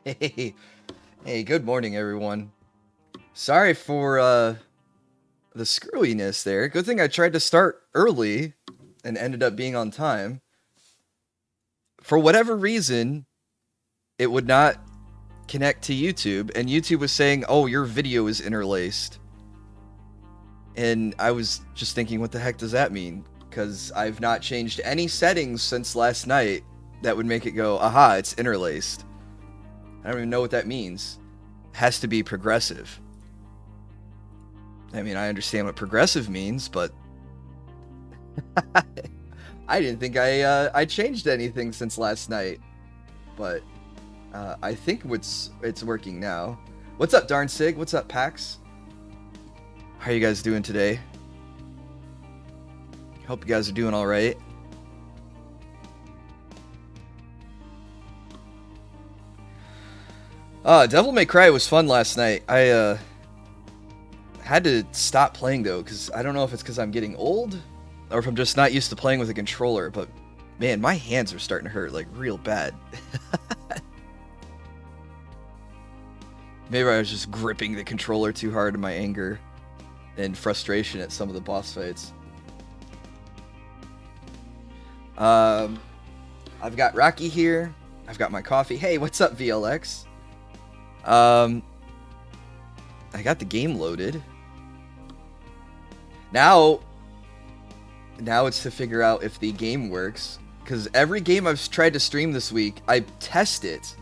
Hey, hey, good morning, everyone. Sorry for the screwiness there. Good thing I tried to start early and ended up being on time. For whatever reason, it would not connect to YouTube, and YouTube was saying, "Oh, your video is interlaced." And I was just thinking, what the heck does that mean? Because I've not changed any settings since last night that would make it go, "Aha, it's interlaced." I don't even know what that means. It has to be progressive. I mean, I understand what progressive means, but I didn't think I changed anything since last night. But I think it's working now. What's up, Darn Sig? What's up, Pax? How are you guys doing today? Hope you guys are doing all right. Devil May Cry was fun last night. I had to stop playing though, because I don't know if it's because I'm getting old or if I'm just not used to playing with a controller, but man, my hands are starting to hurt like real bad. Maybe I was just gripping the controller too hard in my anger and frustration at some of the boss fights. I've got Rocky here. I've got my coffee. Hey, what's up, VLX? I got the game loaded. Now it's to figure out if the game works, because every game I've tried to stream this week, I test it.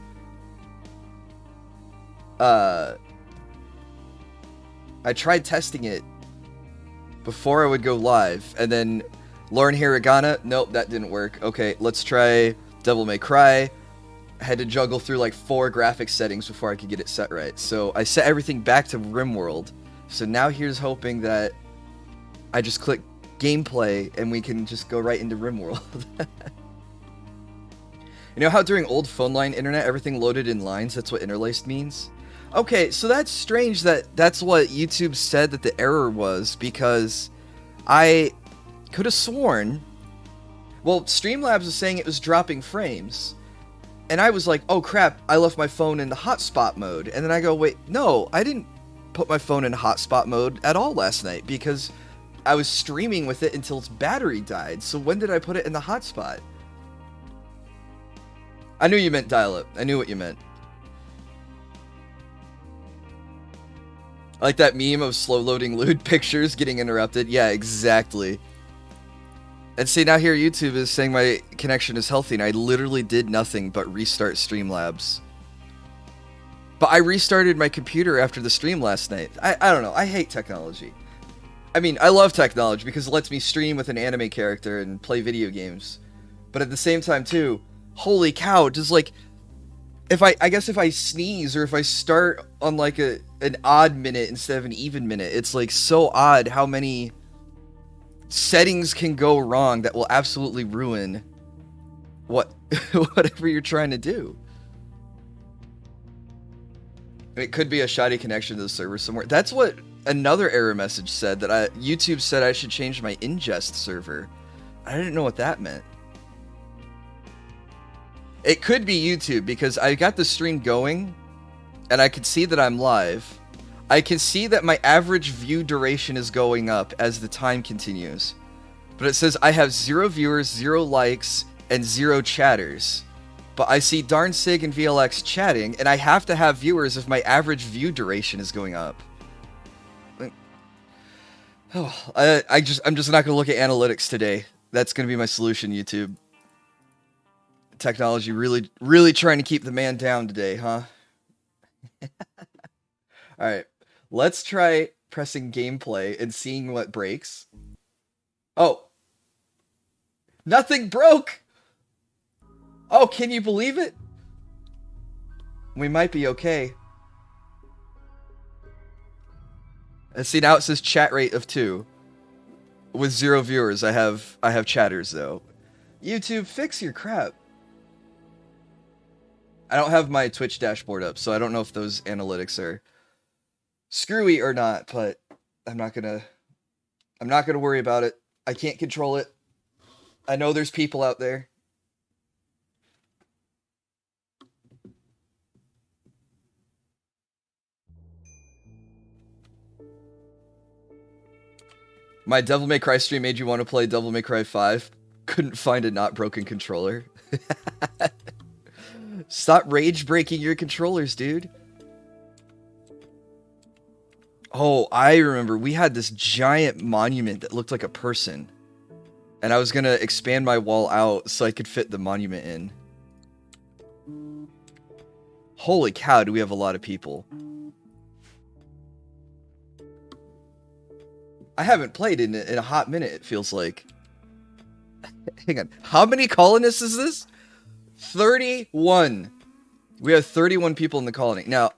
I tried testing it before I would go live, and then Lauren Hiragana, nope, that didn't work. Okay, let's try Devil May Cry. I had to juggle through like 4 graphics settings before I could get it set right. So I set everything back to RimWorld. So now here's hoping that I just click gameplay and we can just go right into RimWorld. You know how during old phone line internet everything loaded in lines? That's what interlaced means? Okay, so that's strange that that's what YouTube said that the error was, because I could have sworn, well, Streamlabs was saying it was dropping frames. And I was like, oh crap, I left my phone in the hotspot mode. And then I go, wait, no, I didn't put my phone in hotspot mode at all last night, because I was streaming with it until its battery died. So when did I put it in the hotspot? I knew you meant dial-up. I knew what you meant. I like that meme of slow-loading lewd pictures getting interrupted. Yeah, exactly. And see, now here YouTube is saying my connection is healthy, and I literally did nothing but restart Streamlabs. But I restarted my computer after the stream last night. I don't know. I hate technology. I mean, I love technology because it lets me stream with an anime character and play video games. But at the same time, too, holy cow, just like, I guess if I sneeze or if I start on like an odd minute instead of an even minute, it's like so odd how many settings can go wrong that will absolutely ruin whatever you're trying to do. It could be a shoddy connection to the server somewhere. That's what another error message said, that YouTube said I should change my ingest server. I didn't know what that meant. It could be YouTube, because I got the stream going and I can see that I'm live. I can see that my average view duration is going up as the time continues. But it says I have 0 viewers, 0 likes, and 0 chatters. But I see Darn Sig and VLX chatting, and I have to have viewers if my average view duration is going up. Oh, I'm just not going to look at analytics today. That's going to be my solution, YouTube. Technology really trying to keep the man down today, huh? Alright, let's try pressing gameplay and seeing what breaks. Oh! Nothing broke! Oh, can you believe it? We might be okay. Let's see, now it says chat rate of 2. With 0 viewers, I have chatters though. YouTube, fix your crap. I don't have my Twitch dashboard up, so I don't know if those analytics are screwy or not, but I'm not gonna worry about it. I can't control it. I know there's people out there. My Devil May Cry stream made you want to play Devil May Cry 5. Couldn't find a not broken controller. Stop rage breaking your controllers, dude. Oh, I remember. We had this giant monument that looked like a person. And I was going to expand my wall out so I could fit the monument in. Holy cow, do we have a lot of people. I haven't played in a hot minute, it feels like. Hang on. How many colonists is this? 31. We have 31 people in the colony. Now,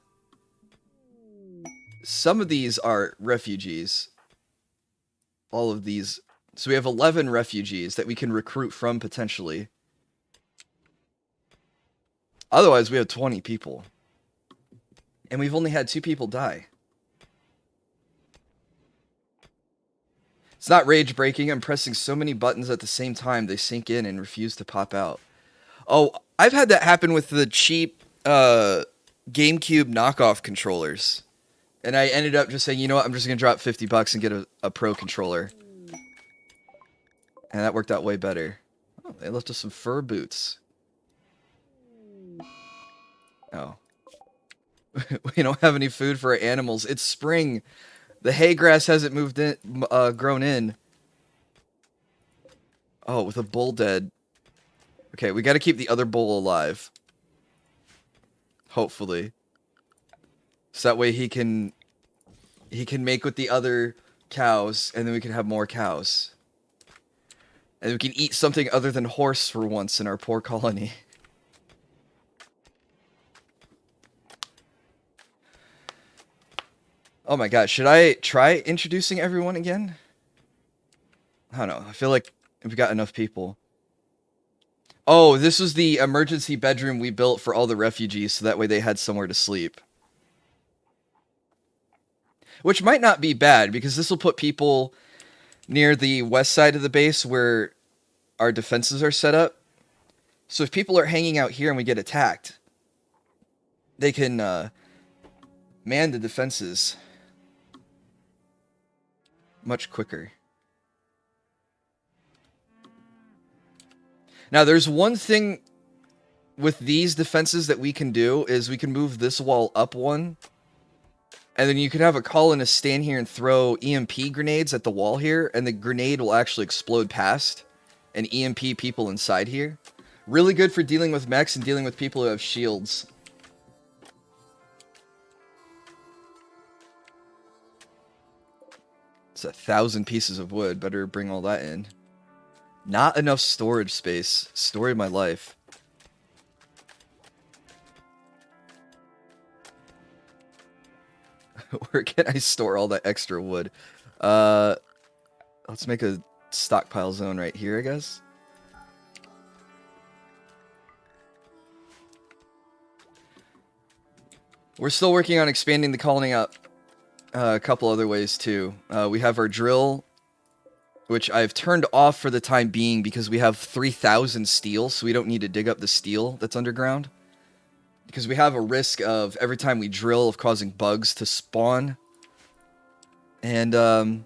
some of these are refugees. All of these. So we have 11 refugees that we can recruit from potentially. Otherwise, we have 20 people. And we've only had 2 people die. It's not rage breaking. I'm pressing so many buttons at the same time they sink in and refuse to pop out. Oh, I've had that happen with the cheap GameCube knockoff controllers. And I ended up just saying, you know what, I'm just going to drop $50 and get a pro controller. And that worked out way better. Oh, they left us some fur boots. Oh. We don't have any food for our animals. It's spring. The hay grass hasn't moved in, grown in. Oh, with a bull dead. Okay, we got to keep the other bull alive. Hopefully. So that way he can make with the other cows, and then we can have more cows. And we can eat something other than horse for once in our poor colony. Oh my god, should I try introducing everyone again? I don't know, I feel like we've got enough people. Oh, this was the emergency bedroom we built for all the refugees, so that way they had somewhere to sleep. Which might not be bad, because this will put people near the west side of the base where our defenses are set up. So if people are hanging out here and we get attacked, they can man the defenses much quicker. Now, there's one thing with these defenses that we can do, is we can move this wall up one. And then you can have a colonist stand here and throw EMP grenades at the wall here, and the grenade will actually explode past and EMP people inside here. Really good for dealing with mechs and dealing with people who have shields. It's 1,000 pieces of wood. Better bring all that in. Not enough storage space. Story of my life. Where can I store all that extra wood? Let's make a stockpile zone right here, I guess. We're still working on expanding the colony up a couple other ways too. We have our drill, which I've turned off for the time being because we have 3,000 steel, so we don't need to dig up the steel that's underground. Because we have a risk of, every time we drill, of causing bugs to spawn. And,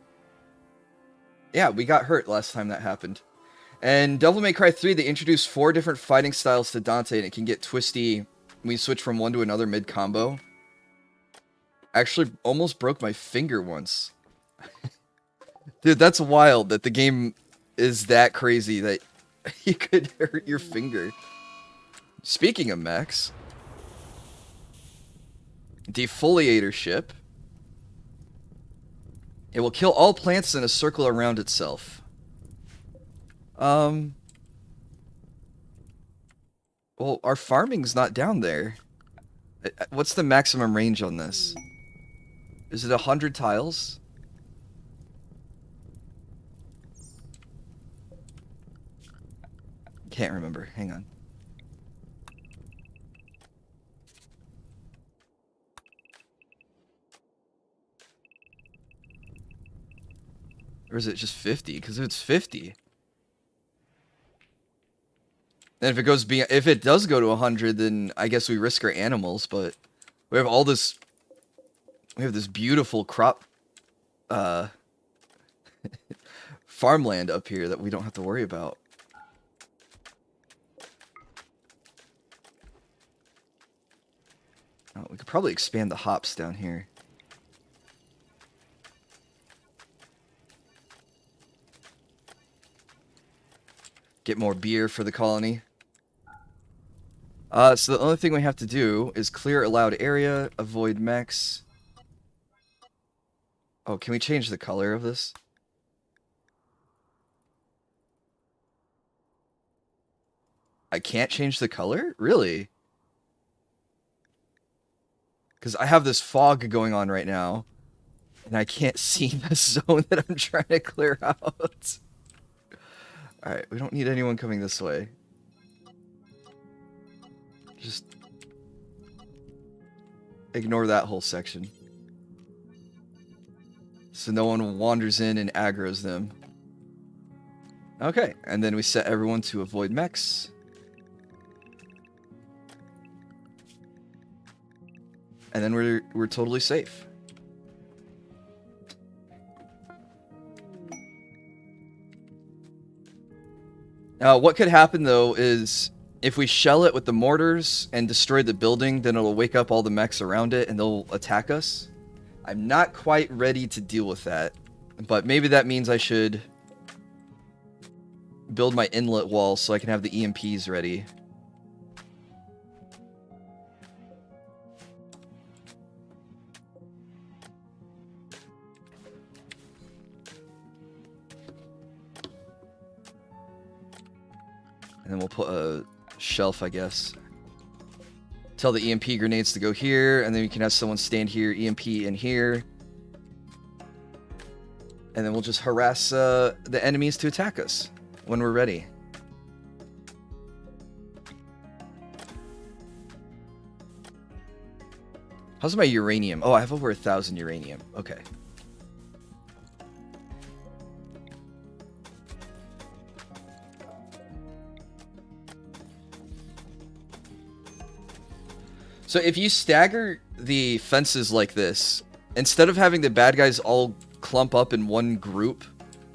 yeah, we got hurt last time that happened. And Devil May Cry 3, they introduced 4 different fighting styles to Dante, and it can get twisty when you switch from one to another mid-combo. Actually, almost broke my finger once. Dude, that's wild that the game is that crazy that you could hurt your finger. Speaking of mechs... Defoliator ship. It will kill all plants in a circle around itself. Well, our farming's not down there. What's the maximum range on this? Is it 100 tiles? Can't remember. Hang on. Or is it just 50? Because if it's 50... Then if it goes beyond, if it does go to 100, then I guess we risk our animals, but we have all this, we have this beautiful crop, farmland up here that we don't have to worry about. Oh, we could probably expand the hops down here. Get more beer for the colony. So the only thing we have to do is clear allowed area, avoid mechs. Oh, can we change the color of this? I can't change the color? Really? Because I have this fog going on right now, and I can't see the zone that I'm trying to clear out. Alright, we don't need anyone coming this way. Just ignore that whole section. So no one wanders in and aggroes them. Okay, and then we set everyone to avoid mechs. And then we're totally safe. What could happen though is if we shell it with the mortars and destroy the building, then it'll wake up all the mechs around it and they'll attack us. I'm not quite ready to deal with that, but maybe that means I should build my inlet wall so I can have the EMPs ready. And then we'll put a shelf, I guess. Tell the EMP grenades to go here, and then we can have someone stand here, EMP in here. And then we'll just harass the enemies to attack us when we're ready. How's my uranium? Oh, I have over 1,000 uranium. Okay. So if you stagger the fences like this, instead of having the bad guys all clump up in one group,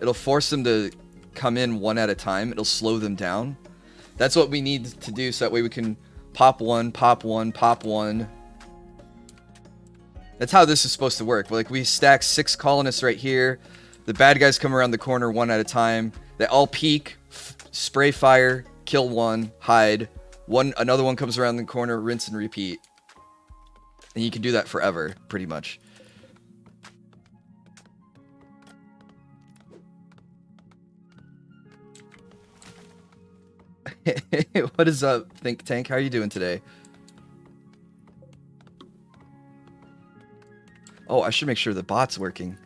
it'll force them to come in one at a time. It'll slow them down. That's what we need to do so that way we can pop one, pop one, pop one. That's how this is supposed to work. Like, we stack 6 colonists right here. The bad guys come around the corner one at a time. They all peek, spray fire, kill one, hide. Another one comes around the corner, rinse and repeat. And you can do that forever, pretty much. What is up, Think Tank? How are you doing today? Oh, I should make sure the bot's working,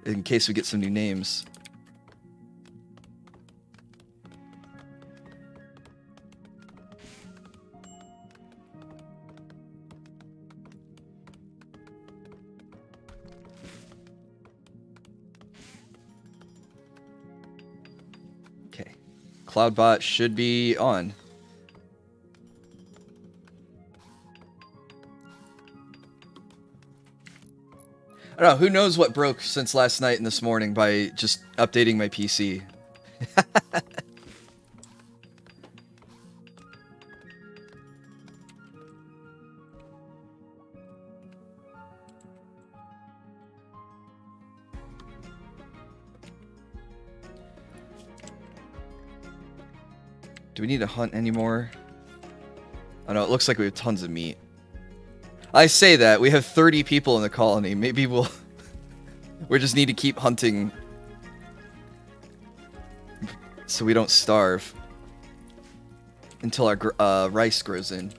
in case we get some new names. Okay, CloudBot should be on. I don't know, who knows what broke since last night and this morning by just updating my PC. Do we need to hunt anymore? Oh no, it looks like we have tons of meat. I say that, we have 30 people in the colony. Maybe we just need to keep hunting so we don't starve until our rice grows in.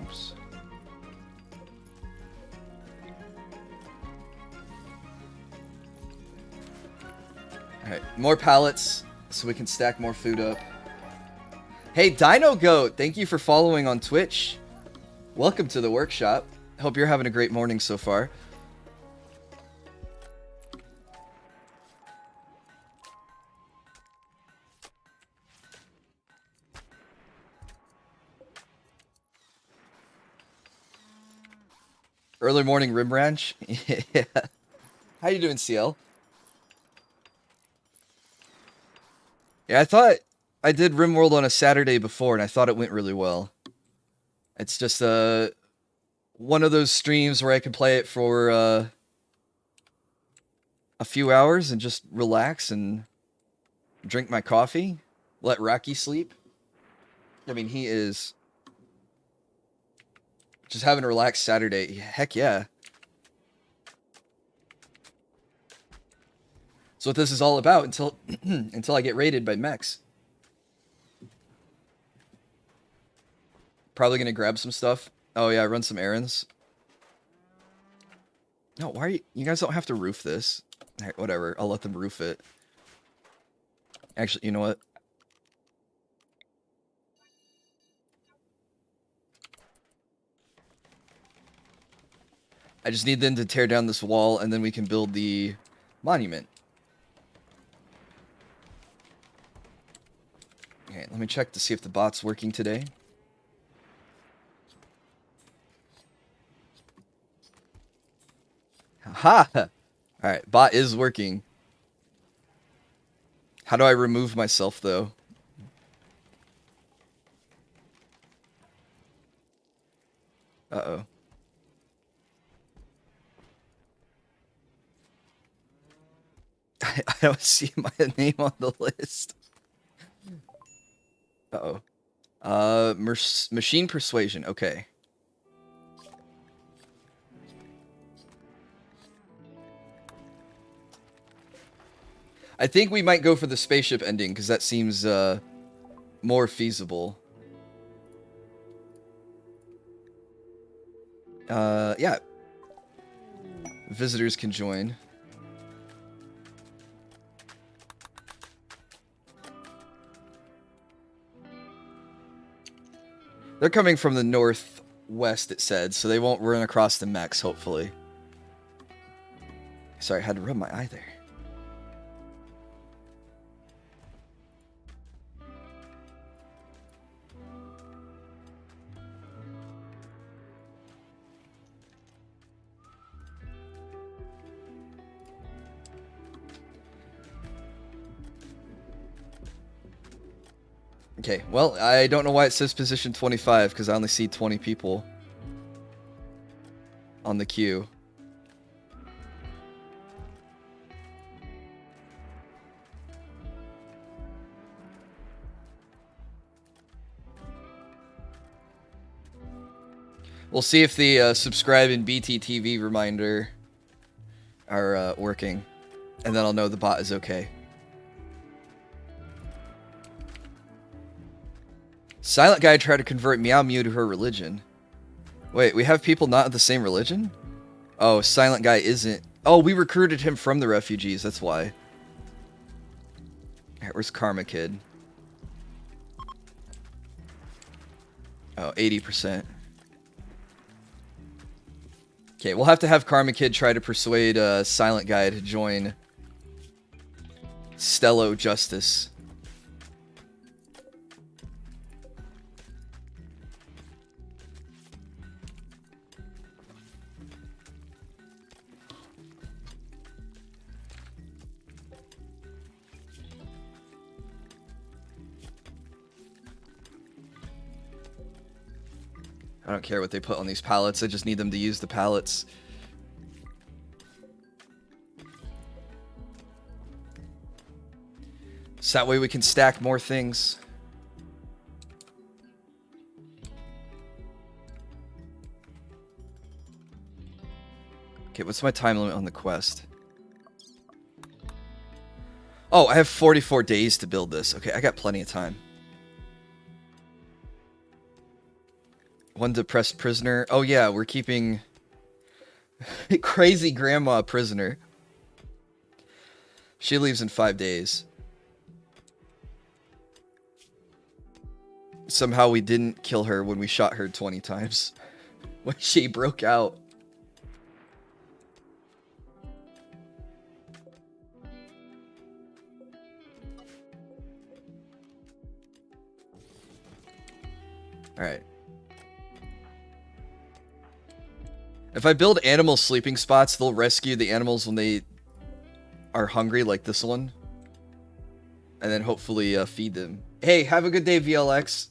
Oops. Alright, more pallets so we can stack more food up. Hey, Dino Goat, thank you for following on Twitch. Welcome to the workshop. Hope you're having a great morning so far. Early morning Rim Ranch. Yeah. How you doing, CL? Yeah, I thought I did RimWorld on a Saturday before, and I thought it went really well. It's just one of those streams where I can play it for a few hours and just relax and drink my coffee, let Rocky sleep. I mean, he is just having a relaxed Saturday. Heck yeah. That's what this is all about until until I get raided by mechs. Probably gonna grab some stuff. Oh yeah, run some errands. No, why are you guys don't have to roof this. All right, whatever, I'll let them roof it. Actually, you know what? I just need them to tear down this wall, and then we can build the monument. Okay, let me check to see if the bot's working today. Ha! Alright, bot is working. How do I remove myself, though? Uh-oh. I don't see my name on the list. Uh-oh. Machine persuasion. Okay. I think we might go for the spaceship ending, because that seems, more feasible. Yeah. Visitors can join. They're coming from the northwest, it said, so they won't run across the mechs, hopefully. Sorry, I had to rub my eye there. Okay, well, I don't know why it says position 25, because I only see 20 people on the queue. We'll see if the subscribe and BTTV reminder are working, and then I'll know the bot is okay. Silent Guy tried to convert Meow Mew to her religion. Wait, we have people not of the same religion? Oh, Silent Guy isn't. Oh, we recruited him from the refugees, that's why. Alright, where's Karma Kid? Oh, 80%. Okay, we'll have to have Karma Kid try to persuade Silent Guy to join Stello Justice. I don't care what they put on these pallets, I just need them to use the pallets. So that way we can stack more things. Okay, what's my time limit on the quest? Oh, I have 44 days to build this. Okay, I got plenty of time. One depressed prisoner. Oh yeah, we're keeping crazy grandma prisoner. She leaves in 5 days. Somehow we didn't kill her when we shot her 20 times. When she broke out. Alright. If I build animal sleeping spots, they'll rescue the animals when they are hungry, like this one. And then hopefully feed them. Hey, have a good day, VLX.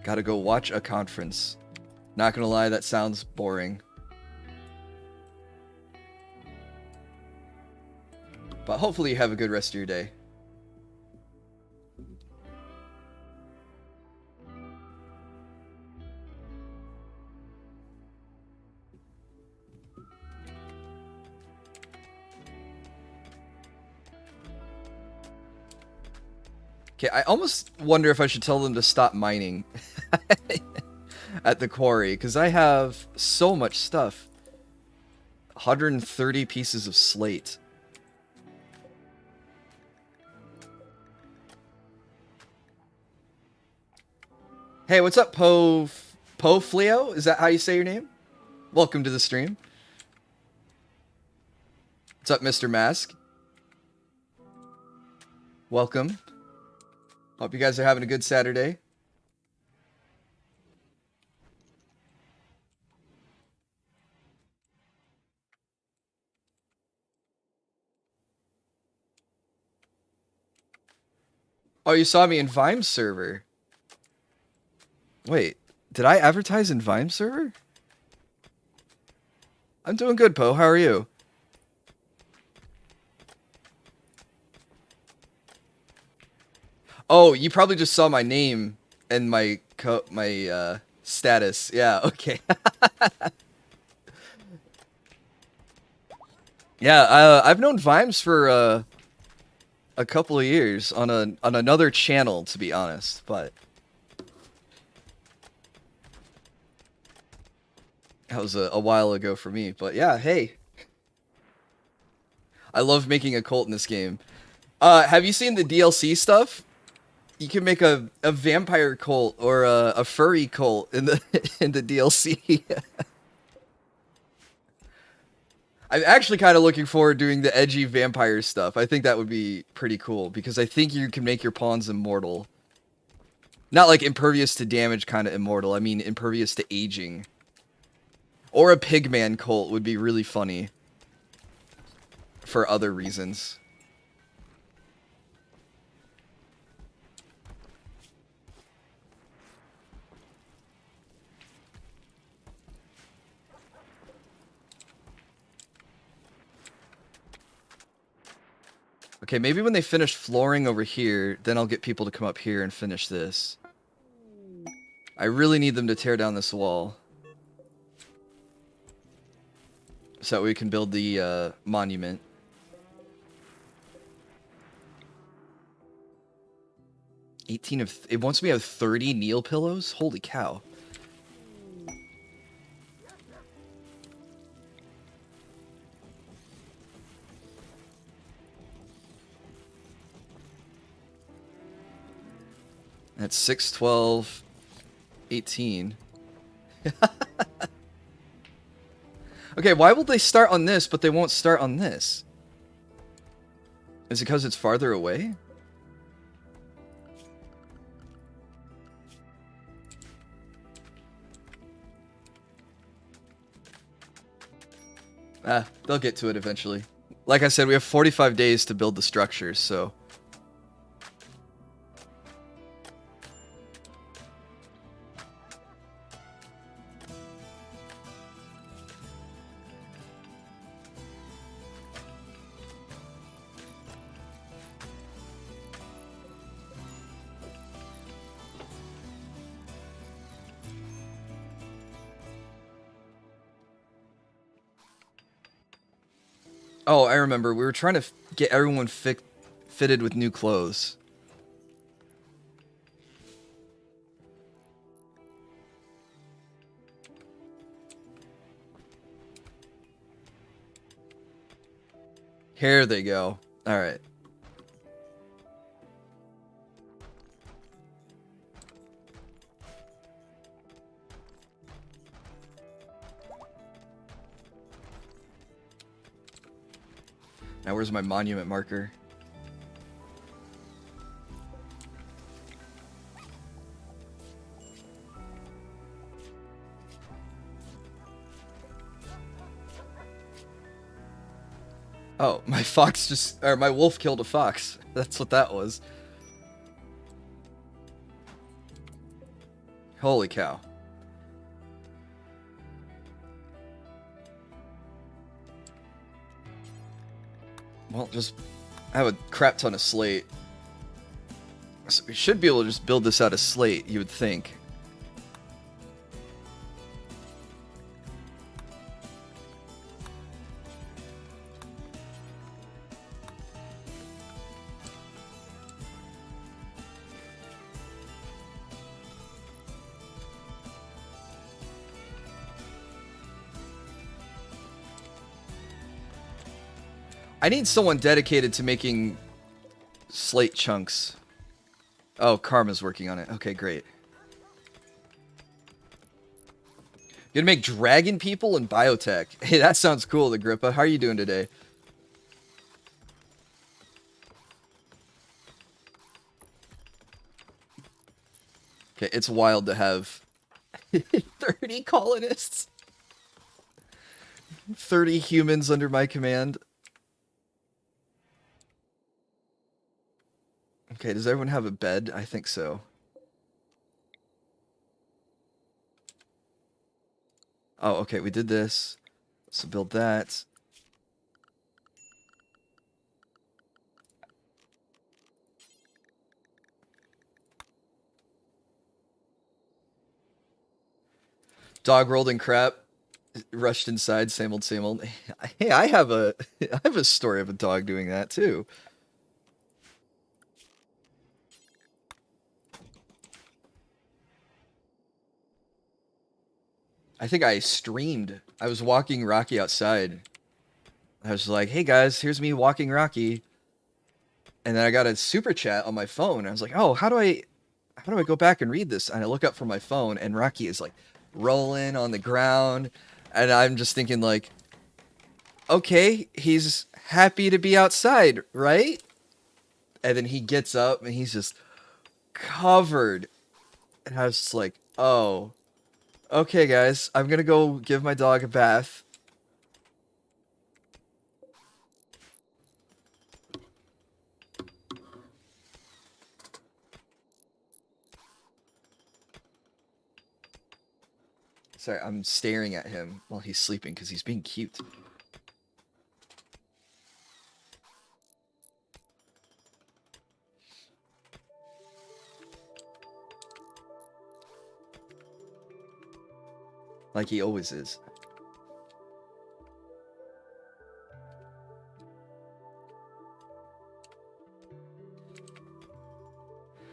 Gotta go watch a conference. Not gonna lie, that sounds boring. But hopefully you have a good rest of your day. Okay, I almost wonder if I should tell them to stop mining at the quarry, because I have so much stuff. 130 pieces of slate. Hey, what's up, Fleo? Is that how you say your name? Welcome to the stream. What's up, Mr. Mask? Welcome. Hope you guys are having a good Saturday. Oh, you saw me in Vime server. Wait, did I advertise in Vime server? I'm doing good, Poe. How are you? Oh, you probably just saw my name and my status. Yeah, okay. Yeah, I've known Vimes for a couple of years on another channel, to be honest, but that was a while ago for me. But yeah, hey, I love making a cult in this game. Have you seen the DLC stuff? You can make a vampire cult or a furry cult in the in the DLC. I'm actually kind of looking forward to doing the edgy vampire stuff. I think that would be pretty cool because I think you can make your pawns immortal. Not like impervious to damage kind of immortal. I mean impervious to aging. Or a pigman cult would be really funny. For other reasons. Okay, maybe when they finish flooring over here, then I'll get people to come up here and finish this. I really need them to tear down this wall. So that we can build the monument. It wants me to have 30 kneel pillows? Holy cow. That's 6, 12, 18. Okay, why will they start on this, but they won't start on this? Is it because it's farther away? They'll get to it eventually. Like I said, we have 45 days to build the structures, so... Oh, I remember. We were trying to get everyone fitted with new clothes. Here they go. All right. Now where's my monument marker? Oh, my fox just, or my wolf killed a fox. That's what that was. Holy cow. Well, just I have a crap ton of slate. So we should be able to just build this out of slate, you would think. I need someone dedicated to making slate chunks. Oh, Karma's working on it. Okay, great. You're gonna make dragon people and biotech. Hey, that sounds cool, Agrippa. How are you doing today? Okay, it's wild to have 30 colonists. 30 humans under my command. Okay, does everyone have a bed? I think so. Oh, okay, we did this. So build that. Dog rolled in crap. Rushed inside, same old, same old. Hey, I have a story of a dog doing that too. I think I streamed. I was walking Rocky outside. I was like, hey guys, here's me walking Rocky. And then I got a super chat on my phone. I was like, oh, how do I go back and read this? And I look up from my phone and Rocky is like rolling on the ground. And I'm just thinking like, okay, he's happy to be outside, right? And then he gets up and he's just covered. And I was just like, oh, okay, guys, I'm gonna go give my dog a bath. Sorry, I'm staring at him while he's sleeping because he's being cute. Like he always is.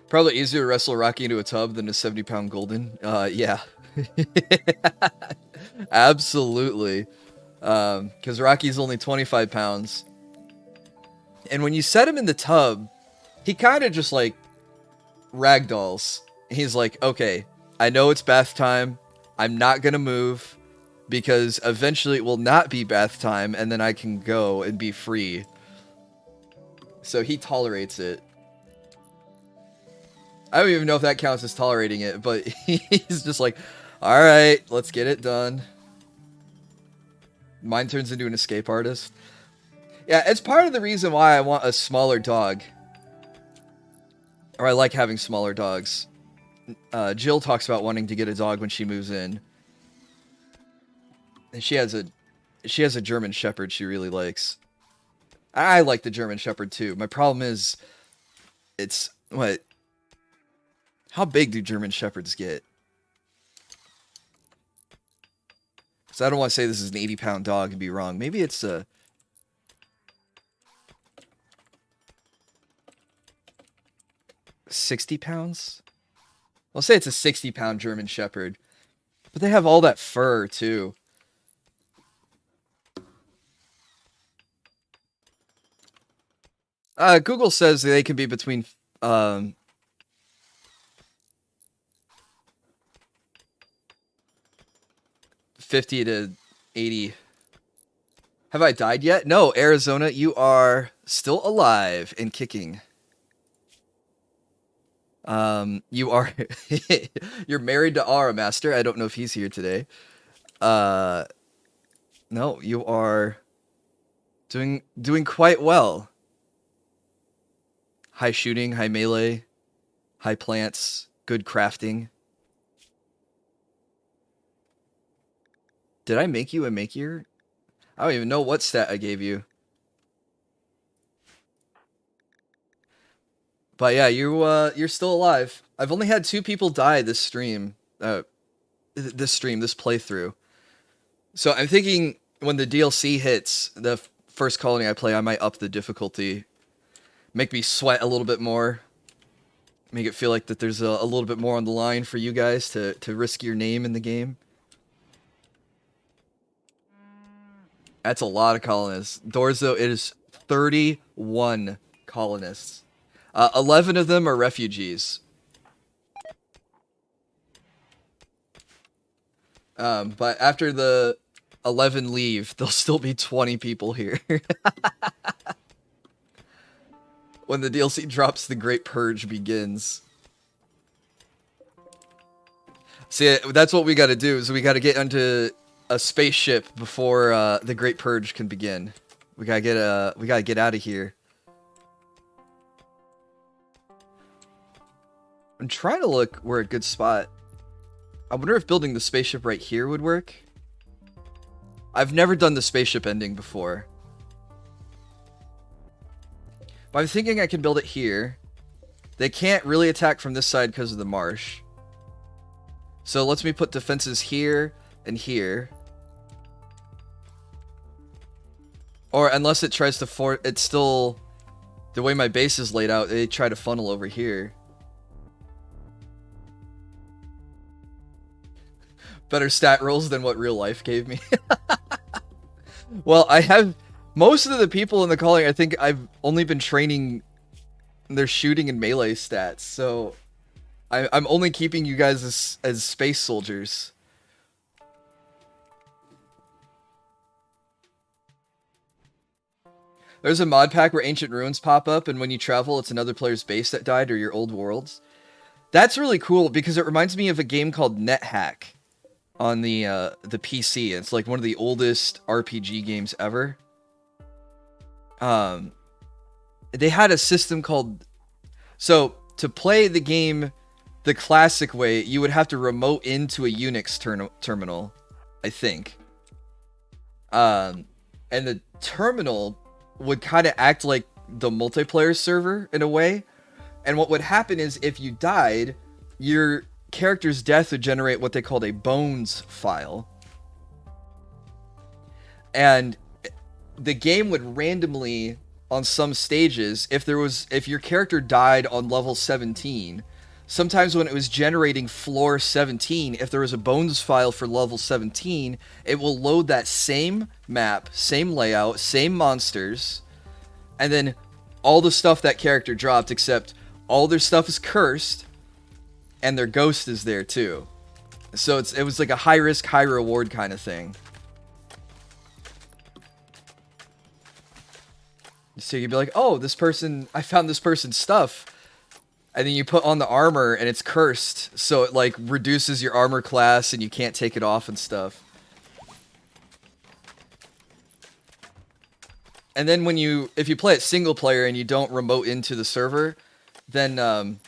Probably easier to wrestle Rocky into a tub than a 70-pound golden. Yeah. Absolutely. Because Rocky's only 25 pounds. And when you set him in the tub, he kind of just like ragdolls. He's like, okay, I know it's bath time. I'm not going to move because eventually it will not be bath time and then I can go and be free. So he tolerates it. I don't even know if that counts as tolerating it, but he's just like, all right, let's get it done. Mine turns into an escape artist. Yeah, it's part of the reason why I want a smaller dog. Or I like having smaller dogs. Jill talks about wanting to get a dog when she moves in. And she has a German Shepherd she really likes. I like the German Shepherd too. My problem is, it's, what? How big do German Shepherds get? Because I don't want to say this is an 80-pound dog and be wrong. Maybe it's a... 60 pounds? I'll say it's a 60-pound German Shepherd. But they have all that fur, too. Google says they can be between... 50 to 80. Have I died yet? No, Arizona, you are still alive and kicking. You are you're married to Aura Master. I don't know if he's here today. No, you are doing quite well. High shooting, high melee, high plants, good crafting. Did I make you a makier? I don't even know what stat I gave you. But yeah, you're still alive. I've only had 2 people die this stream. This playthrough. So I'm thinking when the DLC hits, the first colony I play, I might up the difficulty. Make me sweat a little bit more. Make it feel like that there's a little bit more on the line for you guys to risk your name in the game. That's a lot of colonists. Dorzo, it is 31 colonists. 11 of them are refugees. But after the 11 leave, there'll still be 20 people here. When the DLC drops, the Great Purge begins. See, that's what we gotta do, is we gotta get onto a spaceship before the Great Purge can begin. We gotta get out of here. I'm trying to look where a good spot. I wonder if building the spaceship right here would work. I've never done the spaceship ending before. But I'm thinking I can build it here. They can't really attack from this side because of the marsh. So it lets me put defenses here and here. Or unless it tries to it's still... The way my base is laid out, they try to funnel over here. Better stat rolls than what real life gave me. Well, I have... Most of the people in the calling, I think I've only been training their shooting and melee stats, so... I'm only keeping you guys as space soldiers. There's a mod pack where ancient ruins pop up, and when you travel, it's another player's base that died, or your old worlds. That's really cool, because it reminds me of a game called NetHack on the PC. It's like one of the oldest RPG games ever. They had a system called... So, to play the game the classic way, you would have to remote into a Unix terminal, I think. And the terminal would kind of act like the multiplayer server in a way. And what would happen is if you died, your character's death would generate what they called a bones file. And the game would randomly, on some stages, if your character died on level 17, sometimes when it was generating floor 17, if there was a bones file for level 17, it will load that same map, same layout, same monsters, and then all the stuff that character dropped, except all their stuff is cursed, and their ghost is there too. So it was like a high risk, high reward kind of thing. So you'd be like, oh, this person, I found this person's stuff. And then you put on the armor and it's cursed. So it like reduces your armor class and you can't take it off and stuff. And then if you play it single player and you don't remote into the server, then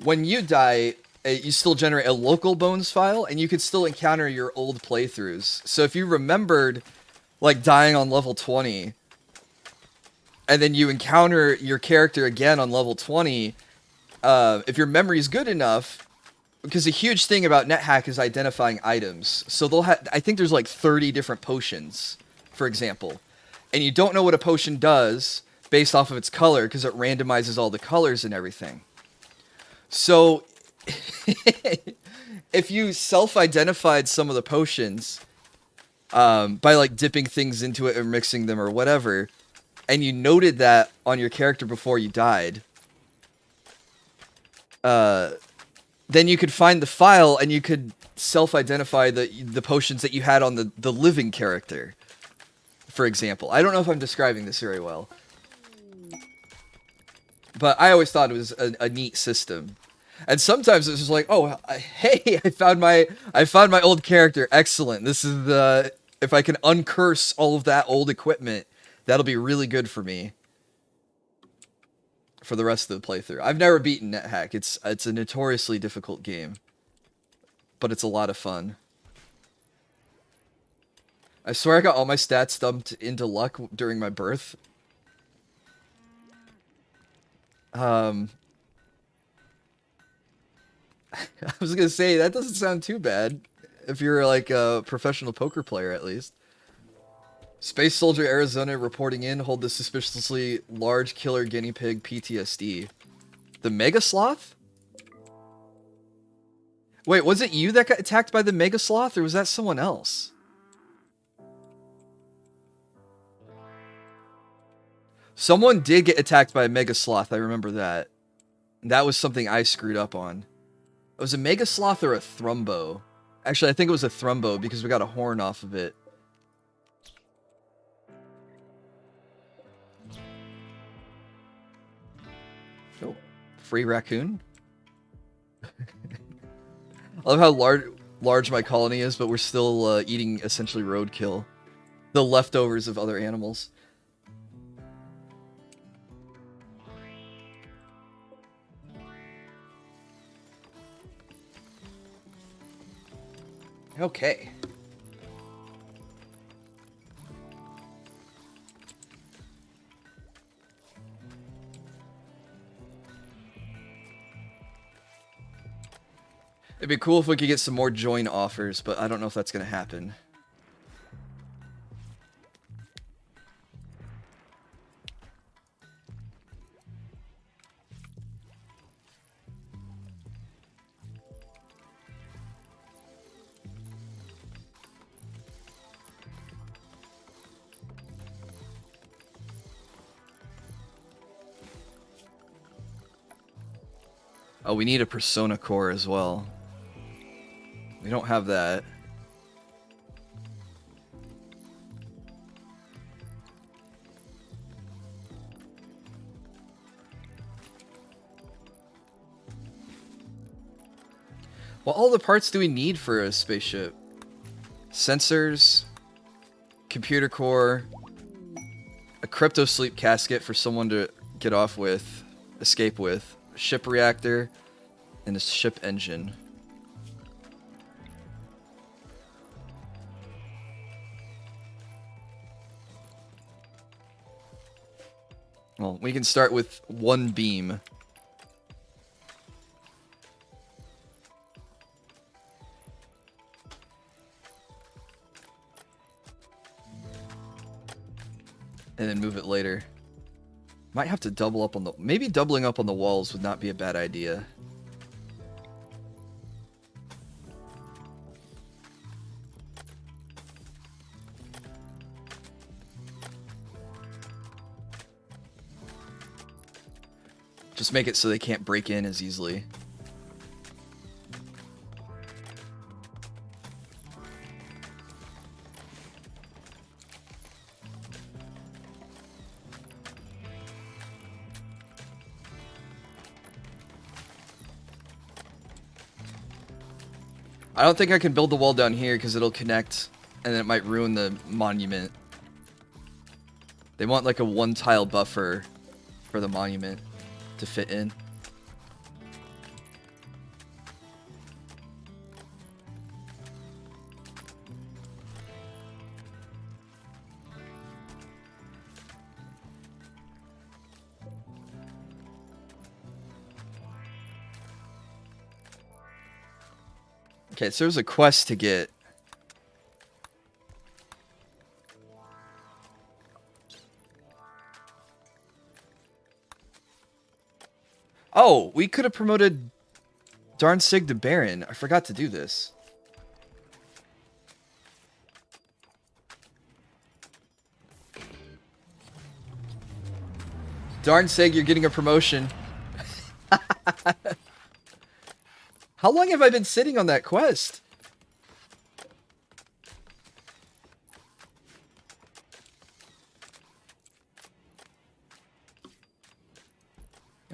when you die, you still generate a local bones file and you can still encounter your old playthroughs. So if you remembered like dying on level 20, and then you encounter your character again on level 20, if your memory is good enough, because a huge thing about NetHack is identifying items. So they'll have, I think there's like 30 different potions, for example. And you don't know what a potion does based off of its color, because it randomizes all the colors and everything. So, if you self-identified some of the potions, by like dipping things into it or mixing them or whatever, and you noted that on your character before you died, then you could find the file and you could self-identify the potions that you had on the living character. for example. I don't know if I'm describing this very well. But I always thought it was a neat system. And sometimes it's just like, oh, hey, I found my old character. Excellent. This is the, if I can uncurse all of that old equipment, that'll be really good for me for the rest of the playthrough. I've never beaten NetHack. It's a notoriously difficult game, but it's a lot of fun. I swear I got all my stats dumped into luck during my birth. I was gonna say, that doesn't sound too bad. If you're like a professional poker player, at least. Space Soldier Arizona reporting in, hold the suspiciously large killer guinea pig PTSD. The Mega Sloth? Wait, was it you that got attacked by the Mega Sloth, or was that someone else? Someone did get attacked by a Mega Sloth, I remember that. That was something I screwed up on. It was a Mega Sloth or a Thrumbo. Actually, I think it was a Thrumbo because we got a horn off of it. Oh, free raccoon. I love how large my colony is, but we're still eating essentially roadkill. The leftovers of other animals. Okay. It'd be cool if we could get some more join offers, but I don't know if that's going to happen. Oh, we need a Persona core as well. We don't have that. What all the parts do we need for a spaceship? Sensors, computer core, a crypto sleep casket for someone to get off with, escape with, a ship reactor, and a ship engine. Well, we can start with one beam. And then move it later. Might have to double up on the... Maybe doubling up on the walls would not be a bad idea. Just make it so they can't break in as easily. I don't think I can build the wall down here because it'll connect and then it might ruin the monument. They want like a one tile buffer for the monument to fit in. Okay, so there's a quest to get. Oh, we could have promoted Darn Sig to Baron. I forgot to do this. Darn Sig, you're getting a promotion. How long have I been sitting on that quest?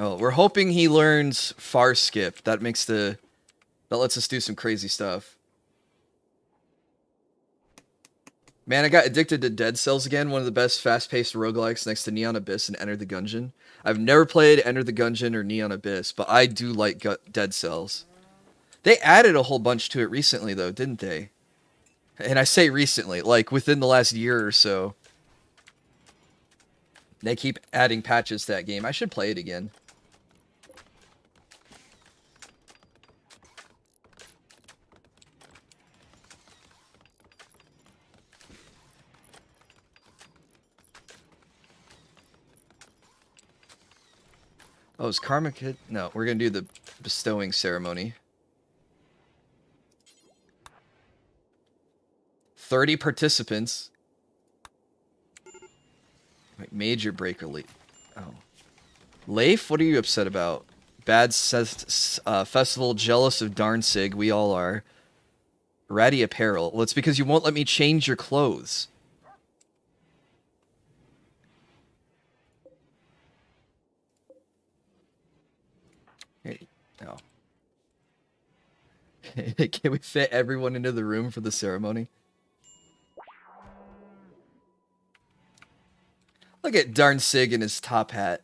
Oh, we're hoping he learns far skip. That lets us do some crazy stuff. Man, I got addicted to Dead Cells again, one of the best fast-paced roguelikes next to Neon Abyss and Enter the Gungeon. I've never played Enter the Gungeon or Neon Abyss, but I do like Dead Cells. They added a whole bunch to it recently, though, didn't they? And I say recently, like within the last year or so. They keep adding patches to that game. I should play it again. Oh, is Karma Kid? No, we're going to do the bestowing ceremony. 30 participants. Wait, major breaker leaf. Oh. Leif, what are you upset about? Bad festival, jealous of Darnsig. We all are. Ratty Apparel. Well, it's because you won't let me change your clothes. No. Can we fit everyone into the room for the ceremony? Look at Darnsig in his top hat.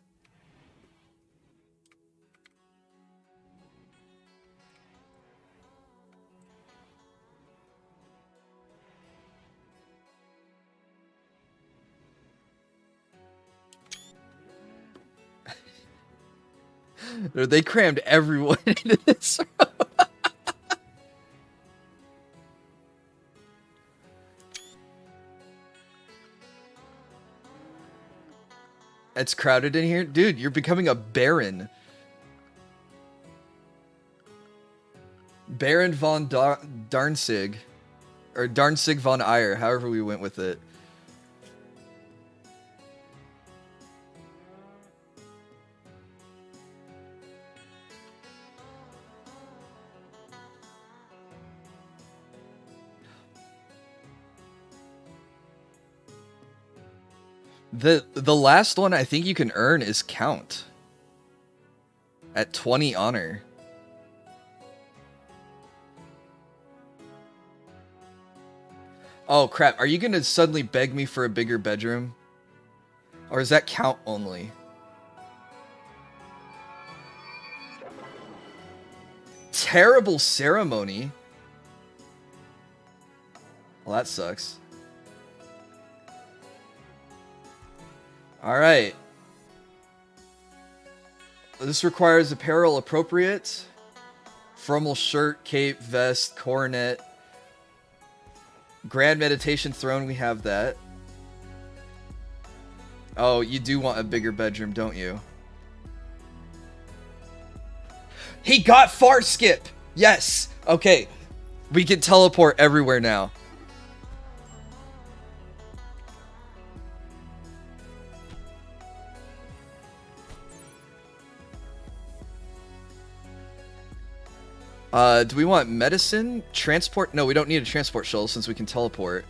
They crammed everyone into this room. It's crowded in here. Dude, you're becoming a baron. Baron von Darnsig. Or Darnsig von Eyre, however we went with it. The last one I think you can earn is Count. At 20 honor. Oh crap, are you gonna suddenly beg me for a bigger bedroom? Or is that Count only? Terrible ceremony. Well, that sucks. Alright. This requires apparel appropriate. Formal shirt, cape, vest, coronet. Grand meditation throne, we have that. Oh, you do want a bigger bedroom, don't you? He got far skip! Yes! Okay. We can teleport everywhere now. Do we want medicine? Transport? No, we don't need a transport shuttle since we can teleport.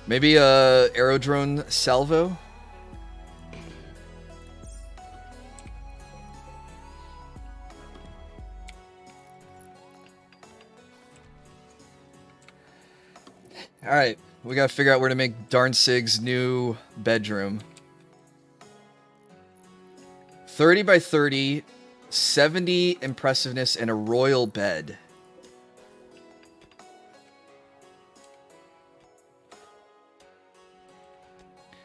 Maybe a aerodrone salvo? Alright, we gotta figure out where to make Darnsig's new bedroom. 30 by 30, 70 impressiveness, and a royal bed.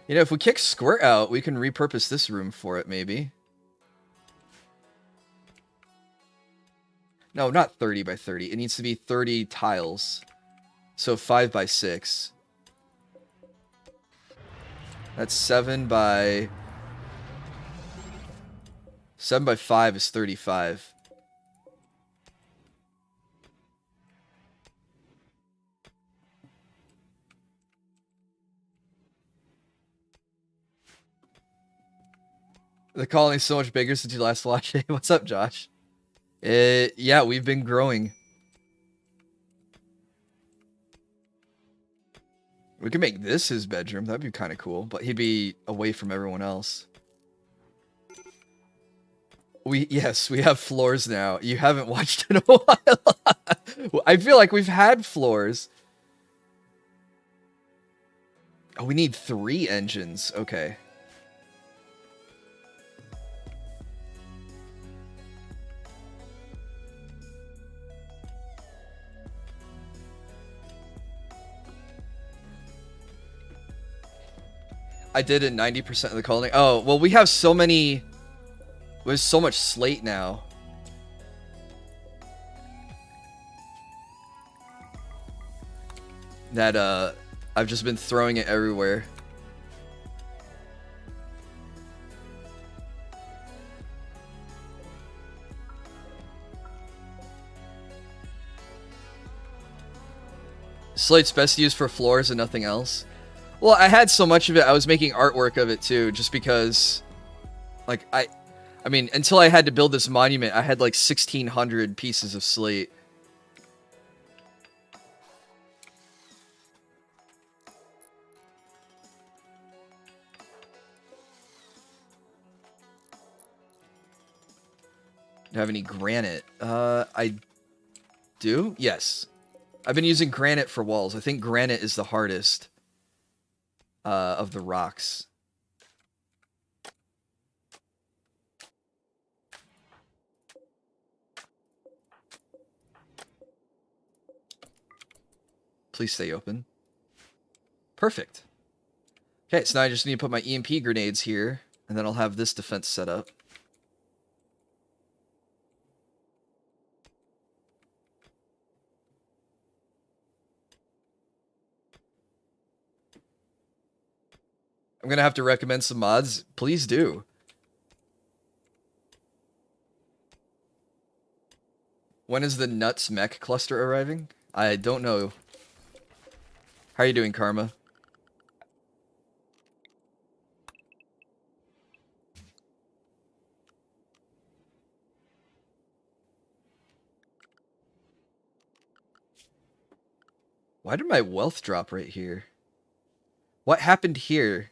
You know, if we kick Squirt out, we can repurpose this room for it, maybe. No, not 30 by 30. It needs to be 30 tiles. So 5 by 6. That's 7 by 5 is 35. The colony's so much bigger since you last watched it. What's up, Josh? Yeah, we've been growing. We could make this his bedroom. That'd be kind of cool, but he'd be away from everyone else. Yes, we have floors now. You haven't watched in a while. I feel like we've had floors. Oh, we need 3 engines. Okay. I did in 90% of the colony. Oh, well, we have so many... There's so much slate now. That, I've just been throwing it everywhere. Slate's best used for floors and nothing else. Well, I had so much of it, I was making artwork of it too, just because, like, I mean, until I had to build this monument, I had like 1,600 pieces of slate. Do you have any granite? I do? Yes. I've been using granite for walls. I think granite is the hardest of the rocks. Please stay open. Perfect. Okay, so now I just need to put my EMP grenades here, and then I'll have this defense set up. I'm gonna have to recommend some mods. Please do. When is the Nuts Mech cluster arriving? I don't know. How are you doing, Karma? Why did my wealth drop right here? What happened here?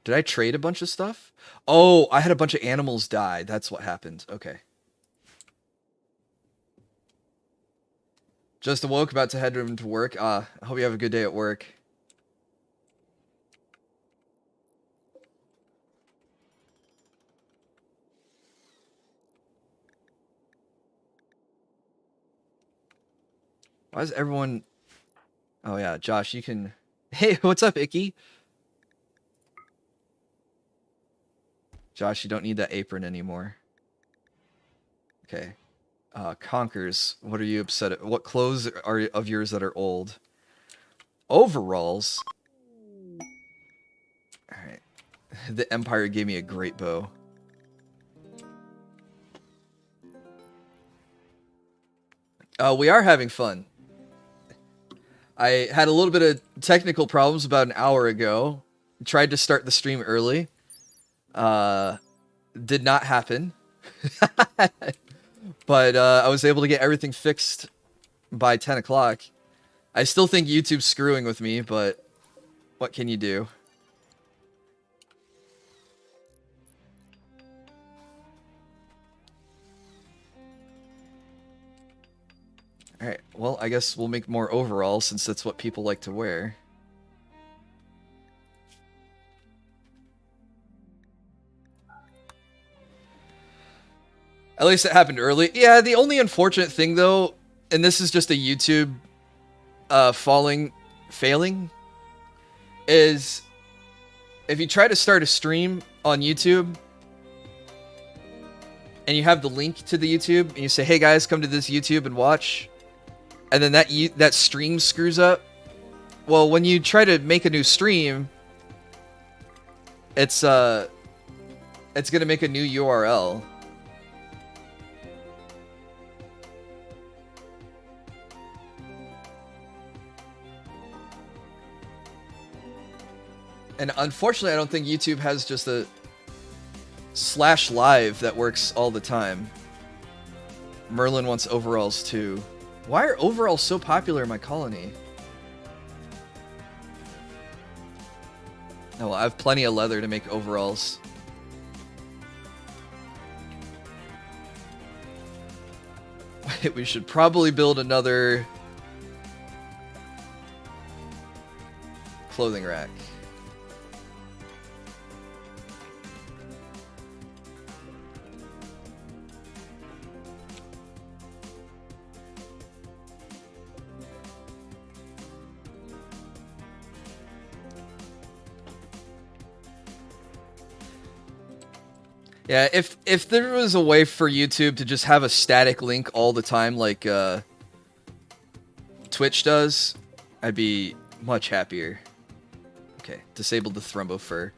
Did I trade a bunch of stuff? Oh, I had a bunch of animals die. That's what happened. Okay. Just awoke, about to head into work. I hope you have a good day at work. Why is everyone... Oh yeah, Josh, you can... Hey, what's up, Icky? Josh, you don't need that apron anymore. Okay. Conkers, what are you upset at? What clothes are of yours that are old? Overalls? Alright. The Empire gave me a great bow. We are having fun. I had a little bit of technical problems about an hour ago. Tried to start the stream early. Did not happen. But I was able to get everything fixed by 10 o'clock. I still think YouTube's screwing with me, but what can you do? Alright, well, I guess we'll make more overalls since that's what people like to wear. At least it happened early. Yeah, the only unfortunate thing, though, and this is just a YouTube failing, is if you try to start a stream on YouTube and you have the link to the YouTube and you say, hey guys, come to this YouTube and watch, and then that stream screws up, well, when you try to make a new stream, it's gonna make a new URL. And unfortunately, I don't think YouTube has just a /live that works all the time. Merlin wants overalls too. Why are overalls so popular in my colony? Oh, well, I have plenty of leather to make overalls. We should probably build another clothing rack. Yeah, if there was a way for YouTube to just have a static link all the time like Twitch does, I'd be much happier. Okay, disabled the Thrumbo Fur.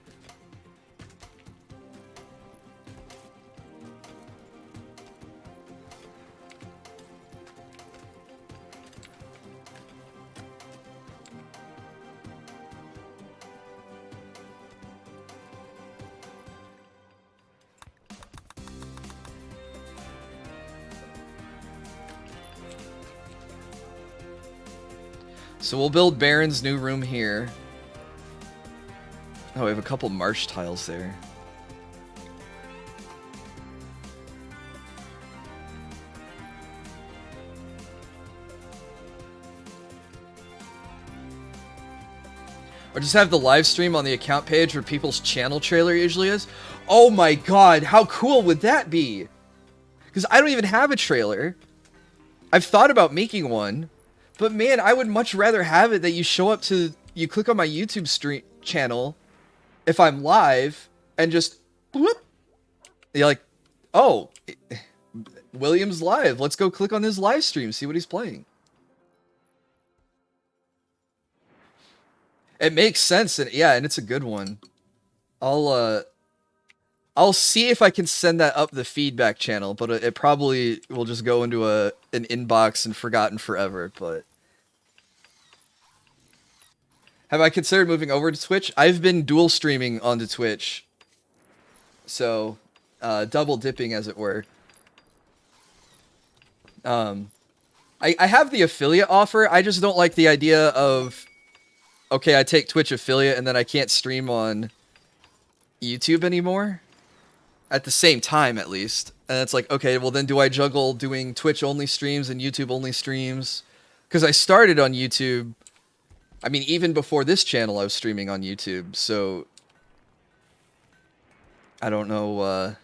So we'll build Baron's new room here. Oh, we have a couple marsh tiles there. Or just have the live stream on the account page where people's channel trailer usually is. Oh my god, how cool would that be? Because I don't even have a trailer. I've thought about making one. But man, I would much rather have it that you show up to, you click on my YouTube stream channel, if I'm live, and just, whoop, you're like, oh, William's live, let's go click on his live stream, see what he's playing. It makes sense, and yeah, and it's a good one. I'll see if I can send that up the feedback channel, but it probably will just go into an inbox and forgotten forever, but... Have I considered moving over to Twitch? I've been dual streaming onto Twitch. So, double dipping as it were. I have the affiliate offer, I just don't like the idea of... Okay, I take Twitch affiliate and then I can't stream on YouTube anymore. At the same time, at least. And it's like, okay, well then do I juggle doing Twitch-only streams and YouTube-only streams? Because I started on YouTube... I mean, even before this channel, I was streaming on YouTube, so... I don't know, I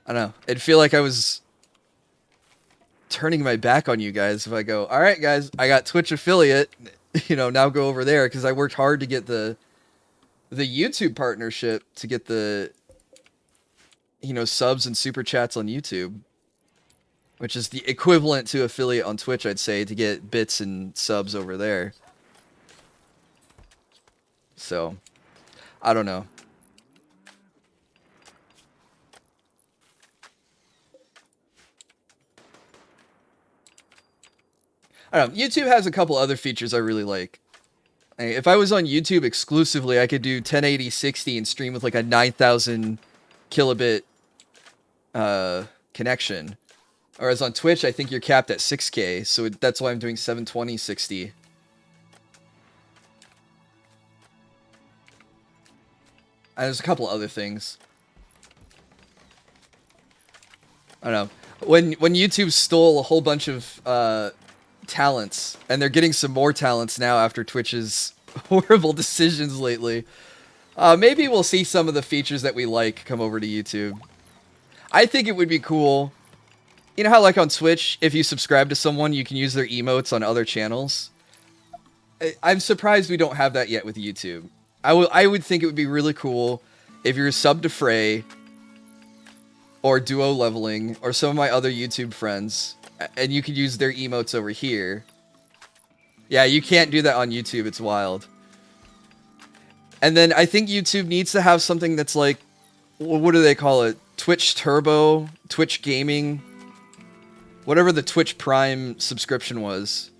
don't know. It'd feel like I was... turning my back on you guys if I go, alright guys, I got Twitch affiliate, you know, now go over there, because I worked hard to get the YouTube partnership, to get the, you know, subs and super chats on YouTube. Which is the equivalent to affiliate on Twitch, I'd say, to get bits and subs over there. So, I don't know. I don't know. YouTube has a couple other features I really like. If I was on YouTube exclusively, I could do 1080 60 and stream with like a 9,000 kilobit connection. Whereas on Twitch, I think you're capped at 6K, so that's why I'm doing 720 60. And there's a couple other things. I don't know. When YouTube stole a whole bunch of talents, and they're getting some more talents now after Twitch's horrible decisions lately, maybe we'll see some of the features that we like come over to YouTube. I think it would be cool. You know how, like, on Twitch, if you subscribe to someone, you can use their emotes on other channels? I'm surprised we don't have that yet with YouTube. I would think it would be really cool if you're subbed to Frey, or Duo Leveling, or some of my other YouTube friends, and you could use their emotes over here. Yeah, you can't do that on YouTube, it's wild. And then I think YouTube needs to have something that's like, what do they call it? Twitch Turbo, Twitch Gaming, whatever the Twitch Prime subscription was.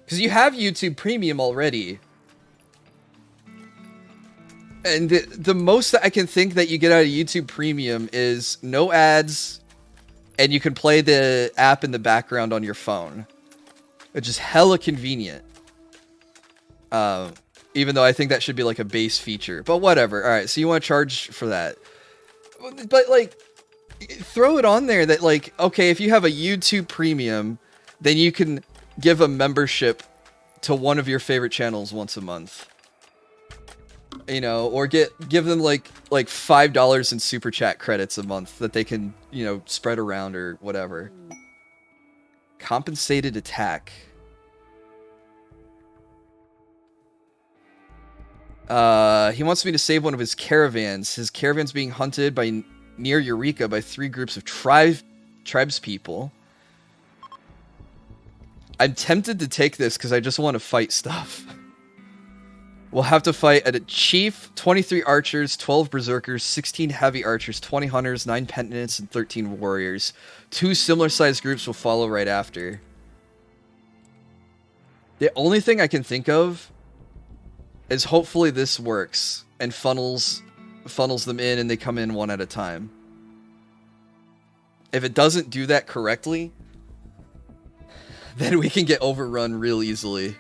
Because you have YouTube Premium already. And the most that I can think that you get out of YouTube Premium is no ads, and you can play the app in the background on your phone, which is hella convenient. You Even though I think that should be like a base feature. But whatever. Alright, so you want to charge for that. But like, throw it on there that like, okay, if you have a YouTube Premium, then you can give a membership to one of your favorite channels once a month. You know, or give them like $5 in super chat credits a month that they can, you know, spread around or whatever. Compensated attack. He wants me to save one of his caravans. His caravan's being hunted by near Eureka by 3 groups of tribespeople. I'm tempted to take this because I just want to fight stuff. We'll have to fight at a chief, 23 archers, 12 berserkers, 16 heavy archers, 20 hunters, 9 penitents, and 13 warriors. 2 similar-sized groups will follow right after. The only thing I can think of is hopefully this works and funnels them in and they come in one at a time. If it doesn't do that correctly, then we can get overrun real easily.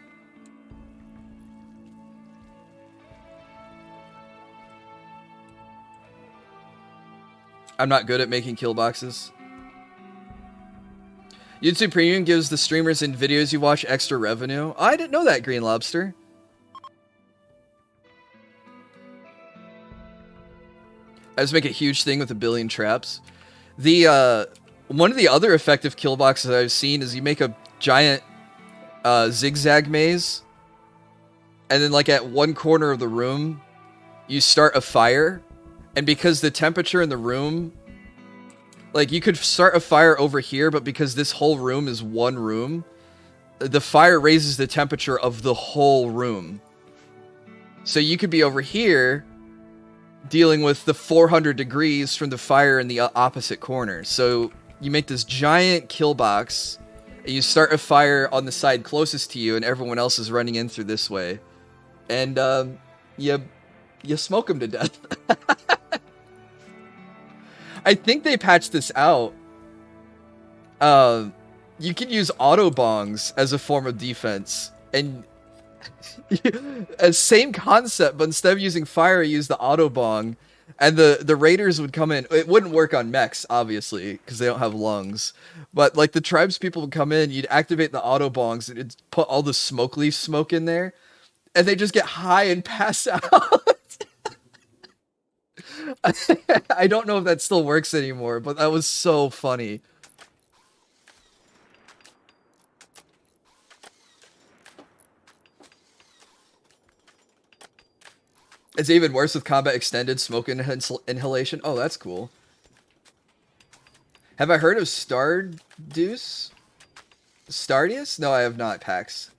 I'm not good at making kill boxes. YouTube Premium gives the streamers and videos you watch extra revenue. I didn't know that, Green Lobster. I just make a huge thing with 1 billion traps. The one of the other effective kill boxes I've seen is you make a giant zigzag maze, and then like at one corner of the room, you start a fire, and because the temperature in the room, like you could start a fire over here, but because this whole room is one room, the fire raises the temperature of the whole room. So you could be over here dealing with the 400 degrees from the fire in the opposite corner. So you make this giant kill box, and you start a fire on the side closest to you, and everyone else is running in through this way. And you smoke them to death. I think they patched this out. You can use auto bongs as a form of defense, and same concept, but instead of using fire, you use the auto bong, and the raiders would come in. It wouldn't work on mechs, obviously, because they don't have lungs. But like the tribes people would come in, you'd activate the auto bongs, and it'd put all the smoke leaf smoke in there, and they just get high and pass out. I don't know if that still works anymore, but that was so funny. It's even worse with combat extended smoke inhalation. Oh, that's cool. Have I heard of Stardeus? Stardeus? No, I have not, Pax.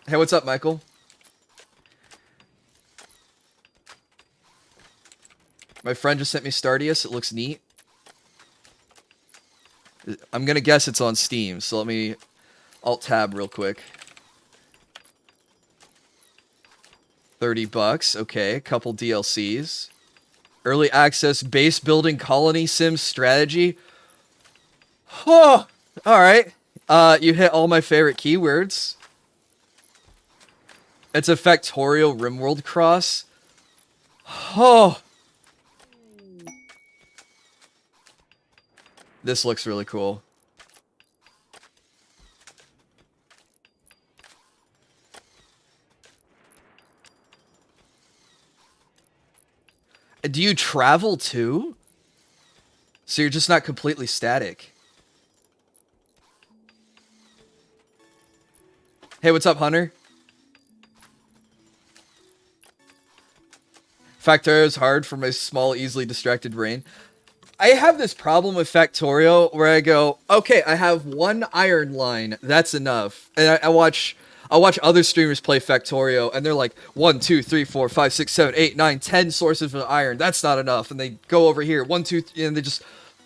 Hey, what's up, Michael? My friend just sent me Stardeus. It looks neat. I'm gonna guess it's on Steam, so let me alt-tab real quick. $30, okay, a couple DLCs. Early access, base building colony sim strategy. Oh, alright. You hit all my favorite keywords. It's a Factorio RimWorld cross. Oh. This looks really cool. Do you travel too? So you're just not completely static. Hey, what's up, Hunter? Factorio is hard for my small, easily distracted brain. I have this problem with Factorio where I go, okay, I have one iron line, that's enough. And I watch other streamers play Factorio, and they're like, 1, 2, 3, 4, 5, 6, 7, 8, 9, 10 sources of iron, that's not enough. And they go over here, 1, 2, 3, and they're just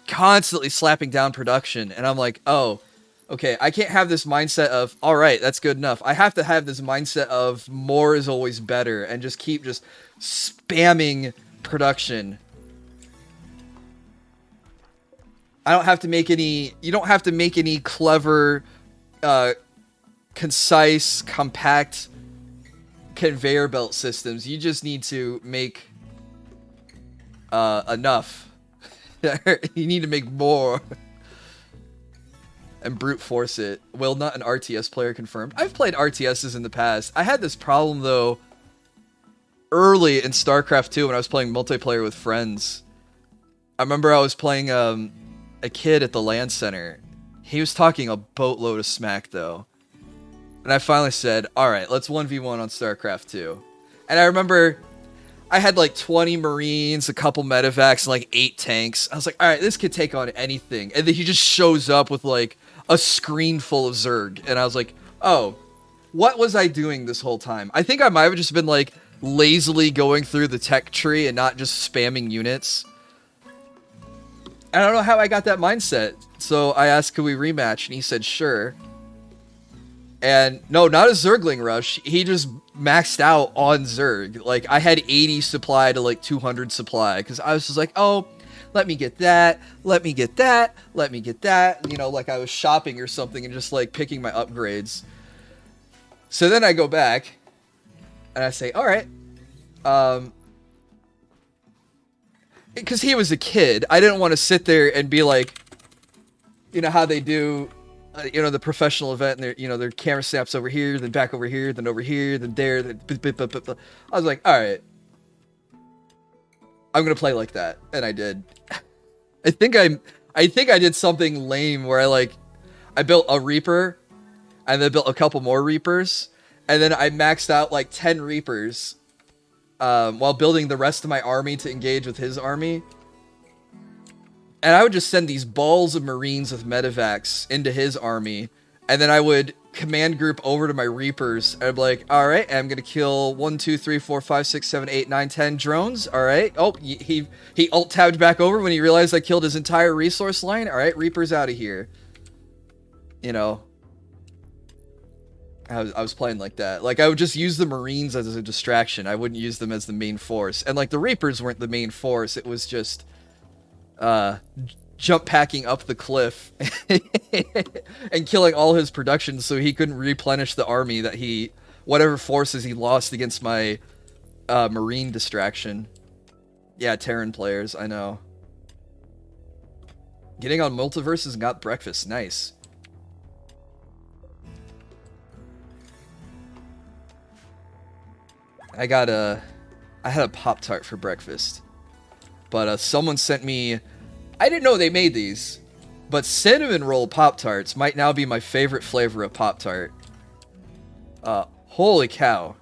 constantly slapping down production. And I'm like, oh, okay, I can't have this mindset of, all right, that's good enough. I have to have this mindset of more is always better, and just keep just spamming production. I don't have to make any. You don't have to make any clever, concise, compact conveyor belt systems. You just need to make enough. You need to make more. And brute force it. Will not an RTS player confirmed. I've played RTSs in the past. I had this problem though early in StarCraft 2 when I was playing multiplayer with friends. I remember I was playing a kid at the LAN center. He was talking a boatload of smack though. And I finally said, alright, let's 1v1 on StarCraft 2. And I remember I had like 20 Marines, a couple medevacs, and like 8 tanks. I was like, alright, this could take on anything. And then he just shows up with like a screen full of Zerg. And I was like, oh, what was I doing this whole time? I think I might have just been like lazily going through the tech tree and not just spamming units. I don't know how I got that mindset. So I asked, could we rematch? And he said, sure. And no, not a Zergling rush. He just maxed out on Zerg. Like I had 80 supply to like 200 supply. Because I was just like, oh, let me get that. Let me get that. Let me get that. You know, like I was shopping or something and just like picking my upgrades. So then I go back and I say, all right. Because he was a kid. I didn't want to sit there and be like, you know, how they do, you know, the professional event and their camera snaps over here, then back over here, then over here, then there. Then I was like, all right. I'm going to play like that. And I did. I think I did something lame where I built a Reaper and then built a couple more Reapers. And then I maxed out like 10 Reapers while building the rest of my army to engage with his army. And I would just send these balls of Marines with medevacs into his army. And then I would command group over to my Reapers. And I'd be like, all right, I'm going to kill 1, 2, 3, 4, 5, 6, 7, 8, 9, 10 drones. All right. Oh, he alt-tabbed back over when he realized I killed his entire resource line. All right, Reapers out of here. You know, I was playing like that. Like, I would just use the Marines as a distraction. I wouldn't use them as the main force. And, like, the Reapers weren't the main force. It was just jump packing up the cliff and killing all his production so he couldn't replenish the army that whatever forces he lost against my Marine distraction. Yeah, Terran players, I know. Getting on multiverses and got breakfast. Nice. I had a Pop-Tart for breakfast. But someone sent me, I didn't know they made these, but cinnamon roll Pop-Tarts might now be my favorite flavor of Pop-Tart. Holy cow,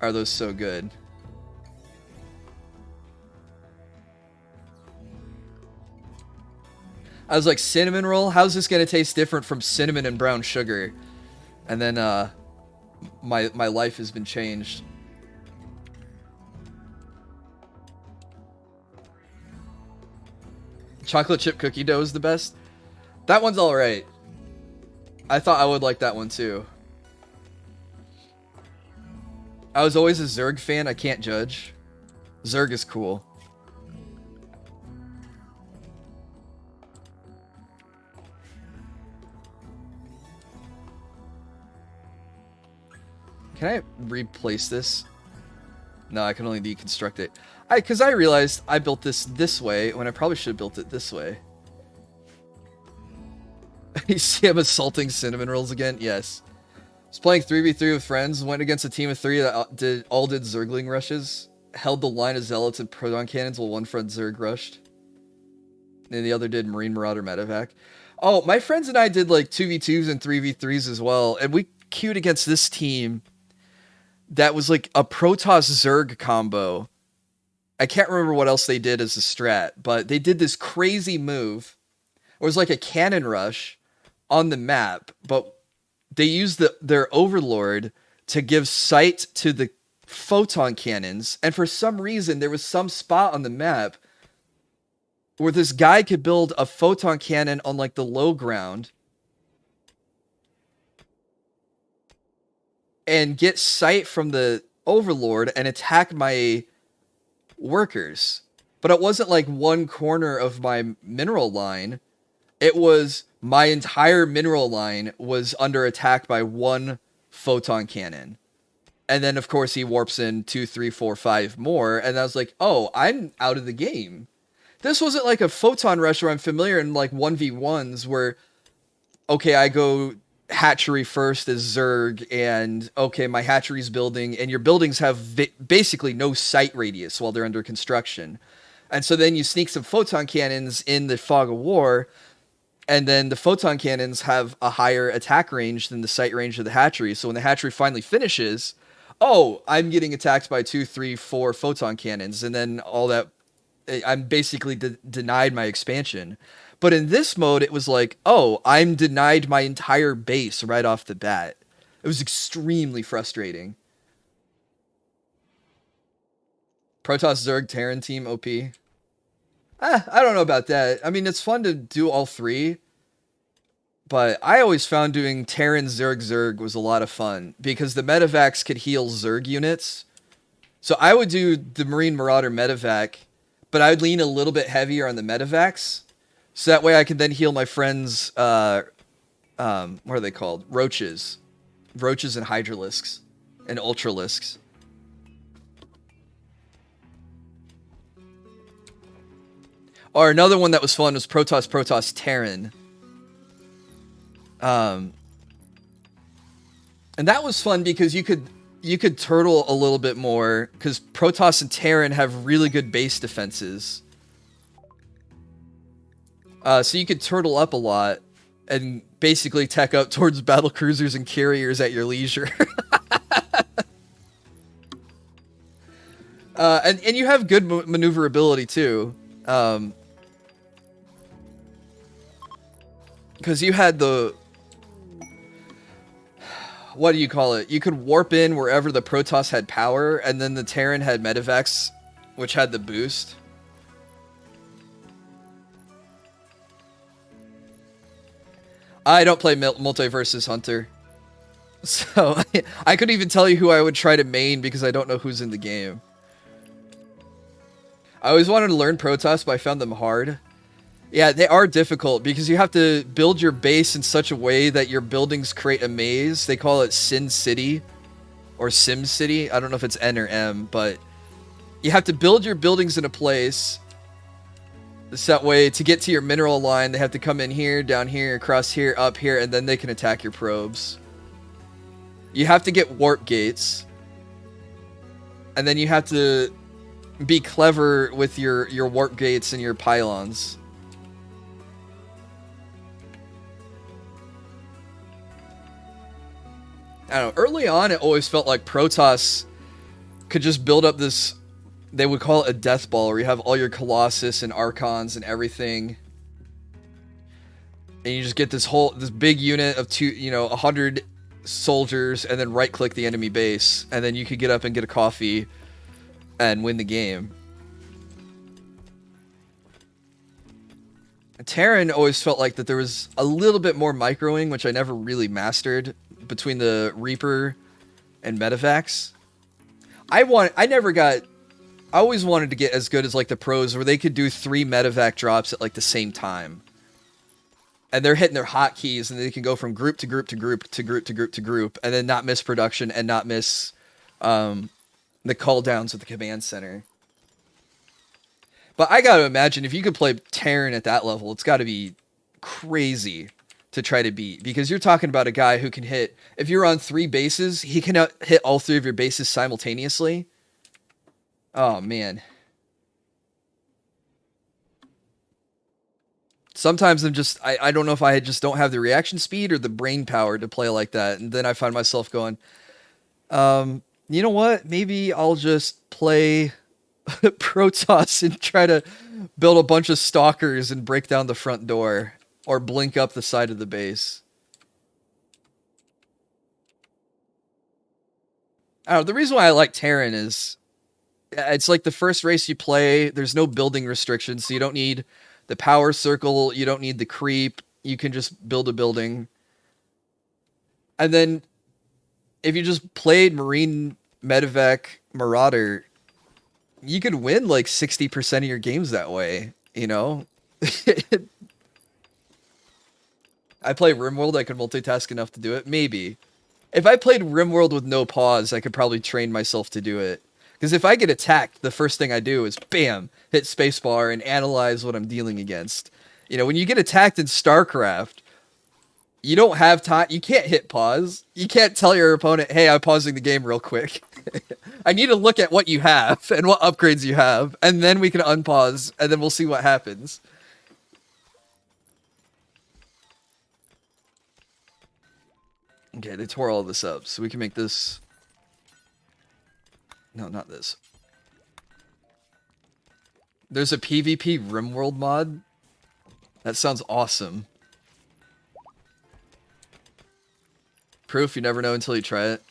are those so good. I was like, cinnamon roll? How's this going to taste different from cinnamon and brown sugar? And then my life has been changed. Chocolate chip cookie dough is the best. That one's alright. I thought I would like that one too. I was always a Zerg fan. I can't judge. Zerg is cool. Can I replace this? No, I can only deconstruct it. Because I realized I built this way when I probably should have built it this way. You see I'm assaulting cinnamon rolls again? Yes. I was playing 3v3 with friends, went against a team of 3 that all did Zergling rushes, held the line of zealots and proton cannons while one friend Zerg rushed. And the other did Marine Marauder medevac. Oh, my friends and I did like 2v2s and 3v3s as well, and we queued against this team that was like a Protoss Zerg combo. I can't remember what else they did as a strat, but they did this crazy move. It was like a cannon rush on the map, but they used their Overlord to give sight to the photon cannons, and for some reason there was some spot on the map where this guy could build a photon cannon on like the low ground and get sight from the Overlord and attack my workers. But it wasn't like one corner of my mineral line. It was my entire mineral line was under attack by one photon cannon. And then, of course, he warps in 2, 3, 4, 5 more. And I was like, oh, I'm out of the game. This wasn't like a photon rush where I'm familiar in like 1v1s where, okay, I go hatchery first as Zerg, and okay, my hatchery's building, and your buildings have basically no sight radius while they're under construction. And so then you sneak some photon cannons in the fog of war, and then the photon cannons have a higher attack range than the sight range of the hatchery. So when the hatchery finally finishes, oh, I'm getting attacked by 2, 3, 4 photon cannons, and then all that, I'm basically denied my expansion. But in this mode, it was like, oh, I'm denied my entire base right off the bat. It was extremely frustrating. Protoss Zerg Terran team OP. I don't know about that. I mean, it's fun to do all three. But I always found doing Terran Zerg was a lot of fun. Because the medevacs could heal Zerg units. So I would do the Marine Marauder medevac. But I would lean a little bit heavier on the medevacs. So that way I can then heal my friends, what are they called? Roaches. Roaches and Hydralisks. And Ultralisks. Or another one that was fun was Protoss Terran. And that was fun because you could turtle a little bit more, because Protoss and Terran have really good base defenses. So you could turtle up a lot and basically tech up towards battle cruisers and carriers at your leisure. And you have good maneuverability too. Because you had the... What do you call it? You could warp in wherever the Protoss had power, and then the Terran had medevacs, which had the boost. I don't play Multiversus Hunter. So, I couldn't even tell you who I would try to main because I don't know who's in the game. I always wanted to learn Protoss, but I found them hard. Yeah, they are difficult because you have to build your base in such a way that your buildings create a maze. They call it Sin City or Sim City. I don't know if it's N or M, but you have to build your buildings in a place. So that way, to get to your mineral line, they have to come in here, down here, across here, up here, and then they can attack your probes. You have to get warp gates. And then you have to be clever with your warp gates and your pylons. I don't know, early on it always felt like Protoss could just build up this, they would call it a death ball, where you have all your Colossus and Archons and everything. And you just get this big unit of 100 soldiers, and then right click the enemy base, and then you could get up and get a coffee and win the game. Terran always felt like that there was a little bit more microing, which I never really mastered, between the Reaper and medevacs. I always wanted to get as good as like the pros, where they could do 3 medevac drops at like the same time. And they're hitting their hotkeys, and they can go from group to group to group to group to group to group, and then not miss production and not miss the call downs with the command center. But I gotta imagine if you could play Terran at that level, it's gotta be crazy to try to beat, because you're talking about a guy who can hit, if you're on 3 bases, he can hit all 3 of your bases simultaneously. Oh man. Sometimes I don't know if I just don't have the reaction speed or the brain power to play like that, and then I find myself going, you know what, maybe I'll just play Protoss and try to build a bunch of stalkers and break down the front door. Or blink up the side of the base. I don't know, the reason why I like Terran is it's like the first race you play, there's no building restrictions, so you don't need the power circle, you don't need the creep, you can just build a building. And then if you just played Marine Medevac Marauder, you could win like 60% of your games that way, you know? I play RimWorld, I could multitask enough to do it. Maybe. If I played RimWorld with no pause, I could probably train myself to do it. Because if I get attacked, the first thing I do is, bam, hit spacebar and analyze what I'm dealing against. You know, when you get attacked in StarCraft, you don't have time. You can't hit pause. You can't tell your opponent, hey, I'm pausing the game real quick. I need to look at what you have and what upgrades you have, and then we can unpause, and then we'll see what happens. Okay, they tore all this up, so we can make this... No, not this. There's a PvP RimWorld mod? That sounds awesome. Proof, you never know until you try it.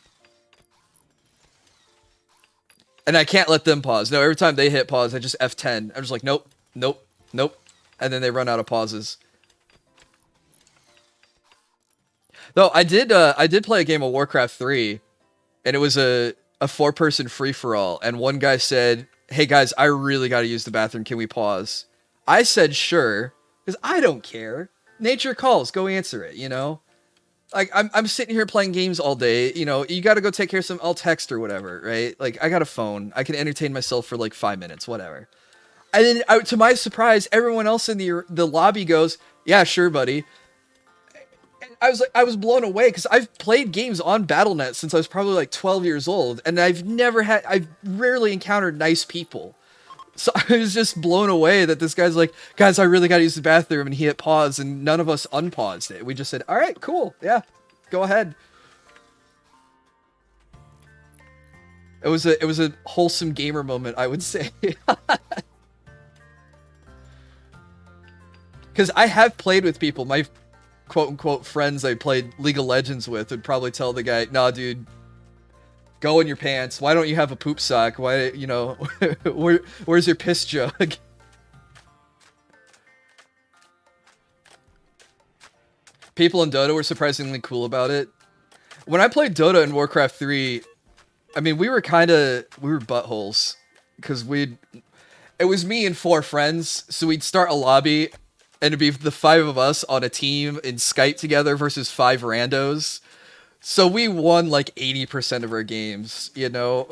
And I can't let them pause. No, every time they hit pause, I just F10. I'm just like, nope, nope, nope. And then they run out of pauses. Though I did play a game of Warcraft 3, and it was a 4-person free-for-all, and one guy said, hey guys, I really gotta use the bathroom, can we pause? I said sure, because I don't care. Nature calls, go answer it, you know? Like, I'm sitting here playing games all day, you know, you gotta go take care of some, I'll text or whatever, right? Like, I got a phone, I can entertain myself for like 5 minutes, whatever. And then, to my surprise, everyone else in the lobby goes, yeah, sure, buddy. I was blown away because I've played games on Battle.net since I was probably like 12 years old, and I've rarely encountered nice people. So I was just blown away that this guy's like, guys, I really got to use the bathroom, and he hit pause, and none of us unpaused it. We just said, all right, cool, yeah, go ahead. It was a wholesome gamer moment, I would say. Because I have played with people. My quote-unquote friends I played League of Legends with would probably tell the guy, nah, dude, go in your pants. Why don't you have a poop sock? Why, you know, where's your piss jug? People in Dota were surprisingly cool about it. When I played Dota in Warcraft 3, I mean, we were buttholes. Because it was me and 4 friends, so we'd start a lobby, and it'd be the 5 of us on a team in Skype together versus 5 randos. So we won like 80% of our games, you know?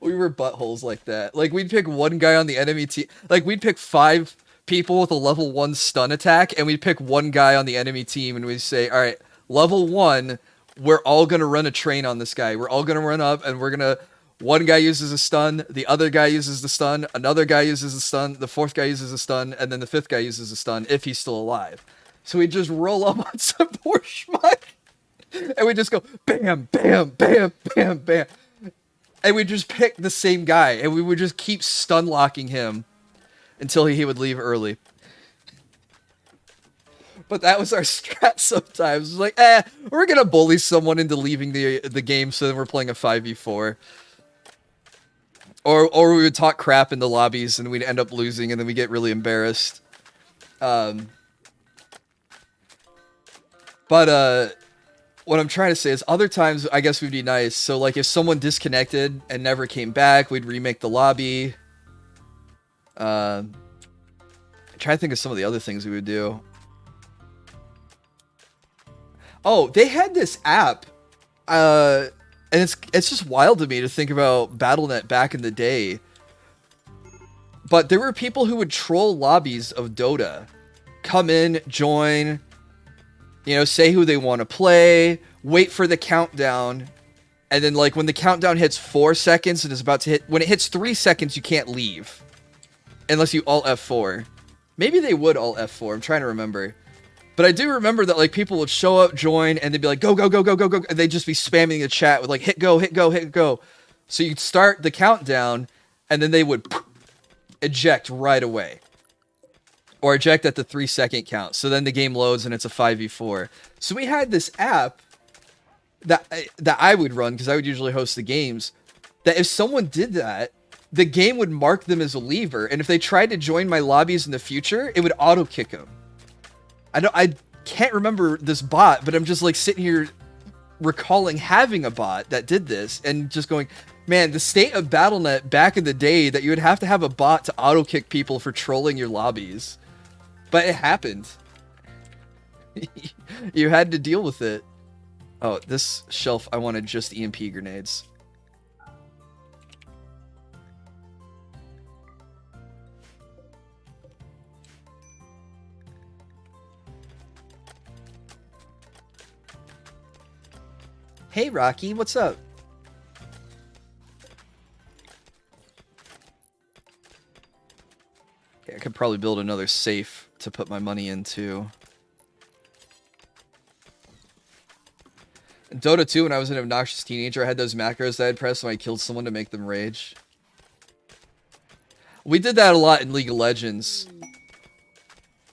We were buttholes like that. Like, we'd pick one guy on the enemy team. Like, we'd pick 5 people with a level 1 stun attack, and we'd pick one guy on the enemy team, and we'd say, all right, level 1, we're all going to run a train on this guy. We're all going to run up, and we're going to... One guy uses a stun, the other guy uses the stun, another guy uses a stun, the 4th guy uses a stun, and then the 5th guy uses a stun if he's still alive. So we just roll up on some poor schmuck, and we just go bam, bam, bam, bam, bam. And we just pick the same guy, and we would just keep stun locking him until he would leave early. But that was our strat sometimes. It was like, we're gonna bully someone into leaving the game, so then we're playing a 5v4. Or we would talk crap in the lobbies, and we'd end up losing, and then we get really embarrassed. But what I'm trying to say is, other times, I guess we'd be nice. So, like, if someone disconnected and never came back, we'd remake the lobby. I'm trying to think of some of the other things we would do. Oh, they had this app, and it's just wild to me to think about Battle.net back in the day. But there were people who would troll lobbies of Dota. Come in, join, you know, say who they want to play, wait for the countdown, and then, like, when the countdown hits 4 seconds and is about to hit... When it hits 3 seconds, you can't leave. Unless you Alt F4. Maybe they would Alt F4, I'm trying to remember. But I do remember that, like, people would show up, join, and they'd be like, go, go, go, go, go, go, and they'd just be spamming the chat with, like, hit go, hit go, hit go. So you'd start the countdown, and then they would eject right away. Or eject at the 3-second count. So then the game loads, and it's a 5v4. So we had this app that I would run, because I would usually host the games, that if someone did that, the game would mark them as a leaver, and if they tried to join my lobbies in the future, it would auto-kick them. I can't remember this bot, but I'm just like sitting here recalling having a bot that did this and just going, man, the state of Battle.net back in the day that you would have to have a bot to auto kick people for trolling your lobbies. But it happened. You had to deal with it. Oh, this shelf, I wanted just EMP grenades. Hey, Rocky, what's up? Okay, I could probably build another safe to put my money into. In Dota 2, when I was an obnoxious teenager, I had those macros that I'd press when I killed someone to make them rage. We did that a lot in League of Legends.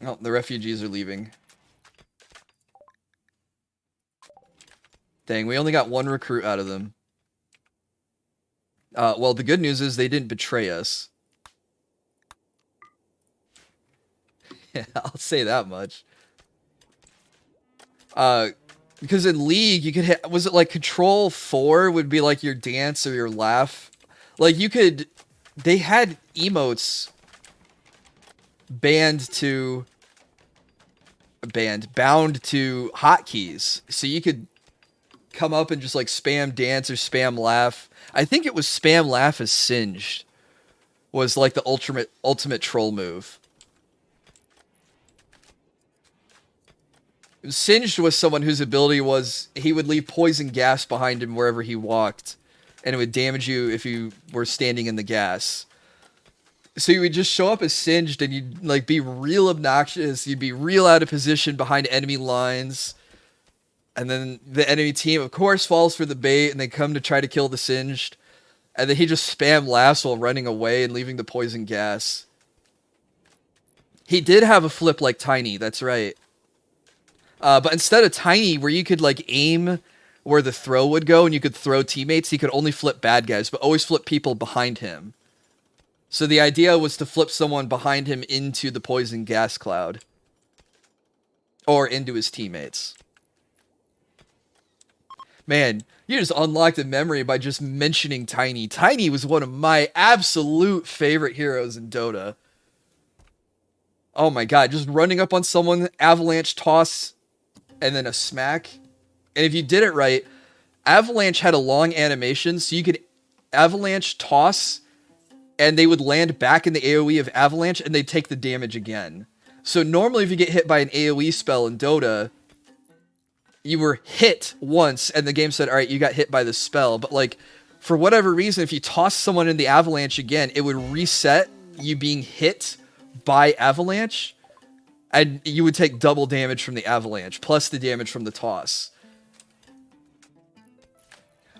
Oh, the refugees are leaving. Dang, we only got one recruit out of them. Well, the good news is they didn't betray us. Yeah, I'll say that much. Because in League, you could hit... Was it like Control 4 would be like your dance or your laugh? Like, you could... They had emotes bound to hotkeys. So you could come up and just like spam dance or spam laugh. I think it was spam laugh as Singed was like the ultimate troll move. Singed was someone whose ability was he would leave poison gas behind him wherever he walked, and it would damage you if you were standing in the gas. So you would just show up as Singed, and you'd like be real obnoxious. You'd be real out of position behind enemy lines, and then the enemy team, of course, falls for the bait, and they come to try to kill the Singed, and then he just spam laughs while running away and leaving the poison gas. He did have a flip like Tiny. That's right. But instead of Tiny, where you could like aim where the throw would go and you could throw teammates, he could only flip bad guys, but always flip people behind him. So the idea was to flip someone behind him into the poison gas cloud. Or into his teammates. Man, you just unlocked a memory by just mentioning Tiny. Tiny was one of my absolute favorite heroes in Dota. Oh my god, just running up on someone, avalanche toss, and then a smack. And if you did it right, Avalanche had a long animation, so you could avalanche toss, and they would land back in the AoE of Avalanche, and they'd take the damage again. So normally if you get hit by an AoE spell in Dota, you were hit once, and the game said, alright, you got hit by this spell. But like, for whatever reason, if you toss someone in the Avalanche again, it would reset you being hit by Avalanche, and you would take double damage from the Avalanche, plus the damage from the toss.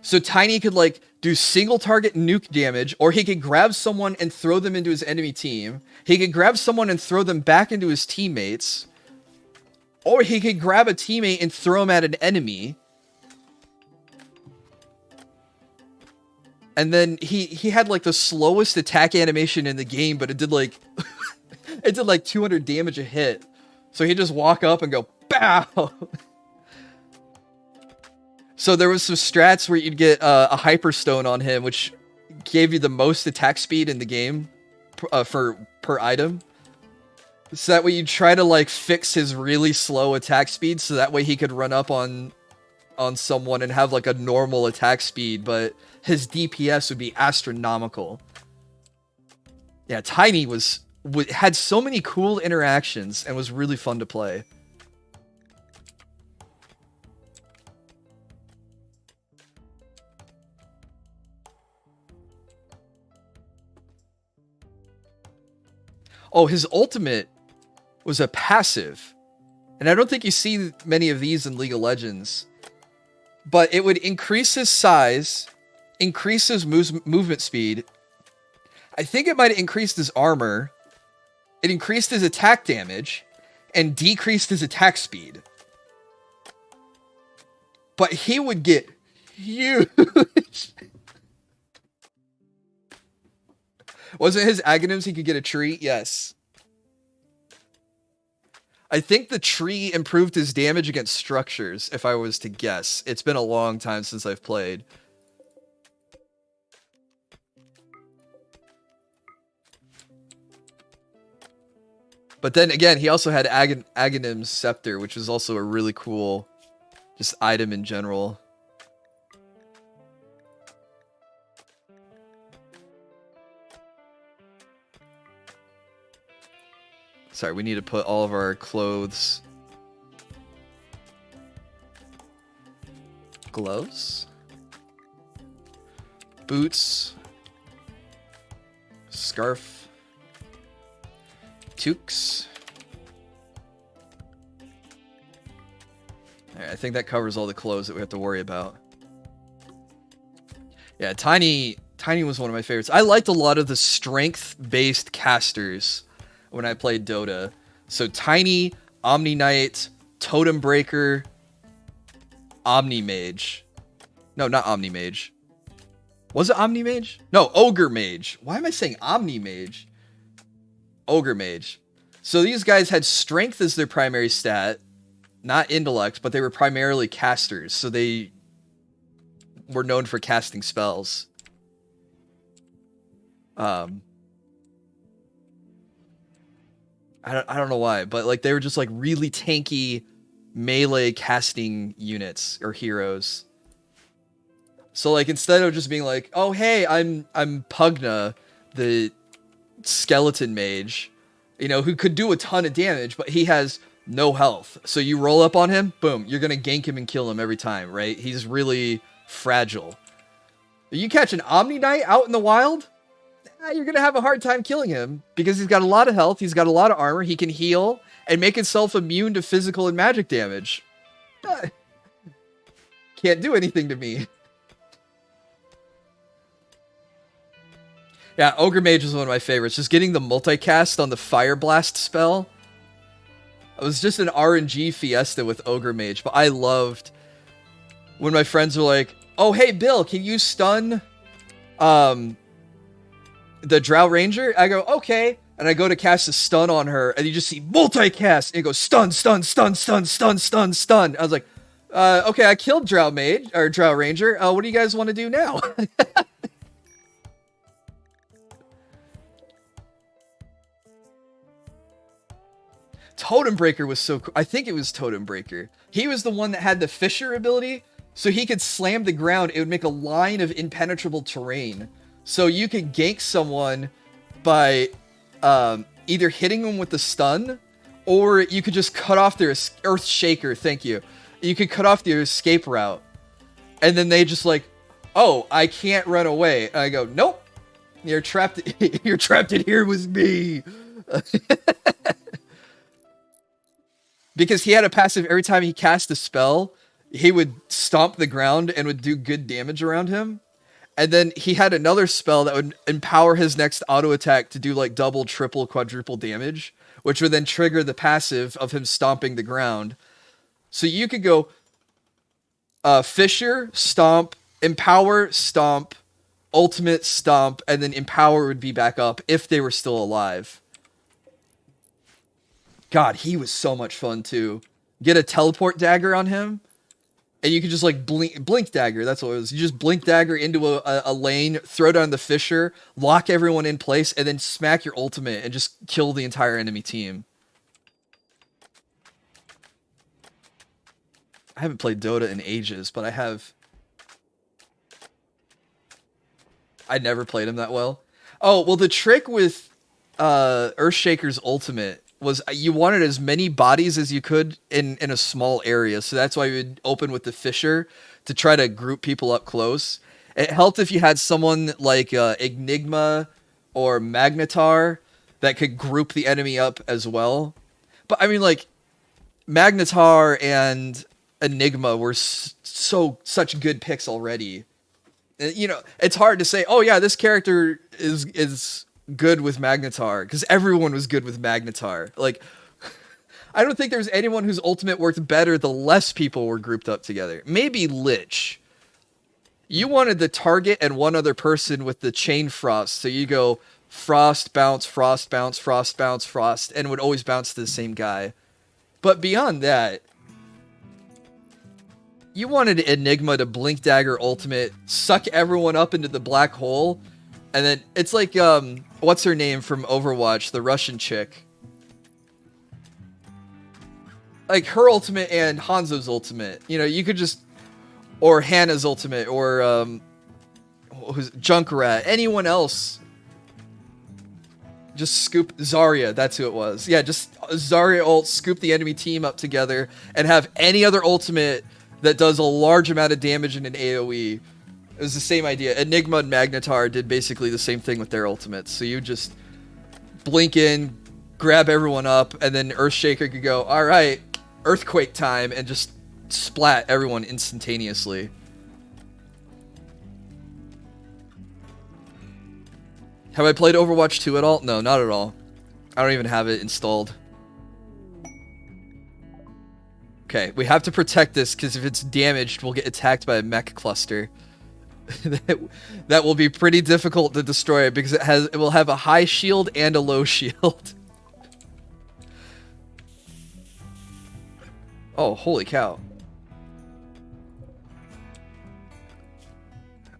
So Tiny could, like, do single target nuke damage, or he could grab someone and throw them into his enemy team. He could grab someone and throw them back into his teammates. Or he could grab a teammate and throw him at an enemy. And then he had, like, the slowest attack animation in the game, but it did, like... it did like 200 damage a hit. So he'd just walk up and go, BOW! So there was some strats where you'd get a Hyperstone on him, which gave you the most attack speed in the game per item. So that way you'd try to like fix his really slow attack speed, so that way he could run up on someone and have like a normal attack speed, but his DPS would be astronomical. Yeah, Tiny had so many cool interactions and was really fun to play. Oh, his ultimate was a passive. And I don't think you see many of these in League of Legends. But it would increase his size, increase his movement speed. I think it might have increased his armor. It increased his attack damage and decreased his attack speed. But he would get huge. Wasn't his Aghanims he could get a tree? Yes. I think the tree improved his damage against structures, if I was to guess. It's been a long time since I've played. But then again, he also had Aghanim's Scepter, which was also a really cool just item in general. Sorry, we need to put all of our clothes. Gloves. Boots. Scarf. Toques. Alright, I think that covers all the clothes that we have to worry about. Yeah, Tiny was one of my favorites. I liked a lot of the strength-based casters when I played Dota. So Tiny, Omni Knight, Totem Breaker, Omni Mage. No, not Omni Mage. Was it Omni Mage? No, Ogre Mage. Why am I saying Omni Mage? Ogre Mage. So these guys had strength as their primary stat, not intellect, but they were primarily casters. So they were known for casting spells. I don't know why, but like they were just like really tanky melee casting units or heroes. So like instead of just being like, oh hey, I'm Pugna, the skeleton mage, you know, who could do a ton of damage, but he has no health. So you roll up on him, boom, you're gonna gank him and kill him every time, right? He's really fragile. You catch an Omni Knight out in the wild, you're gonna have a hard time killing him because he's got a lot of health, he's got a lot of armor, he can heal and make himself immune to physical and magic damage. Can't do anything to me. Yeah, Ogre Mage was one of my favorites. Just getting the multicast on the Fire Blast spell. It was just an RNG fiesta with Ogre Mage, but I loved when my friends were like, oh hey Bill, can you stun the Drow Ranger? I go, okay. And I go to cast a stun on her, and you just see multicast, and it goes stun, stun, stun, stun, stun, stun, stun. I was like, okay, I killed Drow Mage, or Drow Ranger. What do you guys want to do now? Totem Breaker was so cool. I think it was Totem Breaker. He was the one that had the Fissure ability, so he could slam the ground. It would make a line of impenetrable terrain. So you could gank someone by either hitting them with the stun, or you could just cut off their Earth Shaker. Thank you. You could cut off their escape route, and then they just like, oh, I can't run away. And I go, nope, you're trapped. You're trapped in here with me. Because he had a passive every time he cast a spell, he would stomp the ground and would do good damage around him. And then he had another spell that would empower his next auto attack to do like double, triple, quadruple damage, which would then trigger the passive of him stomping the ground. So you could go Fissure, stomp, empower, stomp, ultimate, stomp, and then empower would be back up if they were still alive. God, he was so much fun too. Get a teleport dagger on him, and you could just like blink dagger. That's what it was. You just blink dagger into a lane, throw down the Fissure, lock everyone in place, and then smack your ultimate and just kill the entire enemy team. I haven't played Dota in ages, but I have. I never played him that well. Oh, well, the trick with Earthshaker's ultimate was you wanted as many bodies as you could in a small area. So that's why you would open with the Fissure to try to group people up close. It helped if you had someone like Enigma or Magnetar that could group the enemy up as well. But I mean, like, Magnetar and Enigma were such good picks already. You know, it's hard to say, oh yeah, this character is good with Magnetar, because everyone was good with Magnetar. Like, I don't think there's anyone whose ultimate worked better the less people were grouped up together. Maybe Lich. You wanted the target and one other person with the chain frost, so you go frost, bounce, frost, bounce, frost, bounce, frost, and it would always bounce to the same guy. But beyond that, you wanted Enigma to blink dagger ultimate, suck everyone up into the black hole, and then it's like, what's her name from Overwatch, the Russian chick? like her ultimate and Hanzo's ultimate. You know, you could just, or Hannah's ultimate, or who's Junkrat, anyone else. Just scoop Zarya, that's who it was. Yeah, just Zarya ult, scoop the enemy team up together, and have any other ultimate that does a large amount of damage in an AoE. It was the same idea. Enigma and Magnetar did basically the same thing with their ultimates. So you just blink in, grab everyone up, and then Earthshaker could go, alright, Earthquake time, and just splat everyone instantaneously. Have I played Overwatch 2 at all? No, not at all. I don't even have it installed. Okay, we have to protect this, because if it's damaged, we'll get attacked by a mech cluster. That will be pretty difficult to destroy, because it will have a high shield and a low shield. Oh, holy cow.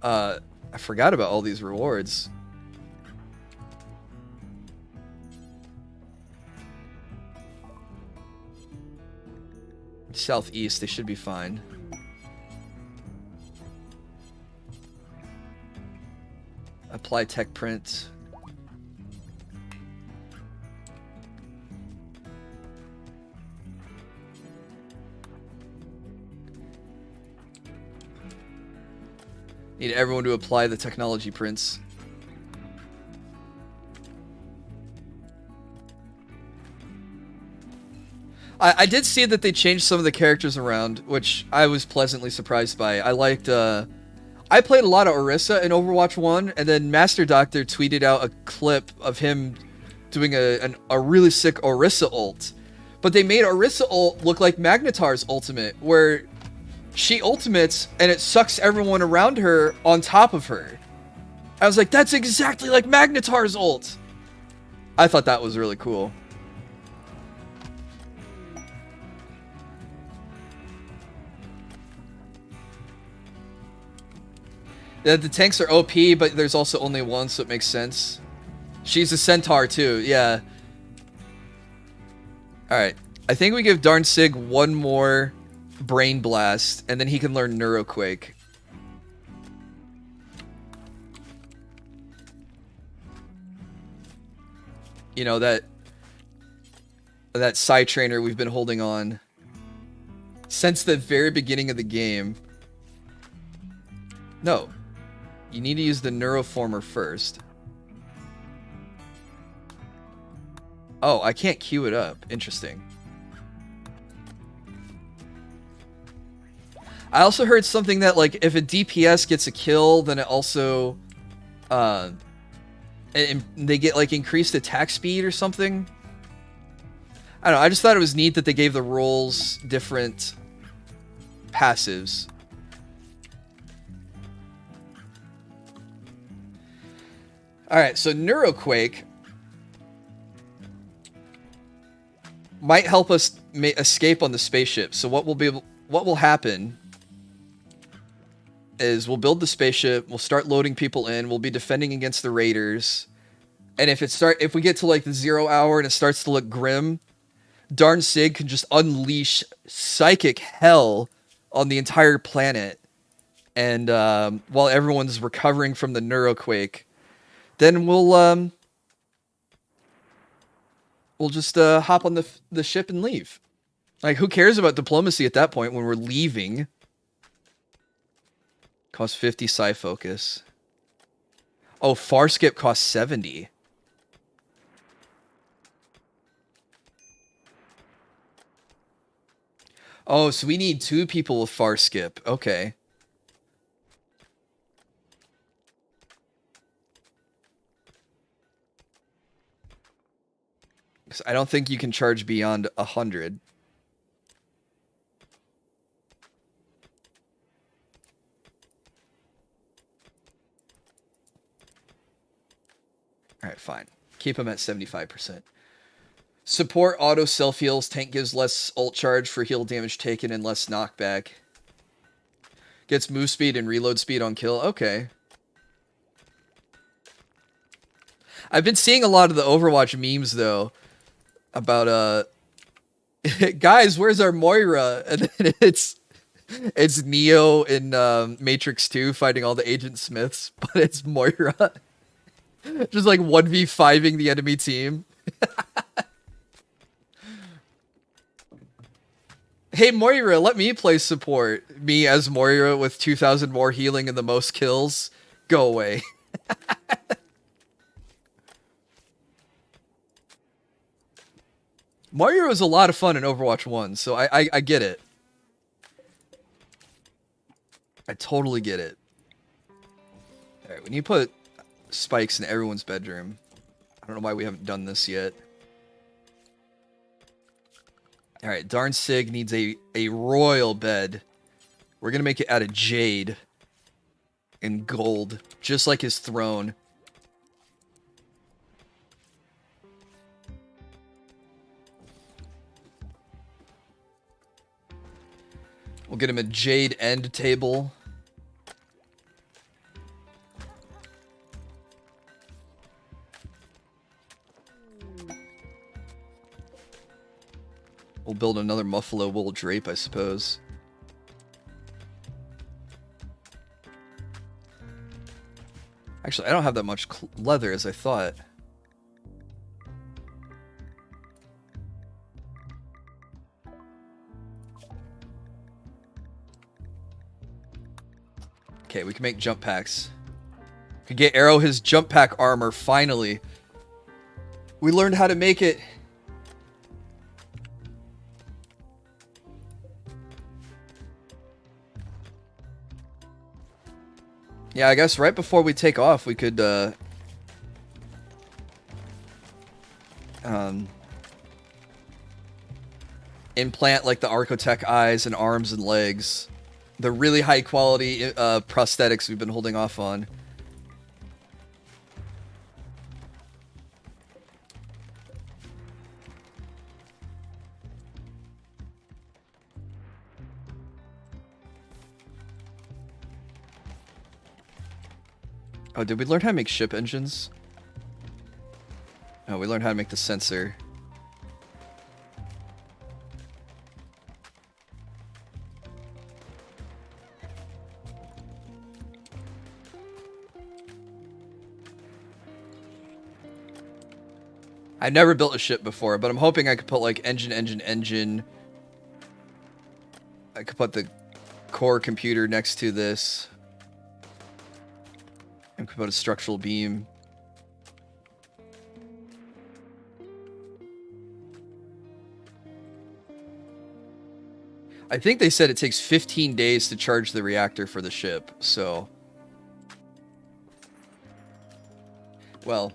I forgot about all these rewards. Southeast, they should be fine. Apply tech print. Need everyone to apply the technology prints. I did see that they changed some of the characters around, which I was pleasantly surprised by. I liked, I played a lot of Orisa in Overwatch 1, and then Master Doctor tweeted out a clip of him doing a really sick Orisa ult. But they made Orisa ult look like Magnetar's ultimate, where she ultimates and it sucks everyone around her on top of her. I was like, that's exactly like Magnetar's ult! I thought that was really cool. Yeah, the tanks are OP, but there's also only one, so it makes sense. She's a centaur too, yeah. Alright, I think we give Darn Sig one more Brain Blast, and then he can learn Neuroquake. You know, that Psy Trainer we've been holding on since the very beginning of the game. No. You need to use the Neuroformer first. Oh, I can't queue it up. Interesting. I also heard something that, like, if a DPS gets a kill, then it also, and they get, like, increased attack speed or something. I don't know, I just thought it was neat that they gave the roles different passives. Alright, so Neuroquake might help us escape on the spaceship. So what will happen is we'll build the spaceship, we'll start loading people in, we'll be defending against the raiders, and if we get to like the 0 hour and it starts to look grim, Darn Sig can just unleash psychic hell on the entire planet, and while everyone's recovering from the Neuroquake, then we'll just hop on the ship and leave. Like, who cares about diplomacy at that point when we're leaving? Costs 50 Psi Focus. Oh, Far Skip costs 70. Oh, so we need 2 people with Far Skip. Okay. I don't think you can charge beyond 100. Alright, fine. Keep him at 75%. Support auto self-heals. Tank gives less ult charge for heal damage taken and less knockback. Gets move speed and reload speed on kill. Okay. I've been seeing a lot of the Overwatch memes, though, about Guys, where's our Moira? And then it's Neo in Matrix 2 fighting all the Agent Smiths, but it's Moira. Just like 1v5ing the enemy team. Hey Moira, let me play support. Me as Moira with 2,000 more healing and the most kills. Go away. Moira was a lot of fun in Overwatch 1, so I get it. I totally get it. Alright, we need to put spikes in everyone's bedroom. I don't know why we haven't done this yet. Alright, Darn Sig needs a royal bed. We're gonna make it out of jade and gold, just like his throne. We'll get him a jade end table. We'll build another muffalo wool drape, I suppose. Actually, I don't have that much leather as I thought. Okay, we can make jump packs. We can get Arrow his jump pack armor, finally. We learned how to make it. Yeah, I guess right before we take off, we could, implant, like, the Archotech eyes and arms and legs. The really high-quality, prosthetics we've been holding off on. Oh, did we learn how to make ship engines? Oh, we learned how to make the sensor. I've never built a ship before, but I'm hoping I could put, like, engine. I could put the core computer next to this. And could put a structural beam. I think they said it takes 15 days to charge the reactor for the ship, so... Well...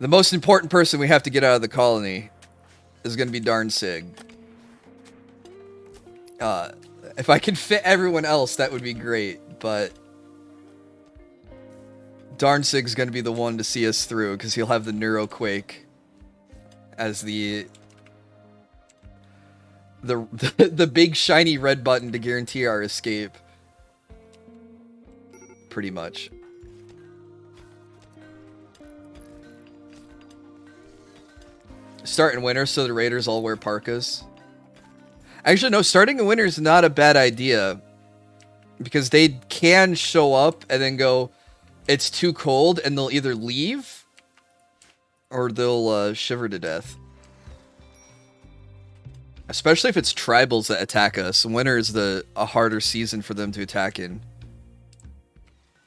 The most important person we have to get out of the colony is going to be Darn Sig. If I can fit everyone else, that would be great, but... Darn Sig's going to be the one to see us through, because he'll have the Neuroquake as the big shiny red button to guarantee our escape. Pretty much. Start in winter so the raiders all wear parkas. Actually, no, starting in winter is not a bad idea. Because they can show up and then go, it's too cold, and they'll either leave or they'll shiver to death. Especially if it's tribals that attack us. Winter is a harder season for them to attack in.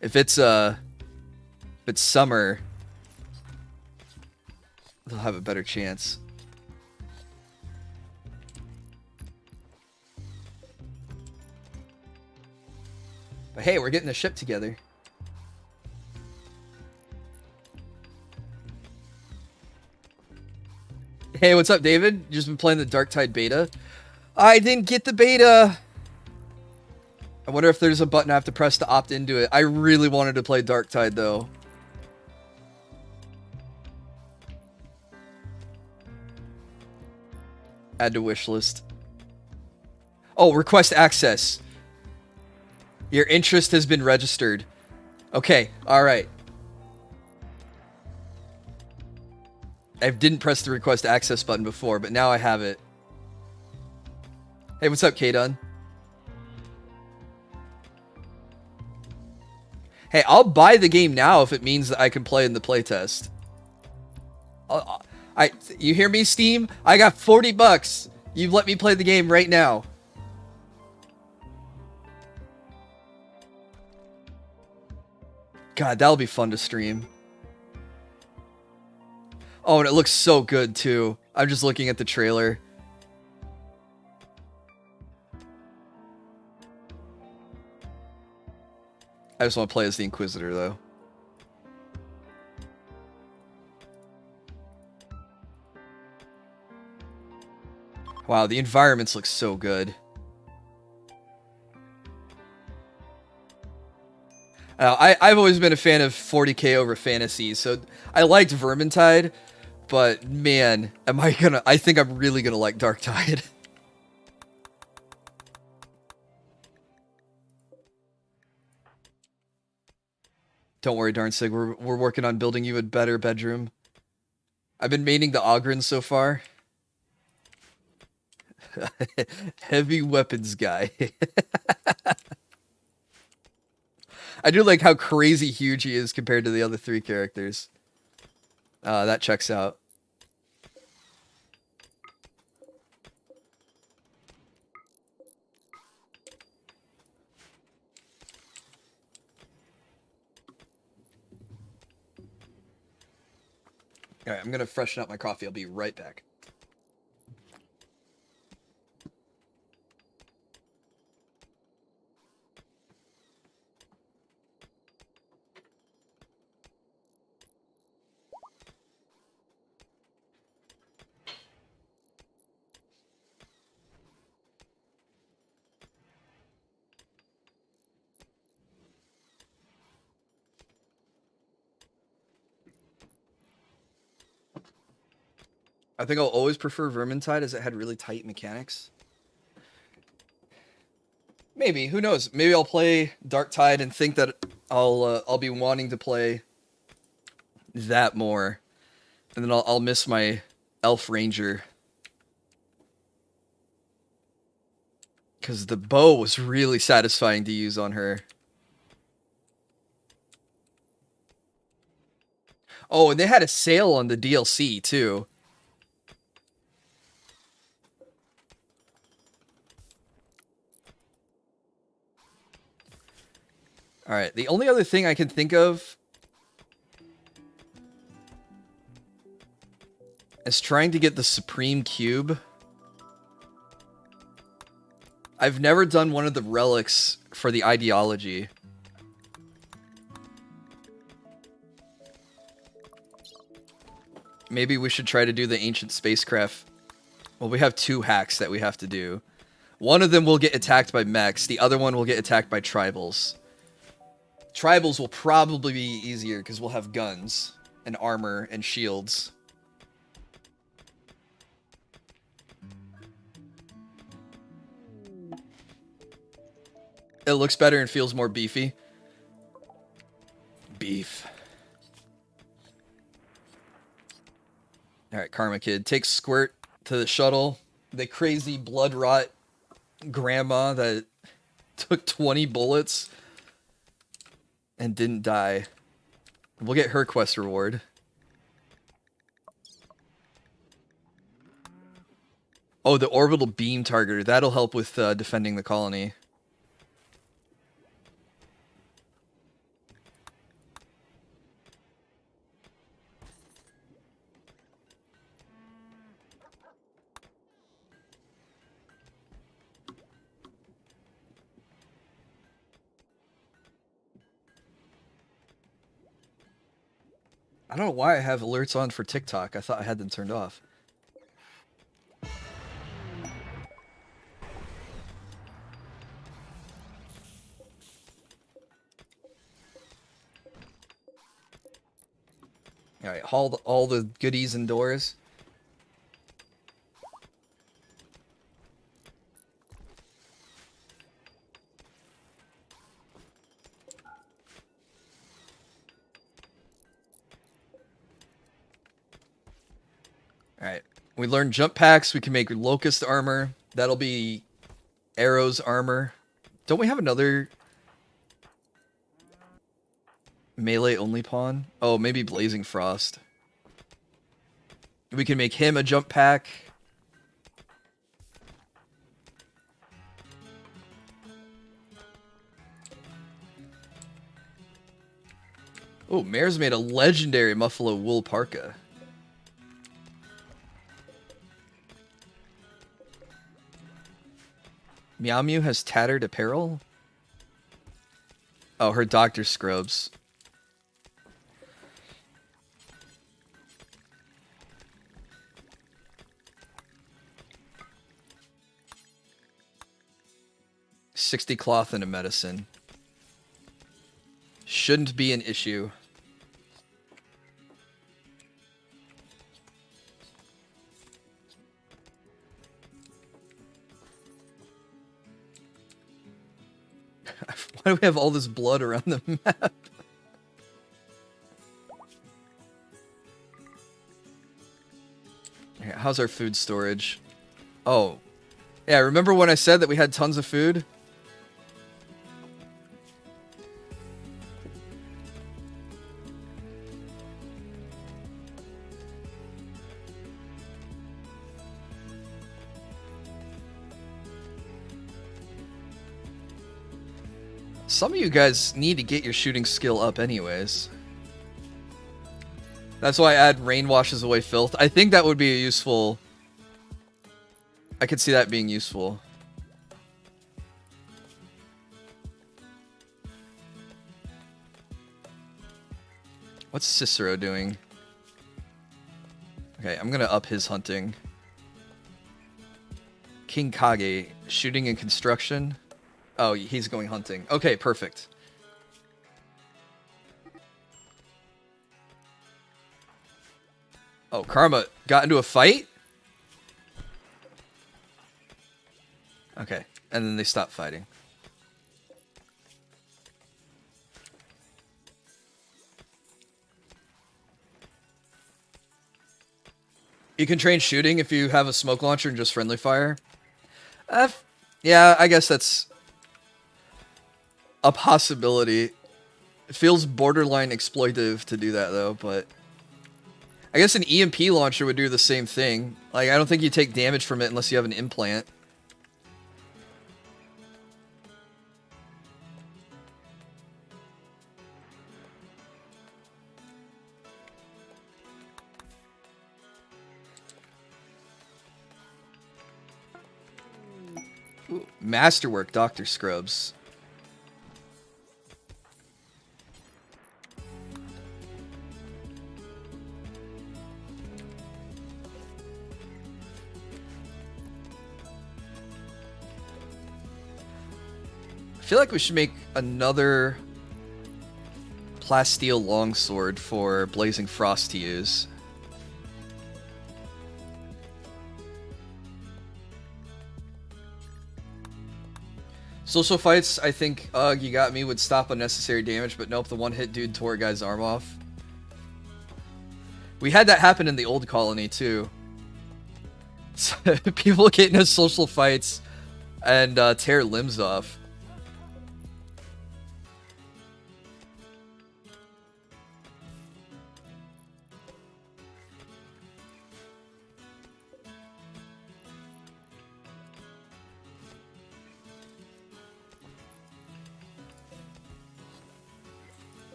If it's summer, they'll have a better chance. But hey, we're getting the ship together. Hey, what's up, David? You just been playing the Darktide beta? I didn't get the beta. I wonder if there's a button I have to press to opt into it. I really wanted to play Darktide, though. Add to wish list. Oh, request access. Your interest has been registered. Okay, alright. I didn't press the request access button before, but now I have it. Hey, what's up, K-Dun? Hey, I'll buy the game now if it means that I can play in the playtest. You hear me, Steam? I got 40 bucks. You let me play the game right now. God, that'll be fun to stream. Oh, and it looks so good, too. I'm just looking at the trailer. I just want to play as the Inquisitor, though. Wow, the environments look so good. I've always been a fan of 40k over fantasy, so I liked Vermintide, but man, I think I'm really gonna like Darktide. Don't worry, Darnsig, we're working on building you a better bedroom. I've been maining the Ogryn so far. Heavy weapons guy. I do like how crazy huge he is compared to the other 3 characters. That checks out. Alright, I'm gonna freshen up my coffee. I'll be right back. I think I'll always prefer Vermintide as it had really tight mechanics. Maybe, who knows? Maybe I'll play Darktide and think that I'll be wanting to play that more, and then I'll miss my Elf Ranger because the bow was really satisfying to use on her. Oh, and they had a sale on the DLC too. Alright, the only other thing I can think of is trying to get the Supreme Cube. I've never done one of the relics for the ideology. Maybe we should try to do the ancient spacecraft. Well, we have 2 hacks that we have to do. One of them will get attacked by mechs. The other one will get attacked by tribals. Tribals will probably be easier because we'll have guns and armor and shields. It looks better and feels more beefy. Beef. Alright, Karma Kid. Take Squirt to the shuttle. The crazy blood rot grandma that took 20 bullets and didn't die. We'll get her quest reward. Oh, the orbital beam targeter. That'll help with defending the colony. I don't know why I have alerts on for TikTok. I thought I had them turned off. Alright, haul all the goodies indoors. Alright. We learned jump packs. We can make locust armor. That'll be Arrow's armor. Don't we have another melee only pawn? Oh, maybe Blazing Frost. We can make him a jump pack. Oh, Mare's made a legendary Muffalo wool parka. Meow Mew has tattered apparel? Oh, her doctor scrubs. $60 cloth and a medicine. Shouldn't be an issue. Why do we have all this blood around the map? How's our food storage? Oh. Yeah, remember when I said that we had tons of food? Some of you guys need to get your shooting skill up anyways. That's why I add rain washes away filth. I think that would be a useful... I could see that being useful. What's Cicero doing? Okay, I'm gonna up his hunting. King Kage, shooting and construction. Oh, he's going hunting. Okay, perfect. Oh, Karma got into a fight? Okay, and then they stopped fighting. You can train shooting if you have a smoke launcher and just friendly fire. Yeah, I guess that's a possibility. It feels borderline exploitive to do that, though, but... I guess an EMP launcher would do the same thing. Like, I don't think you take damage from it unless you have an implant. Ooh, masterwork, Dr. Scrubs. I feel like we should make another plasteel longsword for Blazing Frost to use. Social fights, I think, you got me, would stop unnecessary damage, but nope, the one-hit dude tore a guy's arm off. We had that happen in the old colony, too. People get into social fights and tear limbs off.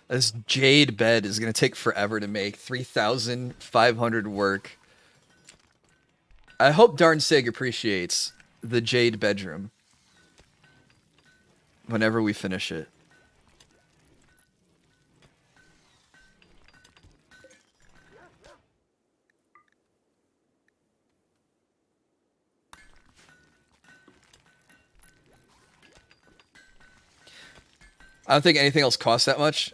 This jade bed is going to take forever to make. 3,500 work. I hope Darn Sig appreciates the jade bedroom whenever we finish it. I don't think anything else costs that much.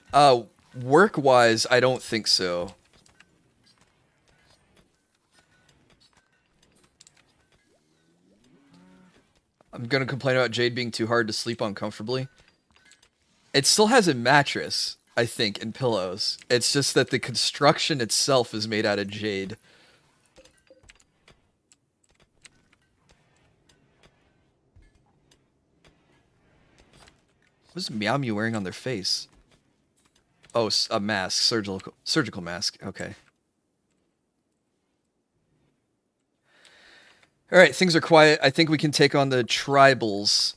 Work-wise, I don't think so. I'm gonna complain about Jade being too hard to sleep on comfortably. It still has a mattress, I think, and pillows. It's just that the construction itself is made out of jade. What is Meow Mew wearing on their face? Oh, a mask. Surgical mask. Okay. Alright, things are quiet. I think we can take on the tribals.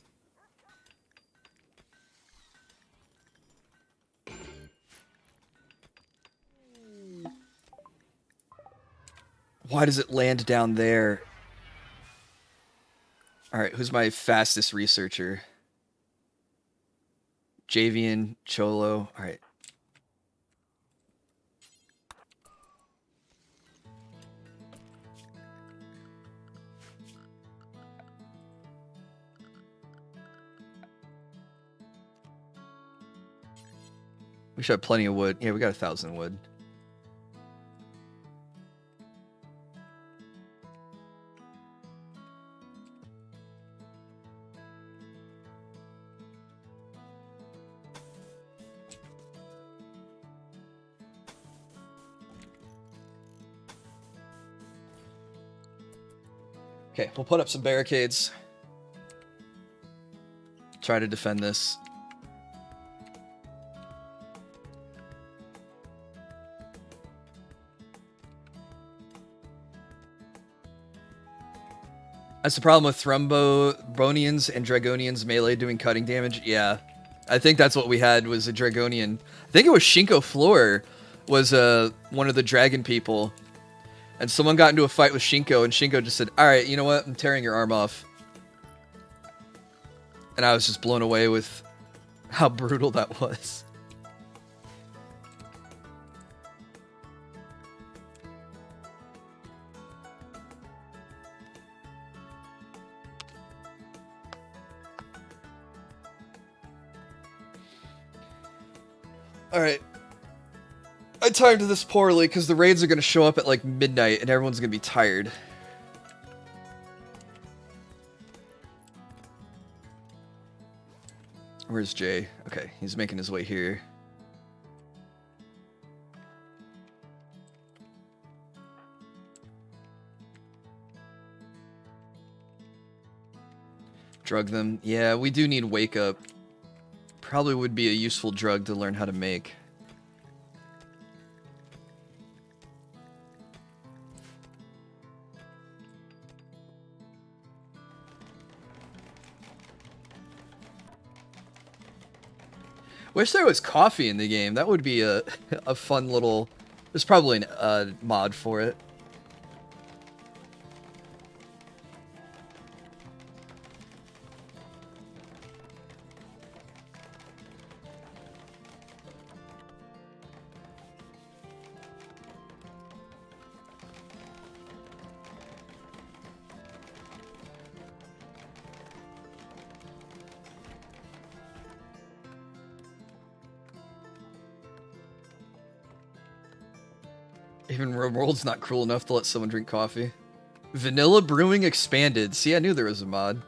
Why does it land down there? Alright, who's my fastest researcher? Javian, Cholo. Alright. We should have plenty of wood. Yeah, we got 1,000 wood. Okay, we'll put up some barricades. Try to defend this. That's the problem with Thrombonians and Dragonians melee doing cutting damage. Yeah, I think that's what we had was a Dragonian. I think it was Shinko Floor was one of the dragon people. And someone got into a fight with Shinko, and Shinko just said, alright, you know what? I'm tearing your arm off. And I was just blown away with how brutal that was. Alright. I timed this poorly because the raids are going to show up at like midnight and everyone's going to be tired. Where's Jay? Okay, he's making his way here. Drug them. Yeah, we do need Wake Up. Probably would be a useful drug to learn how to make. Wish there was coffee in the game. That would be a fun little... There's probably a mod for it. Even RimWorld's not cruel enough to let someone drink coffee. Vanilla Brewing Expanded. See, I knew there was a mod.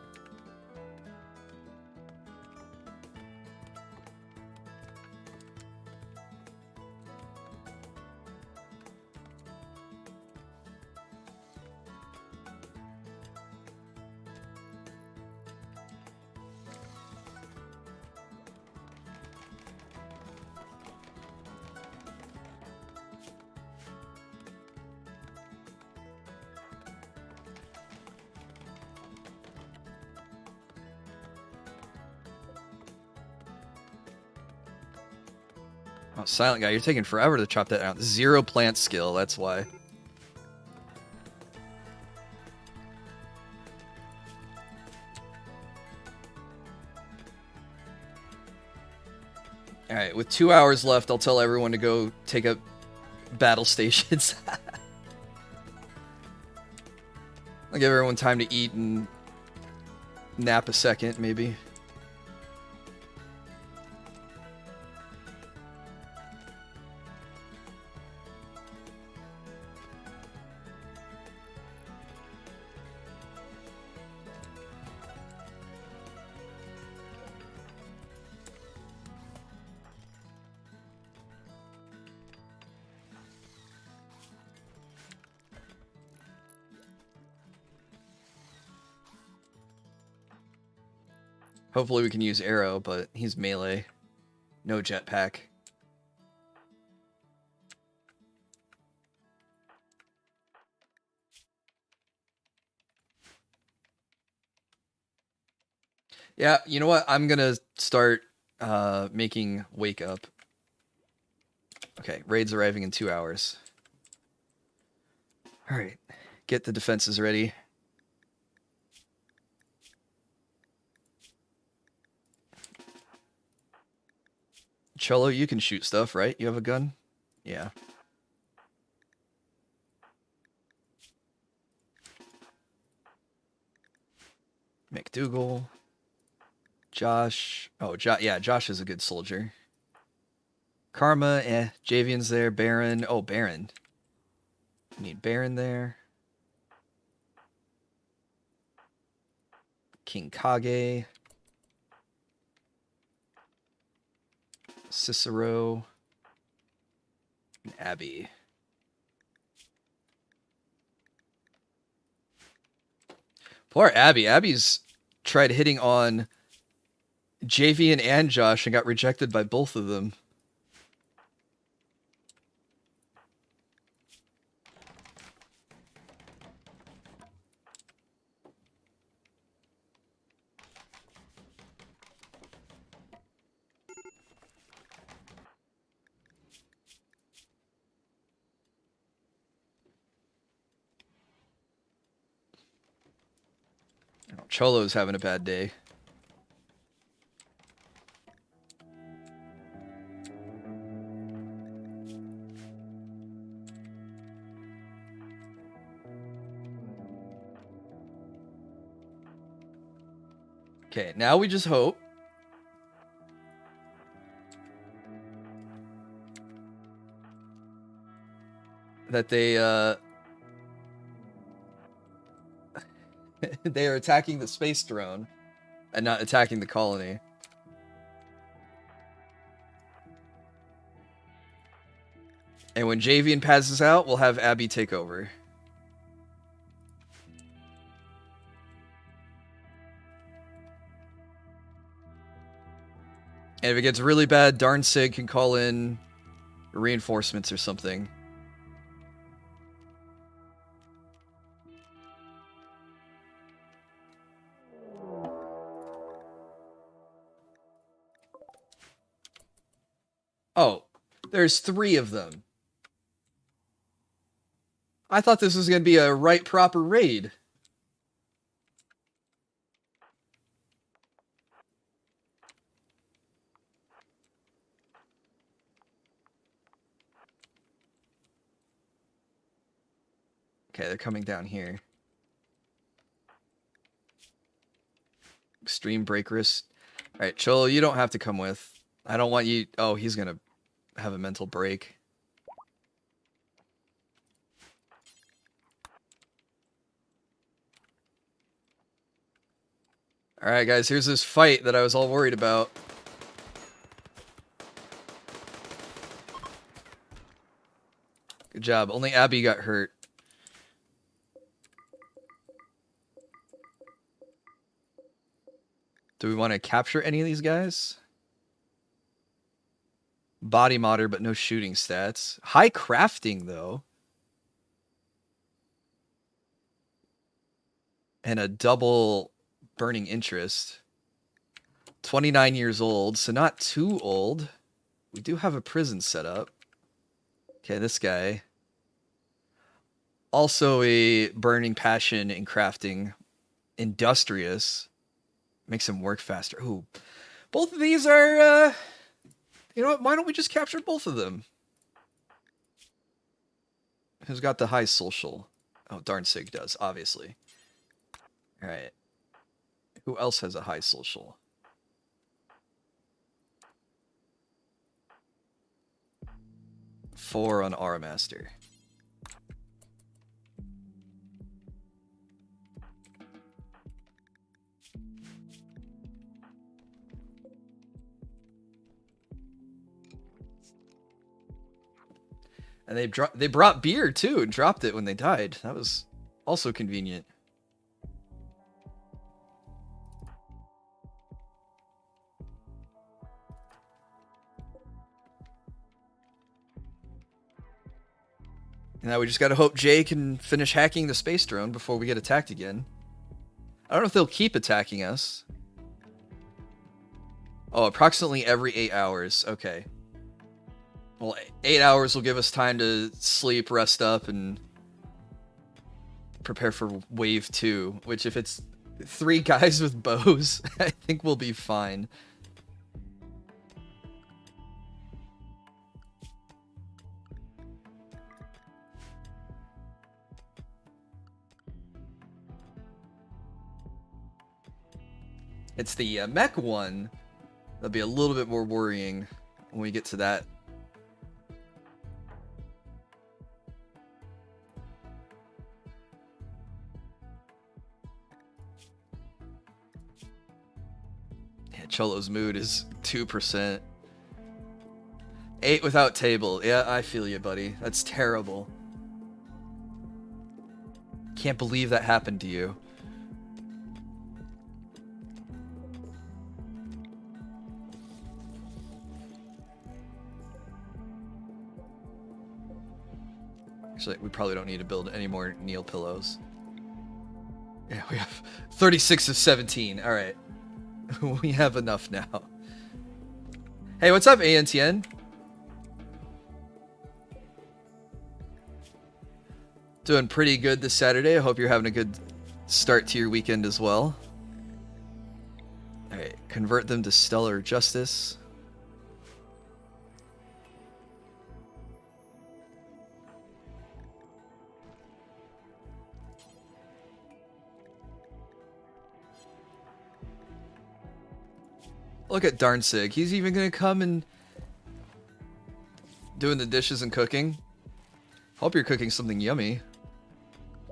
Oh, Silent Guy, you're taking forever to chop that out. 0 plant skill, that's why. Alright, with 2 hours left, I'll tell everyone to go take up battle stations. I'll give everyone time to eat and nap a second, maybe. Hopefully we can use arrow, but he's melee. No jetpack. Yeah, you know what? I'm gonna start making wake up. Okay, raid's arriving in 2 hours. Alright, get the defenses ready. Cholo, you can shoot stuff, right? You have a gun? Yeah. McDougal. Josh. Oh, yeah, Josh is a good soldier. Karma, Javian's there. Baron. Oh, Baron. Need Baron there. King Kage. Cicero. And Abby. Poor Abby. Abby's tried hitting on Javian and Josh and got rejected by both of them. Cholo's having a bad day. Okay, now we just hope that they they are attacking the space drone and not attacking the colony. And when Javian passes out, we'll have Abby take over. And if it gets really bad, Darnsig can call in reinforcements or something. Oh, there's 3 of them. I thought this was going to be a right proper raid. Okay, they're coming down here. Extreme break risk. Alright, Cholo, you don't have to come with. I don't want you... Oh, he's gonna have a mental break. Alright, guys, here's this fight that I was all worried about. Good job. Only Abby got hurt. Do we want to capture any of these guys? Body modder, but no shooting stats. High crafting, though. And a double burning interest. 29 years old, so not too old. We do have a prison set up. Okay, this guy. Also a burning passion in crafting. Industrious. Makes him work faster. Ooh. Both of these are, you know what? Why don't we just capture both of them? Who's got the high social? Oh, Darnsig does, obviously. Alright. Who else has a high social? Four on R Master. And they brought beer too and dropped it when they died. That was also convenient. Now we just gotta hope Jay can finish hacking the space drone before we get attacked again. I don't know if they'll keep attacking us. Oh, approximately every 8 hours. Okay. Well, 8 hours will give us time to sleep, rest up, and prepare for wave 2, which if it's 3 guys with bows, I think we'll be fine. It's the mech one that'll be a little bit more worrying when we get to that. Yeah, Cholo's mood is 2%. 8 without table. Yeah, I feel you, buddy. That's terrible. Can't believe that happened to you. Actually, we probably don't need to build any more Neil pillows. Yeah, we have 36 of 17. All right. We have enough now. Hey, what's up, ANTN? Doing pretty good this Saturday. I hope you're having a good start to your weekend as well. All right, convert them to Stellar Justice. Look at Darnsig. He's even going to come and doing the dishes and cooking. Hope you're cooking something yummy.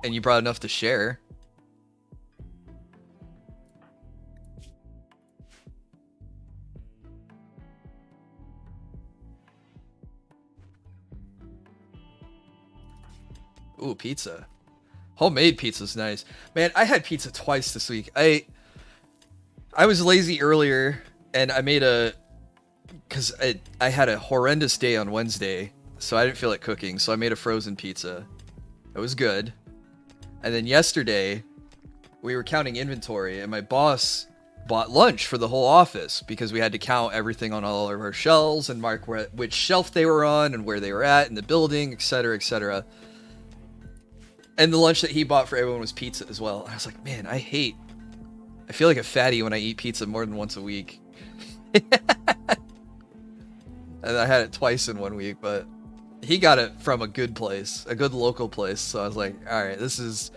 And you brought enough to share. Ooh, pizza. Homemade pizza's nice. Man, I had pizza twice this week. I was lazy earlier. And I made because I had a horrendous day on Wednesday, so I didn't feel like cooking, so I made a frozen pizza. It was good. And then yesterday, we were counting inventory, and my boss bought lunch for the whole office, because we had to count everything on all of our shelves, and mark which shelf they were on, and where they were at in the building, etc., etc. And the lunch that he bought for everyone was pizza as well. And I was like, man, I feel like a fatty when I eat pizza more than once a week. And I had it twice in 1 week, but he got it from a good place, a good local place. So I was like, all right, this is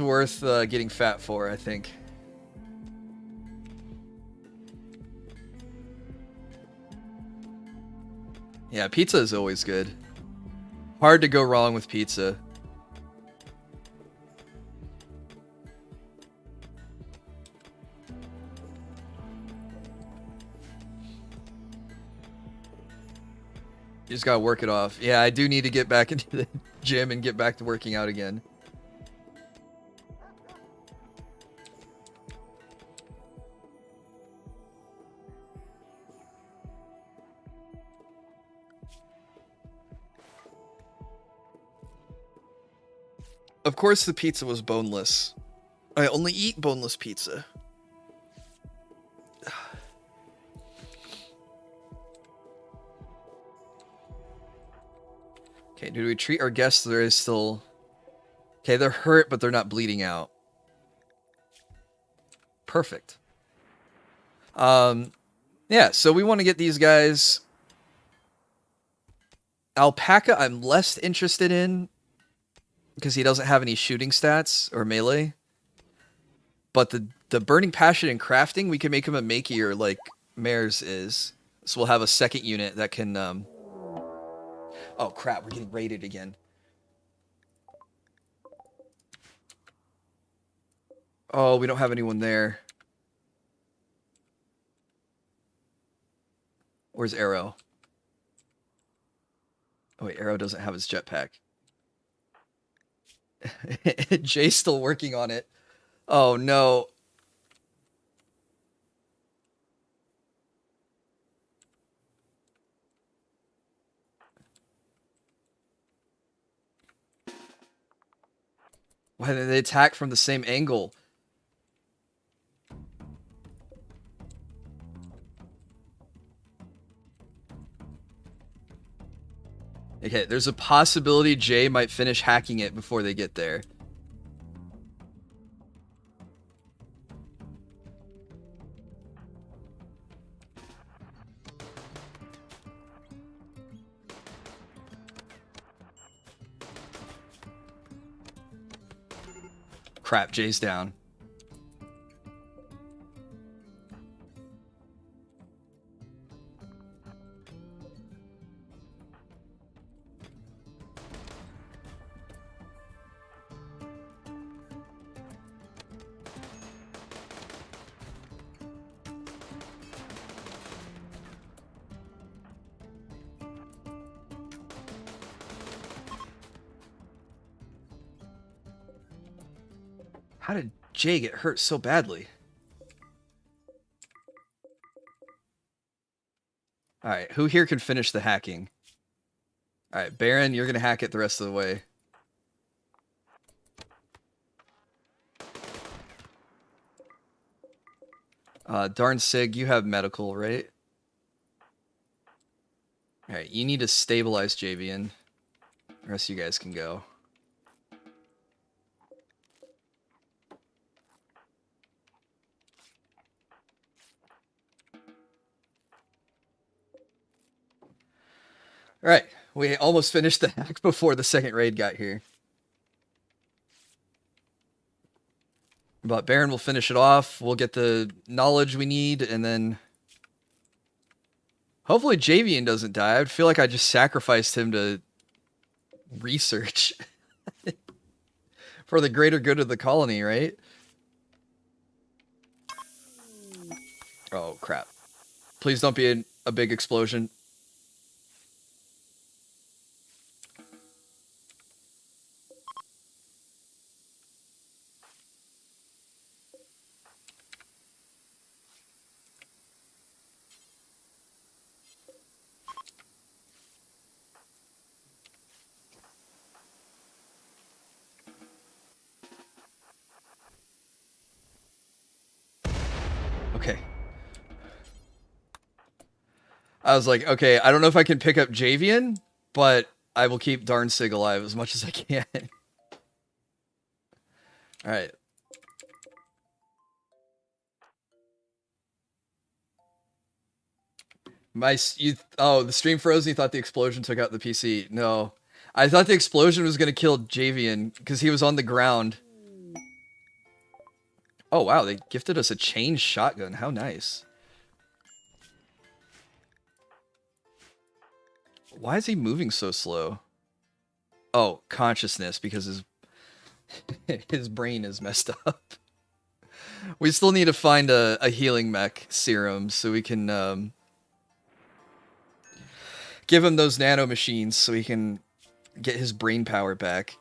worth getting fat for, I think. Yeah, pizza is always good. Hard to go wrong with pizza. You just gotta work it off. Yeah, I do need to get back into the gym and get back to working out again. Of course the pizza was boneless. I only eat boneless pizza. Okay, do we treat our guests? There is still... Okay, they're hurt, but they're not bleeding out. Perfect. Yeah, so we want to get these guys... Alpaca, I'm less interested in, because he doesn't have any shooting stats or melee. But the Burning Passion and Crafting, we can make him a makier like Mares is. So we'll have a second unit that can... Oh crap, we're getting raided again. Oh, we don't have anyone there. Where's Arrow? Oh wait, Arrow doesn't have his jetpack. Jay's still working on it. Oh no. Why did they attack from the same angle? Okay, there's a possibility Jay might finish hacking it before they get there. Crap, Jay's down. How did Jay get hurt so badly? Alright, who here can finish the hacking? Alright, Baron, you're gonna hack it the rest of the way. Darn Sig, you have medical, right? Alright, you need to stabilize Javian. The rest of you guys can go. Alright, we almost finished the hack before the second raid got here. But Baron will finish it off. We'll get the knowledge we need, and then hopefully Javian doesn't die. I feel like I just sacrificed him to research for the greater good of the colony, right? Oh, crap. Please don't be a big explosion. Okay. I was like, okay, I don't know if I can pick up Javian, but I will keep Darn Sig alive as much as I can. Alright. Oh, the stream froze and you thought the explosion took out the PC. No. I thought the explosion was going to kill Javian because he was on the ground. Oh, wow, they gifted us a chain shotgun. How nice. Why is he moving so slow? Oh, consciousness, because his his brain is messed up. We still need to find a healing mech serum so we can give him those nano machines so he can get his brain power back.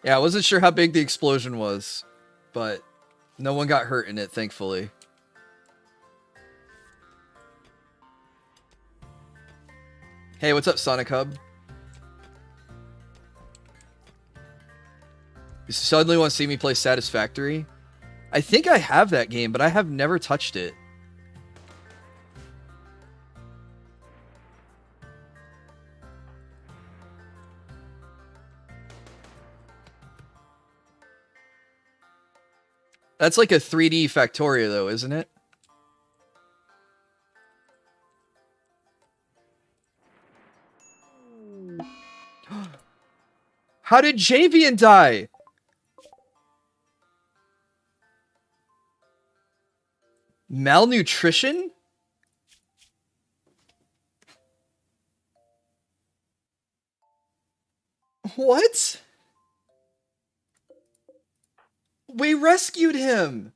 Yeah, I wasn't sure how big the explosion was, but no one got hurt in it, thankfully. Hey, what's up, Sonic Hub? You suddenly want to see me play Satisfactory? I think I have that game, but I have never touched it. That's like a 3D Factoria, though, isn't it? How did Javian die? Malnutrition? What? We rescued him.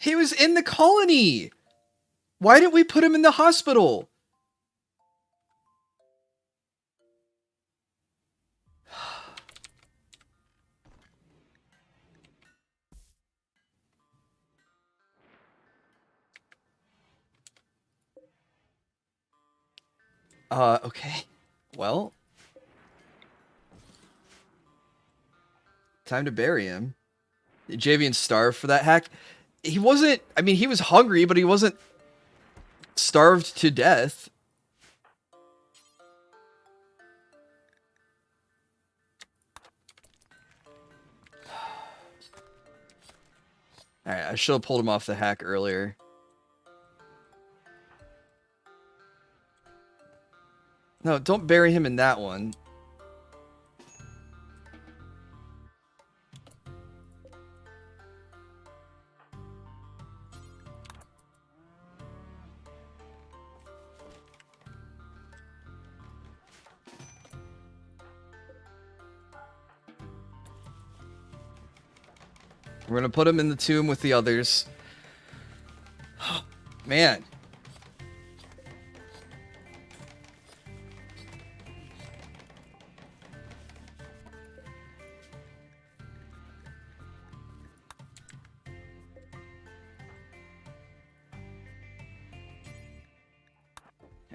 He was in the colony. Why didn't we put him in the hospital? Okay. Well. Time to bury him. Did Javian starve for that hack? He wasn't, I mean, he was hungry, but he wasn't starved to death. Alright, I should have pulled him off the hack earlier. No, don't bury him in that one. We're gonna put him in the tomb with the others. Man.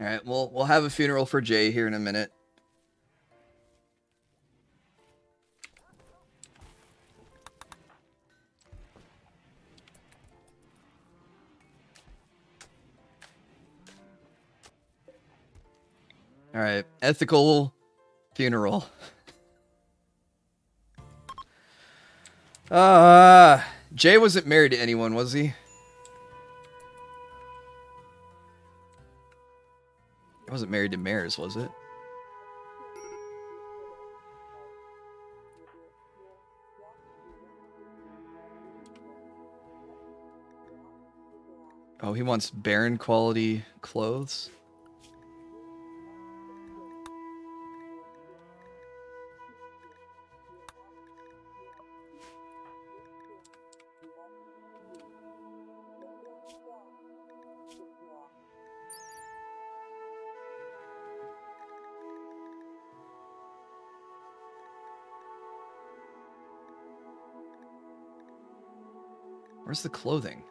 All right, we'll have a funeral for Jay here in a minute. All right, ethical funeral. Jay wasn't married to anyone, was he? He wasn't married to Mares, was it? Oh, he wants barren quality clothes. Where's the clothing?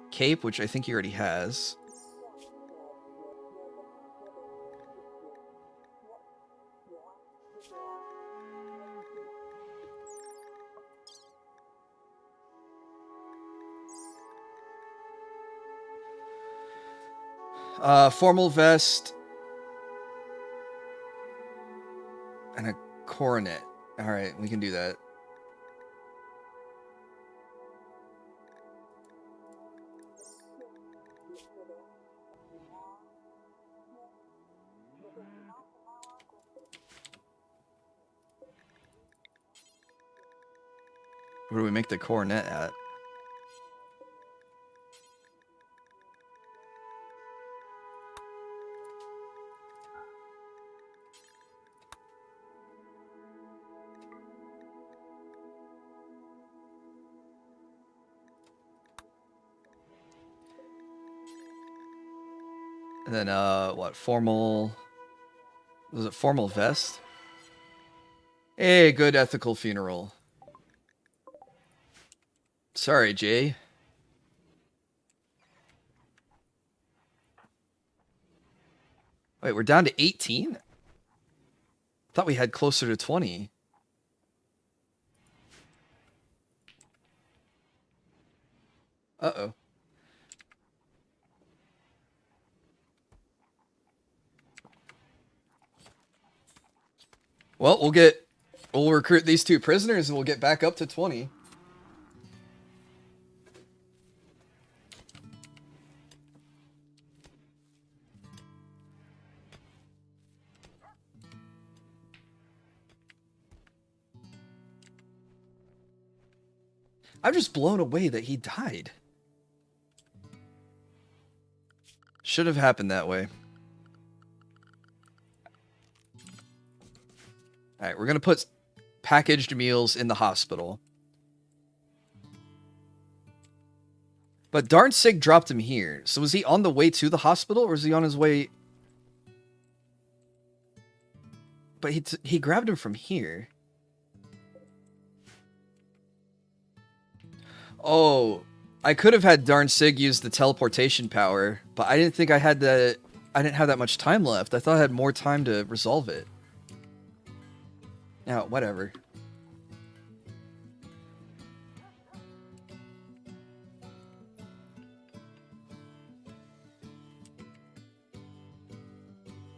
Cape, which I think he already has. Formal vest. And a coronet. Alright, we can do that. Where do we make the coronet at? And then, what, formal... Was it formal vest? Hey, good ethical funeral. Sorry, Jay. Wait, we're down to 18? Thought we had closer to 20. Uh-oh. Well, we'll recruit these 2 prisoners and we'll get back up to 20. I'm just blown away that he died. Should have happened that way. All right, we're going to put packaged meals in the hospital. But Darn Sig dropped him here. So was he on the way to the hospital, or was he on his way? But he grabbed him from here. Oh, I could have had Darn Sig use the teleportation power, but I didn't think I had the... I didn't have that much time left. I thought I had more time to resolve it. Now, whatever.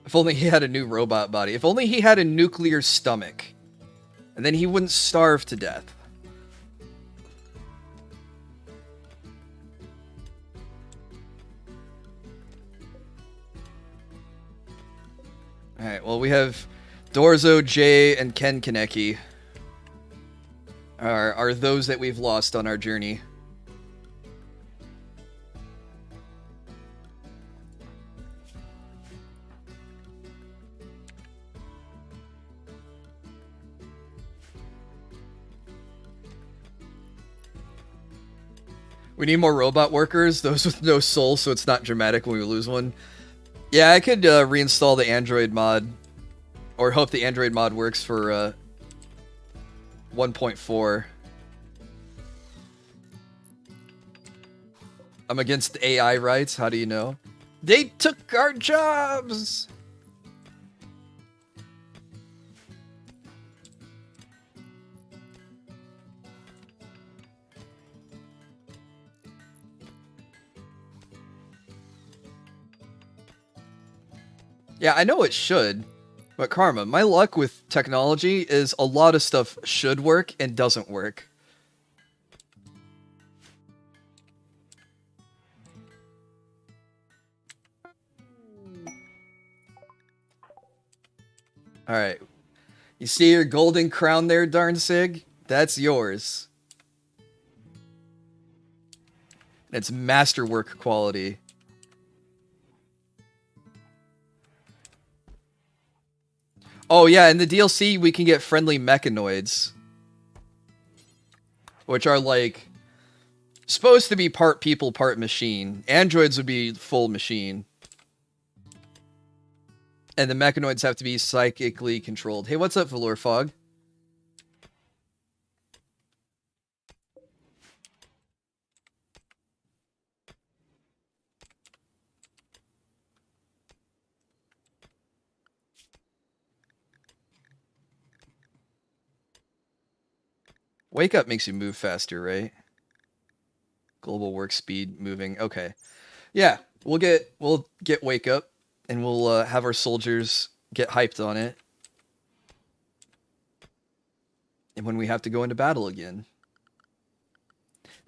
If only he had a new robot body. If only he had a nuclear stomach. And then he wouldn't starve to death. Alright, well we have Dorzo, Jay, and Ken Kaneki. Are those that we've lost on our journey. We need more robot workers, those with no soul, so it's not dramatic when we lose one. Yeah, I could reinstall the Android mod, or hope the Android mod works for 1.4. I'm against AI rights, how do you know? They took our jobs! Yeah, I know it should, but Karma, my luck with technology is a lot of stuff should work and doesn't work. Alright. You see your golden crown there, Darn Sig? That's yours. It's masterwork quality. Oh yeah, in the DLC we can get friendly mechanoids. Which are like... supposed to be part people, part machine. Androids would be full machine. And the mechanoids have to be psychically controlled. Hey, what's up, Velour Fog? Wake up makes you move faster, right? Global work speed moving. Okay. Yeah, we'll get wake up and we'll have our soldiers get hyped on it. And when we have to go into battle again.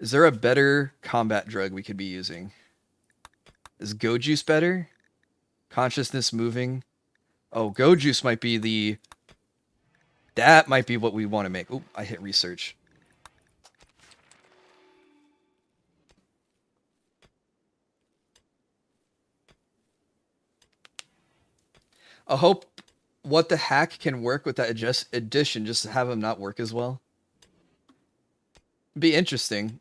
Is there a better combat drug we could be using? Is Go Juice better? Consciousness moving. Oh, Go Juice might be the... that might be what we want to make. Oop, I hit research. I hope what the hack can work with that addition, just to have them not work as well. Be interesting.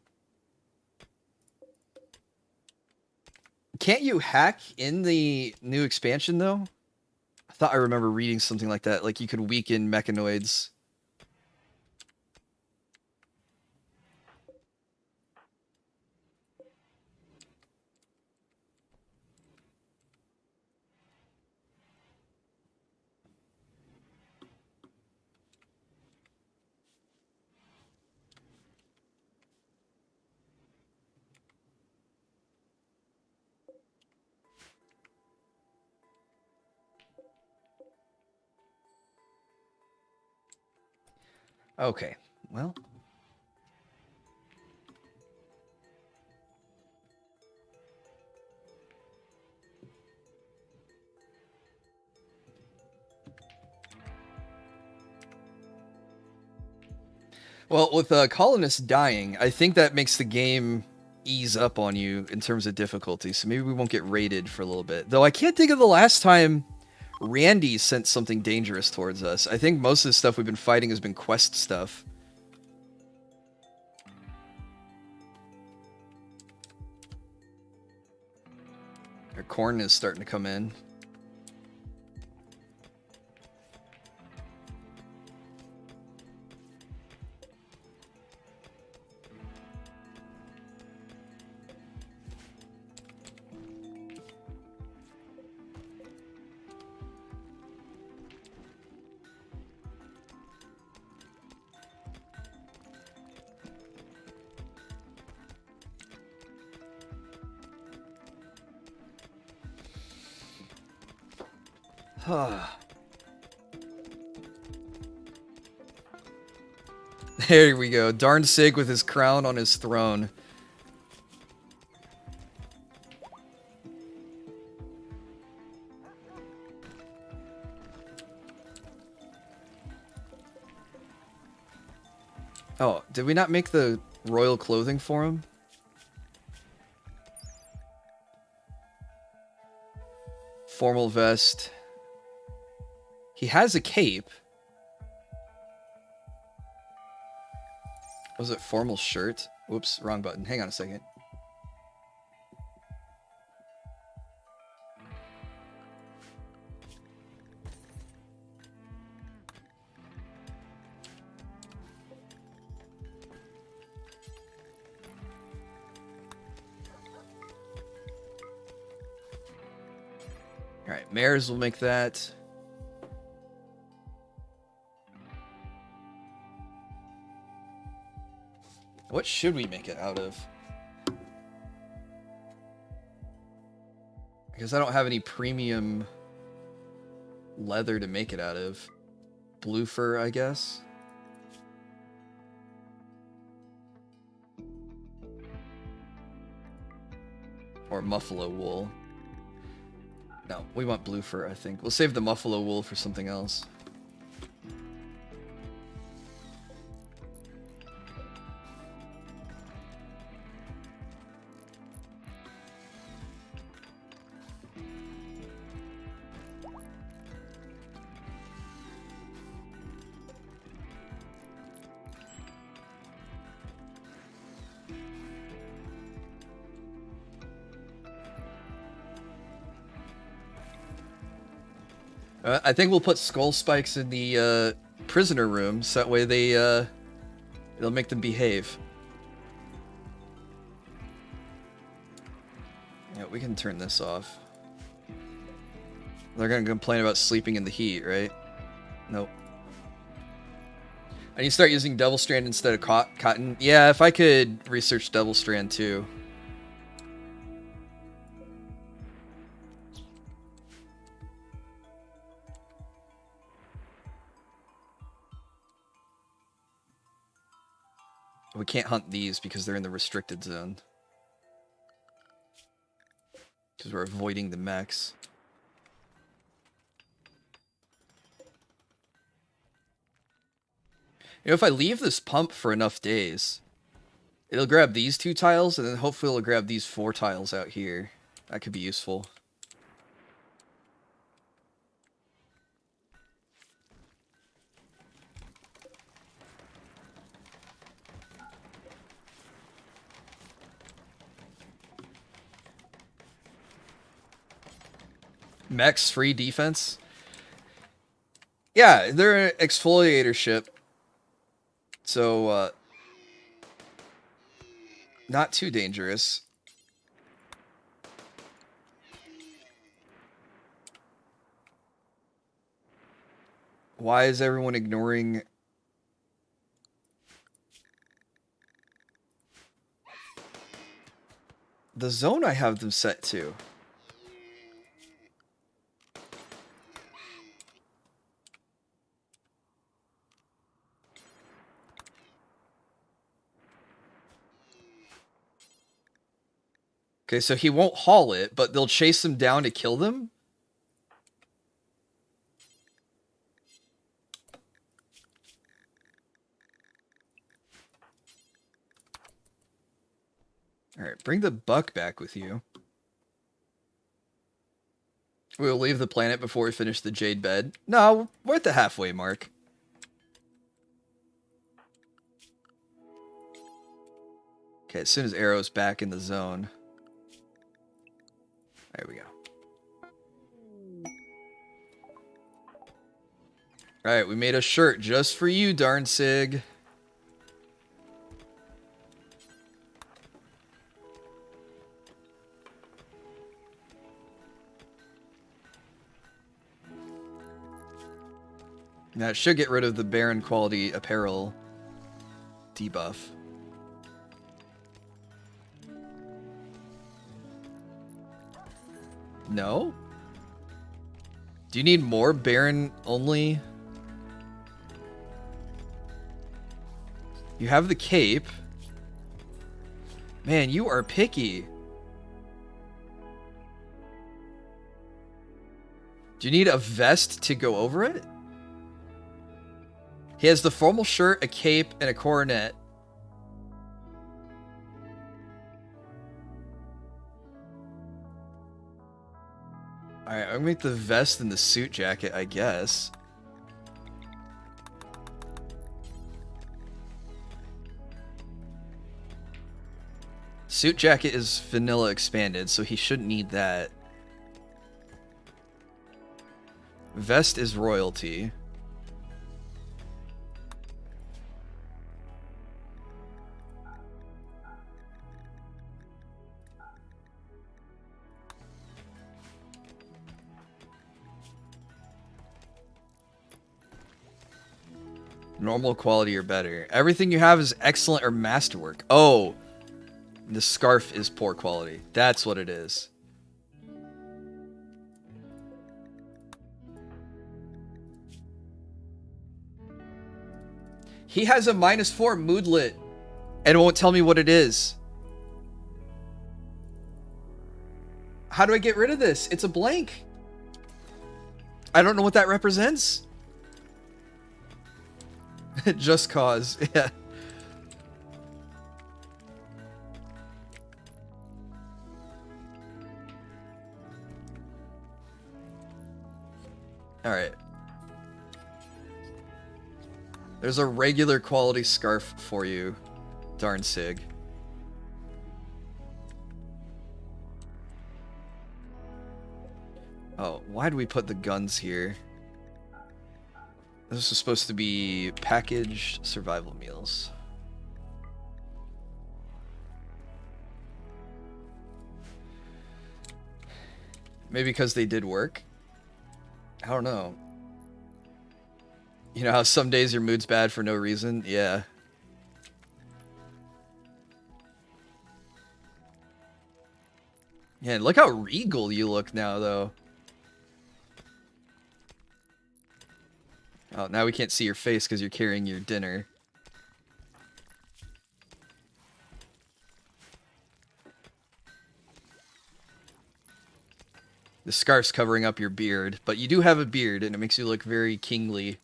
Can't you hack in the new expansion, though? I thought I remember reading something like that. Like, you could weaken mechanoids. Okay, well. Well, with colonists dying, I think that makes the game ease up on you in terms of difficulty, so maybe we won't get raided for a little bit. Though I can't think of the last time Randy sent something dangerous towards us. I think most of the stuff we've been fighting has been quest stuff. Our corn is starting to come in. There we go. Darn Sig with his crown on his throne. Oh, did we not make the royal clothing for him? Formal vest. He has a cape. Was it formal shirt? Whoops, wrong button. Hang on a second. Alright, mares will make that. What should we make it out of? Because I don't have any premium leather to make it out of. Blue fur, I guess. Or muffalo wool. No, we want blue fur, I think. We'll save the muffalo wool for something else. I think we'll put skull spikes in the prisoner room, so that way they it'll make them behave. Yeah, we can turn this off. They're gonna complain about sleeping in the heat, right? Nope. I need to start using double strand instead of cotton. Yeah, if I could research double strand too. We can't hunt these because they're in the restricted zone. Because we're avoiding the mechs. You know, if I leave this pump for enough days, it'll grab these 2 tiles, and then hopefully it'll grab these 4 tiles out here. That could be useful. Mechs free defense? Yeah, they're an exfoliator ship. So, not too dangerous. Why is everyone ignoring... the zone I have them set to? Okay, so he won't haul it, but they'll chase him down to kill them? Alright, bring the buck back with you. We'll leave the planet before we finish the jade bed. No, we're at the halfway mark. Okay, as soon as Arrow's back in the zone. There we go. Alright, we made a shirt just for you, darn Sig. Now it should get rid of the Baron quality apparel debuff. No? Do you need more Baron only? You have the cape. Man, you are picky. Do you need a vest to go over it? He has the formal shirt, a cape, and a coronet. Alright, I'm gonna make the vest and the suit jacket, I guess. Suit jacket is vanilla expanded, so he shouldn't need that. Vest is royalty. Normal quality or better. Everything you have is excellent or masterwork. Oh, the scarf is poor quality. That's what it is. He has a -4 moodlet and won't tell me what it is. How do I get rid of this? It's a blank. I don't know what that represents. Just cause, yeah. Alright. There's a regular quality scarf for you, darn Sig. Oh, why did we put the guns here? This is supposed to be packaged survival meals. Maybe because they did work? I don't know. You know how some days your mood's bad for no reason? Yeah. Yeah, look how regal you look now, though. Oh, now we can't see your face because you're carrying your dinner. The scarf's covering up your beard, but you do have a beard, and it makes you look very kingly.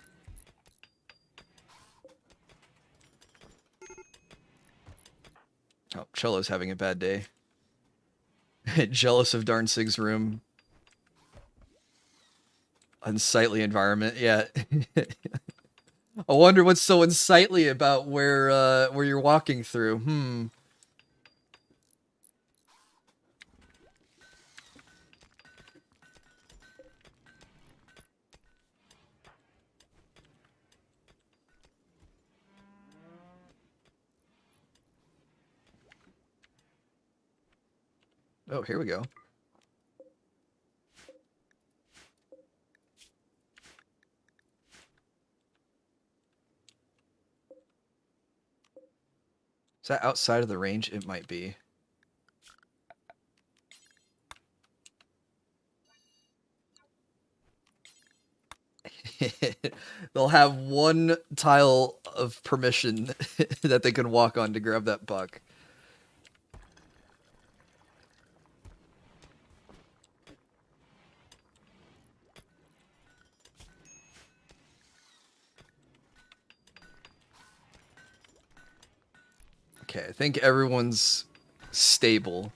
Oh, Cholo's having a bad day. Jealous of darn Sig's room. Unsightly environment, yeah. I wonder what's so unsightly about where you're walking through. Oh, here we go. Is that outside of the range? It might be. They'll have one tile of permission that they can walk on to grab that buck. Okay, I think everyone's stable.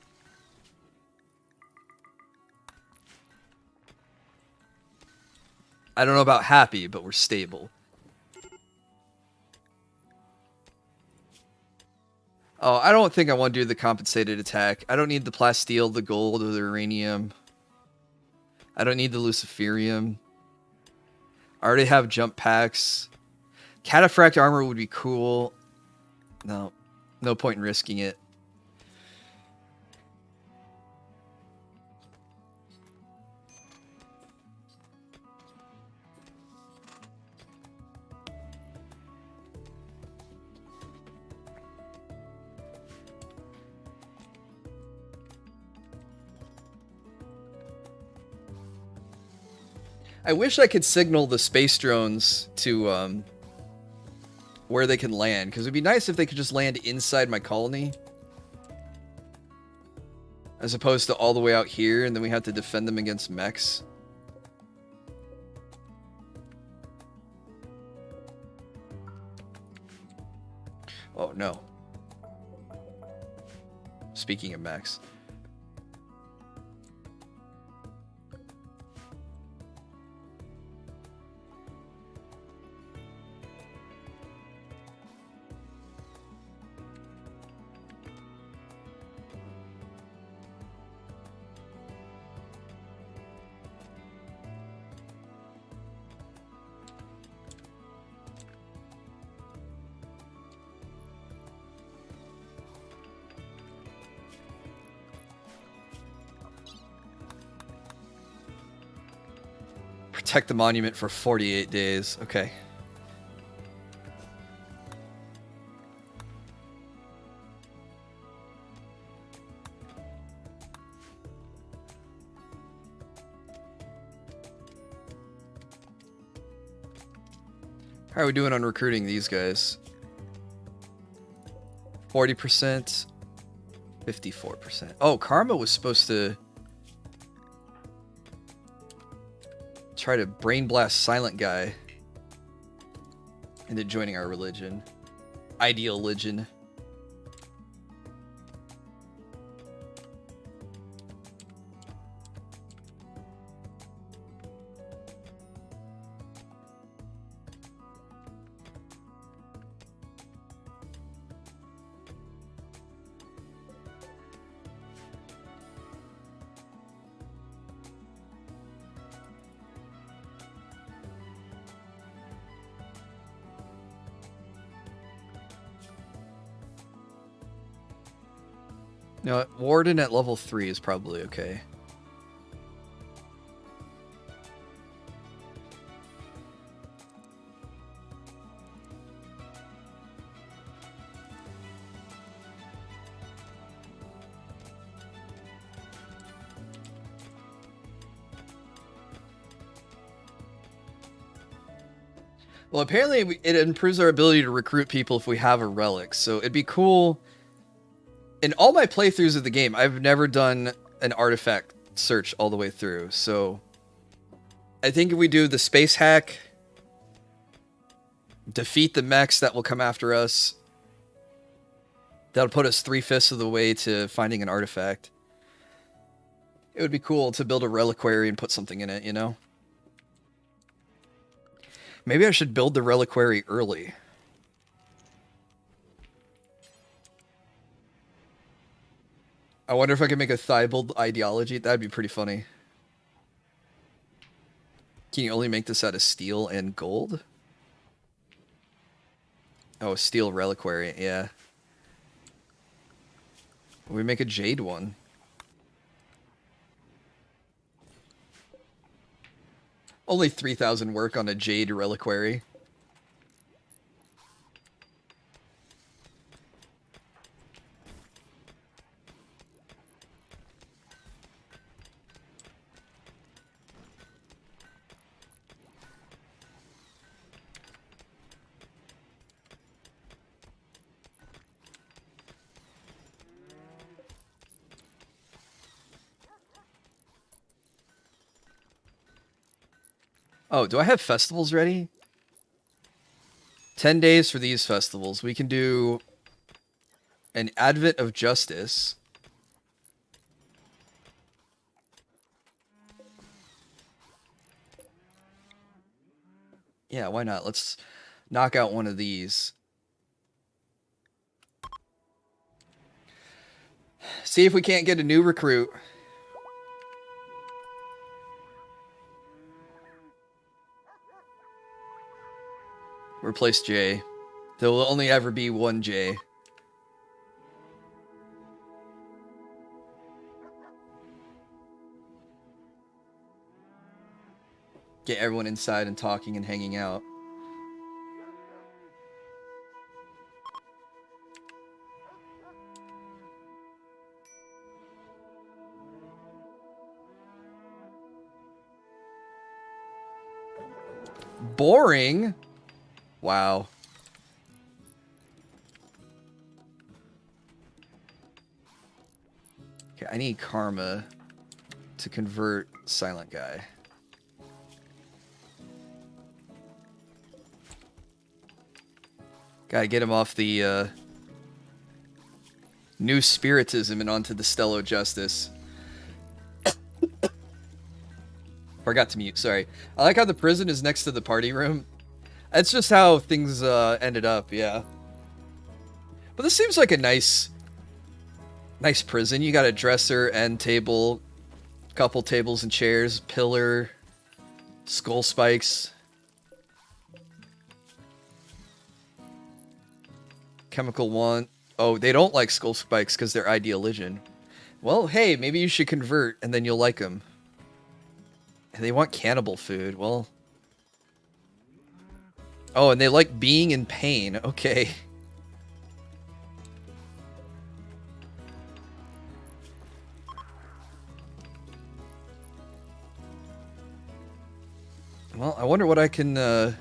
I don't know about happy, but we're stable. Oh, I don't think I want to do the compensated attack. I don't need the plasteel, the gold, or the uranium. I don't need the luciferium. I already have jump packs. Cataphract armor would be cool. No. No point in risking it. I wish I could signal the space drones to where they can land, because it'd be nice if they could just land inside my colony, as opposed to all the way out here, and then we have to defend them against mechs. Oh no. Speaking of mechs. Protect the monument for 48 days. Okay. How are we doing on recruiting these guys? 40%, 54%. Oh, Karma was supposed to try to brain blast Silent Guy into joining our religion. Ideal religion. No, Warden at level 3 is probably okay. Well, apparently it improves our ability to recruit people if we have a relic, so it'd be cool. In all my playthroughs of the game, I've never done an artifact search all the way through, so I think if we do the space hack, defeat the mechs that will come after us, that'll put us 3/5 of the way to finding an artifact. It would be cool to build a reliquary and put something in it, you know? Maybe I should build the reliquary early. I wonder if I can make a Thibault ideology. That'd be pretty funny. Can you only make this out of steel and gold? Oh, steel reliquary, yeah. We make a jade one. Only 3,000 work on a jade reliquary. Oh, do I have festivals ready? 10 days for these festivals. We can do an Advent of Justice. Yeah, why not? Let's knock out one of these. See if we can't get a new recruit. Replace J. There will only ever be one J. Get everyone inside and talking and hanging out. Boring? Wow. Okay, I need karma to convert silent guy. Gotta get him off the new spiritism and onto the Stello Justice. Forgot to mute, sorry. I like how the prison is next to the party room. That's just how things ended up, yeah. But this seems like a nice prison. You got a dresser, end table, couple tables and chairs, pillar, skull spikes. Chemical one. Oh, they don't like skull spikes because they're ideologian. Well, hey, maybe you should convert and then you'll like them. And they want cannibal food. Well. Oh, and they like being in pain. Okay. Well, I wonder what I can, I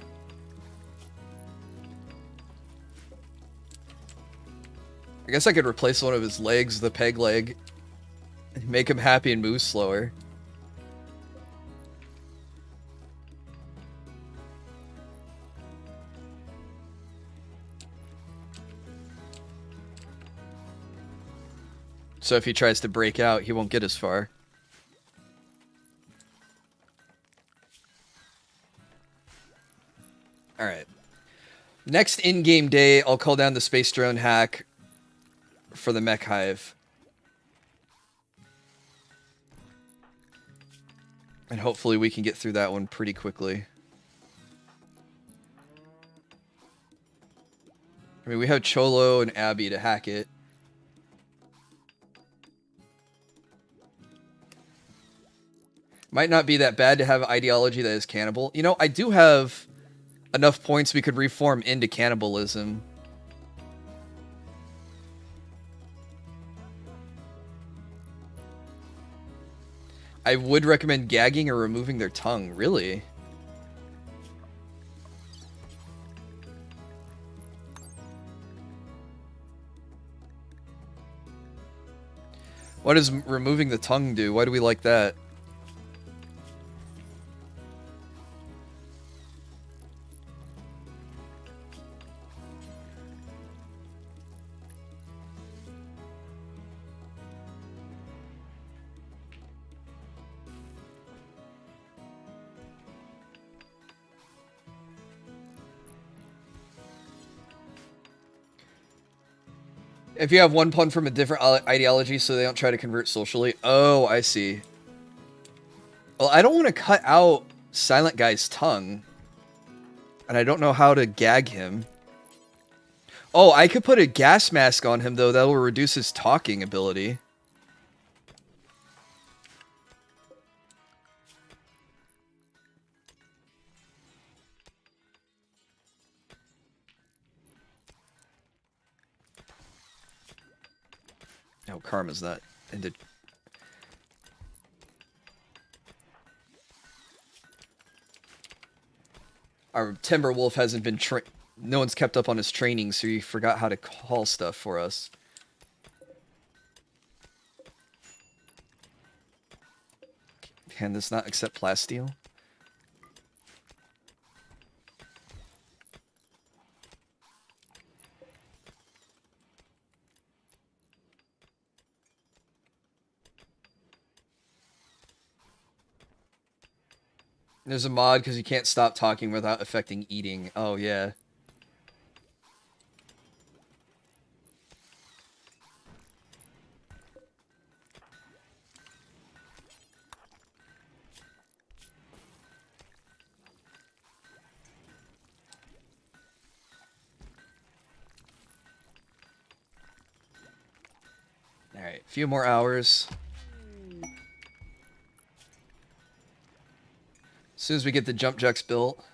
guess I could replace one of his legs, the peg leg, and make him happy and move slower. So if he tries to break out, he won't get as far. Alright. Next in-game day, I'll call down the space drone hack for the mech hive. And hopefully we can get through that one pretty quickly. I mean, we have Cholo and Abby to hack it. Might not be that bad to have ideology that is cannibal. You know, I do have enough points we could reform into cannibalism. I would recommend gagging or removing their tongue. Really? What does removing the tongue do? Why do we like that? If you have one pun from a different ideology so they don't try to convert socially. Oh, I see. Well, I don't want to cut out Silent Guy's tongue. And I don't know how to gag him. Oh, I could put a gas mask on him, though. That will reduce his talking ability. Oh, Karma's not into... Our Timberwolf hasn't been no one's kept up on his training, so he forgot how to call stuff for us. Can this not accept plasteel? There's a mod because you can't stop talking without affecting eating. Oh, yeah. Alright, a few more hours. As soon as we get the jump jacks built.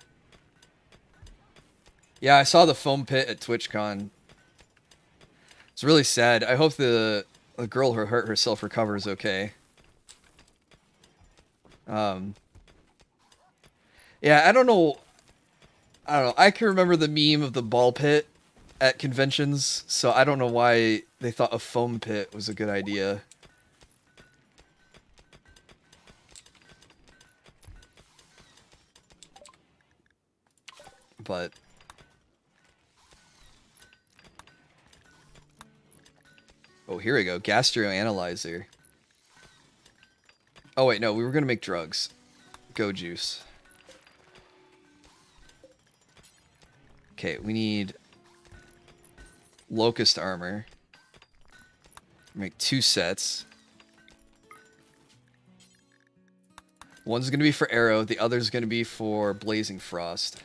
Yeah, I saw the foam pit at TwitchCon. It's really sad. I hope the girl who hurt herself recovers okay. Yeah, I don't know. I can remember the meme of the ball pit at conventions, so I don't know why they thought a foam pit was a good idea. But oh, here we go. Gastroanalyzer. Oh wait, no, we were gonna make drugs. Go juice. Okay, we need locust armor. Make 2 sets. One's gonna be for arrow, the other's gonna be for blazing frost.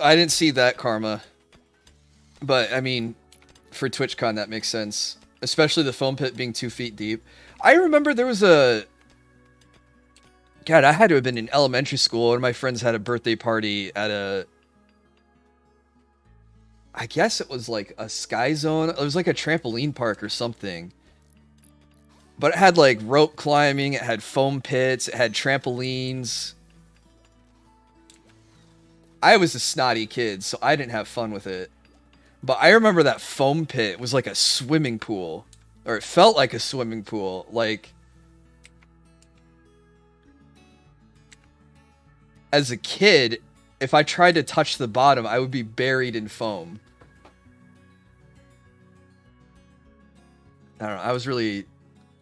I didn't see that, Karma. But, I mean, for TwitchCon, that makes sense. Especially the foam pit being 2 feet deep. I remember there was a... God, I had to have been in elementary school, and my friends had a birthday party at a... I guess it was like a Sky Zone. It was like a trampoline park or something. But it had like rope climbing, it had foam pits, it had trampolines. I was a snotty kid, so I didn't have fun with it. But I remember that foam pit was like a swimming pool. Or it felt like a swimming pool. Like, as a kid, if I tried to touch the bottom, I would be buried in foam. I don't know, I was really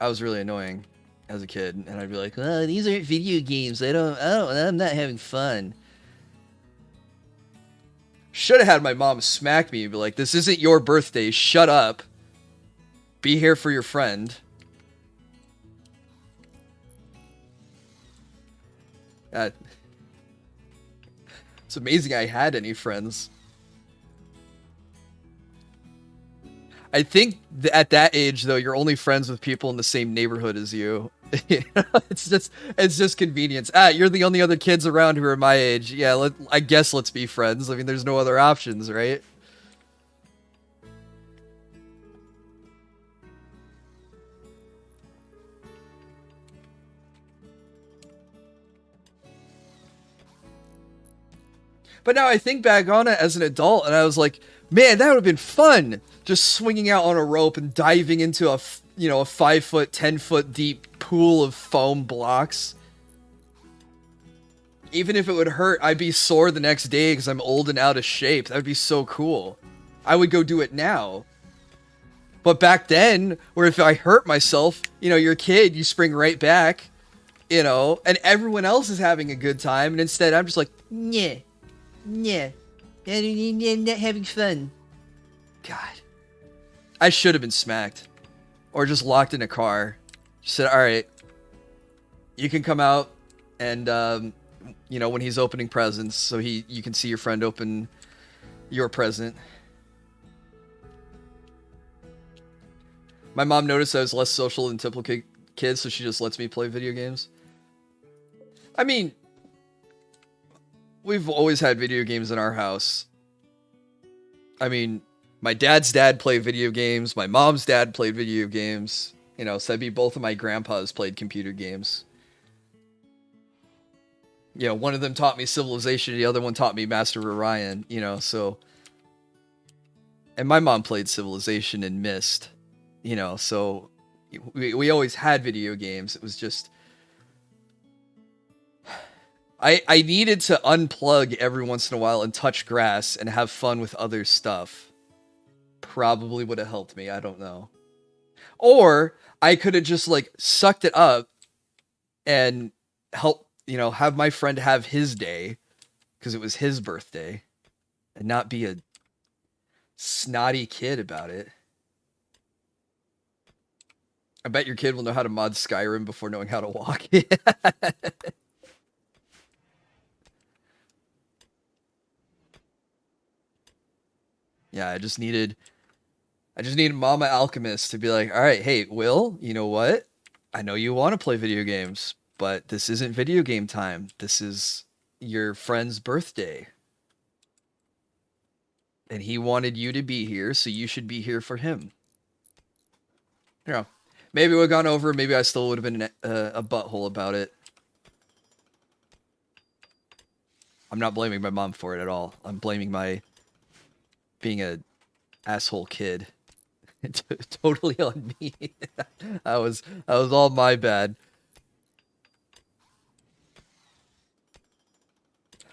annoying as a kid. And I'd be like, oh, these aren't video games. I'm not having fun. Should have had my mom smack me and be like, this isn't your birthday, shut up. Be here for your friend. It's amazing I had any friends. I think at that age, though, you're only friends with people in the same neighborhood as you. It's just convenience. You're the only other kids around who are my age. Yeah, I guess let's be friends. I mean, there's no other options, right? But now I think back on it as an adult, and I was like, man, that would have been fun. Just swinging out on a rope and diving into a 5 foot, 10 foot deep pool of foam blocks. Even if it would hurt, I'd be sore the next day because I'm old and out of shape. That would be so cool. I would go do it now. But back then, where if I hurt myself, you're a kid, you spring right back, and everyone else is having a good time, and instead I'm just like, nah, I'm not having fun. God. I should have been smacked. Or just locked in a car. Just said, alright, you can come out, and, when he's opening presents, so you can see your friend open your present. My mom noticed I was less social than typical kids, so she just lets me play video games. I mean, we've always had video games in our house. I mean, my dad's dad played video games. My mom's dad played video games. So that'd be both of my grandpas played computer games. One of them taught me Civilization. The other one taught me Master of Orion, so. And my mom played Civilization and Myst, so we always had video games. It was just, I needed to unplug every once in a while and touch grass and have fun with other stuff. Probably would have helped me. I don't know. Or I could have just like sucked it up and help, you know, have my friend have his day because it was his birthday and not be a snotty kid about it. I bet your kid will know how to mod Skyrim before knowing how to walk. Yeah, I just needed Mama Alchemist to be like, all right, hey, Will, you know what? I know you want to play video games, but this isn't video game time. This is your friend's birthday. And he wanted you to be here, so you should be here for him. You know, maybe we would have gone over, maybe I still would have been a butthole about it. I'm not blaming my mom for it at all. I'm blaming my being a asshole kid. Totally on me. that was all my bad.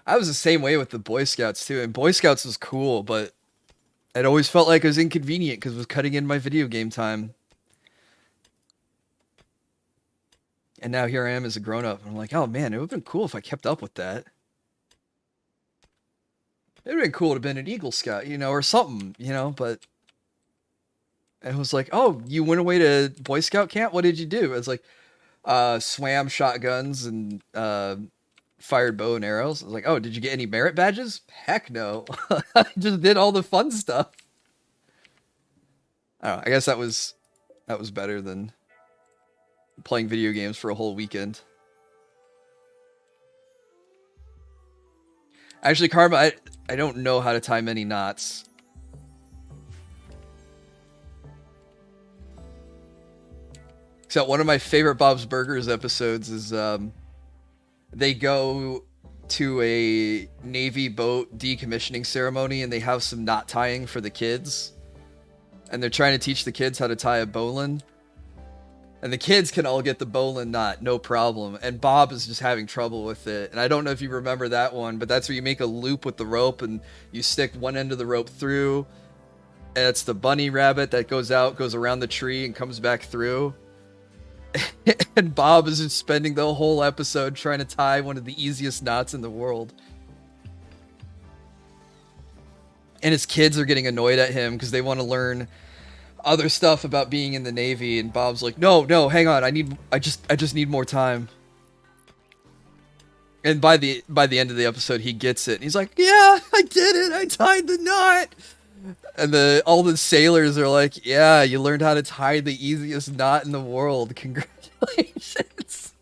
I was the same way with the Boy Scouts too, and Boy Scouts was cool, but it always felt like it was inconvenient because it was cutting in my video game time. And now here I am as a grown-up, and I'm like, oh man, it would have been cool if I kept up with that. It would have been cool to have been an Eagle Scout, you know, or something, you know, but it was like, oh, you went away to Boy Scout camp? What did you do? It was like, swam shotguns and fired bow and arrows. I was like, oh, did you get any merit badges? Heck no. I just did all the fun stuff. I don't know, I guess that was better than playing video games for a whole weekend. Actually, Karma, I don't know how to tie many knots. Except one of my favorite Bob's Burgers episodes is they go to a Navy boat decommissioning ceremony and they have some knot tying for the kids. And they're trying to teach the kids how to tie a bowline. And the kids can all get the bowline knot, no problem. And Bob is just having trouble with it. And I don't know if you remember that one, but that's where you make a loop with the rope and you stick one end of the rope through. And it's the bunny rabbit that goes out, goes around the tree and comes back through. And Bob is just spending the whole episode trying to tie one of the easiest knots in the world. And his kids are getting annoyed at him because they want to learn other stuff about being in the Navy, and Bob's like, no, hang on, I just need more time. And by the end of the episode, he gets it. And he's like, yeah, I did it, I tied the knot. And all the sailors are like, yeah, you learned how to tie the easiest knot in the world. Congratulations.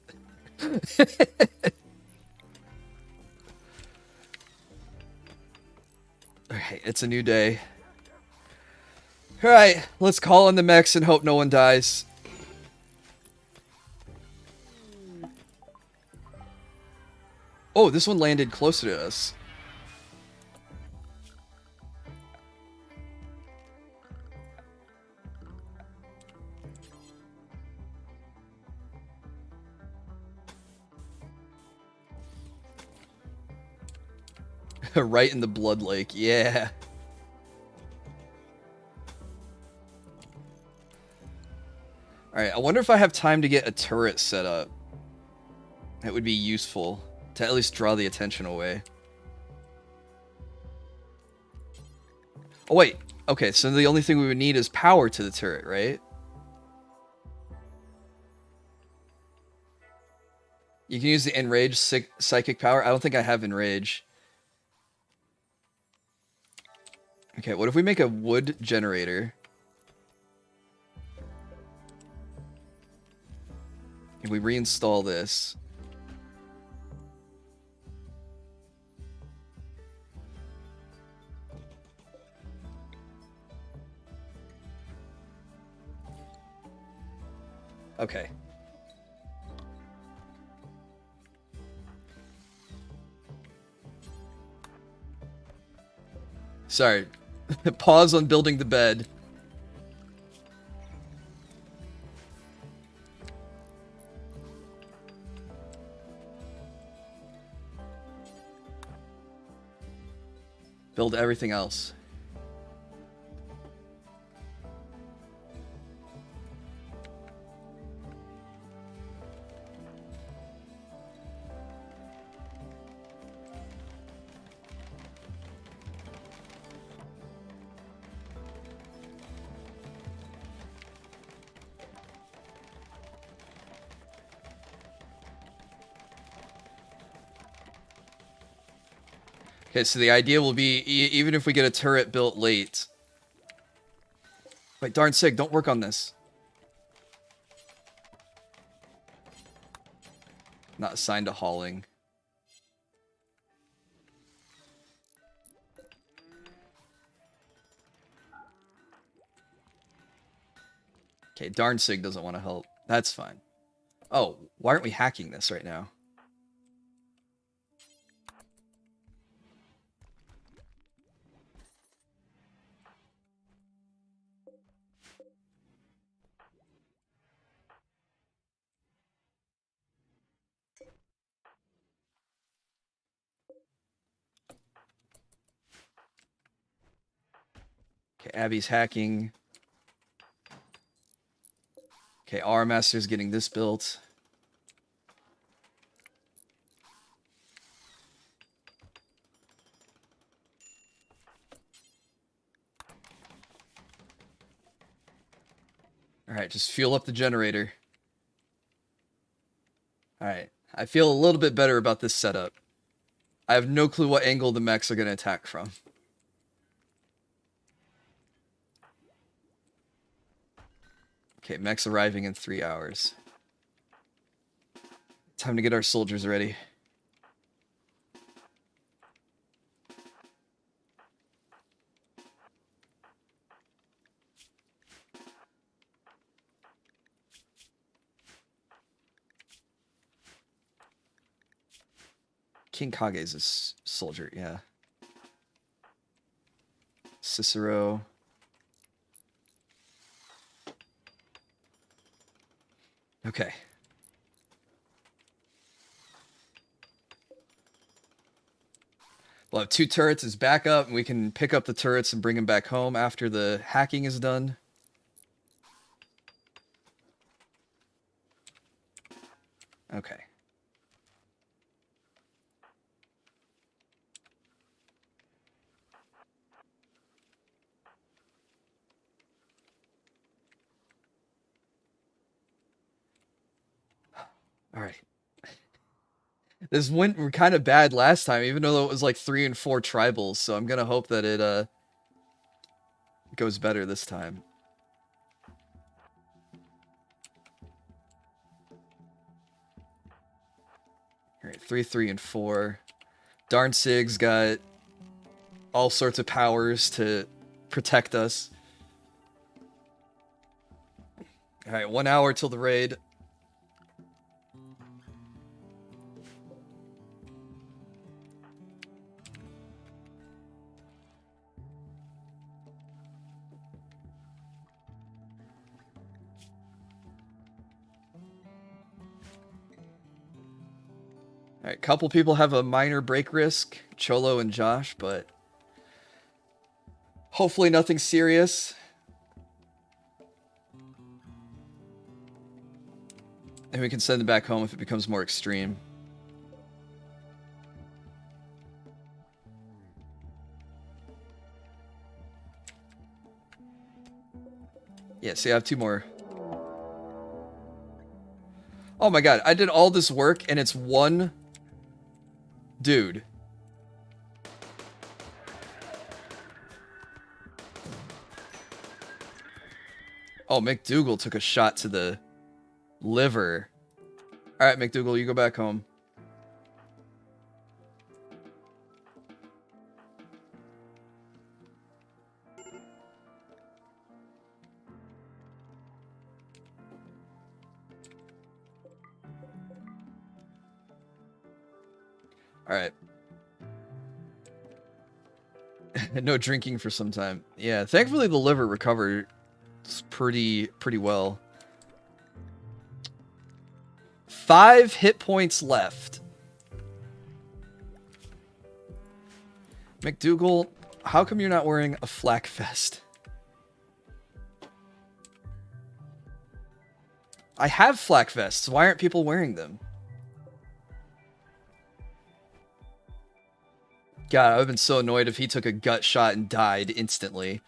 Alright, it's a new day. Alright, let's call in the mechs and hope no one dies. Oh, this one landed closer to us. Right in the blood lake, yeah. Alright, I wonder if I have time to get a turret set up. That would be useful to at least draw the attention away. Oh wait, okay, so the only thing we would need is power to the turret, right? You can use the enrage psychic power. I don't think I have enrage. Okay, what if we make a wood generator? If we reinstall this. Okay. Sorry. Pause on building the bed. Build everything else. Okay, so the idea will be, even if we get a turret built late... Wait, darn Sig, don't work on this. Not assigned to hauling. Okay, darn Sig doesn't want to help. That's fine. Oh, why aren't we hacking this right now? Okay, Abby's hacking. Okay, R Master's getting this built. Alright, just fuel up the generator. Alright, I feel a little bit better about this setup. I have no clue what angle the mechs are going to attack from. Okay, mechs arriving in 3 hours. Time to get our soldiers ready. King Kage's a soldier, yeah. Cicero. Okay. We'll have 2 turrets as backup, and we can pick up the turrets and bring them back home after the hacking is done. Okay. All right. This went kind of bad last time, even though it was like 3 and 4 tribals. So I'm gonna hope that it goes better this time. All right, 3, 3, and 4. Darn Sig's got all sorts of powers to protect us. All right, 1 hour till the raid. All right, couple people have a minor break risk, Cholo and Josh, but hopefully nothing serious. And we can send them back home if it becomes more extreme. Yeah, see, I have 2 more. Oh my god, I did all this work and it's 1 dude. Oh, McDougal took a shot to the liver. Alright, McDougal, you go back home. Alright. No drinking for some time. Yeah, thankfully the liver recovered pretty well. 5 hit points left. McDougal, How come you're not wearing a flak vest? I have flak vests. Why aren't people wearing them? God, I would have been so annoyed if he took a gut shot and died instantly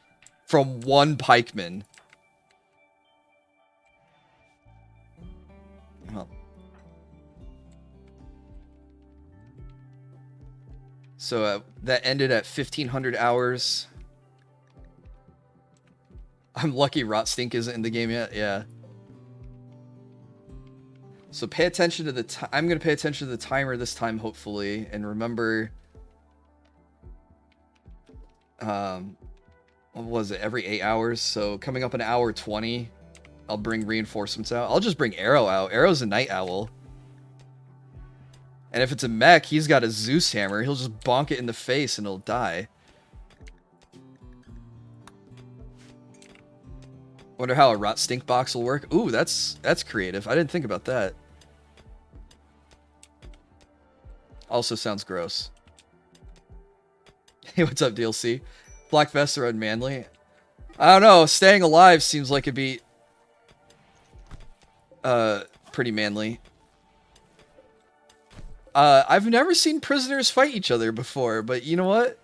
from one pikeman. Well. So that ended at 1,500 hours. I'm lucky Rot Stink isn't in the game yet. Yeah. So pay attention to the I'm going to pay attention to the timer this time, hopefully. And remember... what was it? Every 8 hours. So coming up in hour 20, I'll bring reinforcements out. I'll just bring Arrow out. Arrow's a night owl. And if it's a mech, he's got a Zeus hammer. He'll just bonk it in the face and it'll die. Wonder how a Rot Stink box will work. Ooh, that's creative. I didn't think about that. Also sounds gross. Hey, what's up, DLC? Black vests are unmanly. I don't know. Staying alive seems like it'd be pretty manly. I've never seen prisoners fight each other before, but you know what?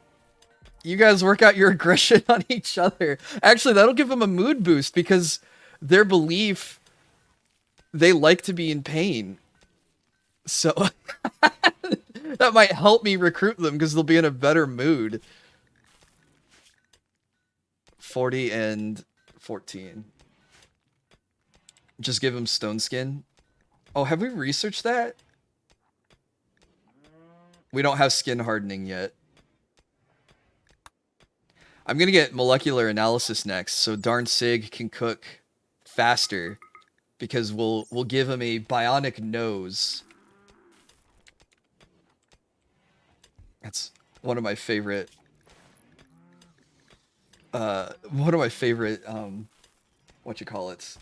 You guys work out your aggression on each other. Actually, that'll give them a mood boost because their belief, they like to be in pain. So that might help me recruit them because they'll be in a better mood. 40 and 14. Just give them stone skin. Oh, have we researched that? We don't have skin hardening yet. I'm gonna get molecular analysis next, so Darn Sig can cook faster, because we'll give him a bionic nose. That's one of my favorite. What you call it?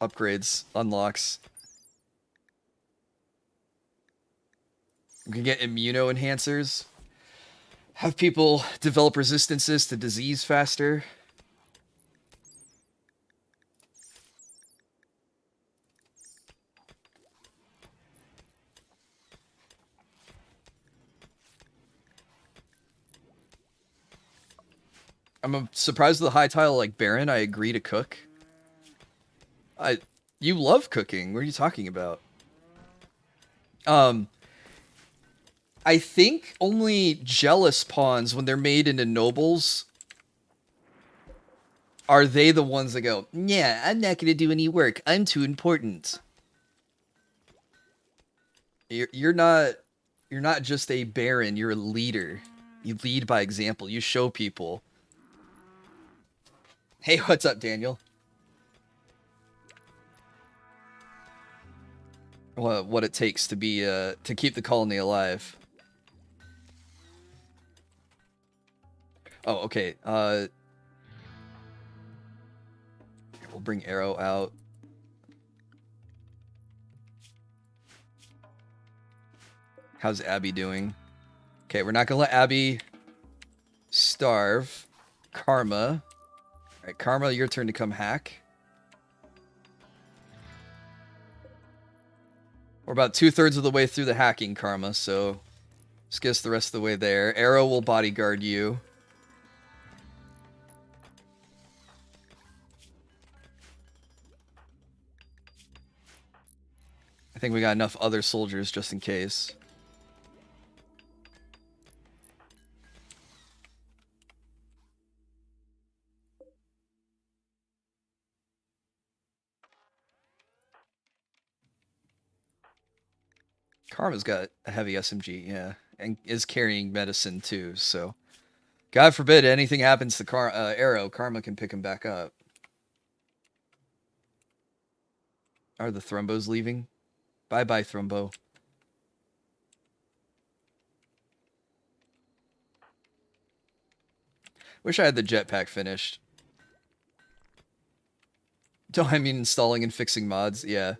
Upgrades, unlocks. We can get immuno enhancers. Have people develop resistances to disease faster. I'm surprised with the high title like Baron. I agree to cook. You love cooking. What are you talking about? I think only jealous pawns, when they're made into nobles, are they the ones that go, yeah, I'm not gonna do any work. I'm too important. You're not just a baron. You're a leader. You lead by example. You show people. Hey, what's up, Daniel? What it takes to be to keep the colony alive. Oh, okay. We'll bring Arrow out. How's Abby doing? Okay, we're not gonna let Abby starve. Karma. Alright, Karma, your turn to come hack. We're about 2/3 of the way through the hacking, Karma, so just get us the rest of the way there. Arrow will bodyguard you. I think we got enough other soldiers just in case. Karma's got a heavy SMG, yeah, and is carrying medicine too, so God forbid anything happens to Arrow, Karma can pick him back up. Are the Thrumbos leaving? Bye-bye, Thrumbo. Wish I had the jetpack finished. Don't I mean installing and fixing mods? Yeah.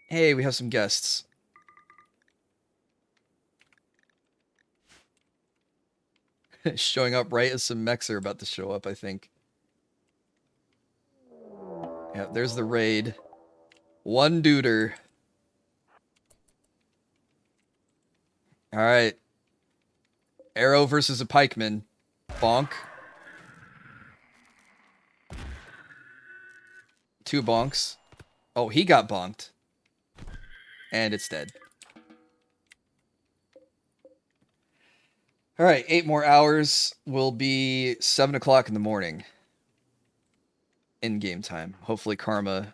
Hey, we have some guests. Showing up right as some mechs are about to show up, I think. Yeah, there's the raid. One duder. Alright. Arrow versus a pikeman. Bonk. 2 bonks. Oh, he got bonked. And it's dead. Alright, 8 more hours will be 7 o'clock in the morning. In game time. Hopefully Karma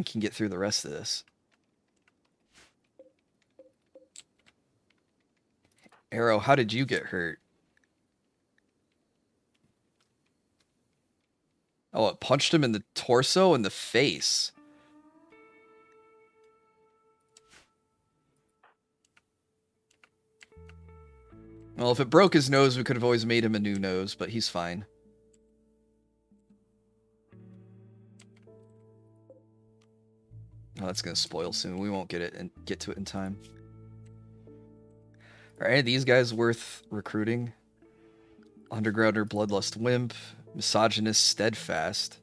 can get through the rest of this. Arrow, how did you get hurt? Oh, it punched him in the torso and the face. Well, if it broke his nose, we could have always made him a new nose, but he's fine. Oh, that's gonna spoil soon. We won't get it and get to it in time. Are any of these guys worth recruiting? Undergrounder, Bloodlust Wimp, Misogynist, Steadfast.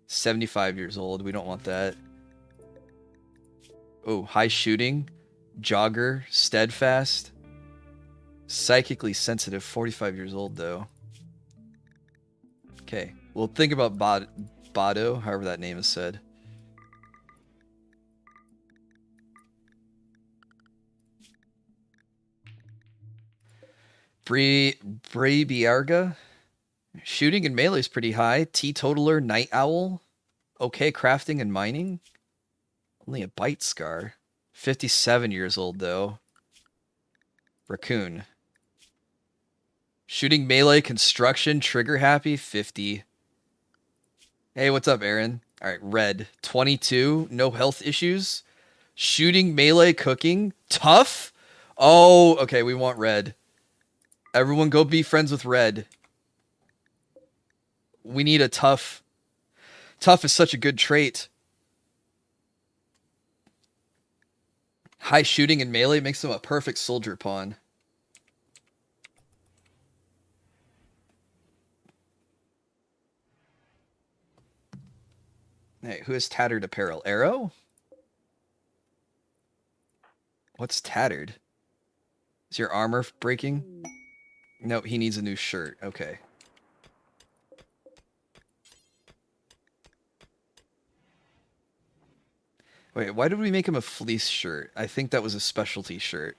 75 years old. We don't want that. Oh, High Shooting, Jogger, Steadfast. Psychically Sensitive, 45 years old, though. Okay, we'll think about Bado, however that name is said. Brabiarga. Shooting and melee is pretty high. Teetotaler, Night Owl. Okay, crafting and mining. Only a bite scar. 57 years old, though. Raccoon. Shooting melee, construction, trigger happy, 50. Hey, what's up, Aaron? Alright, Red. 22, no health issues. Shooting melee, cooking, tough? Oh, okay, we want Red. Everyone go be friends with Red. We need a tough. Tough is such a good trait. High shooting and melee makes him a perfect soldier pawn. Hey, who has tattered apparel? Arrow? What's tattered? Is your armor breaking? No, he needs a new shirt. Okay. Wait, why did we make him a fleece shirt? I think that was a specialty shirt.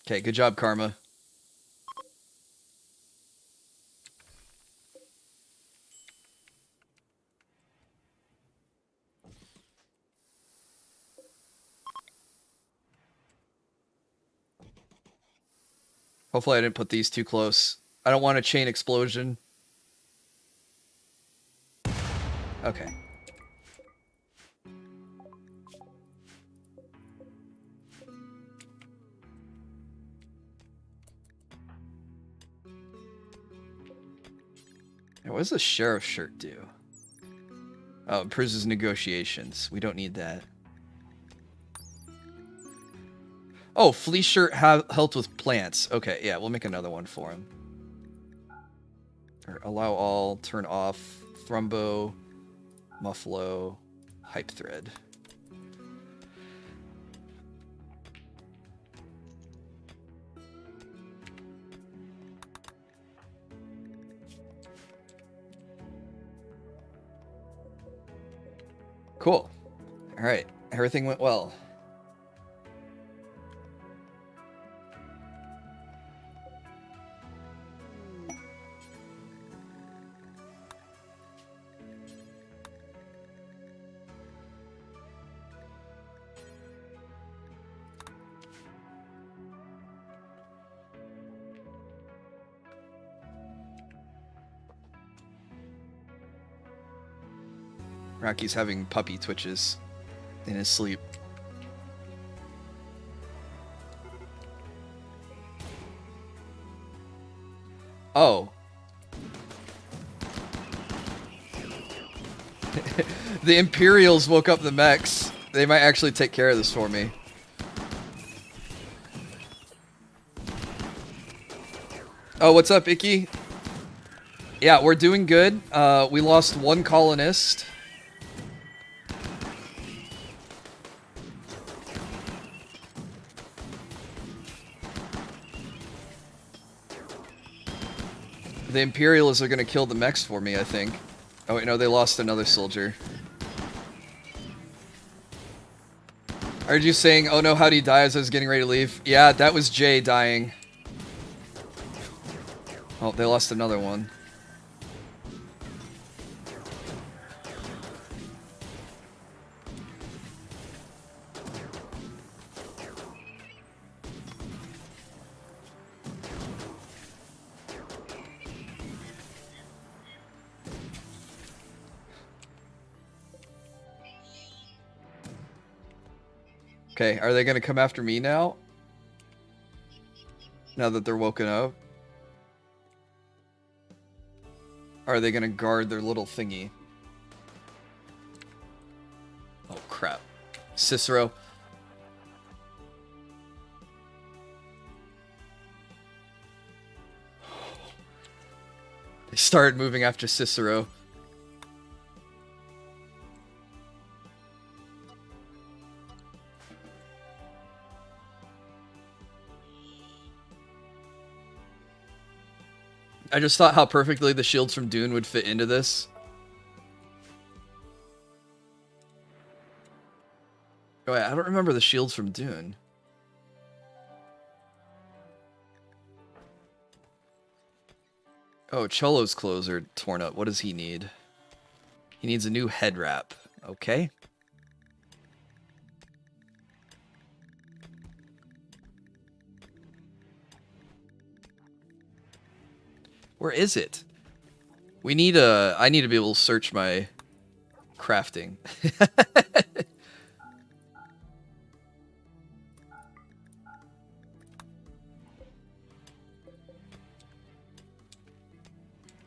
Okay, good job, Karma. Hopefully I didn't put these too close. I don't want a chain explosion. Okay. What does the sheriff's shirt do? Oh, improves his negotiations. We don't need that. Oh, fleece shirt helped with plants. Okay, yeah, we'll make another one for him. Or allow all, turn off, thrumbo, muffalo, hype thread. Cool. All right, everything went well. Rocky's having puppy twitches in his sleep. Oh. The Imperials woke up the mechs. They might actually take care of this for me. Oh, what's up, Icky? Yeah, we're doing good. We lost one colonist. The Imperials are gonna kill the mechs for me, I think. Oh wait, no, they lost another soldier. I heard you saying, oh no, how'd he die as I was getting ready to leave? Yeah, that was Jay dying. Oh, they lost another one. Okay, are they gonna come after me now? Now that they're woken up? Or are they gonna guard their little thingy? Oh crap. Cicero. They started moving after Cicero. I just thought how perfectly the shields from Dune would fit into this. Oh, wait, I don't remember the shields from Dune. Oh, Cholo's clothes are torn up. What does he need? He needs a new head wrap. Okay. Where is it? We need a... I need to be able to search my crafting.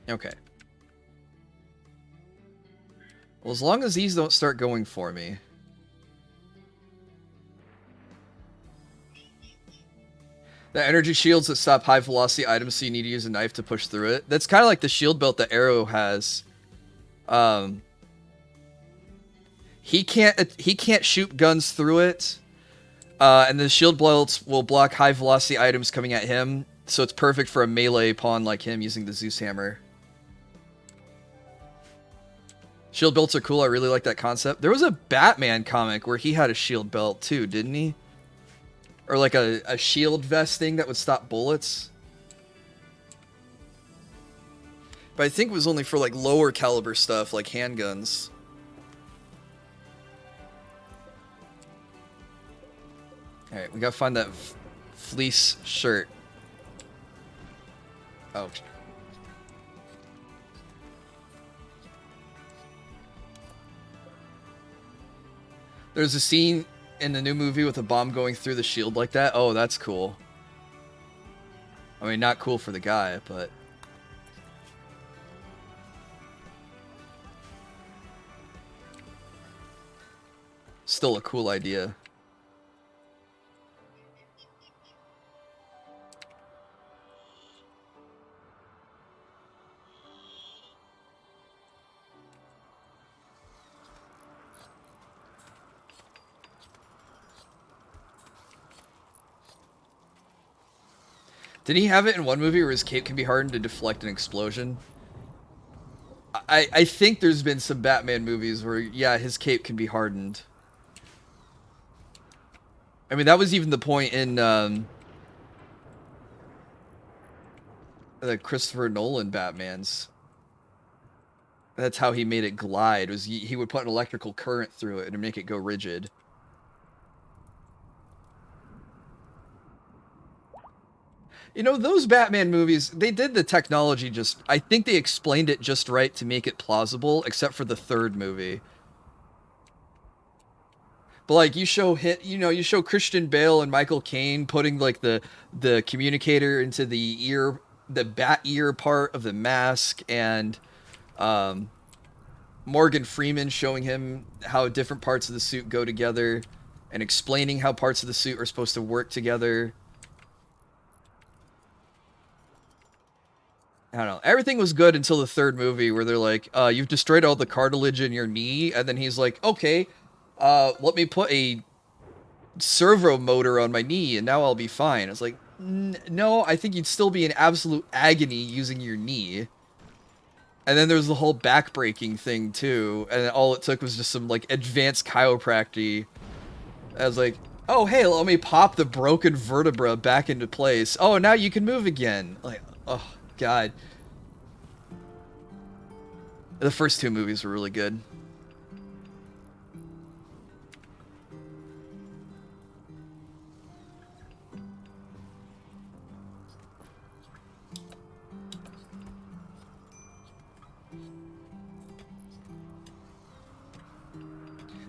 Okay. Well, as long as these don't start going for me. The energy shields that stop high velocity items, so you need to use a knife to push through it. That's kind of like the shield belt that Arrow has. He can't shoot guns through it. And the shield belts will block high velocity items coming at him, so it's perfect for a melee pawn like him using the Zeus hammer. Shield belts are cool. I really like that concept. There was a Batman comic where he had a shield belt too, didn't he? Or like a shield vest thing that would stop bullets. But I think it was only for like lower caliber stuff, like handguns. Alright, we gotta find that fleece shirt. Oh. There's a scene in the new movie with a bomb going through the shield like that. Oh, that's cool. I mean, not cool for the guy, but... still a cool idea. Did he have it in one movie where his cape can be hardened to deflect an explosion? I think there's been some Batman movies where, yeah, his cape can be hardened. I mean, that was even the point in the Christopher Nolan Batmans. That's how he made it glide. Was he would put an electrical current through it and make it go rigid. You know, those Batman movies, they did the technology just... I think they explained it just right to make it plausible, except for the third movie. But, like, you show Christian Bale and Michael Caine putting, like, the communicator into the ear, the bat ear part of the mask, and, Morgan Freeman showing him how different parts of the suit go together and explaining how parts of the suit are supposed to work together. I don't know. Everything was good until the third movie where they're like, you've destroyed all the cartilage in your knee. And then he's like, okay, let me put a servo motor on my knee and now I'll be fine. It's like, no, I think you'd still be in absolute agony using your knee. And then there's the whole backbreaking thing too. And all it took was just some like advanced chiropractic. I was like, oh, hey, let me pop the broken vertebra back into place. Oh, now you can move again. Like, oh, God. The first two movies were really good.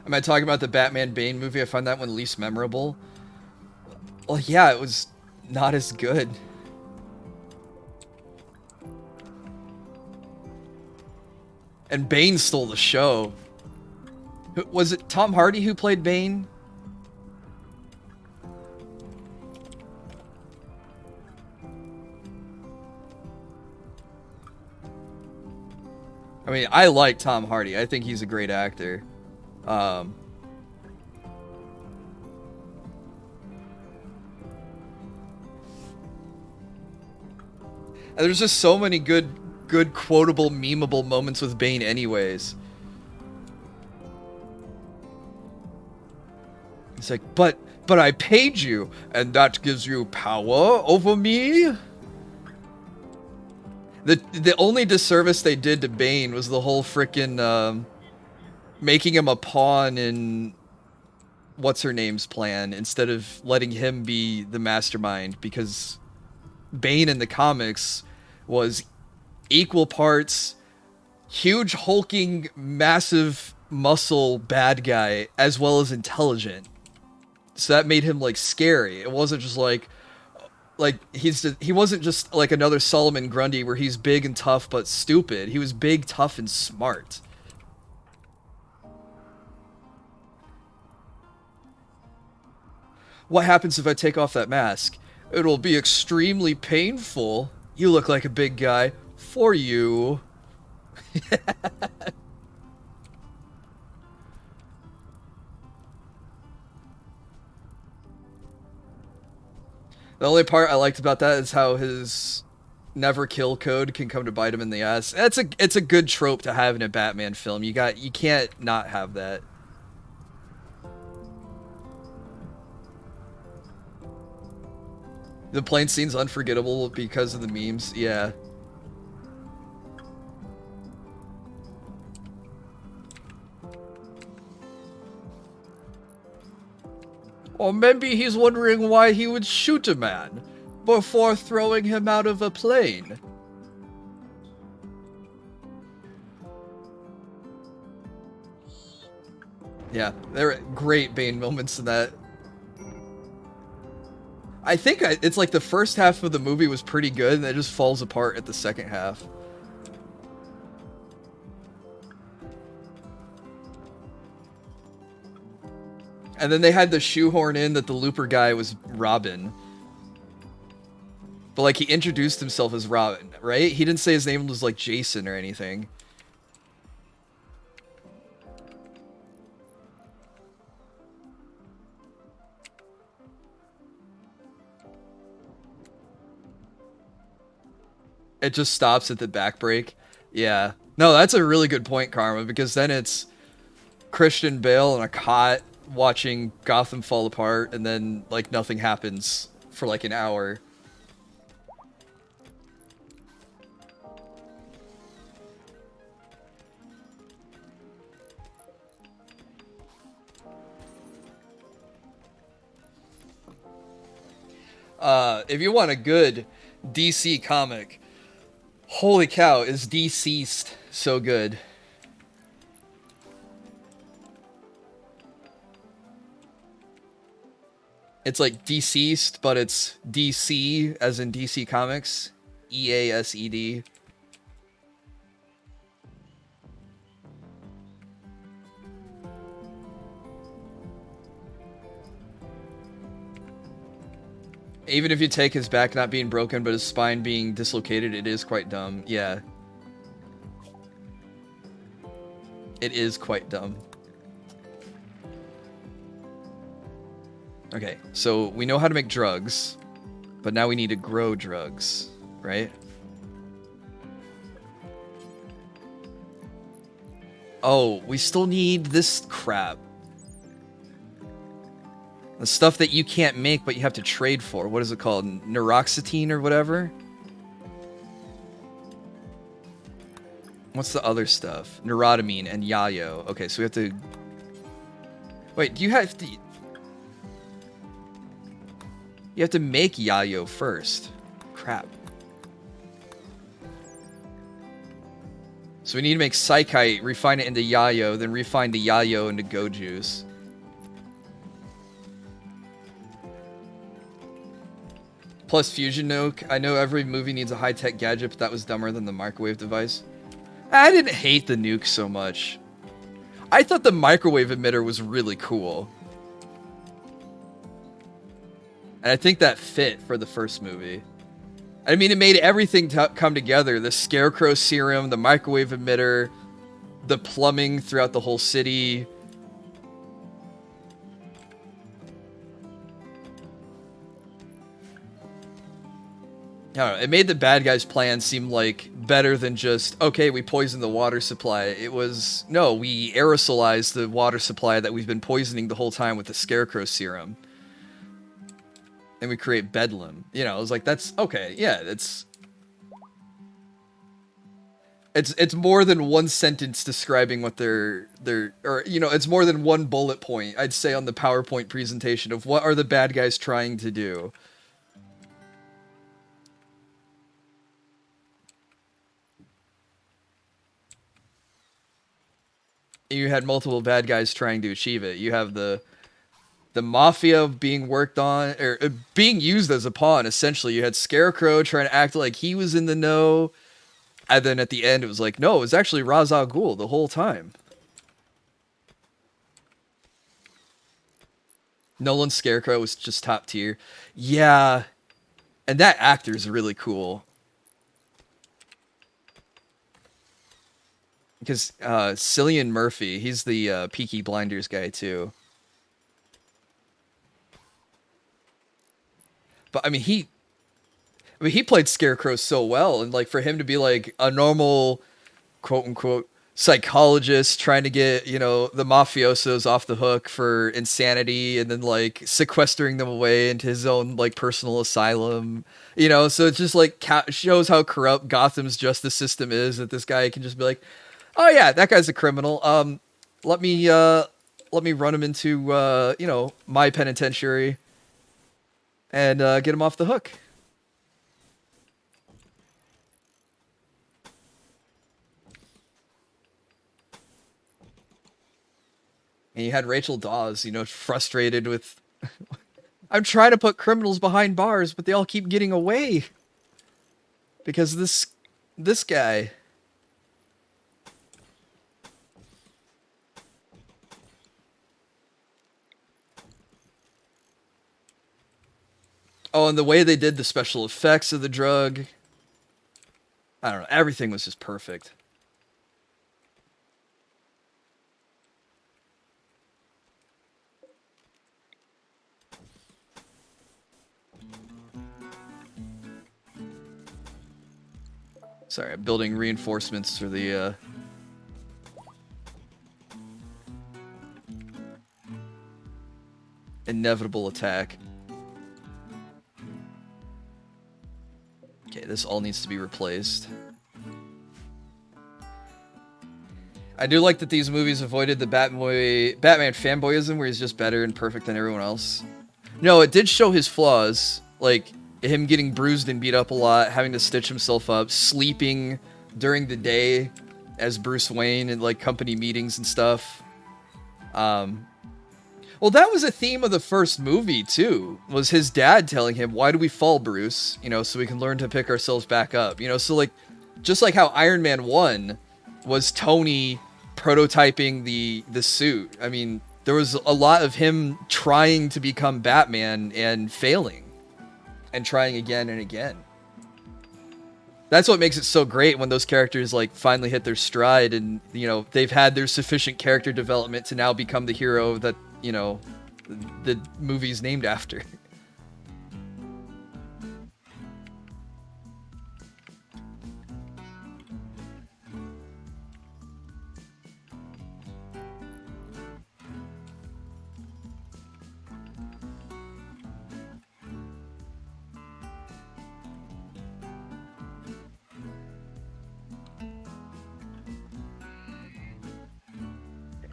Am I talking about the Batman Bane movie? I find that one least memorable. Well, yeah, it was not as good. And Bane stole the show. Was it Tom Hardy who played Bane? I mean, I like Tom Hardy. I think he's a great actor. And there's just so many good quotable, memeable moments with Bane anyways. He's like, but I paid you, and that gives you power over me? The only disservice they did to Bane was the whole frickin' making him a pawn in what's-her-name's plan instead of letting him be the mastermind, because Bane in the comics was equal parts huge, hulking, massive muscle bad guy as well as intelligent. So that made him like scary. It wasn't just like he wasn't just like another Solomon Grundy where he's big and tough but stupid. He was big, tough, and smart. What happens if I take off that mask? It'll be extremely painful. You look like a big guy. For you. The only part I liked about that is how his never kill code can come to bite him in the ass. It's a good trope to have in a Batman film. You can't not have that. The plane scene's unforgettable because of the memes. Yeah. Or maybe he's wondering why he would shoot a man before throwing him out of a plane. Yeah, there are great Bane moments in that. I think it's like the first half of the movie was pretty good, and it just falls apart at the second half. And then they had to shoehorn in that the Looper guy was Robin. But like he introduced himself as Robin, right? He didn't say his name was like Jason or anything. It just stops at the back break. Yeah. No, that's a really good point, Karma, because then it's Christian Bale in a cot watching Gotham fall apart, and then like nothing happens for like an hour. If you want a good DC comic, holy cow, is Deceased so good. It's like Deceased, but it's DC as in DC Comics. EASED. Even if you take his back not being broken, but his spine being dislocated, it is quite dumb. Yeah. It is quite dumb. Okay, so we know how to make drugs, but now we need to grow drugs, right? Oh, we still need this crap. The stuff that you can't make, but you have to trade for. What is it called? Neuroxetine or whatever? What's the other stuff? Neurotamine and yayo. Okay, so we have to... Wait, do you have to... You have to make yayo first. Crap. So we need to make psychite, refine it into yayo, then refine the yayo into go juice. Plus fusion nuke. I know every movie needs a high-tech gadget, but that was dumber than the microwave device. I didn't hate the nuke so much. I thought the microwave emitter was really cool. And I think that fit for the first movie. I mean, it made everything come together. The scarecrow serum, the microwave emitter, the plumbing throughout the whole city. I don't know, it made the bad guys' plan seem like better than just, okay, we poisoned the water supply. It was, no, we aerosolized the water supply that we've been poisoning the whole time with the scarecrow serum. And we create bedlam. You know, it was like, that's, okay, yeah, it's more than one sentence describing what or, you know, it's more than one bullet point, I'd say, on the PowerPoint presentation of what are the bad guys trying to do. You had multiple bad guys trying to achieve it. You have the mafia being worked on, or being used as a pawn, essentially. You had Scarecrow trying to act like he was in the know, and then at the end it was like, no, it was actually Ra's al Ghul the whole time. Nolan's Scarecrow was just top tier. Yeah, and that actor's really cool. Because Cillian Murphy, he's the Peaky Blinders guy too. But I mean, he played Scarecrow so well, and like for him to be like a normal, quote unquote, psychologist trying to get, you know, the mafiosos off the hook for insanity, and then like sequestering them away into his own like personal asylum, you know. So it just like shows how corrupt Gotham's justice system is, that this guy can just be like, oh yeah, that guy's a criminal. Let me run him into you know, my penitentiary and get him off the hook. And you had Rachel Dawes, you know, frustrated with, I'm trying to put criminals behind bars, but they all keep getting away because this guy. Oh, and the way they did the special effects of the drug. I don't know. Everything was just perfect. Sorry, I'm building reinforcements for the inevitable attack. Okay, this all needs to be replaced. I do like that these movies avoided the Batman fanboyism where he's just better and perfect than everyone else. No, it did show his flaws, like him getting bruised and beat up a lot, having to stitch himself up, sleeping during the day as Bruce Wayne in like company meetings and stuff. Well, that was a theme of the first movie, too, was his dad telling him, why do we fall, Bruce? You know, so we can learn to pick ourselves back up. You know, so like, just like how Iron Man 1 was Tony prototyping the suit. I mean, there was a lot of him trying to become Batman and failing. and trying again and again. That's what makes it so great when those characters like finally hit their stride and, you know, they've had their sufficient character development to now become the hero that, you know, the movie's named after.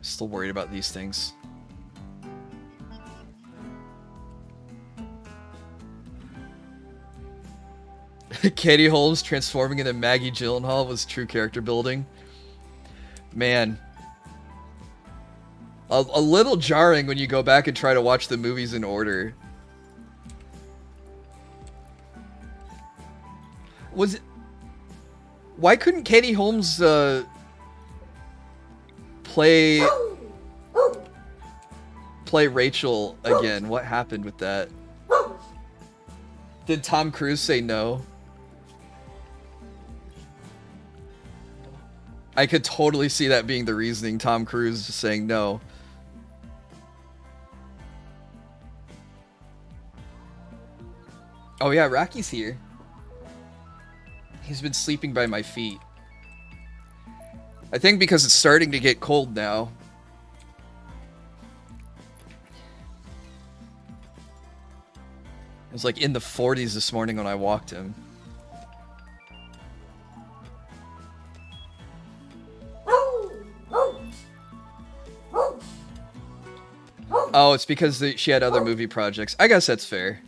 Still worried about these things. Katie Holmes transforming into Maggie Gyllenhaal was true character building. Man. A little jarring when you go back and try to watch the movies in order. Was it... Why couldn't Katie Holmes, play Rachel again? What happened with that? Did Tom Cruise say no? I could totally see that being the reasoning. Tom Cruise just saying no. Oh yeah, Rocky's here. He's been sleeping by my feet. I think because it's starting to get cold now. It was like in the 40s this morning when I walked him. Oh, it's because she had other movie projects. I guess that's fair.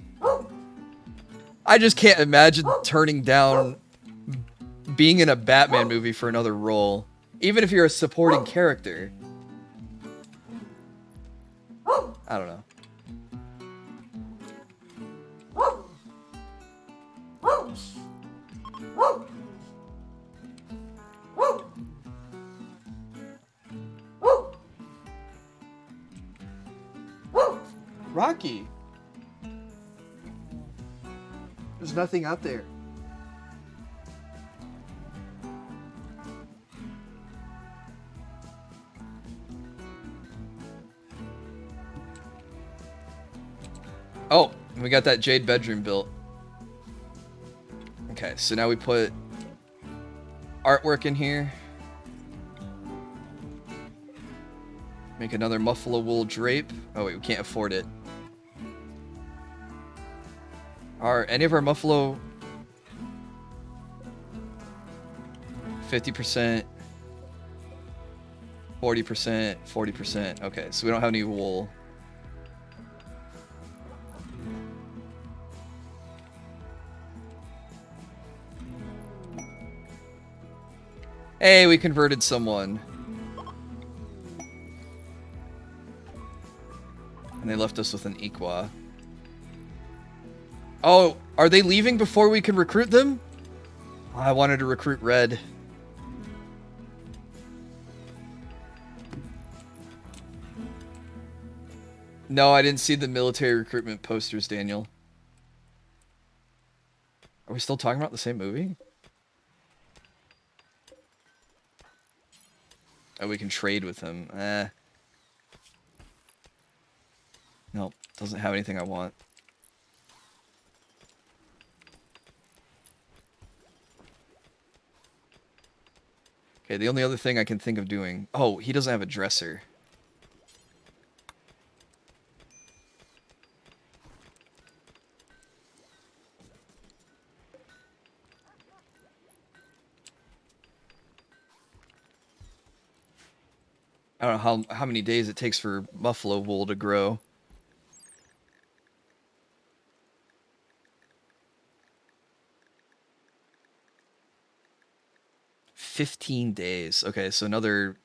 I just can't imagine turning down being in a Batman movie for another role. Even if you're a supporting character. I don't know. Rocky. There's nothing out there. Oh, we got that jade bedroom built. Okay, so now we put artwork in here. Make another muffalo wool drape. Oh wait, we can't afford it. Are any of our muffalo 50%, 40%, 40%? Okay, so we don't have any wool. Hey, we converted someone. And they left us with an Equa. Oh, are they leaving before we can recruit them? Oh, I wanted to recruit Red. No, I didn't see the military recruitment posters, Daniel. Are we still talking about the same movie? Oh, we can trade with him. Nope, doesn't have anything I want. Okay, the only other thing I can think of doing... Oh, he doesn't have a dresser. I don't know how many days it takes for buffalo wool to grow. $15 days. Okay, so another...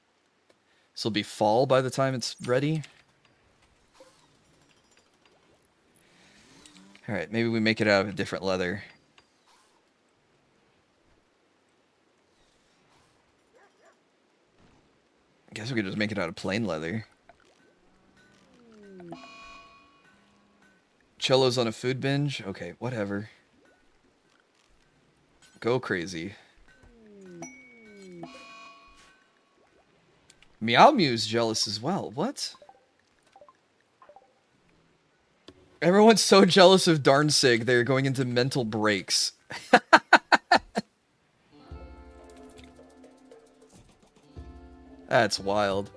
This will be fall by the time it's ready. Alright, maybe we make it out of a different leather. I guess we could just make it out of plain leather. Cello's on a food binge? Okay, whatever. Go crazy. Meow Mew's jealous as well. What? Everyone's so jealous of Darnsig, they're going into mental breaks. That's wild.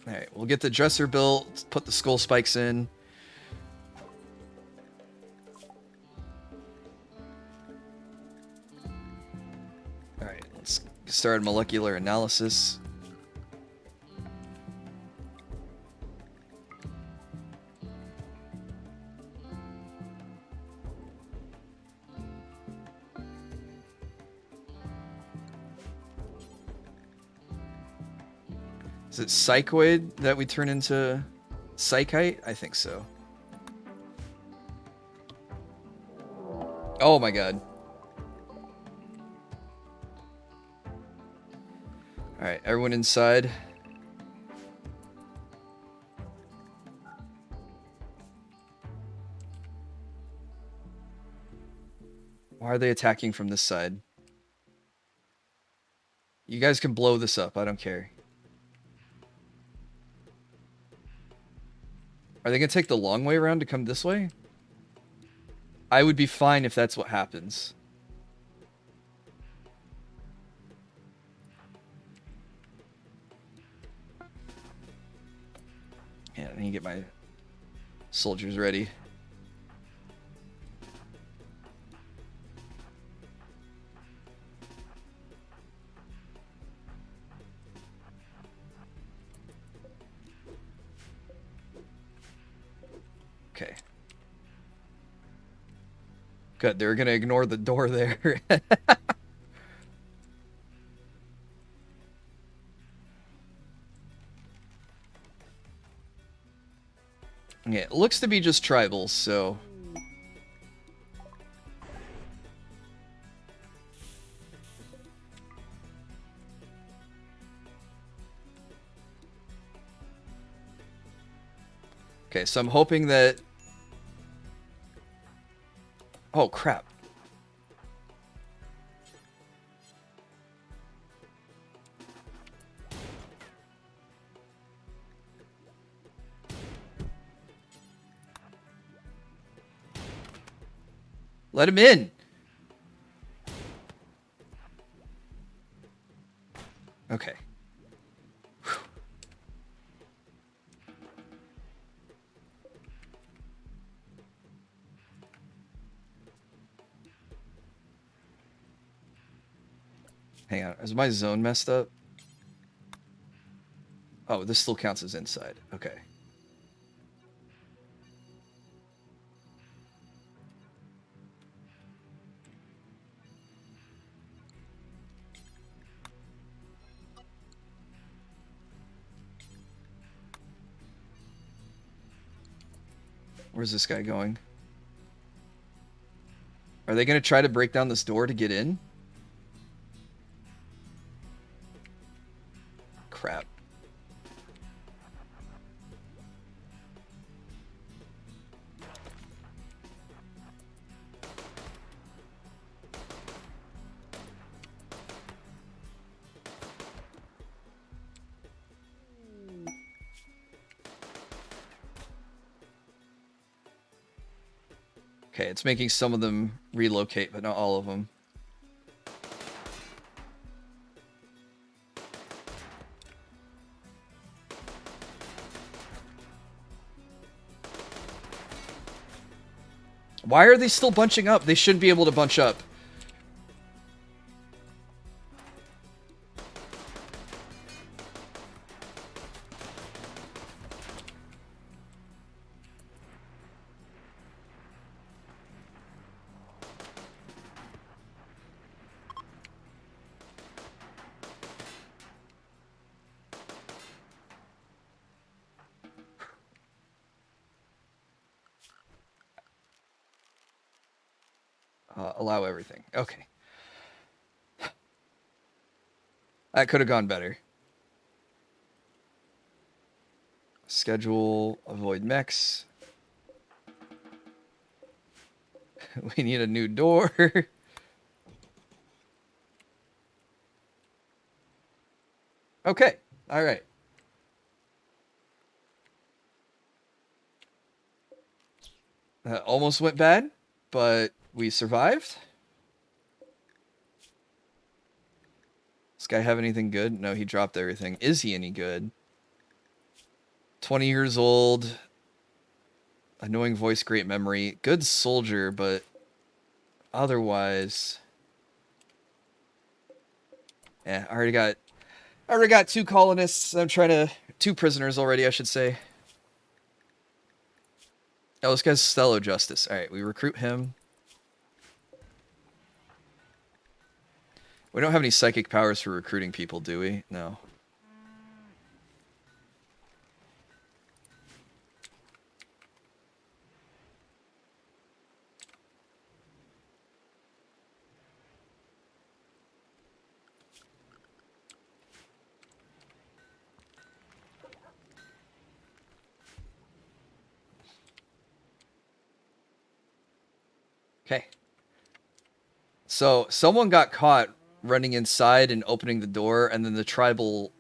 Alright, we'll get the dresser built, put the skull spikes in. Alright, let's start molecular analysis. Is it Psychoid that we turn into Psychite? I think so. Oh my god. Alright, everyone inside. Why are they attacking from this side? You guys can blow this up, I don't care. Are they gonna take the long way around to come this way? I would be fine if that's what happens. Yeah, I need to get my soldiers ready. Okay. Good, they're gonna ignore the door there. Yeah, it looks to be just tribals, so... Okay, so I'm hoping that... Oh, crap. Let him in! Okay. Whew. Hang on, is my zone messed up? Oh, this still counts as inside. Okay. Where's this guy going? Are they going to try to break down this door to get in? Crap. Okay, it's making some of them relocate, but not all of them. Why are they still bunching up? They shouldn't be able to bunch up. Allow everything. Okay. That could have gone better. Schedule, avoid mechs. We need a new door. Okay, all right. That almost went bad, but we survived. This guy have anything good? No, he dropped everything. Is he any good? 20 years old. Annoying voice, great memory. Good soldier, but otherwise... Yeah, I already got 2 colonists. I'm trying to... 2 prisoners already, I should say. Oh, this guy's Stello Justice. Alright, we recruit him. We don't have any psychic powers for recruiting people, do we? No. Okay. So, someone got caught running inside and opening the door, and then the tribal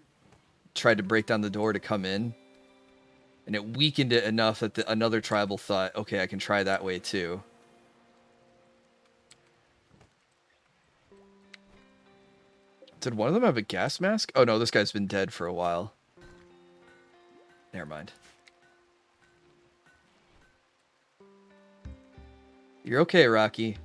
tried to break down the door to come in. And it weakened it enough that another tribal thought, okay, I can try that way too. Did one of them have a gas mask? Oh no, this guy's been dead for a while. Never mind. You're okay, Rocky.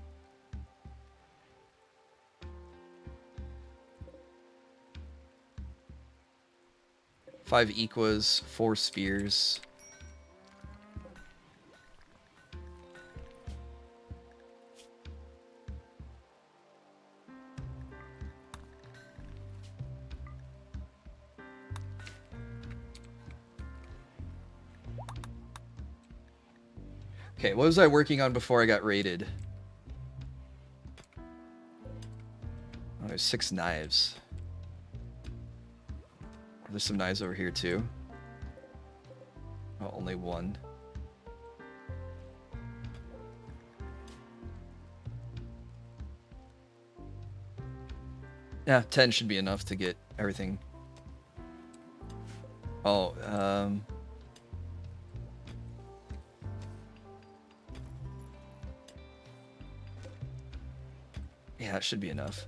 Five Equas, 4 spears. Okay, what was I working on before I got raided? Oh, there's 6 knives. There's some knives over here too. Oh, only 1. Yeah, 10 should be enough to get everything. Oh, yeah, that should be enough.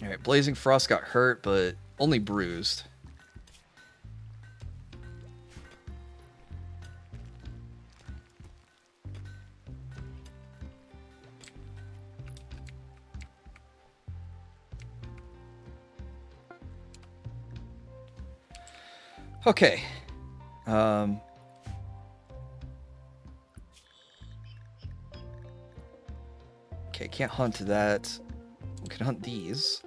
Alright, Blazing Frost got hurt, but only bruised. Okay. Okay, can't hunt that. We can hunt these.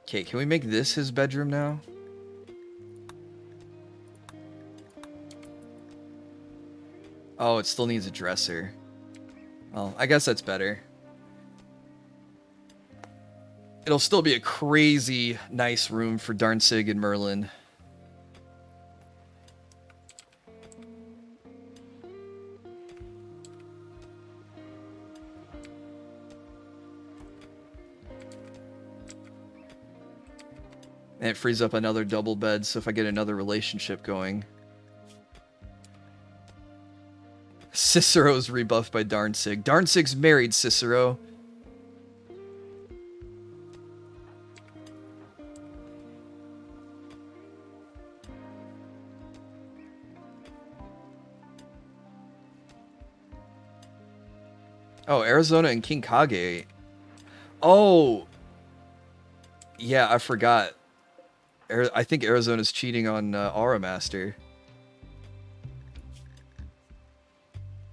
Okay, can we make this his bedroom now? Oh, it still needs a dresser. Well, I guess that's better. It'll still be a crazy nice room for Darnsig and Merlin. And it frees up another double bed, so if I get another relationship going. Cicero's rebuffed by Darnsig. Darnsig's married, Cicero. Oh, Arizona and King Kage. Oh! Yeah, I forgot. I think Arizona's cheating on Aura Master.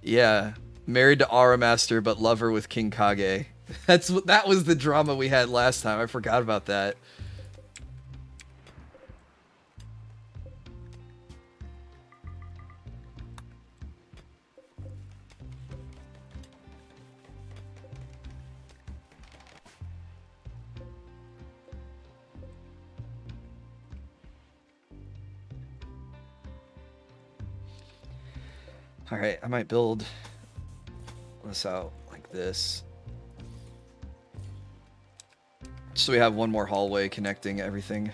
Yeah, Married to Aura Master, but lover with King Kage. That was the drama we had last time. I forgot about that. Alright, I might build this out like this. So we have one more hallway connecting everything.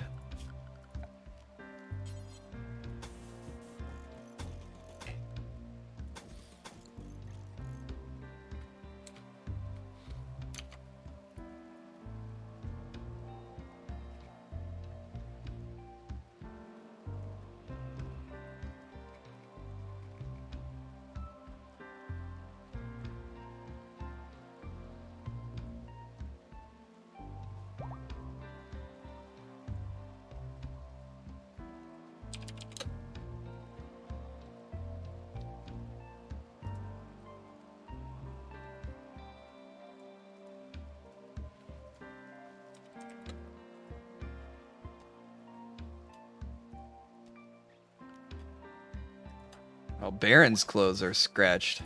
Oh, Baron's clothes are scratched.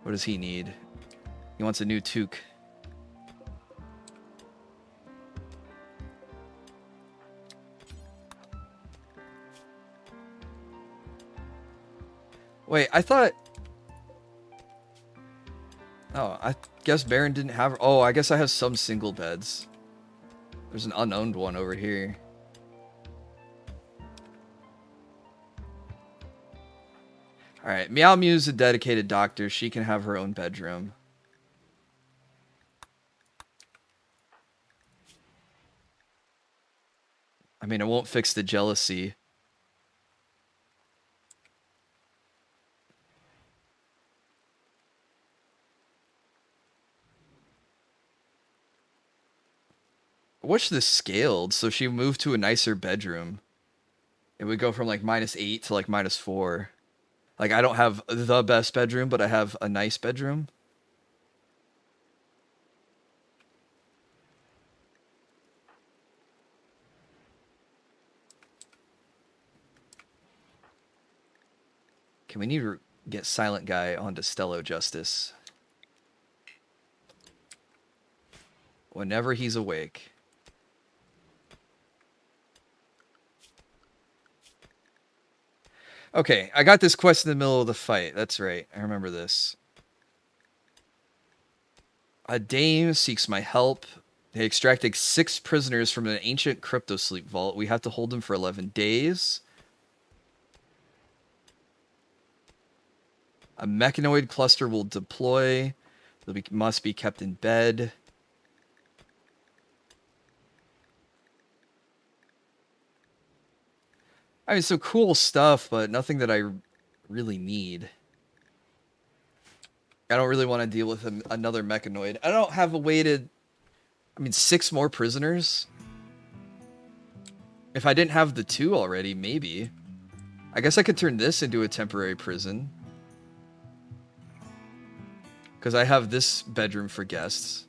What does he need? He wants a new toque. Wait, I thought... Oh, I guess Baron didn't have... Oh, I guess I have some single beds. There's an unowned one over here. Alright, Meow Mew's a dedicated doctor. She can have her own bedroom. I mean, it won't fix the jealousy. I wish this scaled, so she moved to a nicer bedroom. It would go from like -8 to like -4. Like, I don't have the best bedroom, but I have a nice bedroom. Okay, we need to get Silent Guy onto Stello Justice. Whenever he's awake. Okay, I got this quest in the middle of the fight. That's right. I remember this. A dame seeks my help. They extracted 6 prisoners from an ancient crypto sleep vault. We have to hold them for 11 days. A mechanoid cluster will deploy. They must be kept in bed. I mean, so cool stuff, but nothing that I really need. I don't really want to deal with another mechanoid. I don't have a way to... I mean, 6 more prisoners? If I didn't have the 2 already, maybe. I guess I could turn this into a temporary prison. Because I have this bedroom for guests.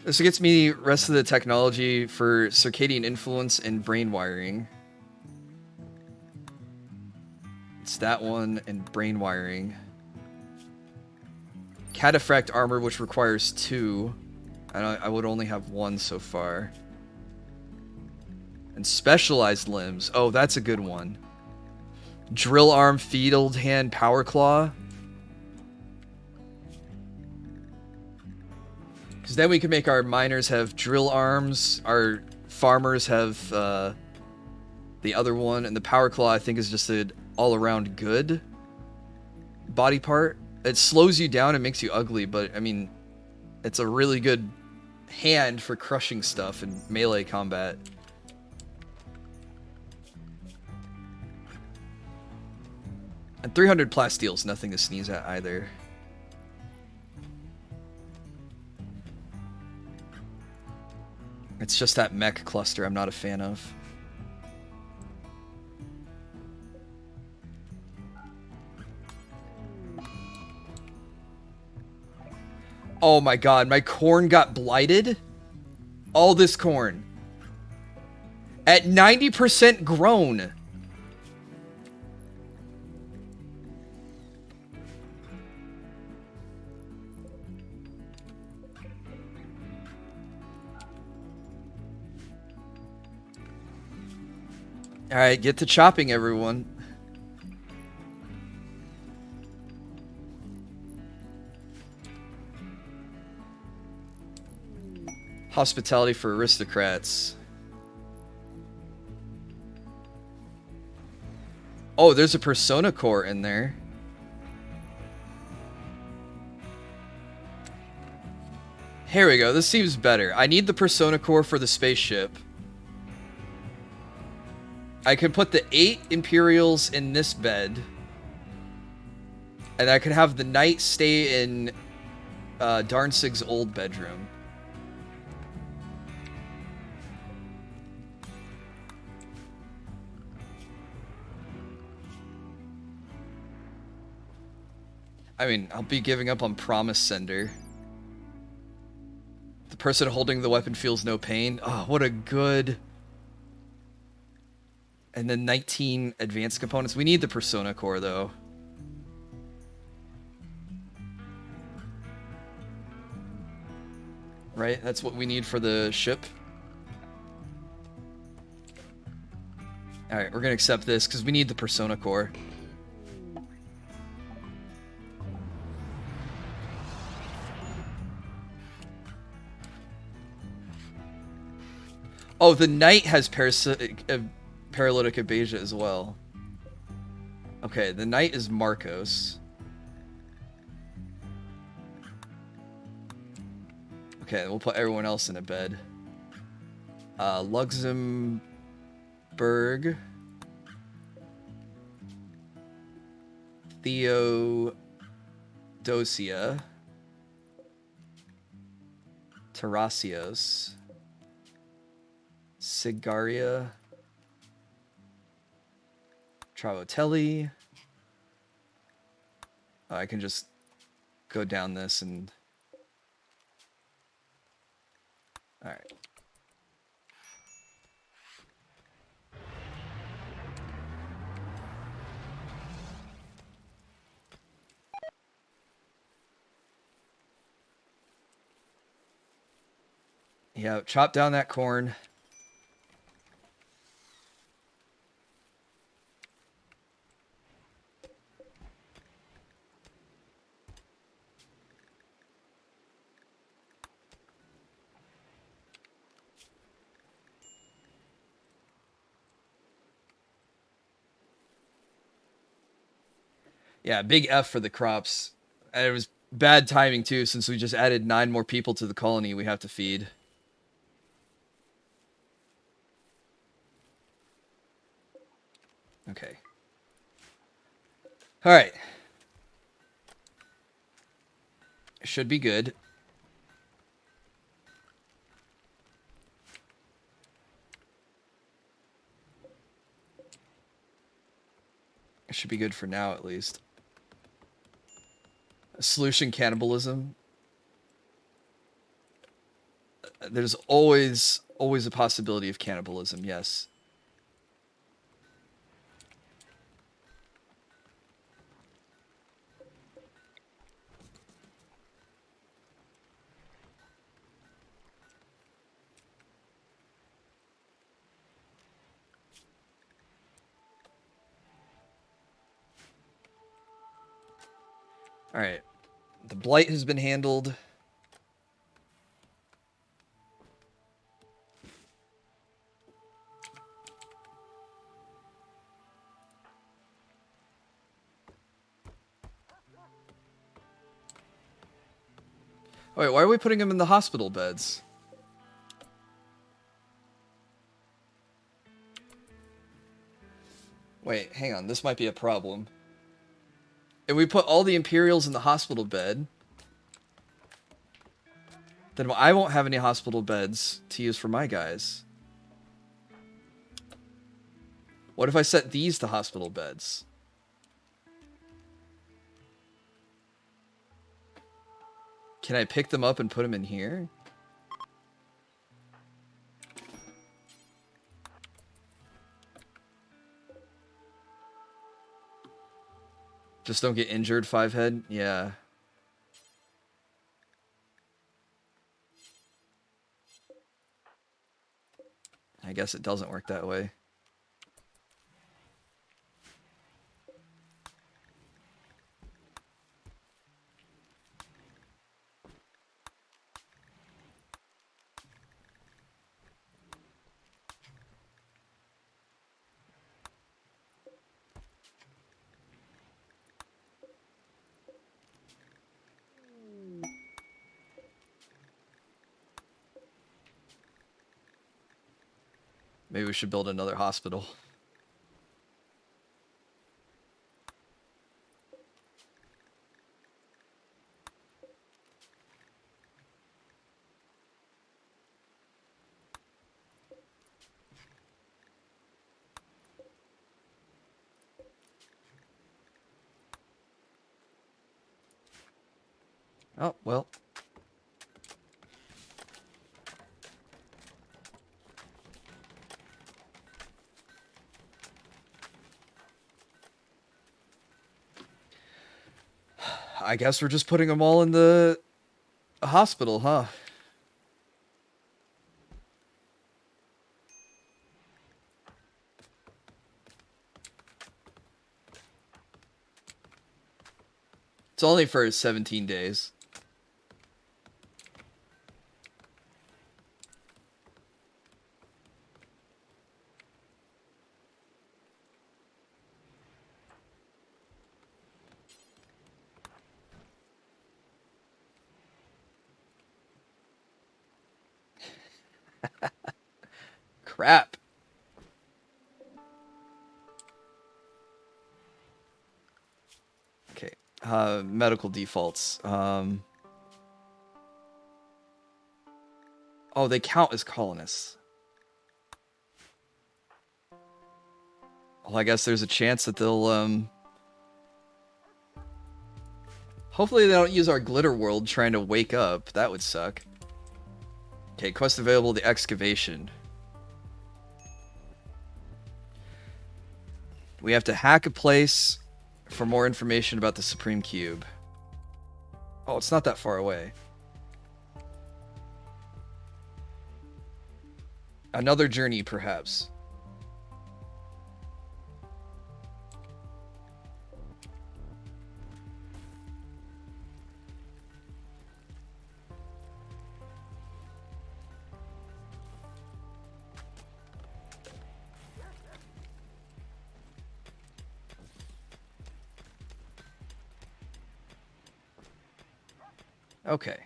This gets me the rest of the technology for circadian influence and brain wiring. It's that one and brain wiring. Cataphract armor, which requires 2. I would only have 1 so far. And specialized limbs. Oh, that's a good one. Drill arm, field hand, power claw. Because then we can make our miners have drill arms, our farmers have the other one, and the power claw I think is just an all-around good body part. It slows you down and makes you ugly, but I mean, it's a really good hand for crushing stuff in melee combat. And 300 plastile's nothing to sneeze at either. It's just that mech cluster I'm not a fan of. Oh my god, my corn got blighted? All this corn. At 90% grown. Alright, get to chopping, everyone. Hospitality for aristocrats. Oh, there's a persona core in there. Here we go. This seems better. I need the persona core for the spaceship. I can put the 8 Imperials in this bed. And I could have the knight stay in Darnsig's old bedroom. I mean, I'll be giving up on Promise Sender. The person holding the weapon feels no pain. Oh, what a good... And then 19 advanced components. We need the Persona Core, though. Right? That's what we need for the ship. Alright, we're gonna accept this, because we need the Persona Core. Oh, the knight has paralytic abasia as well. Okay, the knight is Marcos. Okay, we'll put everyone else in a bed. Luxembourg. Theodosia. Terrasios. Sigaria. Travotelli. I can just go down this and... Alright. Yeah, chop down that corn. Yeah, big F for the crops. And it was bad timing, too, since we just added 9 more people to the colony we have to feed. Okay. Alright. Should be good. It should be good for now, at least. Solution cannibalism. There's always a possibility of cannibalism, yes. Alright. The Blight has been handled. Wait, why are we putting him in the hospital beds? Wait, hang on. This might be a problem. If we put all the Imperials in the hospital bed, Then I won't have any hospital beds to use for my guys. What if I set these to hospital beds? Can I pick them up and put them in here? Just don't get injured, 5-head? Yeah. I guess it doesn't work that way. Maybe we should build another hospital. Oh, well. I guess we're just putting them all in the hospital, huh? It's only for 17 days. Crap. Okay. Medical defaults. Oh, they count as colonists. Well, I guess there's a chance that they'll, hopefully they don't use our glitter world trying to wake up. That would suck. Okay, quest available, the excavation. We have to hack a place for more information about the Supreme Cube. Oh, it's not that far away. Another journey, perhaps. Okay.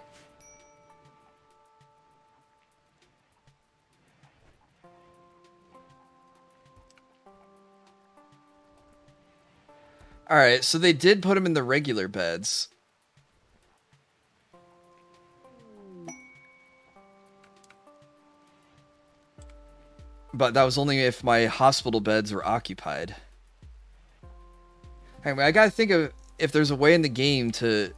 Alright, so they did put him in the regular beds. But that was only if my hospital beds were occupied. Anyway, I gotta think of if there's a way in the game to...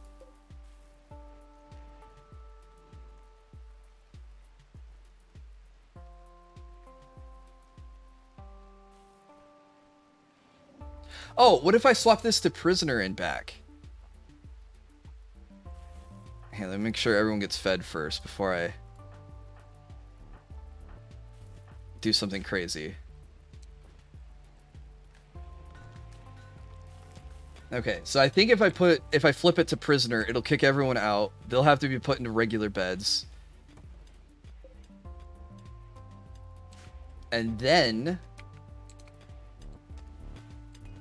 Oh, what if I swap this to prisoner and back? Hey, let me make sure everyone gets fed first before I do something crazy. Okay, so I think if I flip it to prisoner, it'll kick everyone out. They'll have to be put into regular beds. And then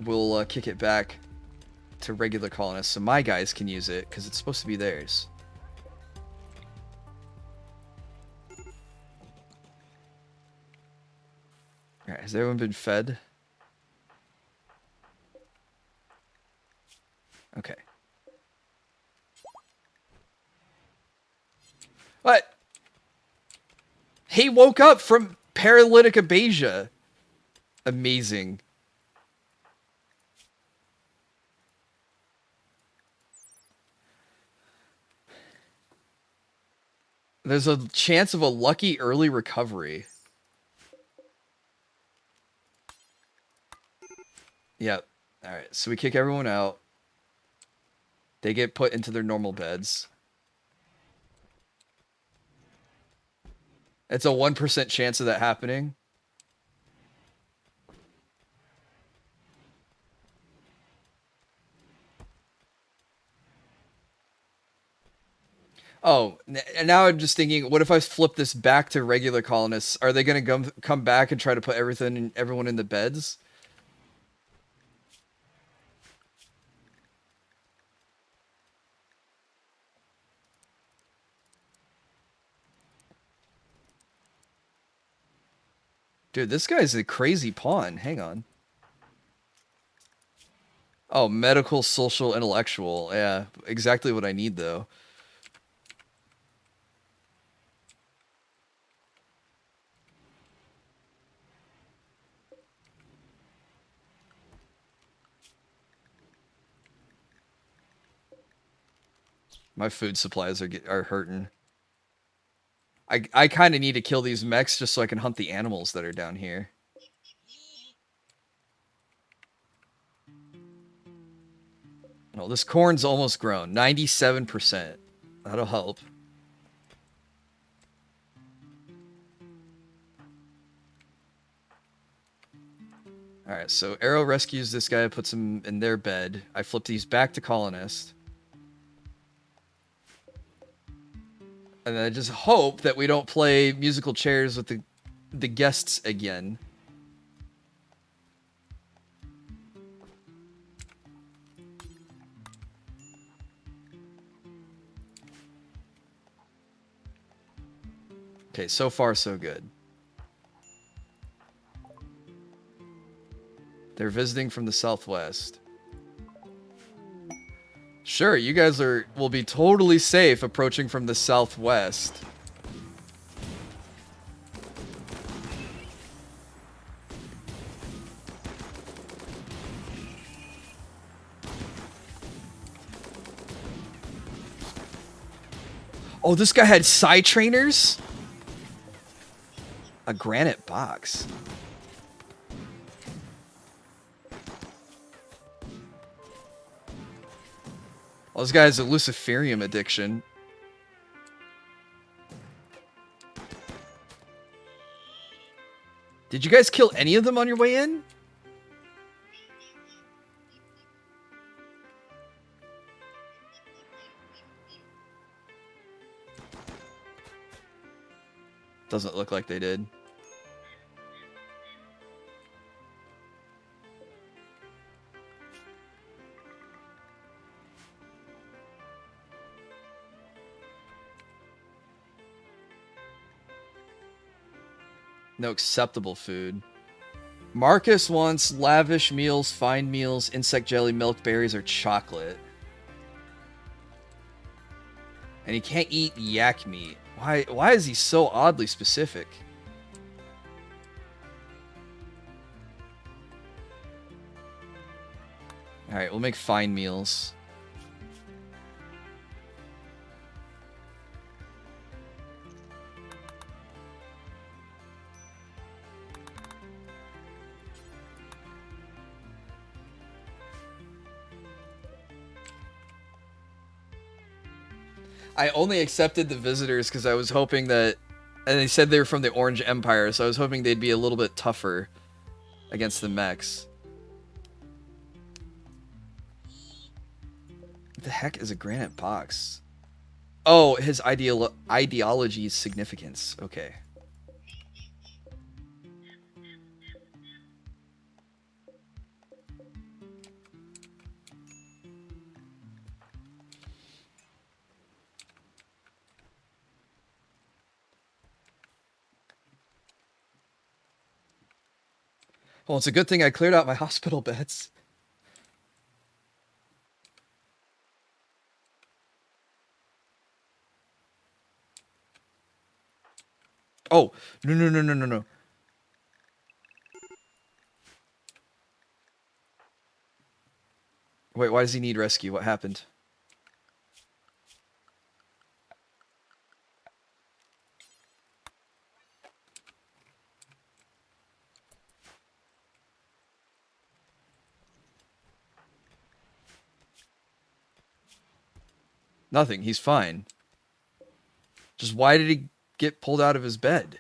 we'll kick it back to regular colonists so my guys can use it, because it's supposed to be theirs. Alright, has everyone been fed? Okay. What? He woke up from paralytic abasia. Amazing. There's a chance of a lucky early recovery. Yep. Alright, so we kick everyone out. They get put into their normal beds. It's a 1% chance of that happening. Oh, and now I'm just thinking, what if I flip this back to regular colonists? Are they going to come back and try to put everyone in the beds? Dude, this guy's a crazy pawn. Hang on. Oh, medical, social, intellectual. Yeah, exactly what I need, though. My food supplies are hurting. I kind of need to kill these mechs just so I can hunt the animals that are down here. Well, this corn's almost grown. 97%. That'll help. Alright, so Arrow rescues this guy, puts him in their bed. I flip these back to Colonist. And I just hope that we don't play musical chairs with the guests again. Okay, so far so good. They're visiting from the southwest. Sure, you guys will be totally safe approaching from the southwest. Oh, this guy had side trainers? A granite box. Oh, this guy has a luciferium addiction. Did you guys kill any of them on your way in? Doesn't look like they did. No acceptable food. Marcus wants lavish meals, fine meals, insect jelly, milk, berries, or chocolate. And he can't eat yak meat. Why is he so oddly specific? Alright, we'll make fine meals. I only accepted the visitors because I was hoping that... And they said they were from the Orange Empire, so I was hoping they'd be a little bit tougher against the mechs. What the heck is a granite box? Oh, his ideology's significance. Okay. Well, it's a good thing I cleared out my hospital beds. Oh, no, no, no, no, no, no. Wait, why does he need rescue? What happened? Nothing. He's fine. Just why did he get pulled out of his bed?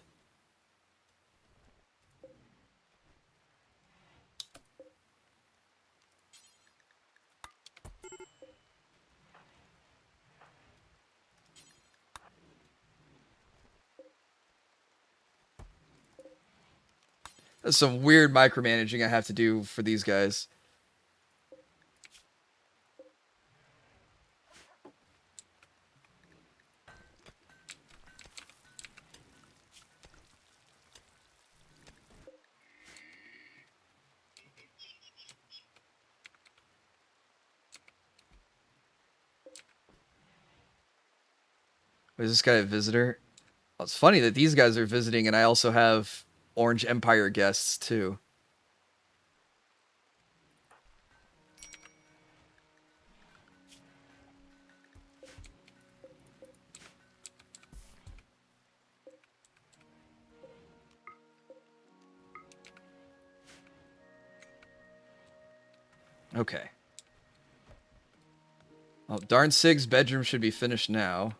That's some weird micromanaging I have to do for these guys. Is this guy a visitor? Well, it's funny that these guys are visiting and I also have Orange Empire guests too. Okay. Oh, darn Sig's bedroom should be finished now.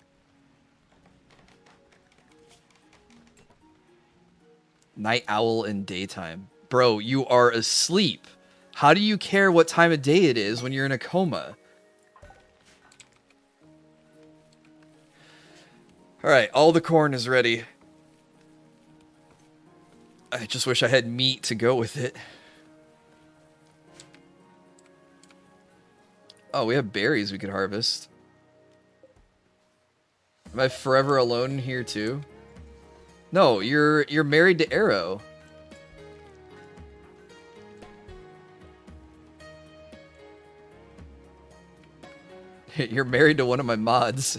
Night owl in daytime. Bro, you are asleep. How do you care what time of day it is when you're in a coma? Alright, all the corn is ready. I just wish I had meat to go with it. Oh, we have berries we could harvest. Am I forever alone here too? No, you're married to Arrow. You're married to one of my mods.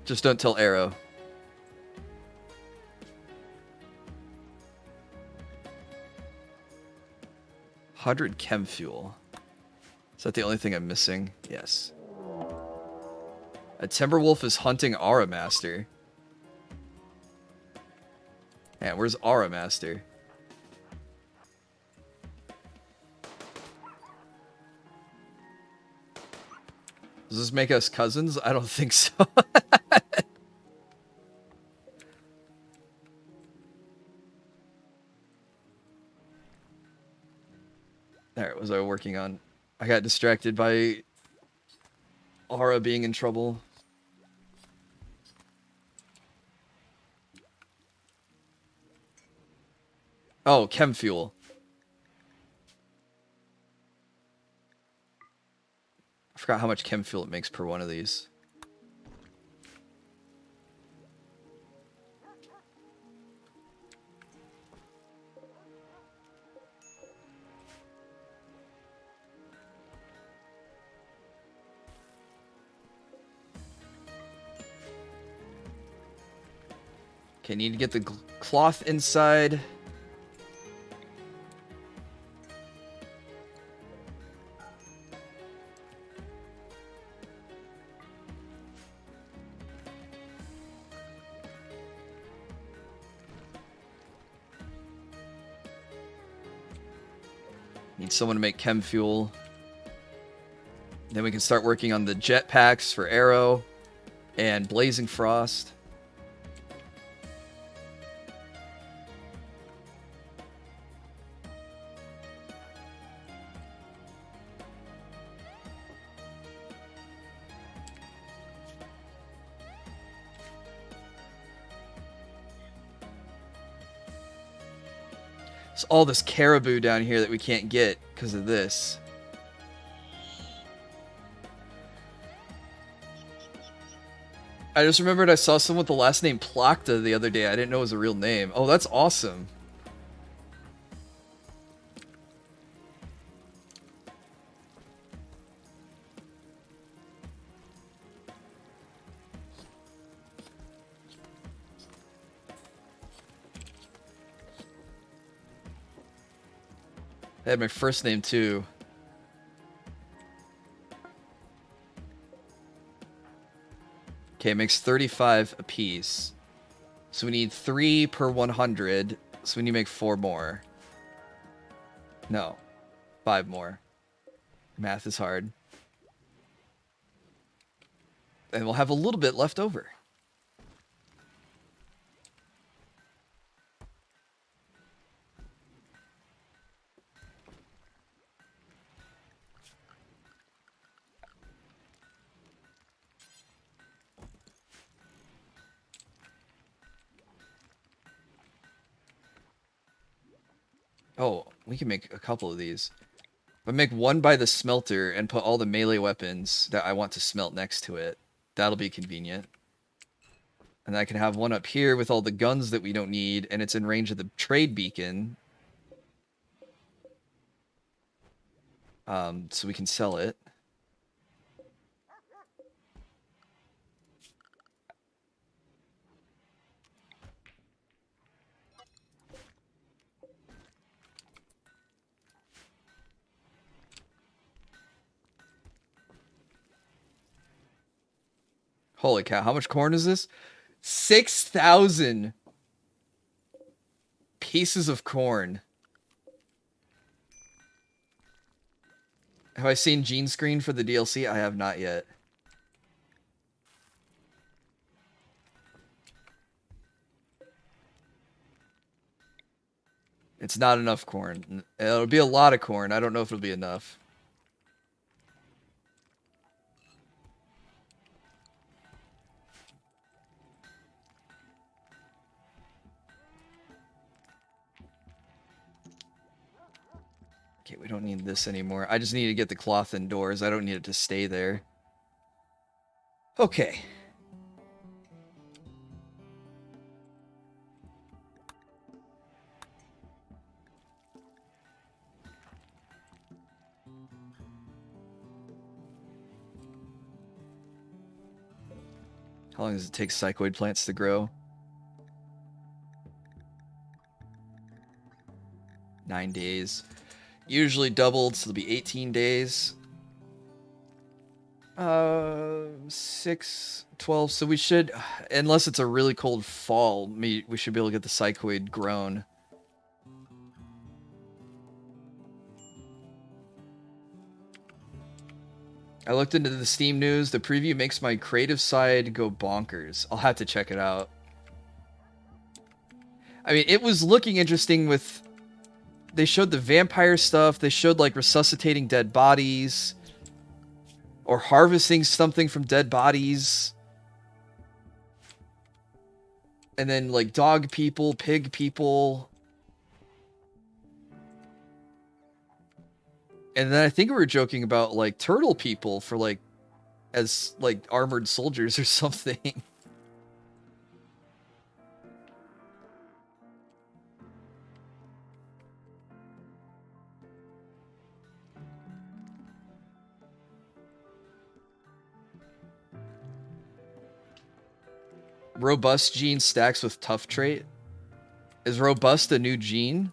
Just don't tell Arrow. $100 chem fuel. Is that the only thing I'm missing? Yes. A Timberwolf is hunting Aura Master. Man, where's Aura Master? Does this make us cousins? I don't think so. There, what was I working on? I got distracted by Aura being in trouble. Oh, chem fuel. I forgot how much chem fuel it makes per one of these. Okay, need to get the cloth inside. Need someone to make chem fuel. Then we can start working on the jetpacks for Arrow and Blazing Frost. It's all this caribou down here that we can't get because of this. I just remembered I saw someone with the last name Plakta the other day. I didn't know it was a real name. Oh, that's awesome. I had my first name too. Okay, it makes 35 apiece. So we need 3 per 100. So we need to make 4 more. No, 5 more. Math is hard. And we'll have a little bit left over. Oh, we can make a couple of these. If I make one by the smelter and put all the melee weapons that I want to smelt next to it, that'll be convenient. And I can have one up here with all the guns that we don't need, and it's in range of the trade beacon. So we can sell it. Holy cow, how much corn is this? 6,000 pieces of corn. Have I seen Gene Screen for the DLC? I have not yet. It's not enough corn. It'll be a lot of corn. I don't know if it'll be enough. Okay, we don't need this anymore. I just need to get the cloth indoors. I don't need it to stay there. Okay. How long does it take psychoid plants to grow? 9 days. Usually doubled, so it'll be 18 days. 6, 12. So we should, unless it's a really cold fall, we should be able to get the psychoid grown. I looked into the Steam news. The preview makes my creative side go bonkers. I'll have to check it out. I mean, it was looking interesting with... They showed the vampire stuff. They showed, like, resuscitating dead bodies. Or harvesting something from dead bodies. And then, like, dog people, pig people. And then I think we were joking about, like, turtle people for, like, as, like, armored soldiers or something. Robust gene stacks with tough trait. Is robust a new gene?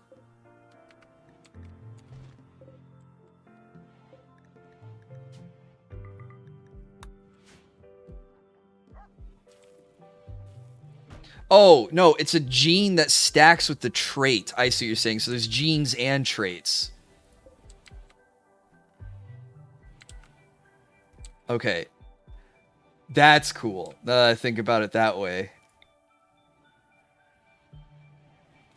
Oh, no, it's a gene that stacks with the trait. I see what you're saying. So there's genes and traits. Okay. That's cool. Now that I think about it that way.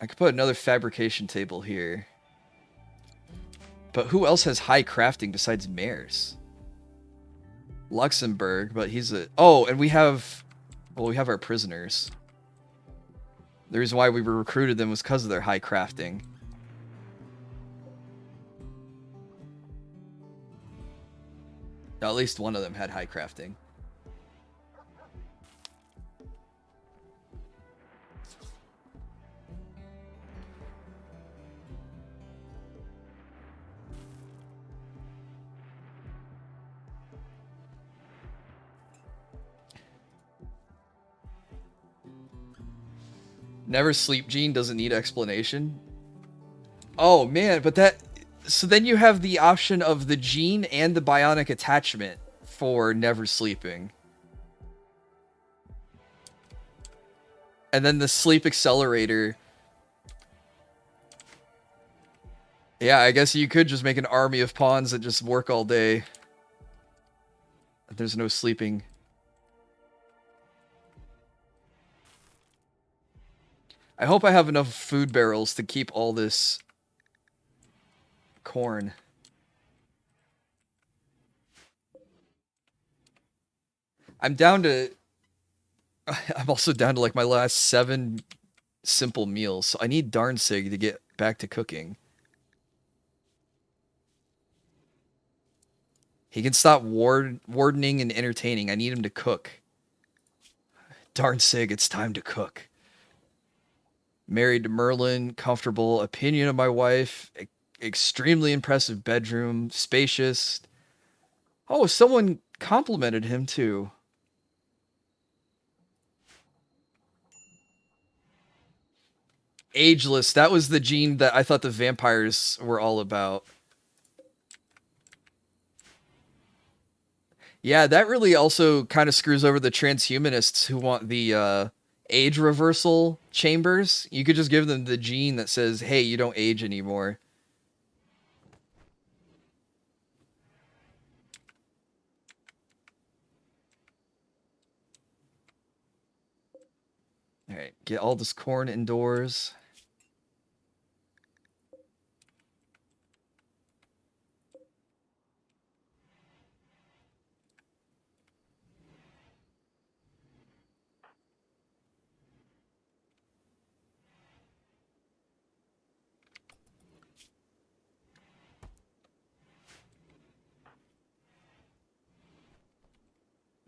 I could put another fabrication table here. But who else has high crafting besides Mares? Luxembourg, but he's a... Oh, and we have... Well, we have our prisoners. The reason why we recruited them was because of their high crafting. Now, at least one of them had high crafting. Never sleep gene doesn't need explanation. Oh man, but that So then you have the option of the gene and the bionic attachment for never sleeping. And then the sleep accelerator. Yeah, I guess you could just make an army of pawns that just work all day. There's no sleeping. I hope I have enough food barrels to keep all this corn. I'm also down to like my last 7 simple meals. So I need darn sig to get back to cooking. He can stop wardening and entertaining. I need him to cook. Darn sig, it's time to cook. Married to Merlin, comfortable, opinion of my wife, extremely impressive bedroom, spacious. Oh, someone complimented him too. Ageless, that was the gene that I thought the vampires were all about. Yeah, that really also kind of screws over the transhumanists who want the age reversal chambers. You could just give them the gene that says, hey, you don't age anymore. Alright, get all this corn indoors.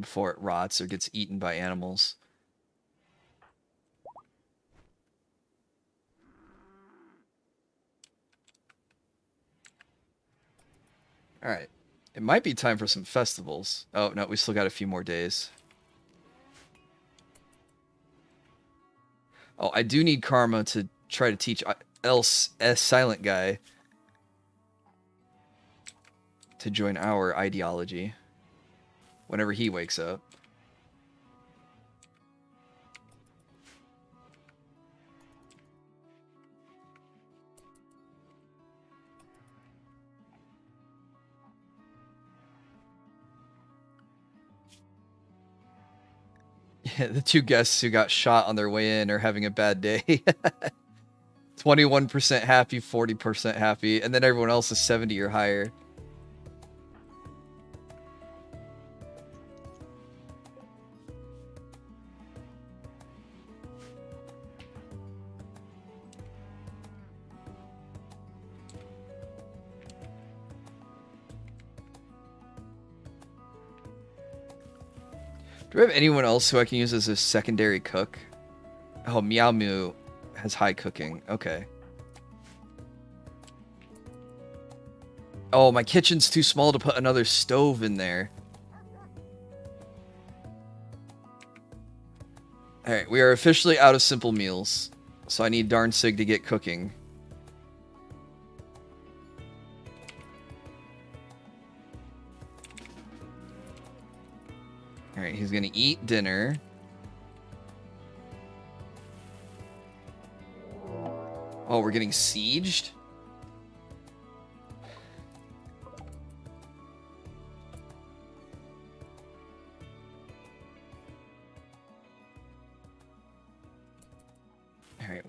Before it rots or gets eaten by animals. Alright. It might be time for some festivals. Oh, no, we still got a few more days. Oh, I do need karma to try to teach else S Silent Guy to join our ideology whenever he wakes up. Yeah, the 2 guests who got shot on their way in are having a bad day. 21% happy, 40% happy, and then everyone else is 70 or higher. Do we have anyone else who I can use as a secondary cook? Oh, Meow Moo has high cooking. Okay. Oh, my kitchen's too small to put another stove in there. Alright, we are officially out of simple meals. So I need darn sig to get cooking. Alright, he's gonna eat dinner. Oh, we're getting sieged? Alright.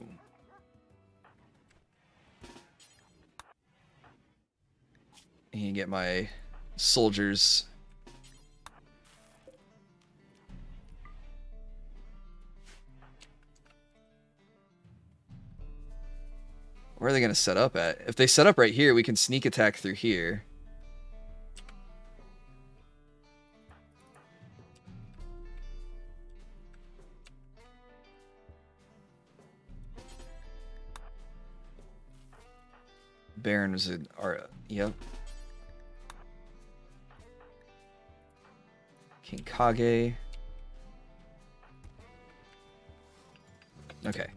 I need to get my soldiers. Where are they going to set up at? If they set up right here, we can sneak attack through here. Baron was an... Yep. King Kage. Okay.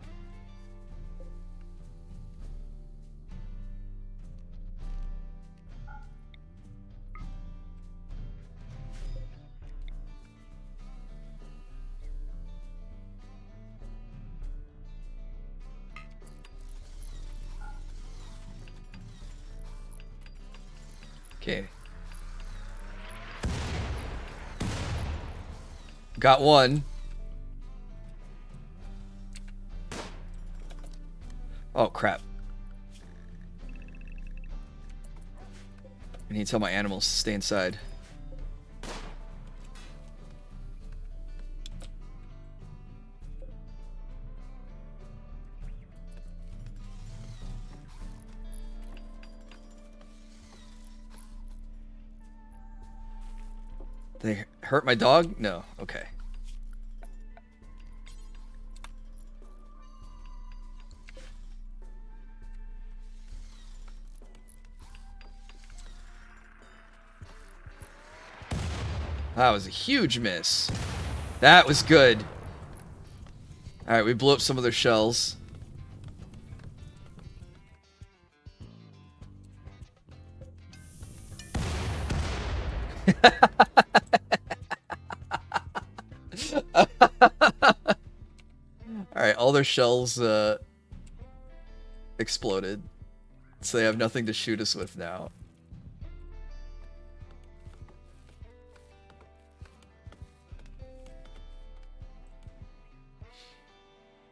Okay. Got one. Oh, crap. I need to tell my animals to stay inside. They hurt my dog? No. Okay. That was a huge miss. That was good. Alright, we blew up some of their shells. Alright, all their shells exploded. So they have nothing to shoot us with now.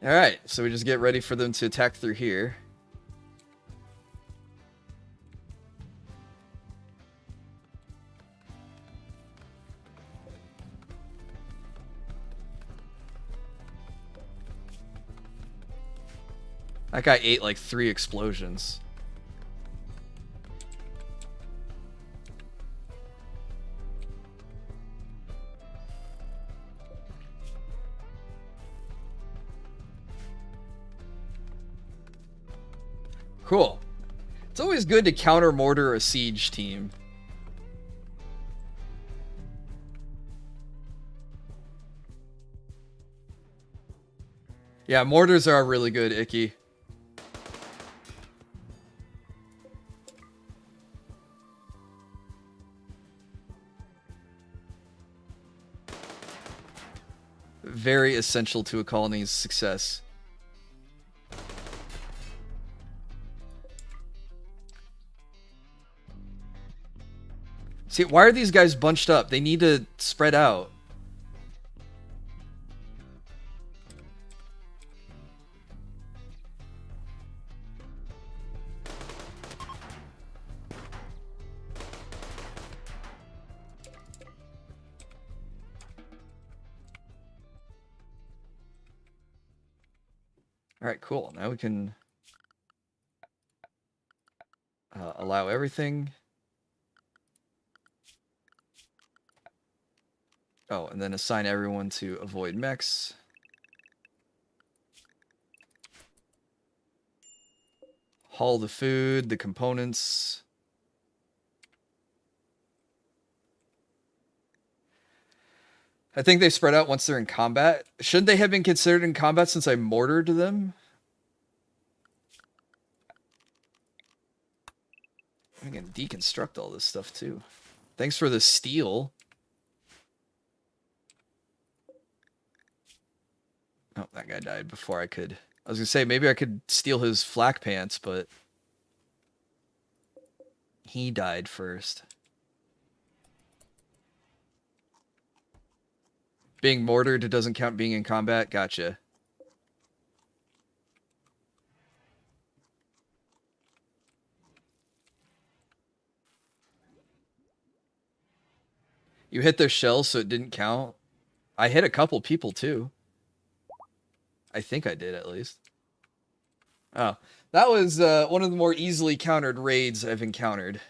Alright, so we just get ready for them to attack through here. That guy ate like 3 explosions. Cool. It's always good to counter mortar a siege team. Yeah, mortars are really good, Icky. Very essential to a colony's success. See, why are these guys bunched up? They need to spread out. All right, cool. Now we can allow everything. Oh, and then assign everyone to avoid mechs. Haul the food, the components. I think they spread out once they're in combat. Shouldn't they have been considered in combat since I mortared them? I'm gonna deconstruct all this stuff too. Thanks for the steel. Oh, that guy died before I could. I was gonna say maybe I could steal his flak pants, but he died first. Being mortared doesn't count being in combat? Gotcha. You hit their shells, so it didn't count? I hit a couple people, too. I think I did, at least. Oh. That was one of the more easily countered raids I've encountered.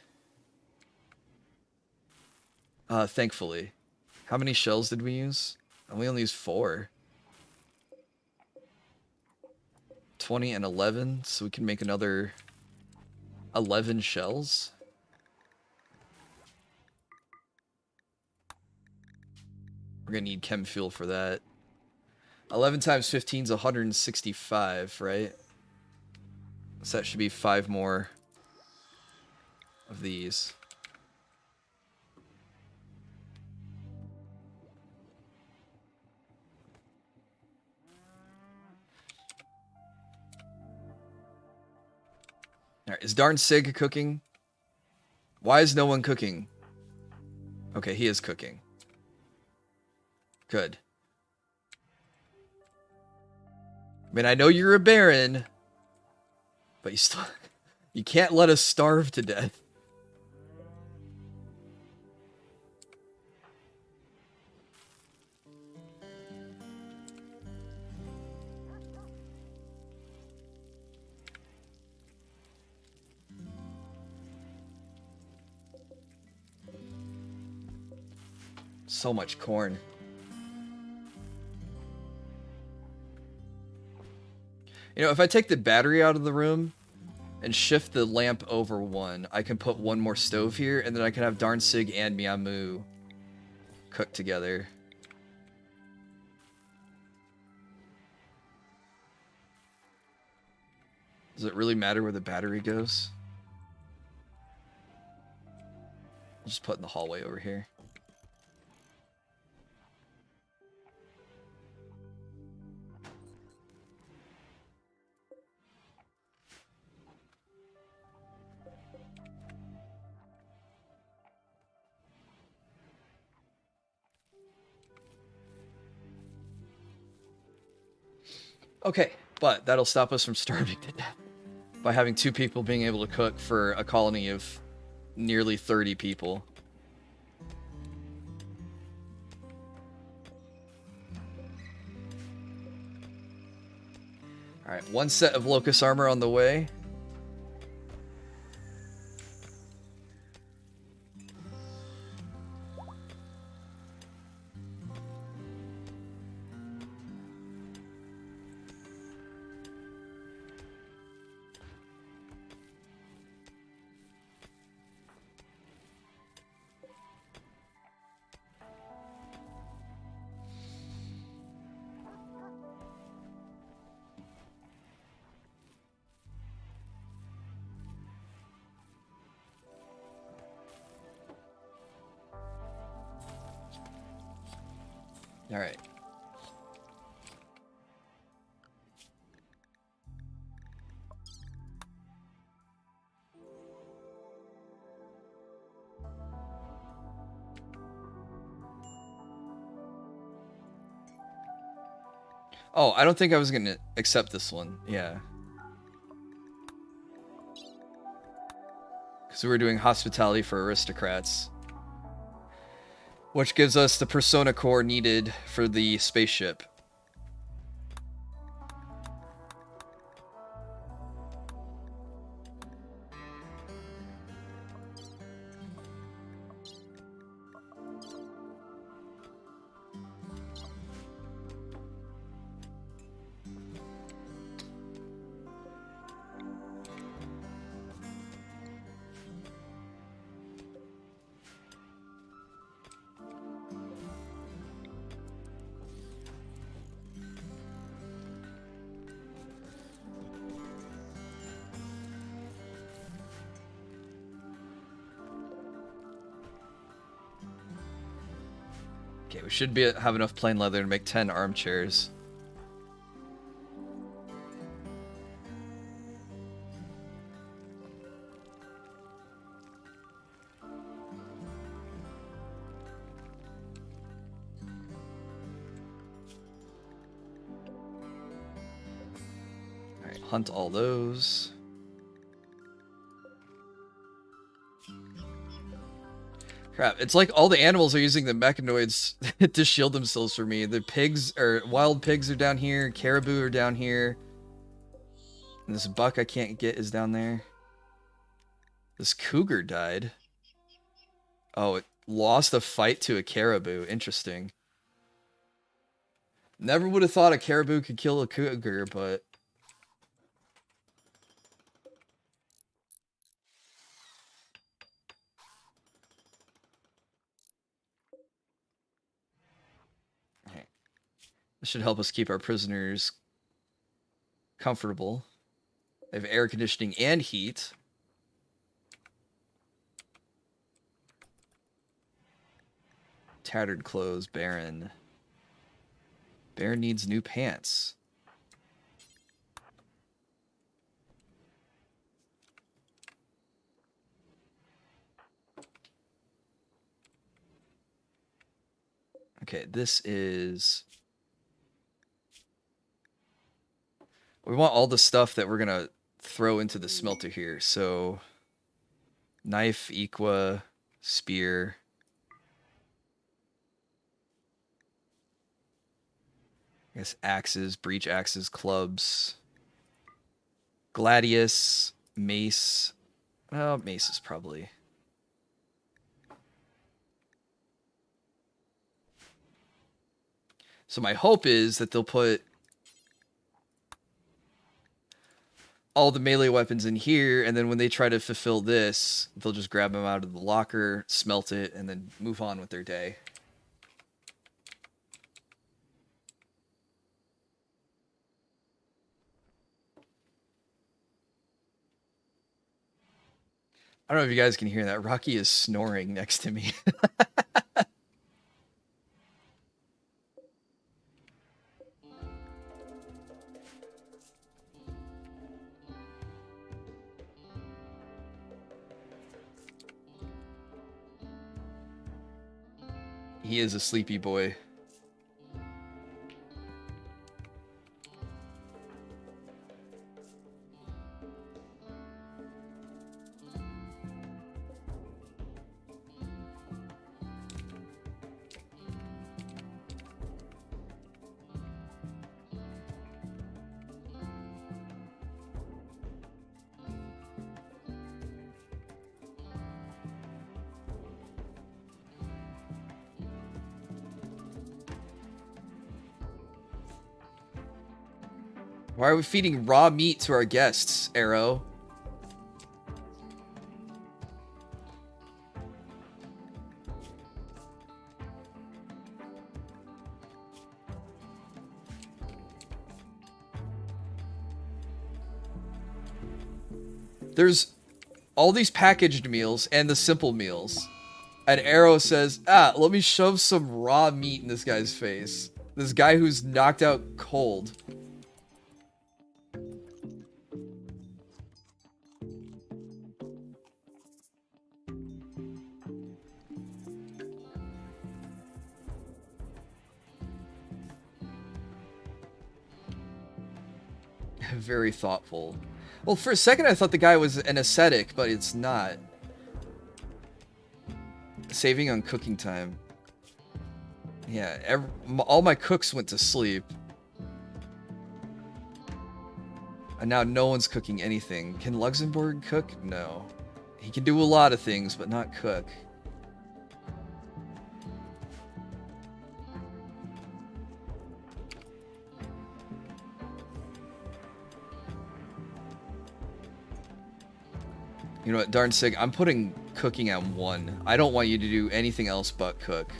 Thankfully. How many shells did we use? We only used 4. 20 and 11, so we can make another 11 shells. We're gonna need chem fuel for that. 11 times 15 is 165, right? So that should be 5 more of these. All right, is Darn Sig cooking? Why is no one cooking? Okay, he is cooking. Good. I mean, I know you're a baron, but you still... You can't let us starve to death. So much corn. You know, if I take the battery out of the room and shift the lamp over one, I can put one more stove here, and then I can have Darnsig and Miamu cook together. Does it really matter where the battery goes? I'll just put it in the hallway over here. Okay, but that'll stop us from starving to death by having 2 people being able to cook for a colony of nearly 30 people. Alright, 1 set of locust armor on the way. All right. Oh, I don't think I was going to accept this one. Yeah. Because we were doing hospitality for aristocrats. Which gives us the persona core needed for the spaceship. Okay, we should have enough plain leather to make 10 armchairs. Alright, hunt all those. Crap, it's like all the animals are using the mechanoids to shield themselves from me. The pigs, or wild pigs are down here, caribou are down here. And this buck I can't get is down there. This cougar died. Oh, it lost a fight to a caribou. Interesting. Never would have thought a caribou could kill a cougar, but... This should help us keep our prisoners comfortable. They have air conditioning and heat. Tattered clothes, Baron. Baron needs new pants. Okay, this is... We want all the stuff that we're going to throw into the smelter here. So, knife, equa, spear. I guess axes, breach axes, clubs. Gladius, mace. Well, mace is probably... So my hope is that they'll put all the melee weapons in here, and then when they try to fulfill this, they'll just grab them out of the locker, smelt it, and then move on with their day. I don't know if you guys can hear that. Rocky is snoring next to me. He is a sleepy boy. Why are we feeding raw meat to our guests, Arrow? There's all these packaged meals and the simple meals. And Arrow says, let me shove some raw meat in this guy's face. This guy who's knocked out cold. Very thoughtful. Well, for a second I thought the guy was an ascetic, but it's not. Saving on cooking time. Yeah, all my cooks went to sleep. And now no one's cooking anything. Can Luxembourg cook? No. He can do a lot of things, but not cook. You know what, darn sig, I'm putting cooking at 1. I don't want you to do anything else but cook.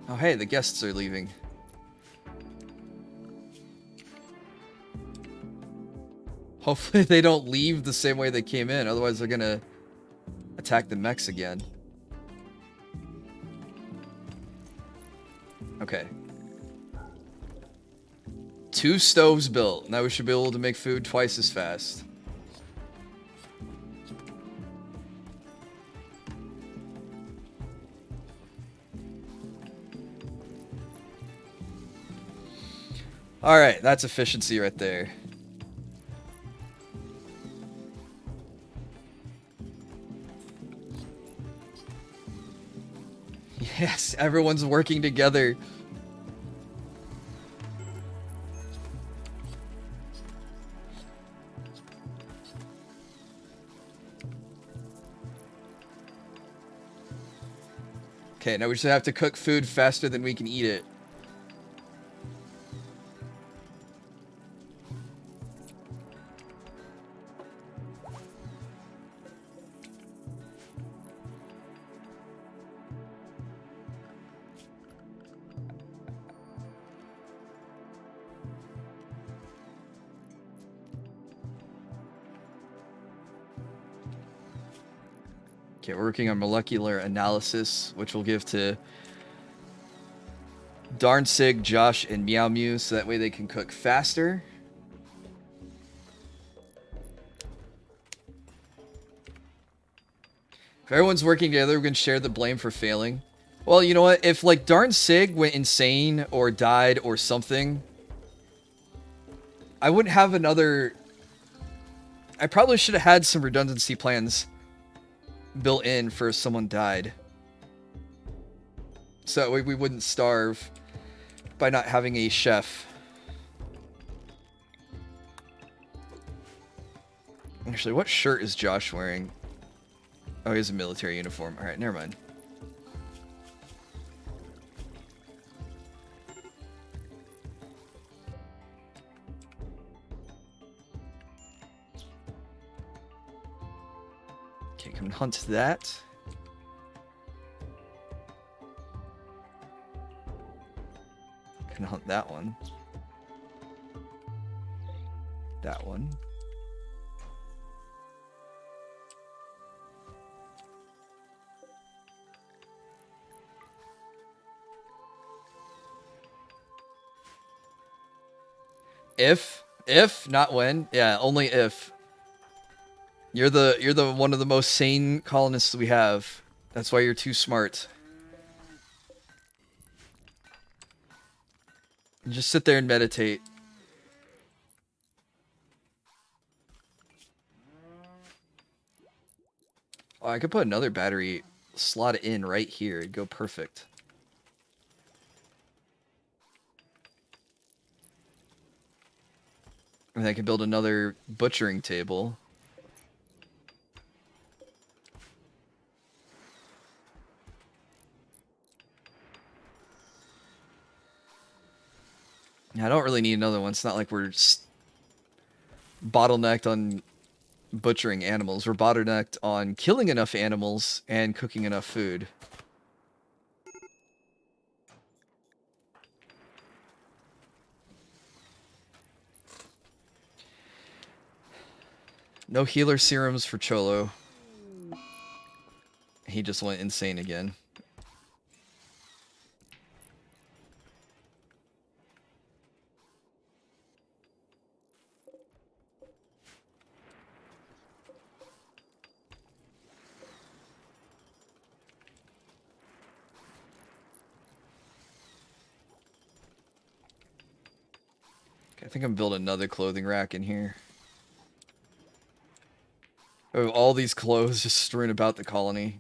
Oh hey, the guests are leaving. Hopefully they don't leave the same way they came in, otherwise they're gonna attack the mechs again. Okay. 2 stoves built. Now we should be able to make food twice as fast. Alright, that's efficiency right there. Yes, everyone's working together. Okay, now we just have to cook food faster than we can eat it. Okay, we're working on molecular analysis, which will give to Darn Sig, Josh, and Meow Mew, so that way they can cook faster. If everyone's working together, we can share the blame for failing. Well, you know what? If, like, Darn Sig went insane or died or something, I wouldn't have another... I probably should have had some redundancy plans built in for if someone died. So that way we wouldn't starve by not having a chef. Actually, what shirt is Josh wearing? Oh, he has a military uniform. Alright, never mind. Okay, come and hunt that. Can hunt that one. That one. If, not when. Yeah, only if. You're the one of the most sane colonists we have. That's why you're too smart. Just sit there and meditate. Oh, I could put another battery, slot it in right here. It'd go perfect. And I could build another butchering table. Yeah, I don't really need another one. It's not like we're bottlenecked on butchering animals. We're bottlenecked on killing enough animals and cooking enough food. No healer serums for Cholo. He just went insane again. Okay, I think I'm building another clothing rack in here. Oh, all these clothes just strewn about the colony.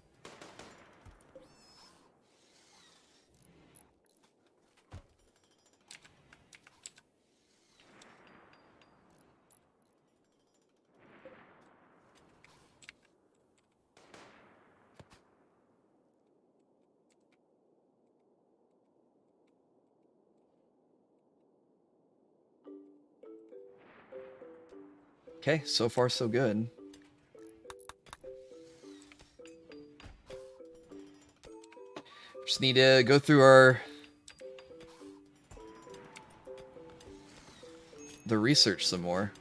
Okay, so far so good. Just need to go through the research some more.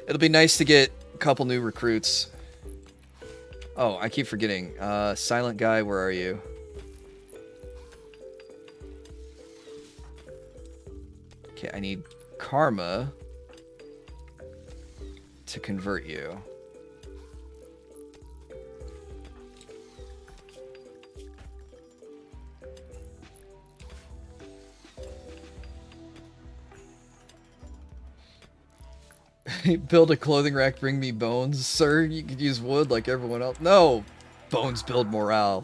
It'll be nice to get a couple new recruits. Oh, I keep forgetting. Silent guy, where are you? Okay, I need karma to convert you. Build a clothing rack, bring me bones. Sir, you could use wood like everyone else. No! Bones build morale.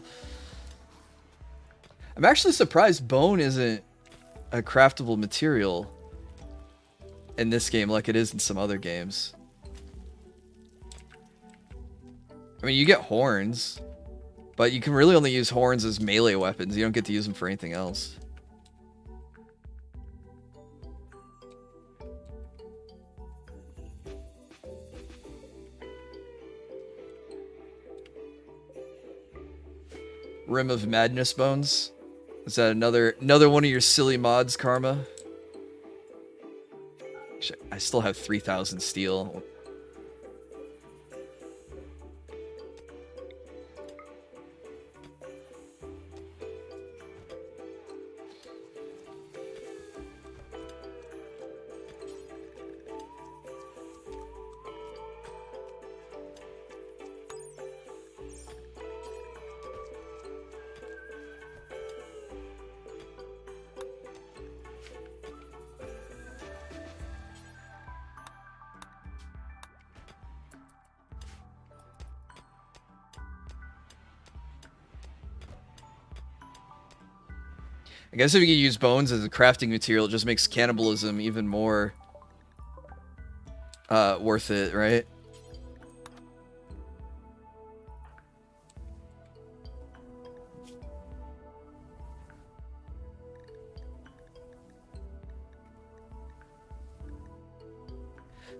I'm actually surprised bone isn't a craftable material in this game like it is in some other games. I mean, you get horns, but you can really only use horns as melee weapons. You don't get to use them for anything else. Rim of Madness Bones. Is that another one of your silly mods, Karma? I still have 3,000 steel. I guess if you could use bones as a crafting material, it just makes cannibalism even more worth it, right?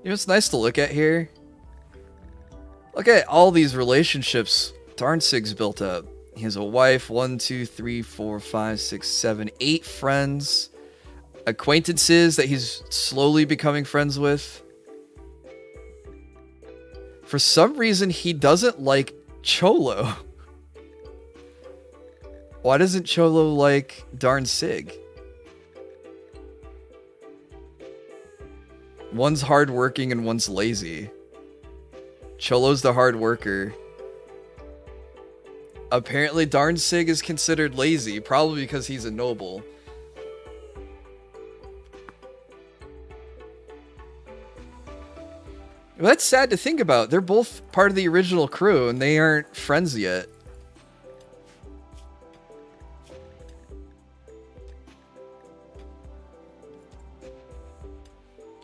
You know what's nice to look at here? Look at all these relationships Darnsig's built up. He has a wife, 1, 2, 3, 4, 5, 6, 7, 8 friends. Acquaintances that he's slowly becoming friends with. For some reason, he doesn't like Cholo. Why doesn't Cholo like Darnsig? One's hardworking and one's lazy. Cholo's the hard worker. Apparently, Darnsig is considered lazy, probably because he's a noble. Well, that's sad to think about. They're both part of the original crew, and they aren't friends yet.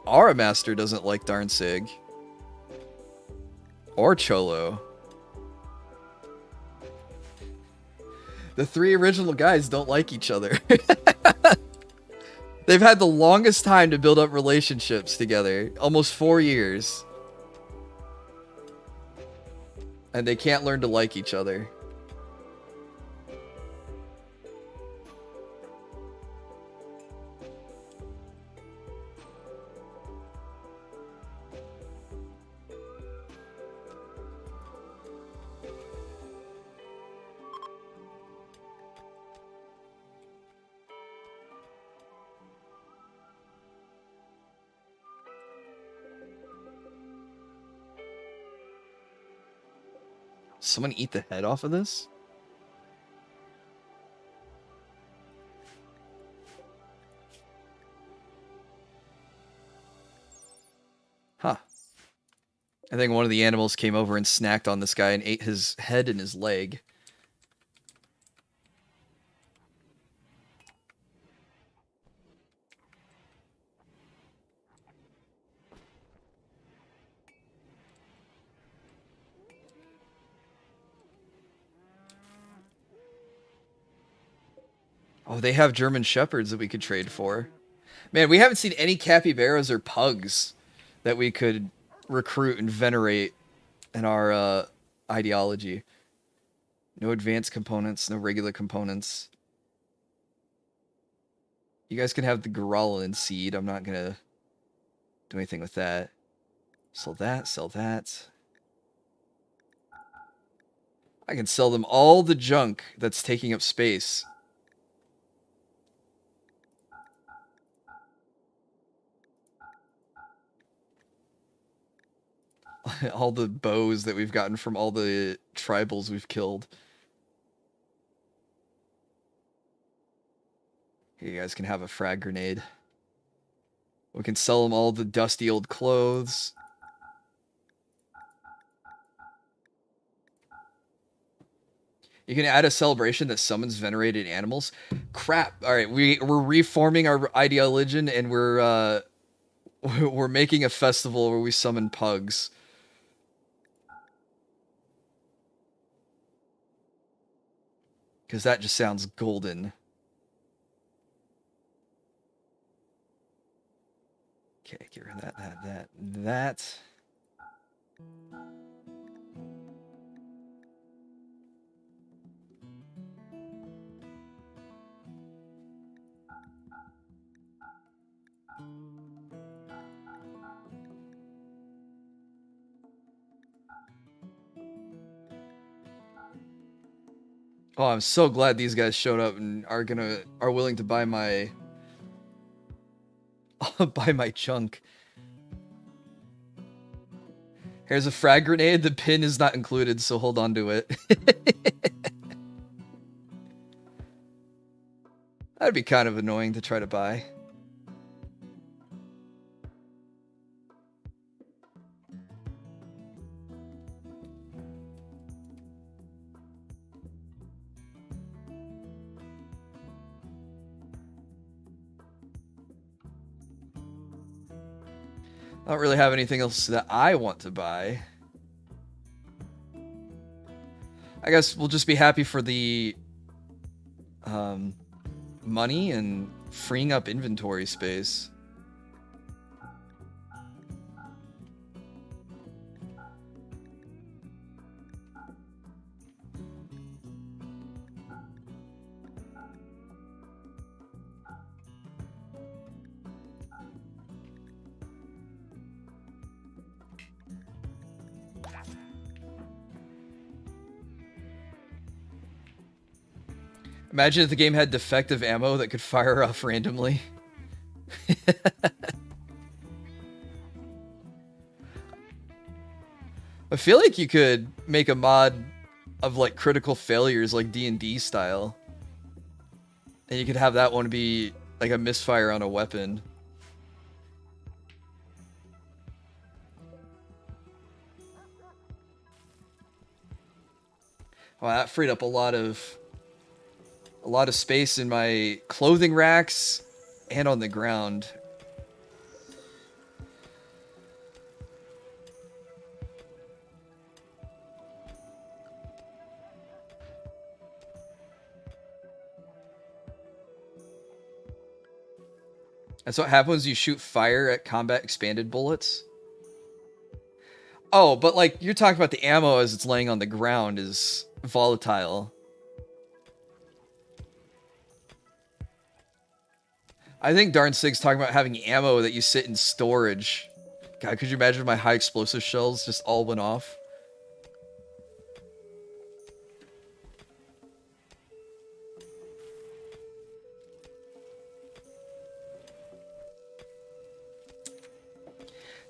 Aura Master doesn't like Darnsig. Or Cholo. The 3 original guys don't like each other. They've had the longest time to build up relationships together. Almost 4 years. And they can't learn to like each other. Someone eat the head off of this? Huh. I think one of the animals came over and snacked on this guy and ate his head and his leg. Oh, they have German Shepherds that we could trade for. Man, we haven't seen any capybaras or pugs that we could recruit and venerate in our ideology. No advanced components, no regular components. You guys can have the Goralin seed. I'm not going to do anything with that. Sell that, sell that. I can sell them all the junk that's taking up space. All the bows that we've gotten from all the tribals we've killed. Here, you guys can have a frag grenade. We can sell them all the dusty old clothes. You can add a celebration that summons venerated animals. Crap. All right, we're reforming our ideology, and we're making a festival where we summon pugs. Because that just sounds golden. Okay, get rid of that. Oh, I'm so glad these guys showed up and are willing to buy my buy my chunk. Here's a frag grenade. The pin is not included, so hold on to it. That'd be kind of annoying to try to buy. I don't really have anything else that I want to buy. I guess we'll just be happy for the money and freeing up inventory space. Imagine if the game had defective ammo that could fire off randomly. I feel like you could make a mod of like critical failures like D&D style. And you could have that one be like a misfire on a weapon. Wow, that freed up a lot of space in my clothing racks and on the ground. That's what happens when you shoot fire at combat expanded bullets. Oh, but like you're talking about the ammo as it's laying on the ground is volatile. I think Darn Sig's talking about having ammo that you sit in storage. God, could you imagine if my high explosive shells just all went off?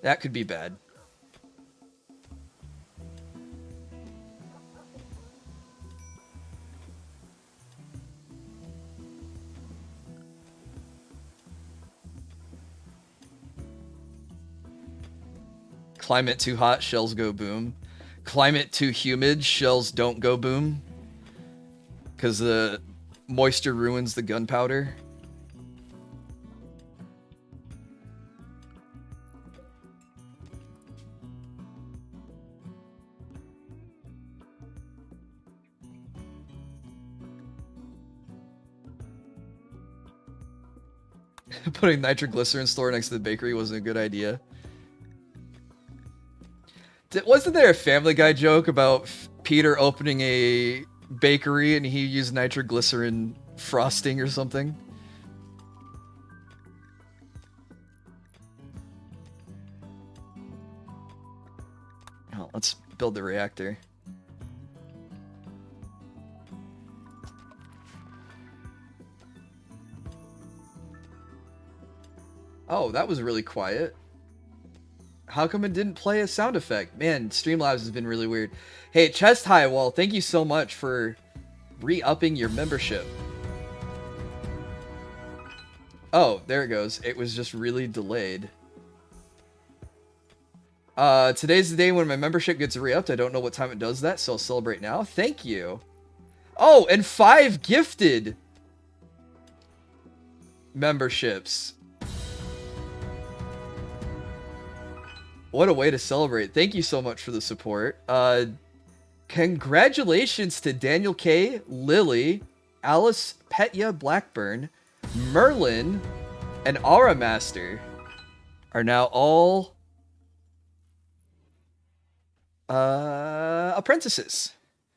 That could be bad. Climate too hot, shells go boom. Climate too humid, shells don't go boom. Because the moisture ruins the gunpowder. Putting nitroglycerin store next to the bakery wasn't a good idea. Wasn't there a Family Guy joke about Peter opening a bakery and he used nitroglycerin frosting or something? Oh, let's build the reactor. Oh, that was really quiet. How come it didn't play a sound effect? Man, Streamlabs has been really weird. Hey, Chest High Wall, thank you so much for re-upping your membership. Oh, there it goes. It was just really delayed. Today's the day when my membership gets re-upped. I don't know what time it does that, so I'll celebrate now. Thank you. Oh, and 5 gifted memberships. What a way to celebrate. Thank you so much for the support. Congratulations to Daniel K, Lily, Alice Petya Blackburn, Merlin, and Aura Master are now all apprentices.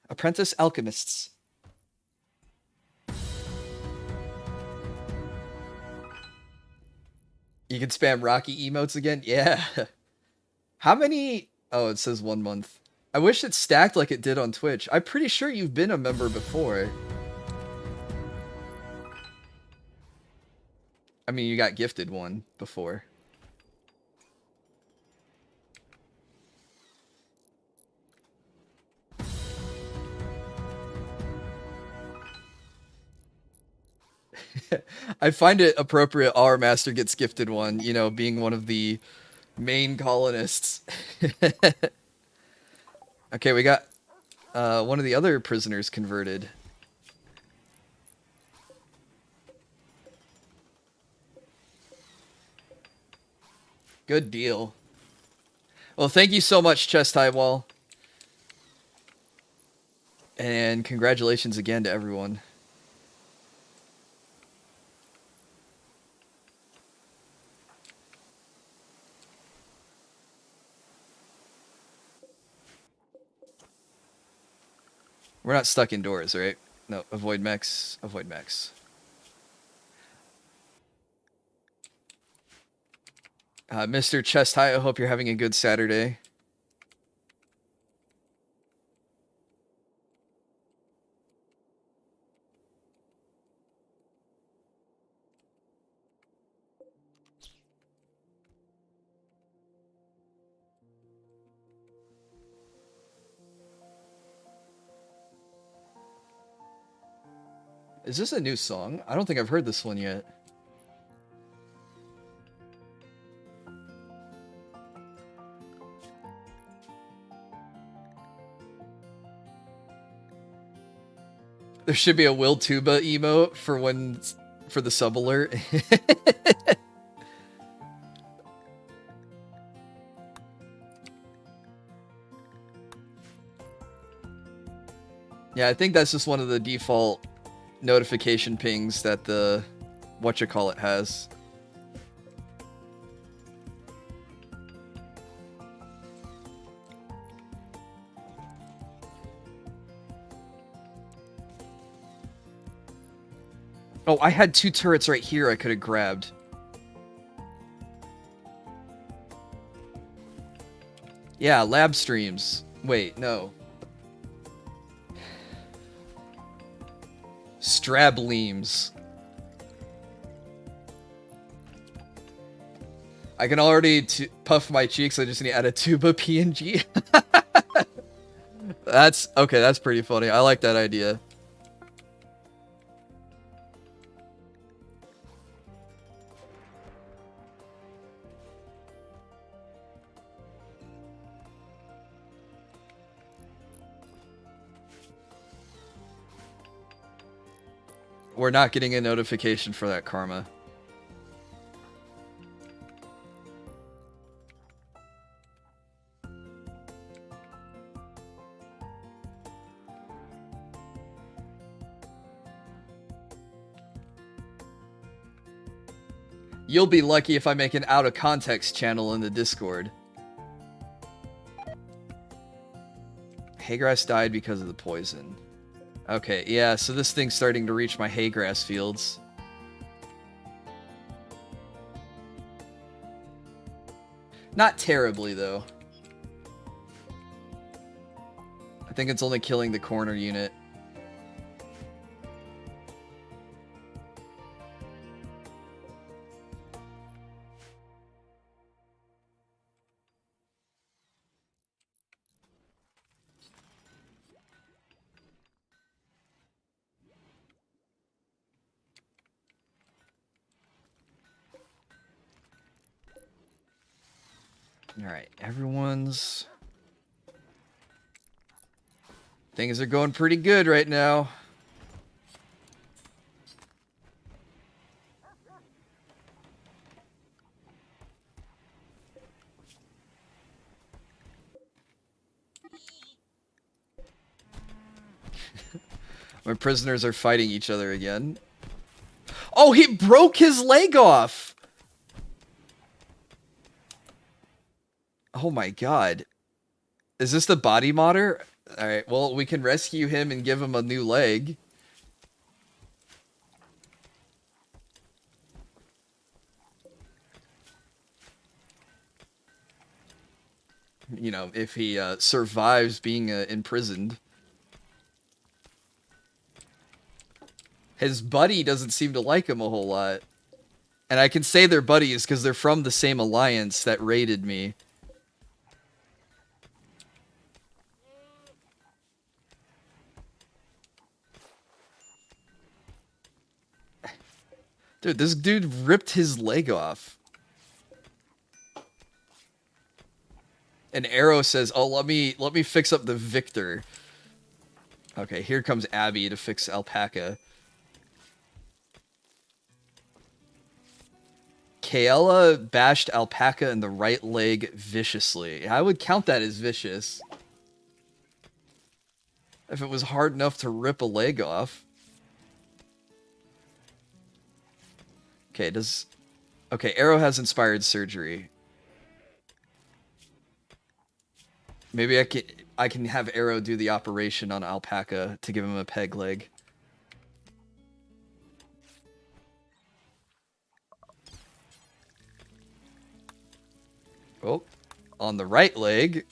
Apprentice alchemists. You can spam Rocky emotes again? Yeah. How many? Oh, it says 1 month. I wish it stacked like it did on Twitch. I'm pretty sure you've been a member before. I mean, you got gifted one before. I find it appropriate our master gets gifted one, you know, being one of the main colonists. Okay, we got one of the other prisoners converted. Good deal. Well, thank you so much, Chest High Wall. And congratulations again to everyone. We're not stuck indoors, right? No, avoid mechs, avoid mechs. Mr. Chest High, I hope you're having a good Saturday. Is this a new song? I don't think I've heard this one yet. There should be a Will Tuba emote for the sub alert. Yeah, I think that's just one of the default notification pings that the whatchamacallit has. Oh, I had 2 turrets right here I could have grabbed. Yeah, lab streams. Wait, no. Strableems. I can already puff my cheeks, I just need to add a tuba PNG. That's okay, that's pretty funny. I like that idea. We're not getting a notification for that karma. You'll be lucky if I make an out of context channel in the Discord. Haygrass died because of the poison. Okay, yeah, so this thing's starting to reach my haygrass fields. Not terribly, though. I think it's only killing the corner unit. Alright, everyone's... Things are going pretty good right now. My prisoners are fighting each other again. Oh, he broke his leg off! Oh my god. Is this the body modder? Alright, well, we can rescue him and give him a new leg. you know, if he survives being imprisoned. His buddy doesn't seem to like him a whole lot. And I can say they're buddies because they're from the same alliance that raided me. Dude, this dude ripped his leg off. And Arrow says, "Oh, let me fix up the Victor." Okay, here comes Abby to fix Alpaca. Kaela bashed Alpaca in the right leg viciously. I would count that as vicious. If it was hard enough to rip a leg off. Okay, okay, Arrow has inspired surgery. Maybe I can have Arrow do the operation on Alpaca to give him a peg leg. Oh, on the right leg.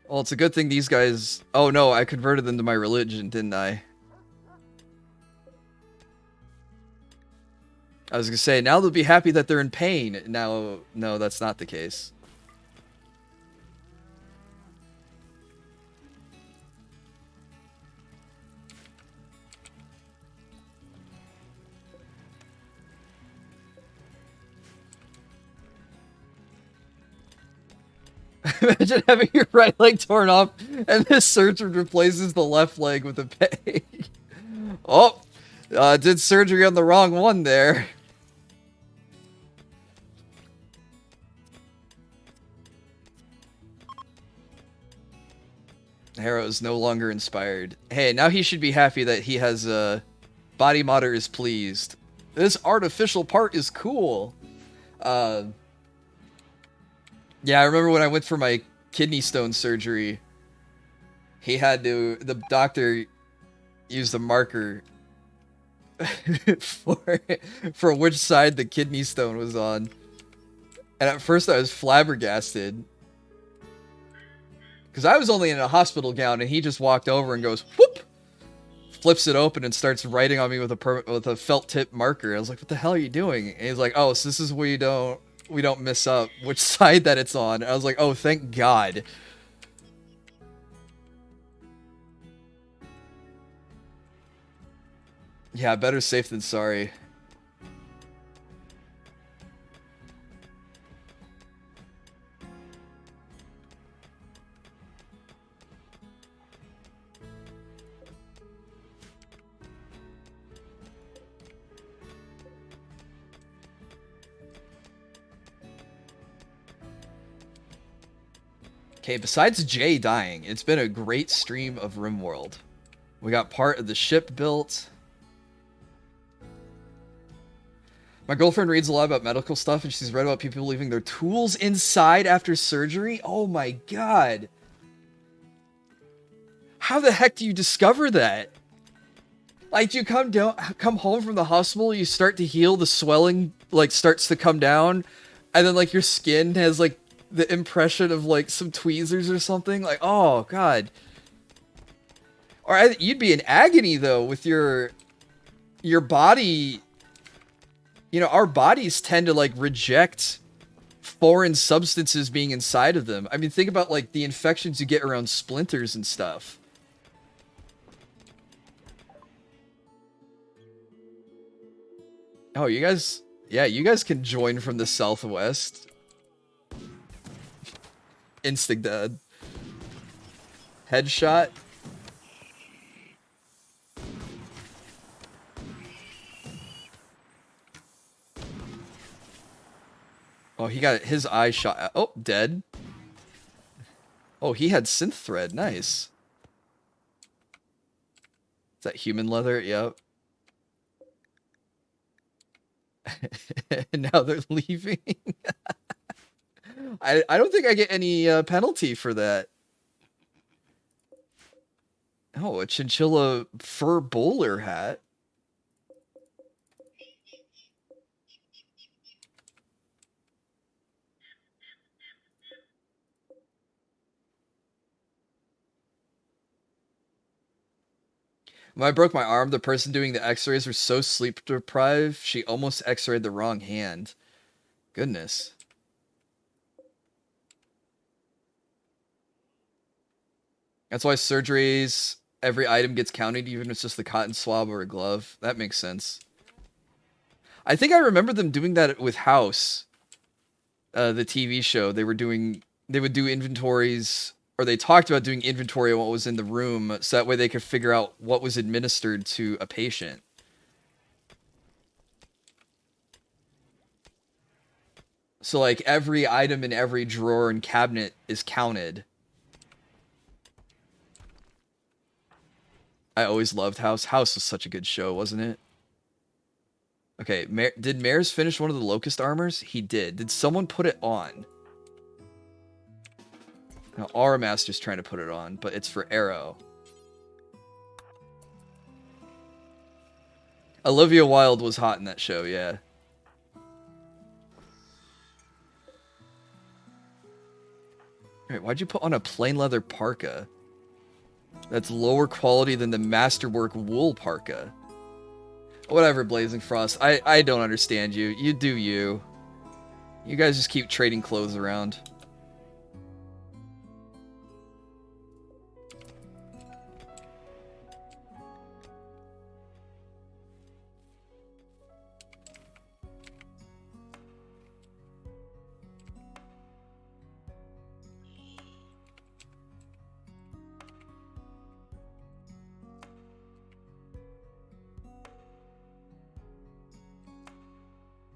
Well, it's a good thing these guys... Oh no, I converted them to my religion, didn't I? I was gonna say, now they'll be happy that they're in pain. Now, no, that's not the case. Imagine having your right leg torn off and this surgeon replaces the left leg with a peg. Oh, did surgery on the wrong one there. Harrow is no longer inspired. Hey, now he should be happy that he has body modder is pleased. This artificial part is cool. Yeah, I remember when I went for my kidney stone surgery, the doctor used a marker for which side the kidney stone was on. And at first I was flabbergasted. Because I was only in a hospital gown and he just walked over and goes, whoop! Flips it open and starts writing on me with a felt tip marker. I was like, what the hell are you doing? And he's like, oh, so this is where we don't mess up which side that it's on. I was like, oh, thank God. Yeah, better safe than sorry. Okay, besides Jay dying, it's been a great stream of RimWorld. We got part of the ship built. My girlfriend reads a lot about medical stuff, and she's read about people leaving their tools inside after surgery. Oh my God. How the heck do you discover that? Like, you come home from the hospital, you start to heal, the swelling, like, starts to come down, and then, like, your skin has, like, the impression of, like, some tweezers or something. Like, oh, God. Or you'd be in agony, though, with your body. You know, our bodies tend to, like, reject foreign substances being inside of them. I mean, think about, like, the infections you get around splinters and stuff. Oh, you guys... Yeah, you guys can join from the southwest. Instinct dead. Headshot. Oh, he got his eye shot. Oh, dead. Oh, he had synth thread. Nice. Is that human leather? Yep. And now they're leaving. I don't think I get any penalty for that. Oh, a chinchilla fur bowler hat. When I broke my arm, the person doing the x-rays was so sleep deprived, she almost x-rayed the wrong hand. Goodness. That's why surgeries, every item gets counted, even if it's just the cotton swab or a glove. That makes sense. I think I remember them doing that with House, the TV show. They would do inventories, or they talked about doing inventory on what was in the room, so that way they could figure out what was administered to a patient. So, like, every item in every drawer and cabinet is counted. I always loved House. House was such a good show, wasn't it? Okay, did Mares finish one of the Locust armors? He did. Did someone put it on? Now, Aura Master's trying to put it on, but it's for Arrow. Olivia Wilde was hot in that show, yeah. Alright, why'd you put on a plain leather parka? That's lower quality than the Masterwork wool parka. Whatever, Blazing Frost. I don't understand you. You do you. You guys just keep trading clothes around.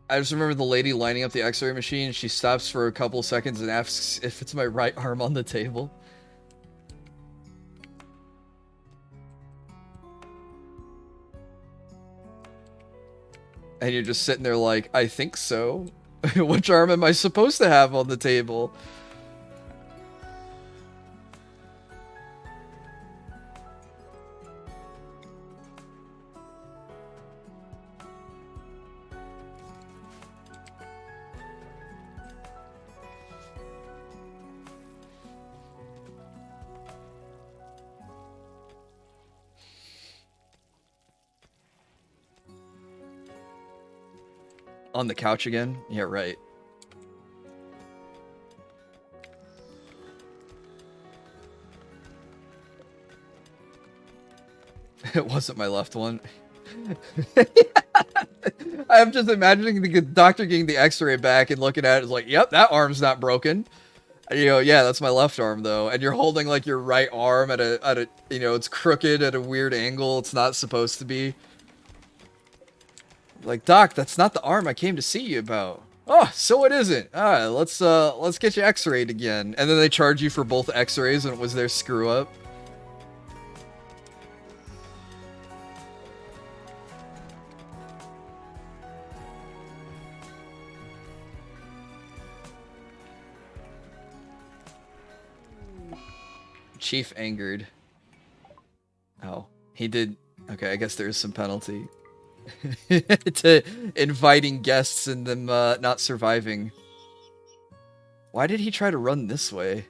I just remember the lady lining up the x-ray machine. She stops for a couple seconds and asks if it's my right arm on the table. And you're just sitting there like, I think so. Which arm am I supposed to have on the table? On the couch again? Yeah, right. It wasn't my left one. I'm just imagining the doctor getting the x-ray back and looking at it like, yep, that arm's not broken. And you go, yeah, that's my left arm though. And you're holding like your right arm at a you know, it's crooked at a weird angle. It's not supposed to be. Like, Doc, that's not the arm I came to see you about. Oh, so it isn't. Alright, let's get you x-rayed again. And then they charge you for both x-rays and it was their screw up. Chief angered. Oh, he did. Okay, I guess there is some penalty. To inviting guests and them not surviving. Why did he try to run this way?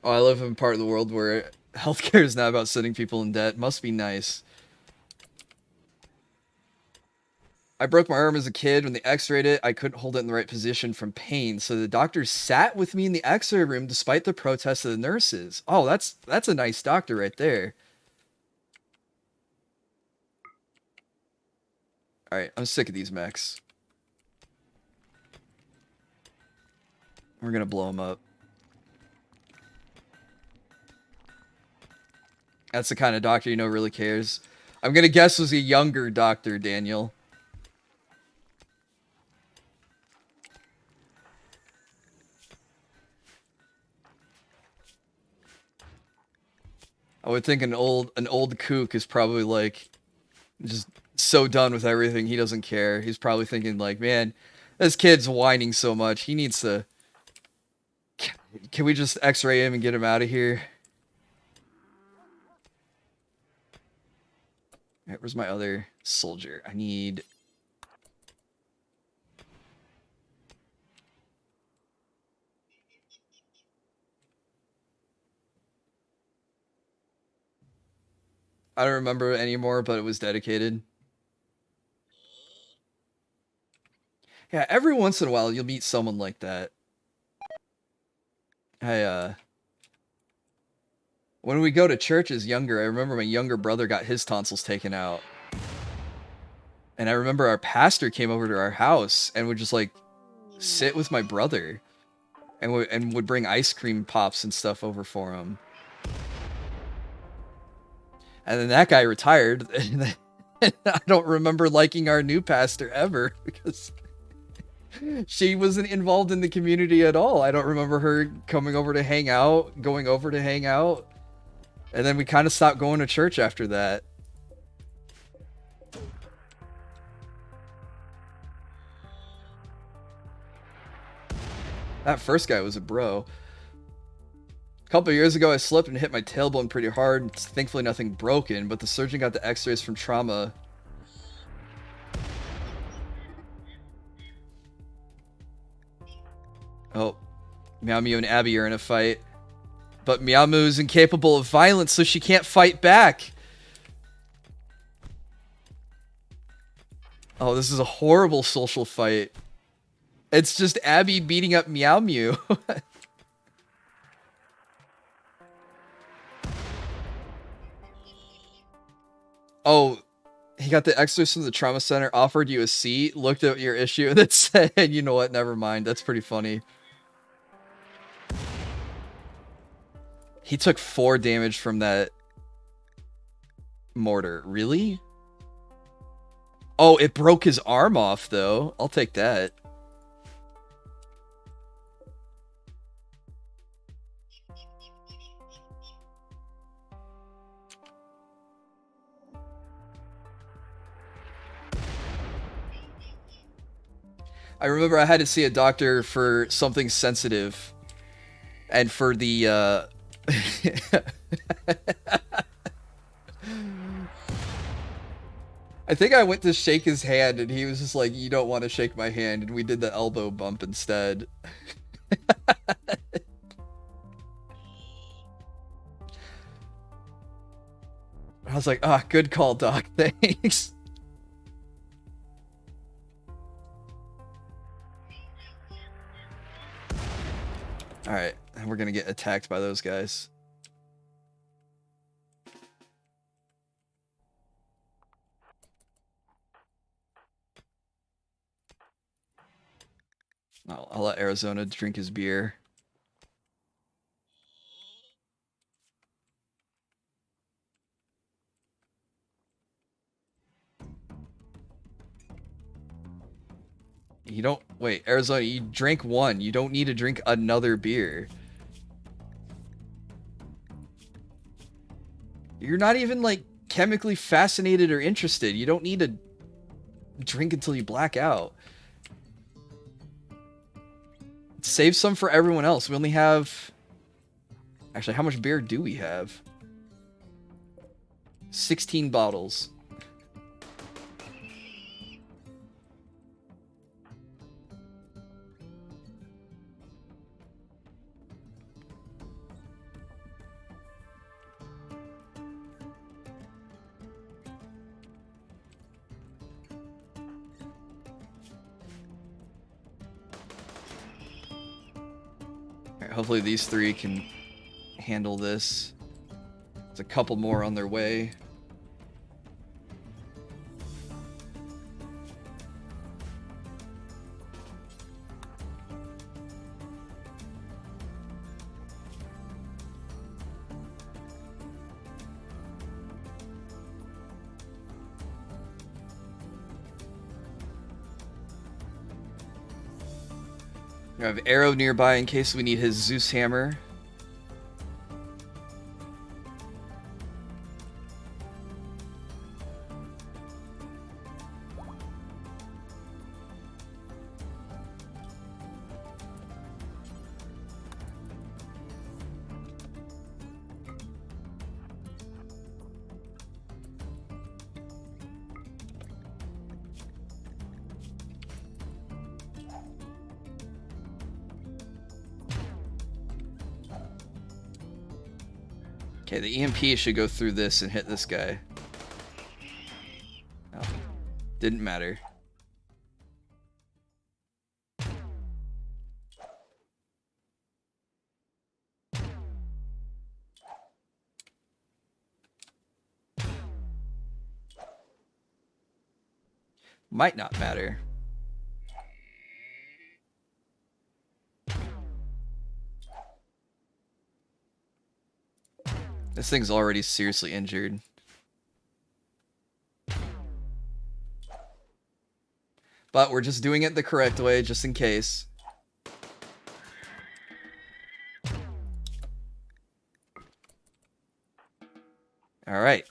Oh, I live in part of the world where healthcare is not about sending people in debt. Must be nice. I broke my arm as a kid. When they x-rayed it, I couldn't hold it in the right position from pain, so the doctor sat with me in the x-ray room despite the protests of the nurses. Oh, that's a nice doctor right there. Alright, I'm sick of these mechs. We're gonna blow them up. That's the kind of doctor you know really cares. I'm gonna guess was a younger doctor, Daniel. would think an old kook is probably like just so done with everything he doesn't care. He's probably thinking like, man, this kid's whining so much. He needs to. Can we just X-ray him and get him out of here? All right, where's my other soldier? I need. I don't remember anymore, but it was dedicated. Yeah, every once in a while you'll meet someone like that. When we go to church as younger, I remember my younger brother got his tonsils taken out. And I remember our pastor came over to our house and would just like sit with my brother and would bring ice cream pops and stuff over for him. And then that guy retired, and I don't remember liking our new pastor ever because she wasn't involved in the community at all. I don't remember her coming over to hang out, going over to hang out. And then we kind of stopped going to church after that. That first guy was a bro. A couple of years ago, I slipped and hit my tailbone pretty hard. Thankfully, nothing broken, but the surgeon got the x-rays from trauma. Oh, Meow Mew and Abby are in a fight. But Meow Moo is incapable of violence, so she can't fight back. Oh, this is a horrible social fight. It's just Abby beating up Meow Mew. Oh, he got the x-rays from the trauma center, offered you a seat, looked at your issue, and then said, you know what, never mind. That's pretty funny. He took 4 damage from that mortar. Really? Oh, it broke his arm off, though. I'll take that. I remember I had to see a doctor for something sensitive. And for the, I think I went to shake his hand and he was just like, you don't want to shake my hand. And we did the elbow bump instead. I was like, ah, good call, doc. Thanks. Alright, and we're gonna get attacked by those guys. I'll let Arizona drink his beer. You don't... Wait, Arizona, you drank 1. You don't need to drink another beer. You're not even, like, chemically fascinated or interested. You don't need to drink until you black out. Save some for everyone else. We only have... Actually, how much beer do we have? 16 bottles. Hopefully these 3 can handle this. There's a couple more on their way. I have Arrow nearby in case we need his Zeus hammer. Okay, the EMP should go through this and hit this guy. Oh, didn't matter. Might not matter. This thing's already seriously injured. But we're just doing it the correct way, just in case. Alright.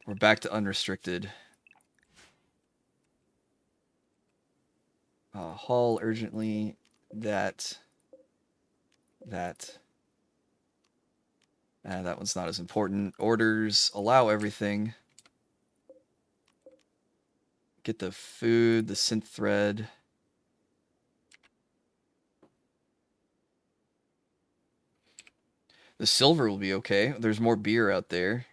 We're back to unrestricted. Haul urgently. That one's not as important. Orders. Allow everything. Get the food, the synth thread. The silver will be okay. There's more beer out there.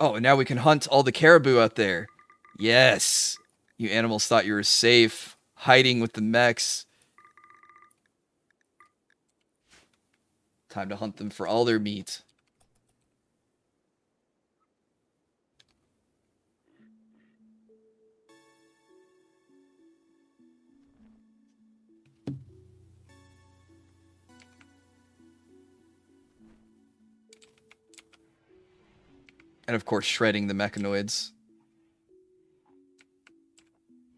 Oh, and now we can hunt all the caribou out there. Yes. You animals thought you were safe, hiding with the mechs. Time to hunt them for all their meat. And of course, shredding the mechanoids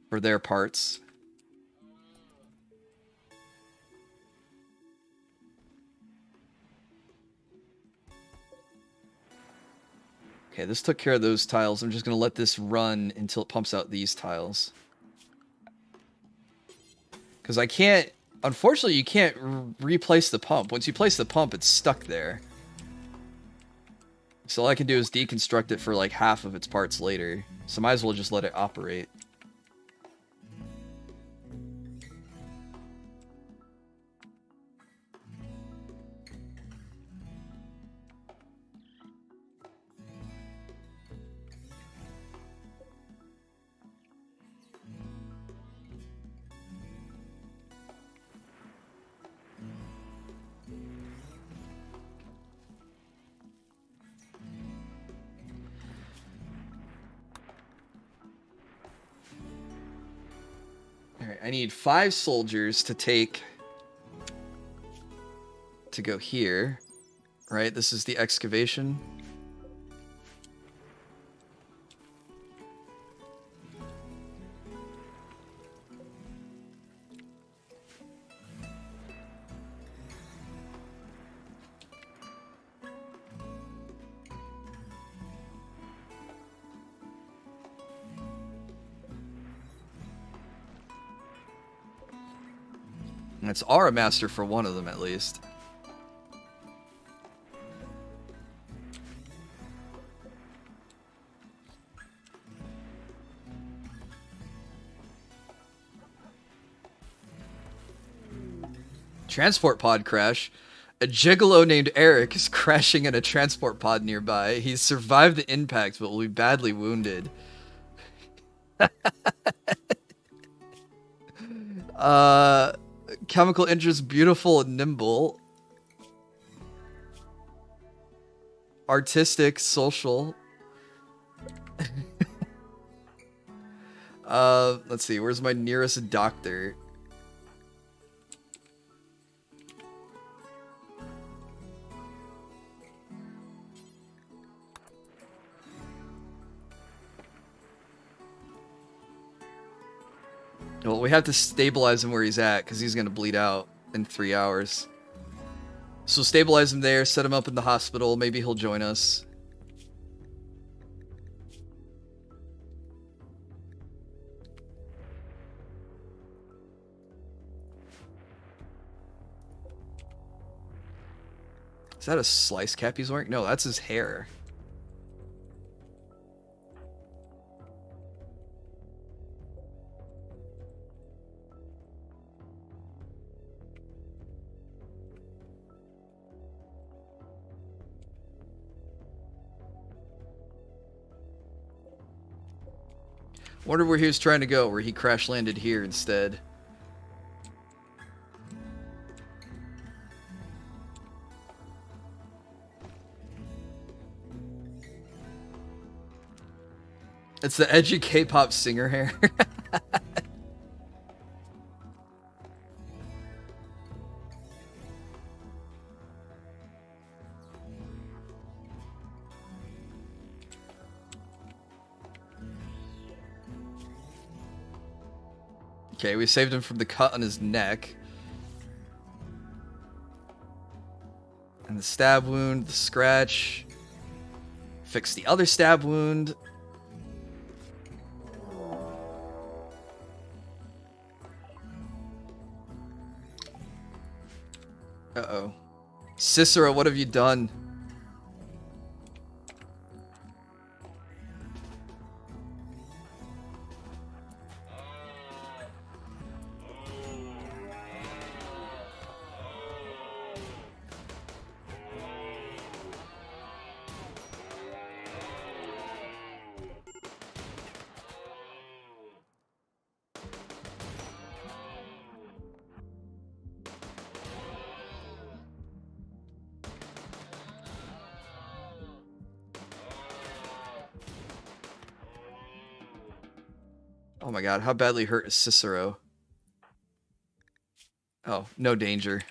for their parts. Okay, this took care of those tiles. I'm just going to let this run until it pumps out these tiles. Because I can't... Unfortunately, you can't replace the pump. Once you place the pump, it's stuck there. So all I can do is deconstruct it for like half of its parts later. So might as well just let it operate. Alright, I need 5 soldiers to go here. Right, this is the excavation. It's our master for one of them, at least. Transport pod crash. A gigolo named Eric is crashing in a transport pod nearby. He's survived the impact, but will be badly wounded. Chemical interest, beautiful and nimble. Artistic, social. Let's see, where's my nearest doctor? Well, we have to stabilize him where he's at, because he's going to bleed out in 3 hours. So stabilize him there, set him up in the hospital, maybe he'll join us. Is that a slice cap he's wearing? No, that's his hair. Wonder where he was trying to go, where he crash landed here instead. It's the edgy K-pop singer hair. Okay, we saved him from the cut on his neck. And the stab wound, the scratch. Fix the other stab wound. Uh-oh. Cicero, what have you done? Oh my god, how badly hurt is Cicero? Oh, no danger.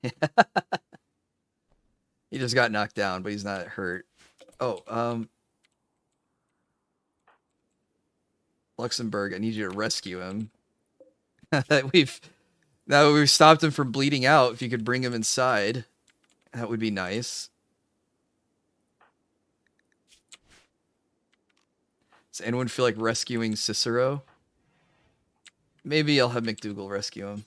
He just got knocked down, but he's not hurt. Oh, Luxembourg, I need you to rescue him. Now we've stopped him from bleeding out. If you could bring him inside, that would be nice. Does anyone feel like rescuing Cicero? Maybe I'll have McDougal rescue him.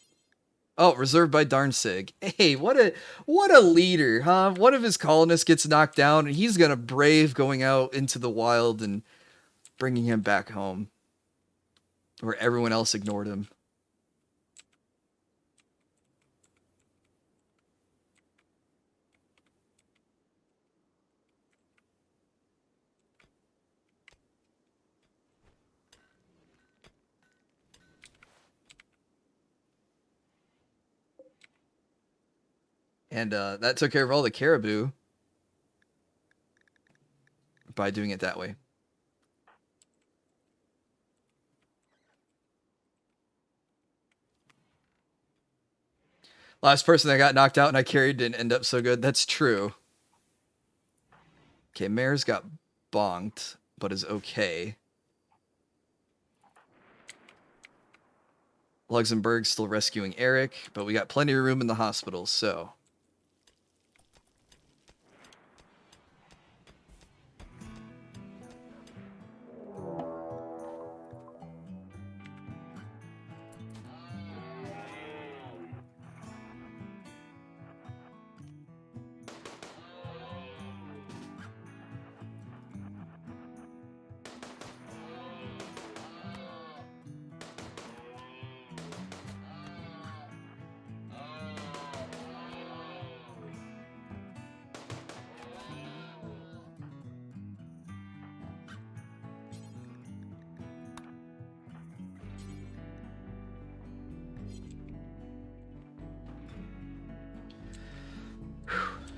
Oh, reserved by Darnsig. Hey, what a leader, huh? One of his colonists gets knocked down, and he's gonna brave going out into the wild and bringing him back home, where everyone else ignored him. And that took care of all the caribou by doing it that way. Last person that got knocked out and I carried didn't end up so good. That's true. Okay, Mare's got bonked, but is okay. Luxembourg's still rescuing Eric, but we got plenty of room in the hospital, so...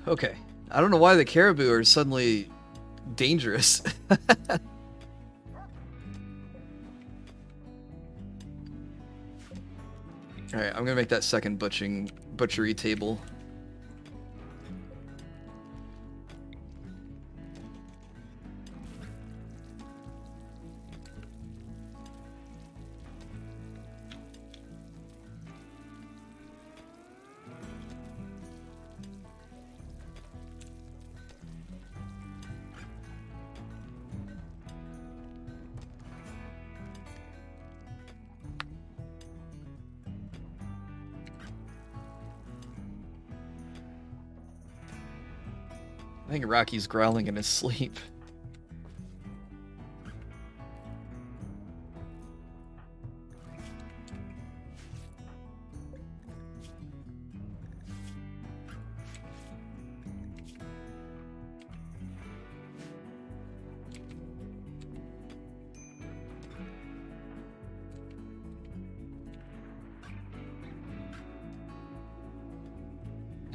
Okay. I don't know why the caribou are suddenly dangerous. Alright, I'm gonna make that second butchery table. I think Rocky's growling in his sleep.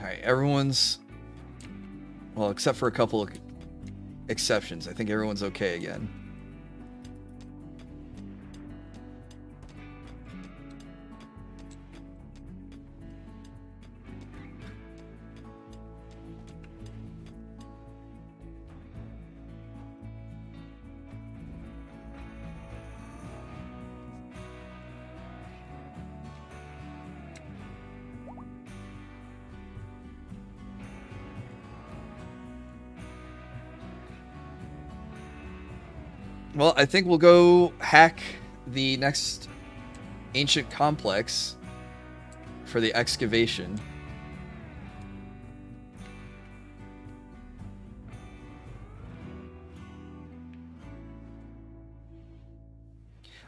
Alright, everyone's... Well, except for a couple of exceptions. I think everyone's okay again. Well, I think we'll go hack the next ancient complex for the excavation.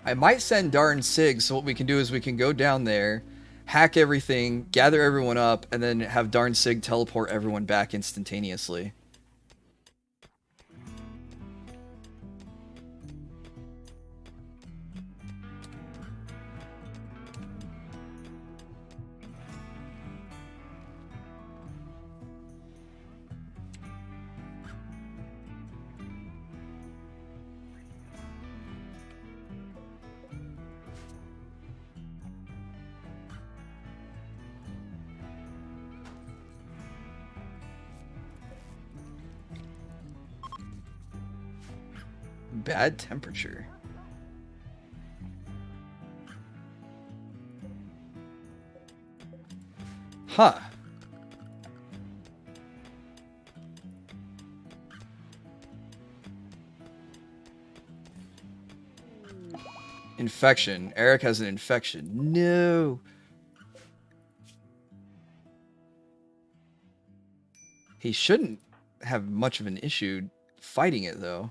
I might send Darn Sig, so what we can do is we can go down there, hack everything, gather everyone up, and then have Darn Sig teleport everyone back instantaneously. Bad temperature. Huh. Infection. Eric has an infection. No. He shouldn't have much of an issue fighting it, though.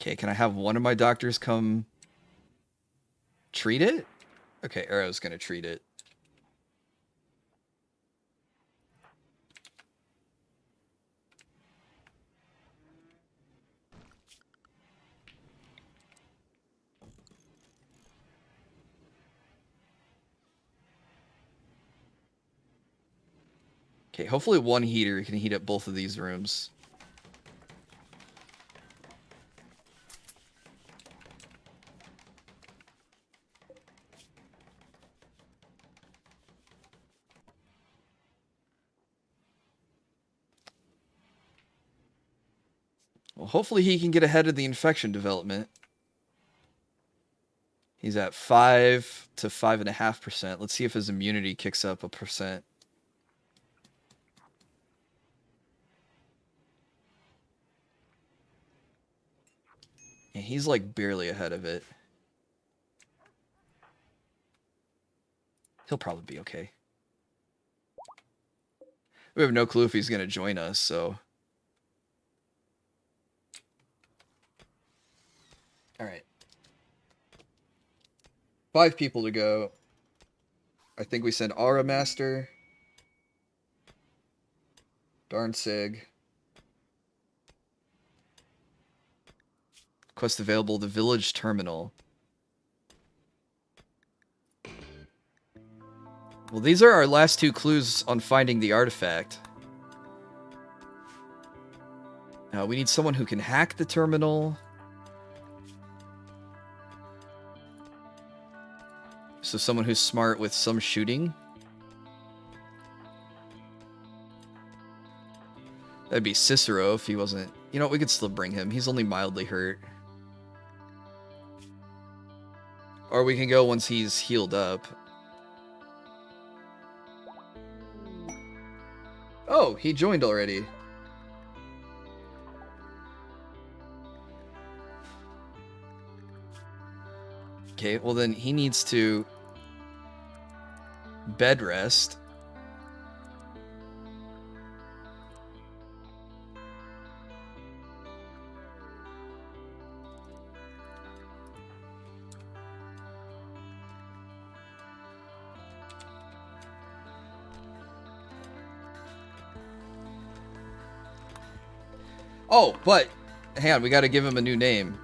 Okay, can I have one of my doctors come treat it? Okay, Arrow's gonna treat it. Okay, hopefully one heater can heat up both of these rooms. Well, hopefully he can get ahead of the infection development. He's at 5 to 5.5%. Let's see if his immunity kicks up a percent. Yeah, he's like barely ahead of it. He'll probably be okay. We have no clue if he's going to join us, so... Alright. 5 people to go. I think we send Aura Master. Darn Sig. Quest available, the village terminal. Well, these are our last 2 clues on finding the artifact. Now, we need someone who can hack the terminal. So someone who's smart with some shooting. That'd be Cicero if he wasn't... You know, we could still bring him. He's only mildly hurt. Or we can go once he's healed up. Oh, he joined already. Okay, well then he needs to bed rest. Oh, but hang on, we got to give him a new name.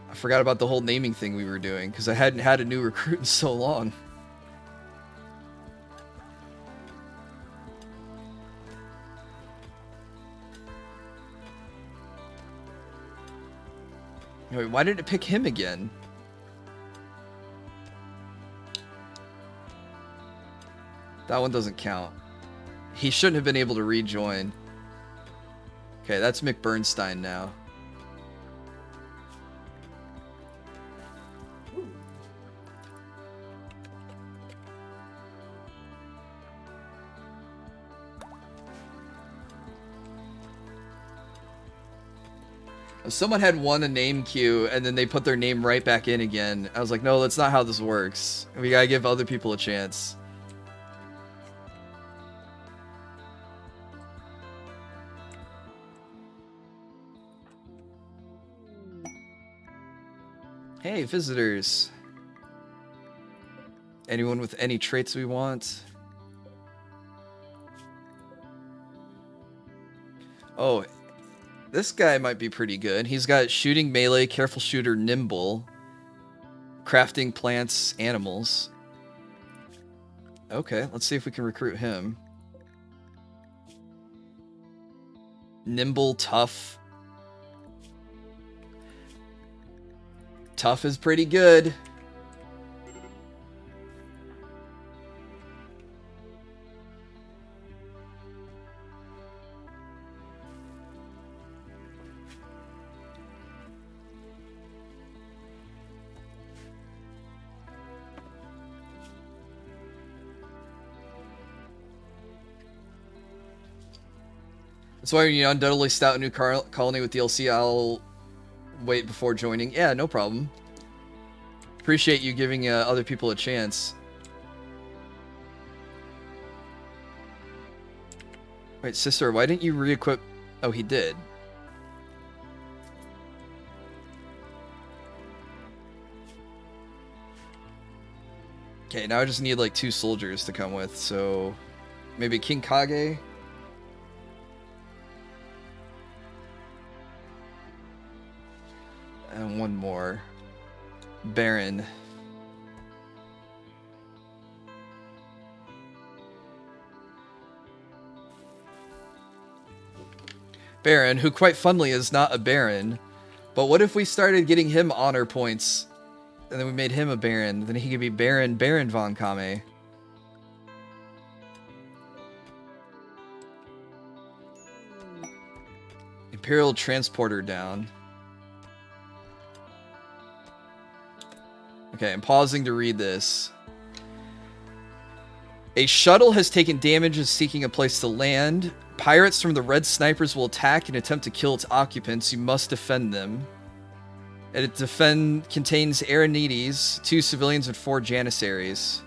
I forgot about the whole naming thing we were doing because I hadn't had a new recruit in so long. Wait, why did it pick him again? That one doesn't count. He shouldn't have been able to rejoin. Okay, that's McBernstein now. Someone had won a name queue and then they put their name right back in again. I was like, no, that's not how this works. We gotta give other people a chance. Hey, visitors. Anyone with any traits we want? Oh, this guy might be pretty good. He's got shooting, melee, careful shooter, nimble, crafting, plants, animals. Okay, let's see if we can recruit him. Nimble, tough. Tough is pretty good. That's why when you undoubtedly start a new colony with DLC, I'll wait before joining. Yeah, no problem. Appreciate you giving other people a chance. Wait, sister, why didn't you re-equip? Oh, he did. Okay, now I just need like 2 soldiers to come with, so maybe King Kage. And one more. Baron. Baron, who quite funnily is not a Baron. But what if we started getting him honor points? And then we made him a Baron. Then he could be Baron von Kame. Imperial Transporter down. Okay, I'm pausing to read this. A shuttle has taken damage and seeking a place to land. Pirates from the Red Snipers will attack and attempt to kill its occupants. You must defend them. And it contains Arenides, 2 civilians, and 4 Janissaries.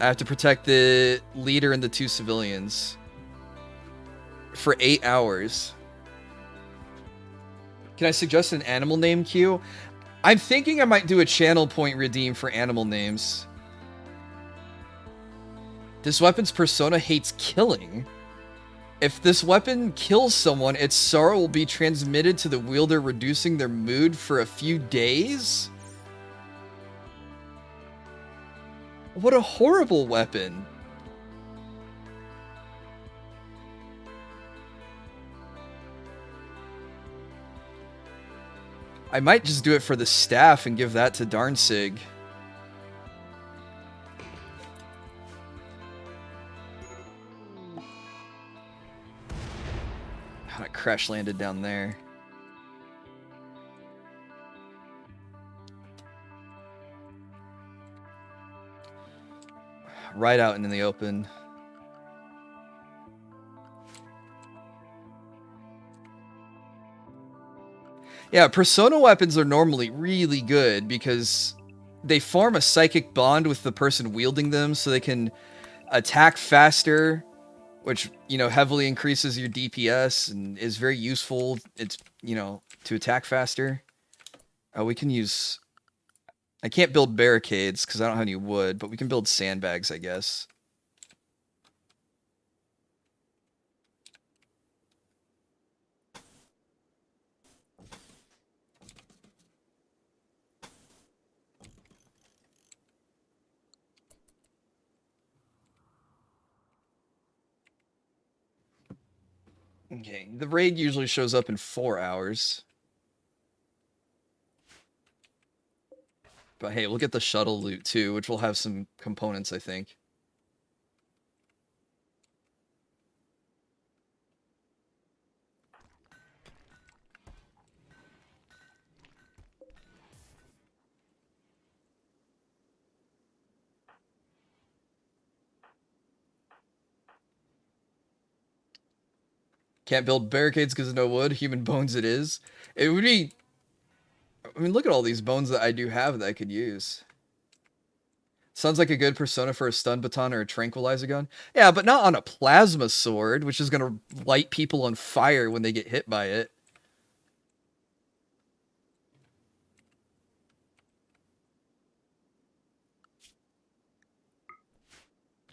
I have to protect the leader and the 2 civilians. For 8 hours. Can I suggest an animal name queue? I'm thinking I might do a channel point redeem for animal names. This weapon's persona hates killing. If this weapon kills someone, its sorrow will be transmitted to the wielder, reducing their mood for a few days? What a horrible weapon. I might just do it for the staff and give that to Darnsig. Oh, it crash landed down there. Right out into the open. Yeah, persona weapons are normally really good because they form a psychic bond with the person wielding them, so they can attack faster, which, you know, heavily increases your DPS and is very useful. It's, you know, to attack faster. We can use... I can't build barricades because I don't have any wood, but we can build sandbags, I guess. Okay, the raid usually shows up in 4 hours. But hey, we'll get the shuttle loot too, which will have some components, I think. Can't build barricades because of no wood. Human bones it is. It would be... I mean, look at all these bones that I do have that I could use. Sounds like a good persona for a stun baton or a tranquilizer gun. Yeah, but not on a plasma sword, which is going to light people on fire when they get hit by it.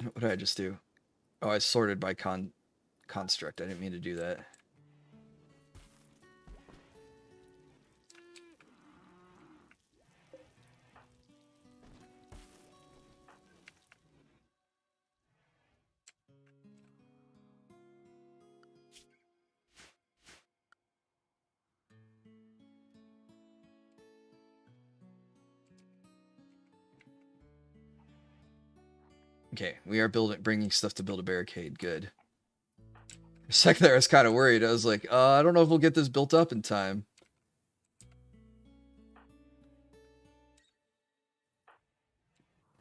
What did I just do? Oh, I sorted by construct. I didn't mean to do that. Okay, we are bringing stuff to build a barricade. Good. For a second there, I was kind of worried. I was like, I don't know if we'll get this built up in time.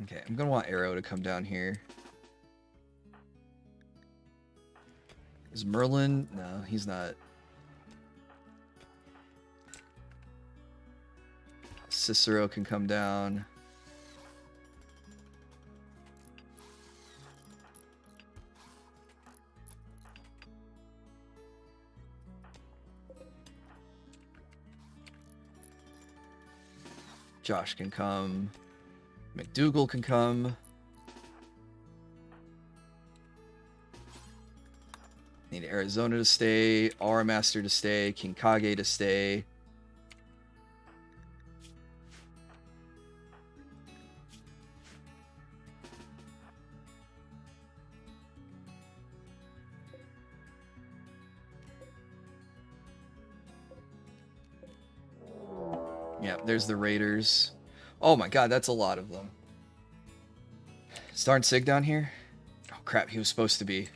Okay, I'm gonna want Arrow to come down here. Is Merlin? No, he's not. Cicero can come down. Josh can come. McDougal can come. Need Arizona to stay. Aura Master to stay. King Kage to stay. Yeah, there's the Raiders. Oh my god, that's a lot of them. Is Darn Sig down here? Oh crap, he was supposed to be.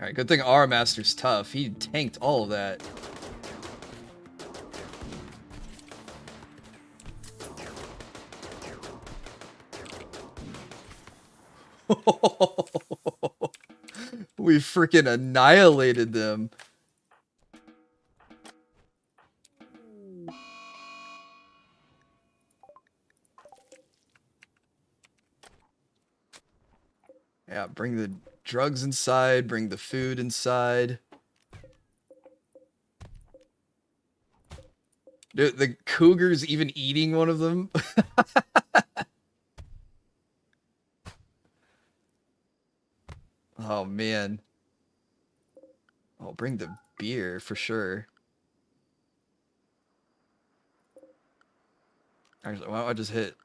Alright, good thing our Master's tough. He tanked all of that. We freaking annihilated them. Yeah, bring the drugs inside, bring the food inside. Dude, the cougar's even eating one of them. Oh, man. I'll bring the beer for sure. Actually, why don't I just hit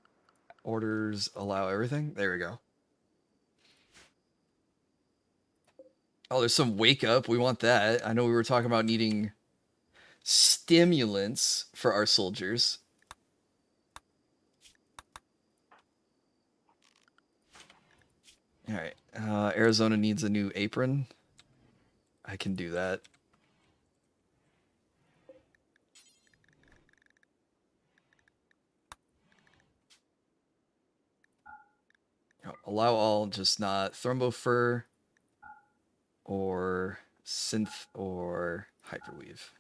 orders, allow everything? There we go. Oh, there's some wake up. We want that. I know we were talking about needing stimulants for our soldiers. All right. Arizona needs a new apron. I can do that. Allow all, just not Thrombo or Synth or Hyperweave.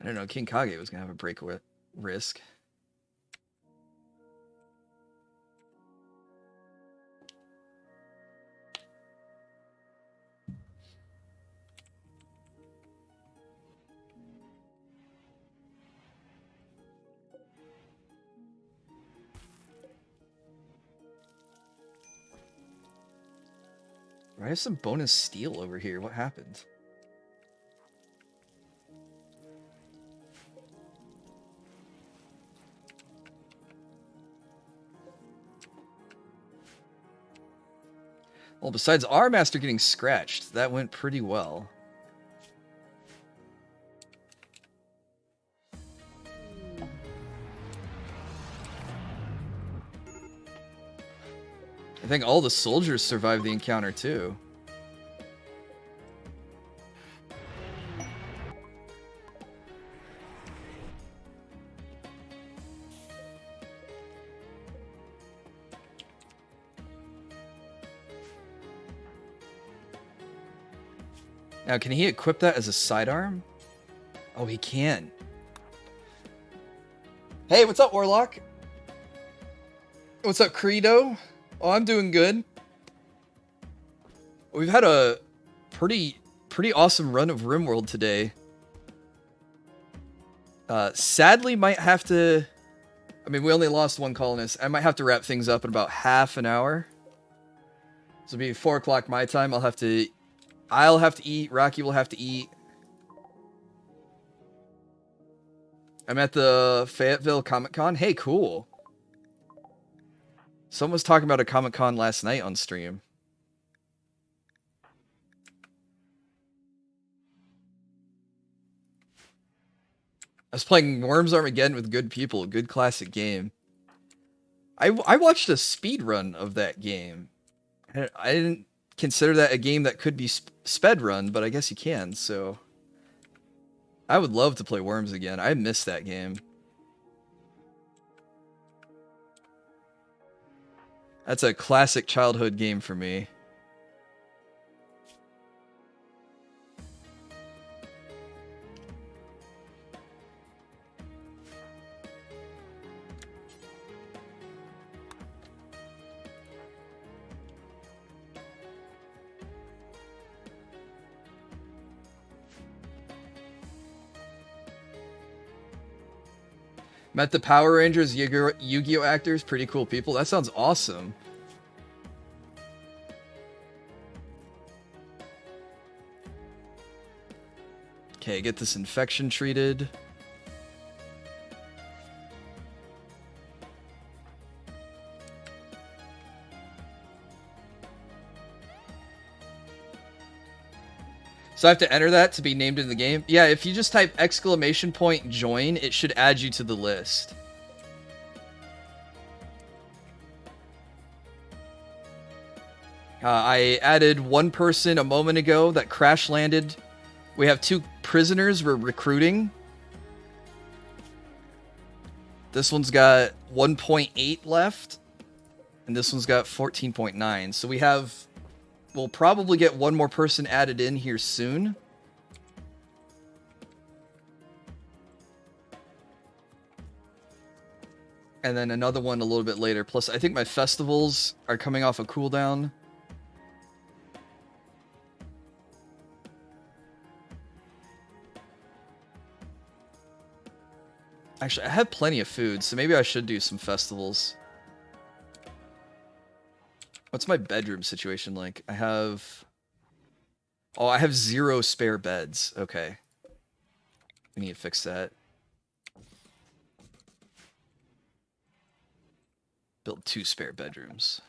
I don't know, King Kage was gonna have a break with risk. I have some bonus steel over here. What happened? Well, besides our master getting scratched, that went pretty well. I think all the soldiers survived the encounter, too. Now, can he equip that as a sidearm? Oh, he can. Hey, what's up, Warlock? What's up, Credo? Oh, I'm doing good. We've had a pretty awesome run of RimWorld today. Sadly, might have to... I mean, we only lost one colonist. I might have to wrap things up in about half an hour. So it'll be 4 o'clock my time. I'll have to eat. Rocky will have to eat. I'm at the Fayetteville Comic-Con. Hey, cool. Someone was talking about a Comic-Con last night on stream. I was playing Worms Armageddon with good people. Good classic game. I watched a speed run of that game. I didn't consider that a game that could be sped run, but I guess you can, so... I would love to play Worms again. I miss that game. That's a classic childhood game for me. Met the Power Rangers Yu-Gi-Oh actors. Pretty cool people. That sounds awesome. Okay, get this infection treated. So I have to enter that to be named in the game? Yeah, if you just type !join, it should add you to the list. I added one person a moment ago that crash landed. We have 2 prisoners we're recruiting. This one's got 1.8 left. And this one's got 14.9. So we have... We'll probably get one more person added in here soon. And then another one a little bit later. Plus, I think my festivals are coming off a cooldown. Actually, I have plenty of food, so maybe I should do some festivals. What's my bedroom situation like? I have 0 spare beds. Okay. We need to fix that. Build 2 spare bedrooms.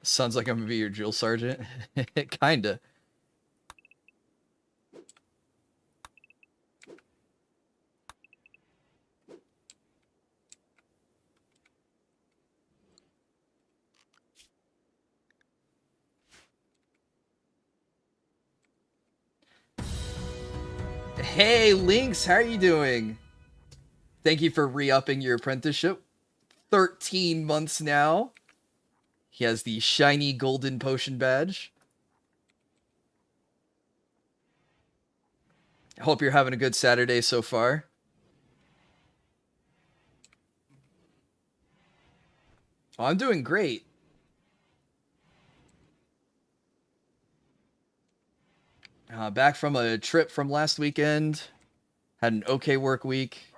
Sounds like I'm gonna be your drill sergeant. Kinda. Hey, Lynx, how are you doing? Thank you for re-upping your apprenticeship. 13 months now. He has the shiny golden potion badge. Hope you're having a good Saturday so far. Oh, I'm doing great. Back from a trip from last weekend. Had an okay work week.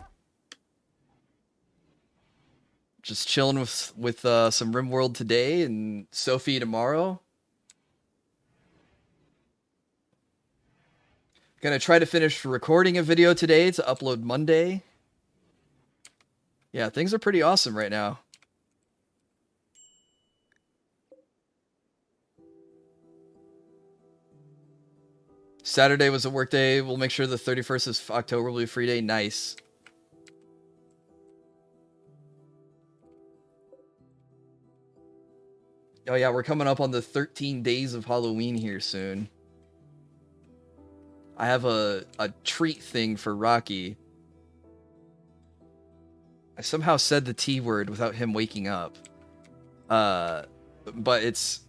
Just chilling with some RimWorld today and Sophie tomorrow. Gonna try to finish recording a video today to upload Monday. Yeah, things are pretty awesome right now. Saturday was a work day. We'll make sure the 31st of October will be a free day. Nice. Oh yeah, we're coming up on the 13 days of Halloween here soon. I have a treat thing for Rocky. I somehow said the T word without him waking up. But it's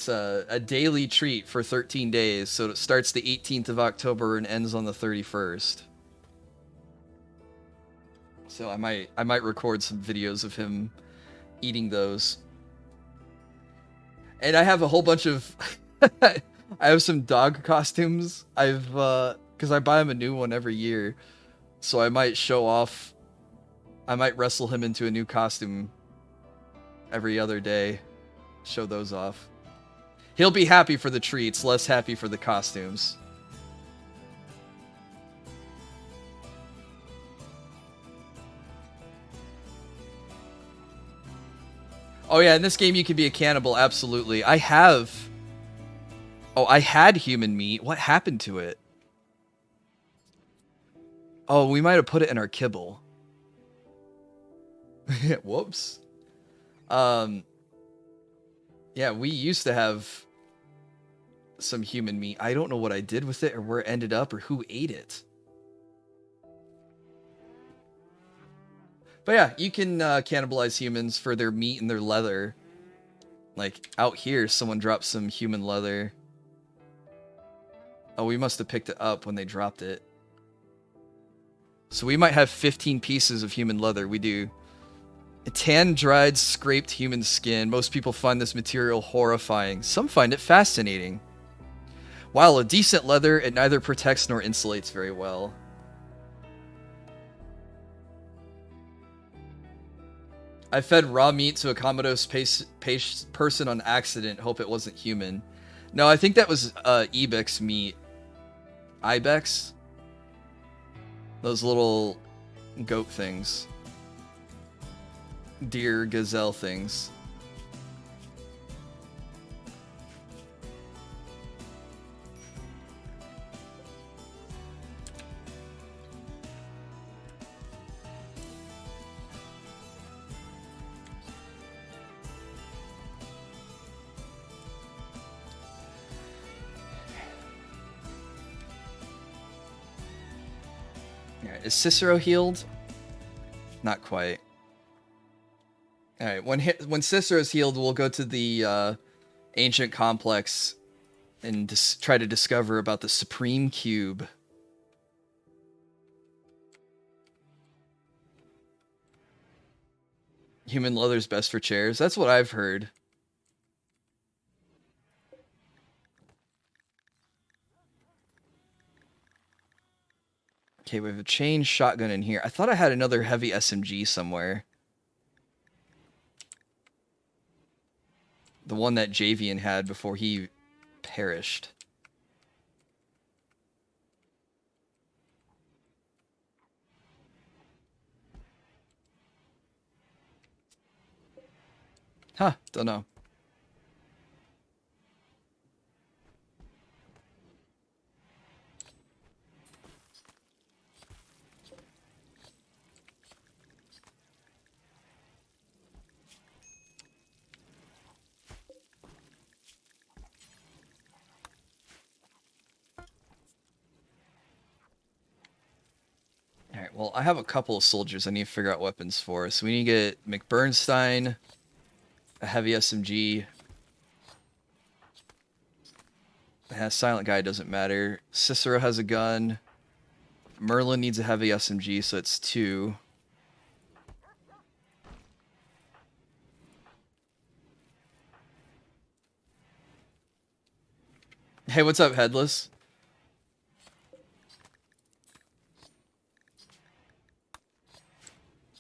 a daily treat for 13 days, so it starts the 18th of October and ends on the 31st. So I might record some videos of him eating those. And I have a whole bunch of I have some dog costumes. Cuz I buy him a new one every year. So I might show off. I might wrestle him into a new costume every other day. Show those off. He'll be happy for the treats, less happy for the costumes. Oh yeah, in this game you can be a cannibal, absolutely. I had human meat. What happened to it? Oh, we might have put it in our kibble. Whoops. Yeah, we used to have some human meat. I don't know what I did with it or where it ended up or who ate it. But yeah, you can cannibalize humans for their meat and their leather. Like, out here, someone dropped some human leather. Oh, we must have picked it up when they dropped it. So we might have 15 pieces of human leather. We do. A tan, dried, scraped human skin. Most people find this material horrifying. Some find it fascinating. While a decent leather, it neither protects nor insulates very well. I fed raw meat to a comatose person on accident. Hope it wasn't human. No, I think that was ibex meat. Ibex? Those little goat things. Deer, gazelle things. Alright, is Cicero healed? Not quite. Alright, when Cicero's healed, we'll go to the ancient complex and try to discover about the Supreme Cube. Human leather's best for chairs. That's what I've heard. Okay, we have a chain shotgun in here. I thought I had another heavy SMG somewhere. The one that Javian had before he perished. Huh, don't know. Alright, well, I have a couple of soldiers I need to figure out weapons for. So we need to get McBurnstein, a heavy SMG. Silent Guy doesn't matter. Cicero has a gun. Merlin needs a heavy SMG, so it's 2. Hey, what's up, Headless?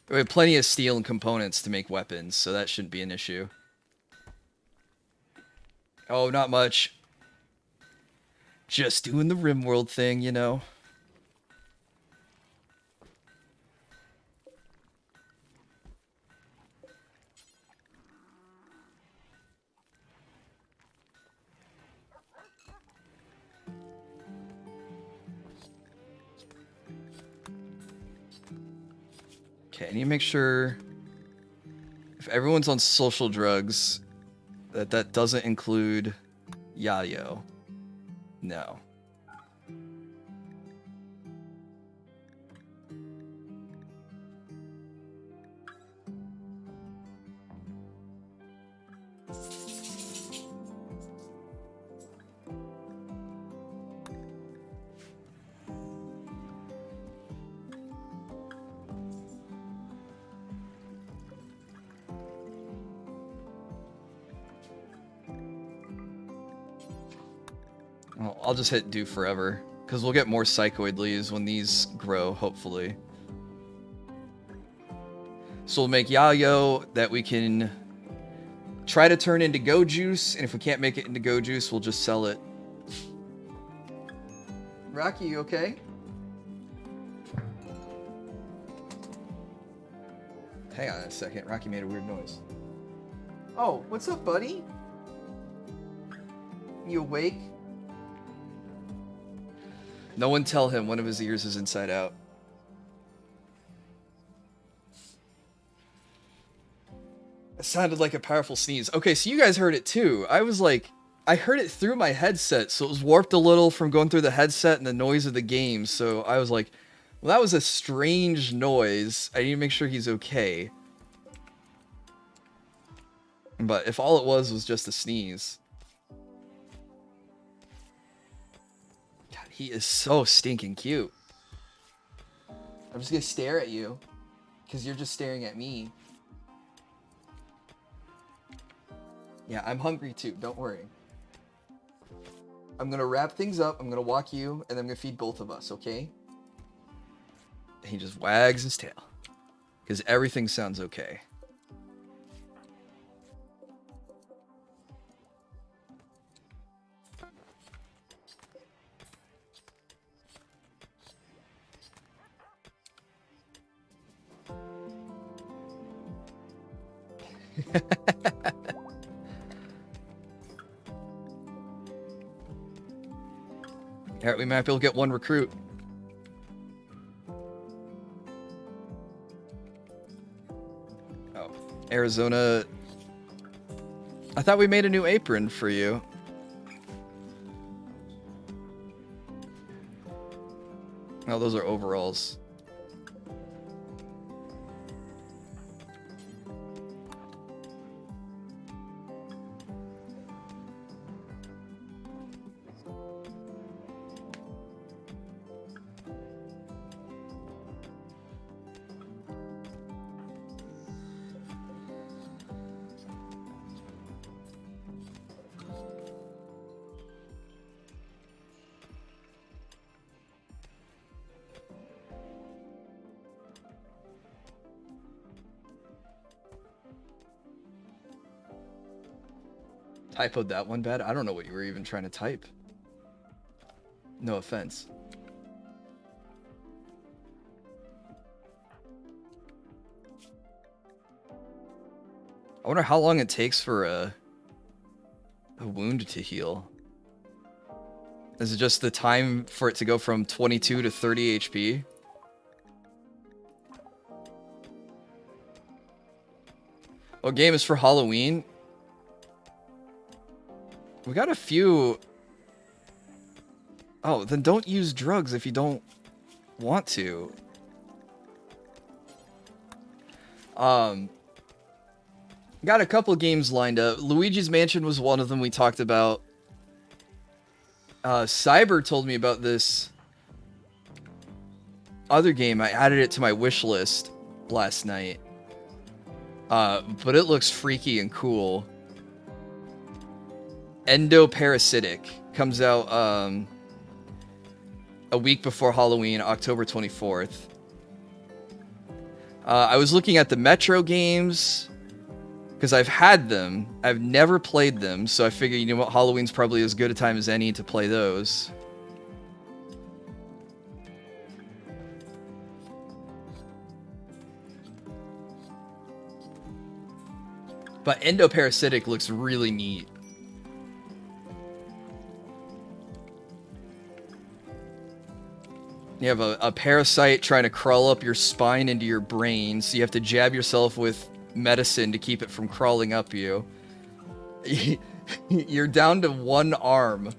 We have plenty of steel and components to make weapons, so that shouldn't be an issue. Oh, not much. Just doing the RimWorld thing, you know. Okay, I need to make sure if everyone's on social drugs, that doesn't include Yayo. No. Well, I'll just hit do forever, because we'll get more psychoid leaves when these grow, hopefully. So we'll make Yayo that we can try to turn into Go Juice, and if we can't make it into Go Juice, we'll just sell it. Rocky, you okay? Hang on a second, Rocky made a weird noise. Oh, what's up, buddy? You awake? No one tell him one of his ears is inside out. It sounded like a powerful sneeze. Okay, so you guys heard it too. I was like, I heard it through my headset, so it was warped a little from going through the headset and the noise of the game. So I was like, well, that was a strange noise. I need to make sure he's okay. But if all it was just a sneeze. God, he is so stinking cute. I'm just gonna stare at you, because you're just staring at me. Yeah, I'm hungry too, don't worry. I'm gonna wrap things up, I'm gonna walk you, and I'm gonna feed both of us, okay? He just wags his tail, because everything sounds okay. Alright, we might be able to get one recruit. Oh, Arizona. I thought we made a new apron for you. Oh, those are overalls. Typoed that one bad? I don't know what you were even trying to type. No offense. I wonder how long it takes for a wound to heal. Is it just the time for it to go from 22 to 30 HP? What game is for Halloween? We got a few. Oh, then don't use drugs if you don't want to. Got a couple games lined up. Luigi's Mansion was one of them we talked about. Cyber told me about this other game. I added it to my wish list last night. But it looks freaky and cool. Endoparasitic comes out a week before Halloween, October 24th. I was looking at the Metro games because I've had them. I've never played them, so I figured, you know what, Halloween's probably as good a time as any to play those. But Endoparasitic looks really neat. You have a parasite trying to crawl up your spine into your brain, so you have to jab yourself with medicine to keep it from crawling up you. You're down to one arm.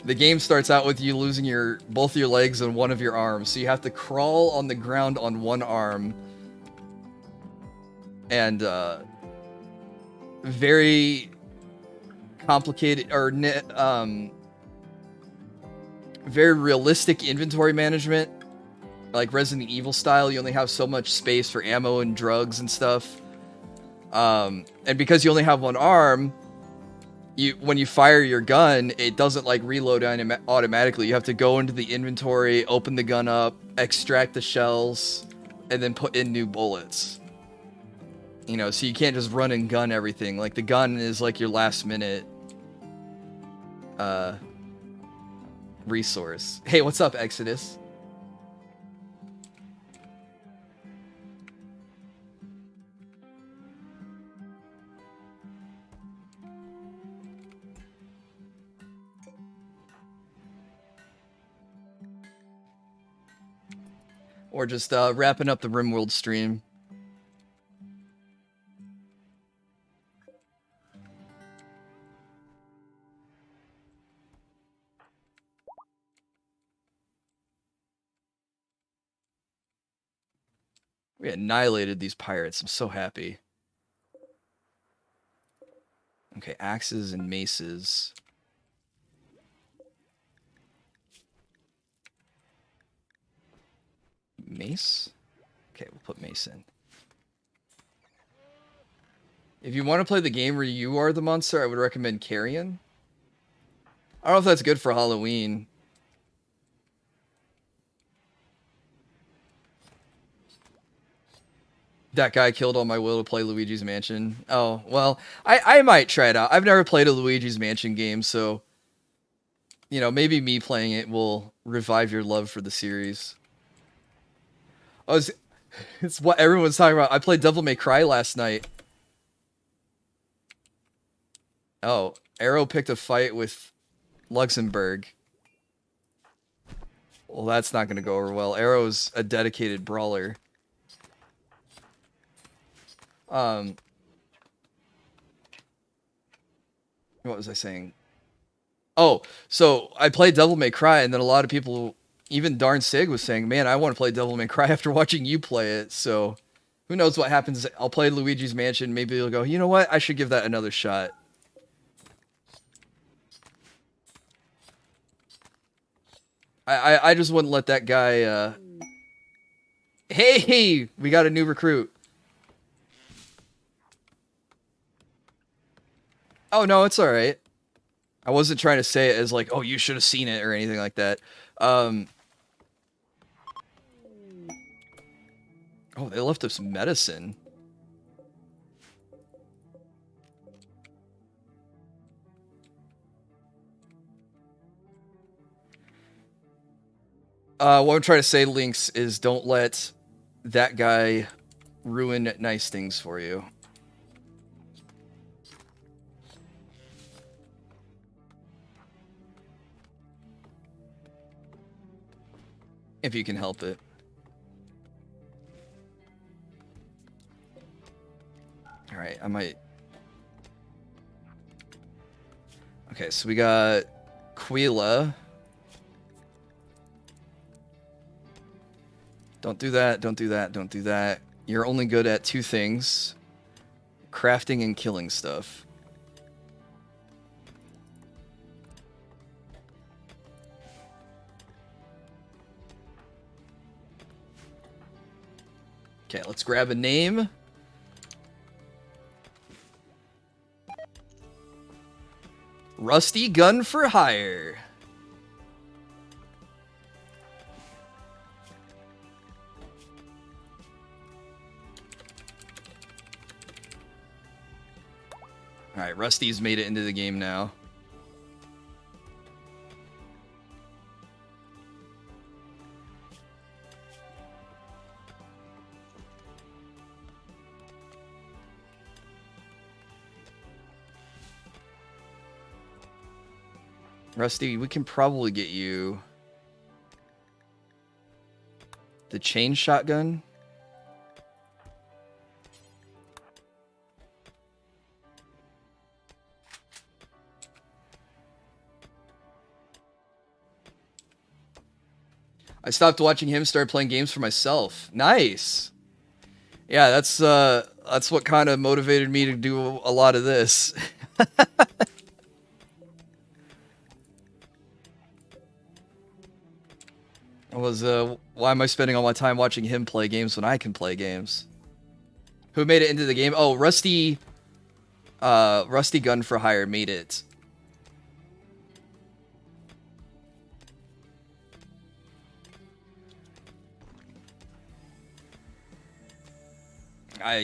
The game starts out with you losing both your legs and one of your arms, so you have to crawl on the ground on one arm. And very complicated, or very realistic inventory management, like Resident Evil style. You only have so much space for ammo and drugs and stuff. And because you only have one arm, when you fire your gun, it doesn't like reload automatically. You have to go into the inventory, open the gun up, extract the shells, and then put in new bullets. You know, so you can't just run and gun everything. Like, the gun is like your last minute resource. Hey, what's up, Exodus? Or just wrapping up the RimWorld stream. We annihilated these pirates. I'm so happy. Okay, axes and maces. Mace? Okay, we'll put mace in. If you want to play the game where you are the monster, I would recommend Carrion. I don't know if that's good for Halloween. That guy killed all my will to play Luigi's Mansion. Oh, well, I might try it out. I've never played a Luigi's Mansion game, so, you know, maybe me playing it will revive your love for the series. Oh, it's what everyone's talking about. I played Devil May Cry last night. Oh, Arrow picked a fight with Luxembourg. Well, that's not going to go over well. Arrow's a dedicated brawler. What was I saying? Oh, so I played Devil May Cry, and then a lot of people, even Darn Sig, was saying, man, I want to play Devil May Cry after watching you play it. So who knows what happens. I'll play Luigi's Mansion. Maybe you'll go, you know what? I should give that another shot. I just wouldn't let that guy, Hey, we got a new recruit. Oh, no, it's all right. I wasn't trying to say it as like, oh, you should have seen it or anything like that. Oh, they left us medicine. What I'm trying to say, Lynx, is don't let that guy ruin nice things for you. If you can help it. Alright, I might... Okay, so we got Quila. Don't do that, don't do that, don't do that. You're only good at two things. Crafting and killing stuff. Okay, let's grab a name. Rusty Gun for Hire. Alright, Rusty's made it into the game now. Rusty, we can probably get you the chain shotgun. I stopped watching him, started playing games for myself. Nice. Yeah, that's what kind of motivated me to do a lot of this. Why am I spending all my time watching him play games when I can play games? Who made it into the game? Oh, Rusty Gun for Hire made it.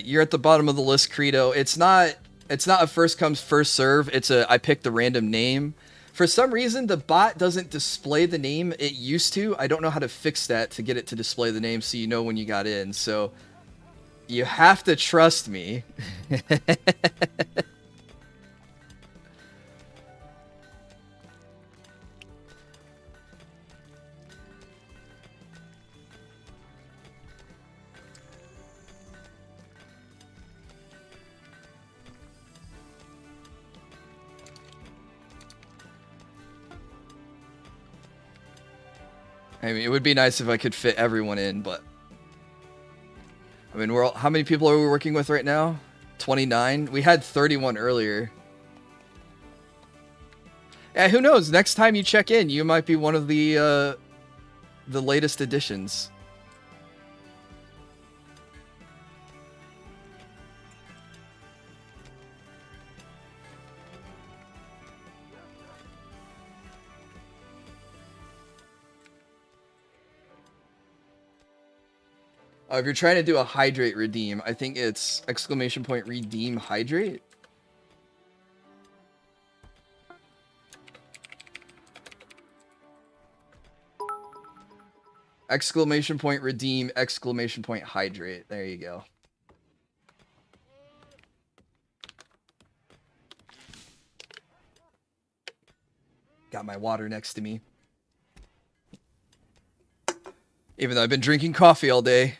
You're at the bottom of the list, Credo. It's not a first comes first serve. I picked a random name. For some reason, the bot doesn't display the name it used to. I don't know how to fix that to get it to display the name so you know when you got in. So you have to trust me. I mean, it would be nice if I could fit everyone in, but I mean, how many people are we working with right now? 29? We had 31 earlier. Yeah, who knows? Next time you check in, you might be one of the latest additions. If you're trying to do a hydrate redeem, I think it's ! Redeem hydrate. Redeem hydrate. There you go. Got my water next to me. Even though I've been drinking coffee all day.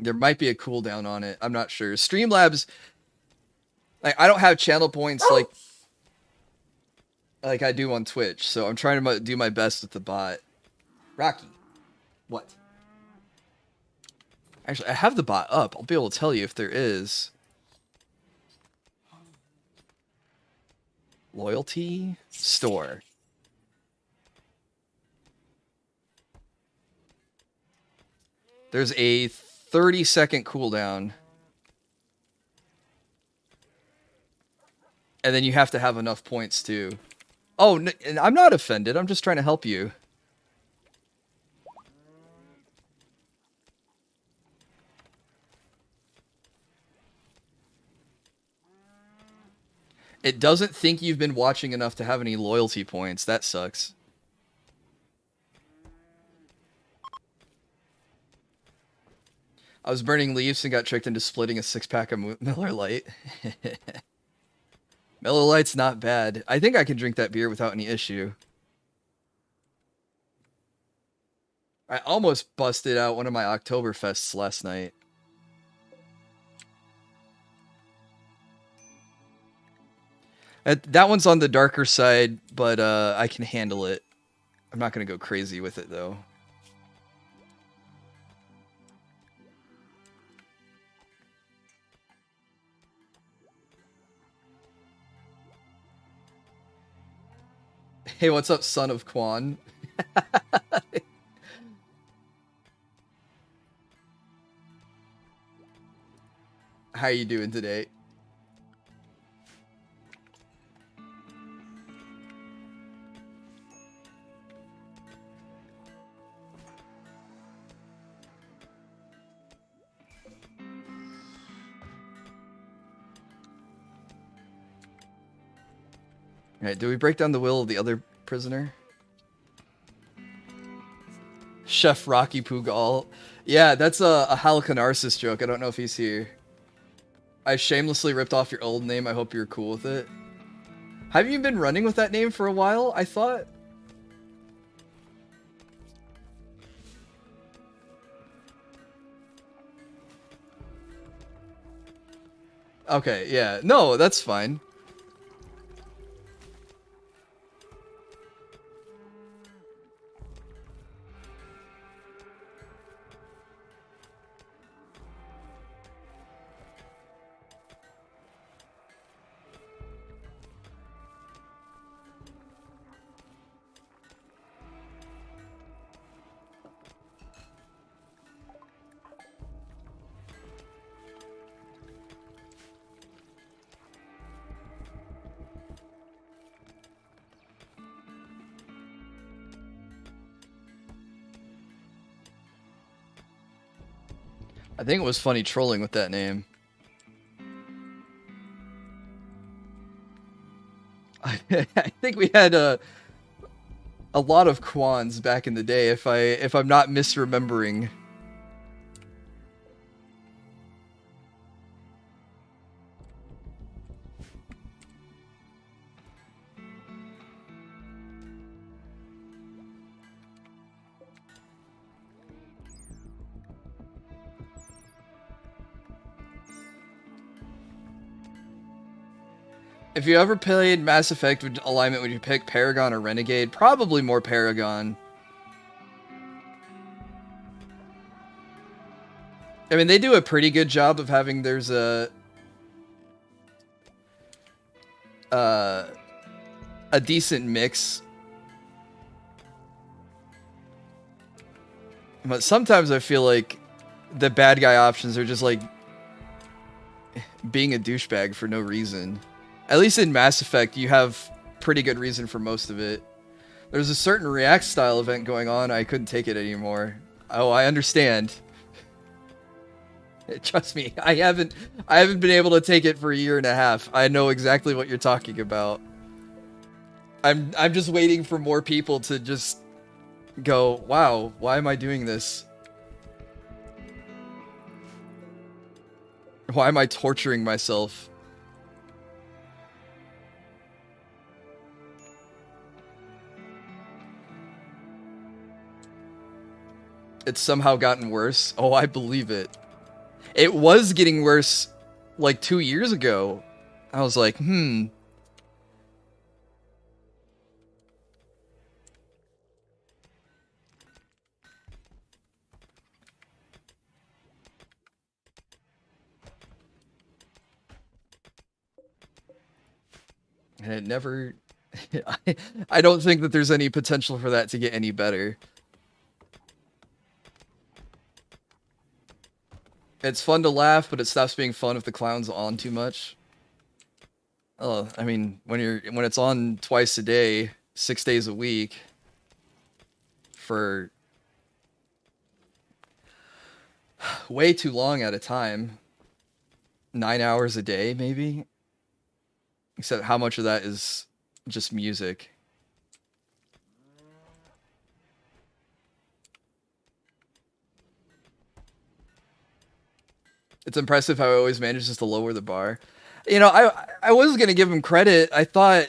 There might be a cooldown on it. I'm not sure. Streamlabs, like, I don't have channel points like I do on Twitch, so I'm trying to do my best with the bot. Rocky, what? Actually, I have the bot up. I'll be able to tell you if there is. Loyalty store. There's a 30-second cooldown. And then you have to have enough points too. Oh, I'm not offended. I'm just trying to help you. It doesn't think you've been watching enough to have any loyalty points. That sucks. I was burning leaves and got tricked into splitting a 6-pack of Miller Lite. Miller Lite's not bad. I think I can drink that beer without any issue. I almost busted out one of my Oktoberfests last night. That one's on the darker side, but I can handle it. I'm not going to go crazy with it, though. Hey, what's up, son of Quan? How you doing today? Alright, do we break down the will of the other prisoner? Chef Rocky Pugal. Yeah, that's a Halicanarsis joke. I don't know if he's here. I shamelessly ripped off your old name. I hope you're cool with it. Have you been running with that name for a while, I thought? Okay, yeah. No, that's fine. I think it was funny trolling with that name. I think we had a lot of Quans back in the day, if I'm not misremembering. If you ever played Mass Effect with alignment, would you pick Paragon or Renegade? Probably more Paragon. I mean, they do a pretty good job of having there's a decent mix. But sometimes I feel like the bad guy options are just like being a douchebag for no reason. At least in Mass Effect, you have pretty good reason for most of it. There's a certain React style event going on. I couldn't take it anymore. Oh, I understand. Trust me, I haven't been able to take it for a year and a half. I know exactly what you're talking about. I'm just waiting for more people to just go, wow, why am I doing this? Why am I torturing myself? It's somehow gotten worse. Oh, I believe it. It was getting worse like 2 years ago. I was like, And it never... I don't think that there's any potential for that to get any better. It's fun to laugh, but it stops being fun if the clown's on too much. Oh, I mean, when it's on twice a day, 6 days a week, for way too long at a time, 9 hours a day, maybe. Except how much of that is just music. It's impressive how he always manages to lower the bar. You know, I was going to give him credit. I thought,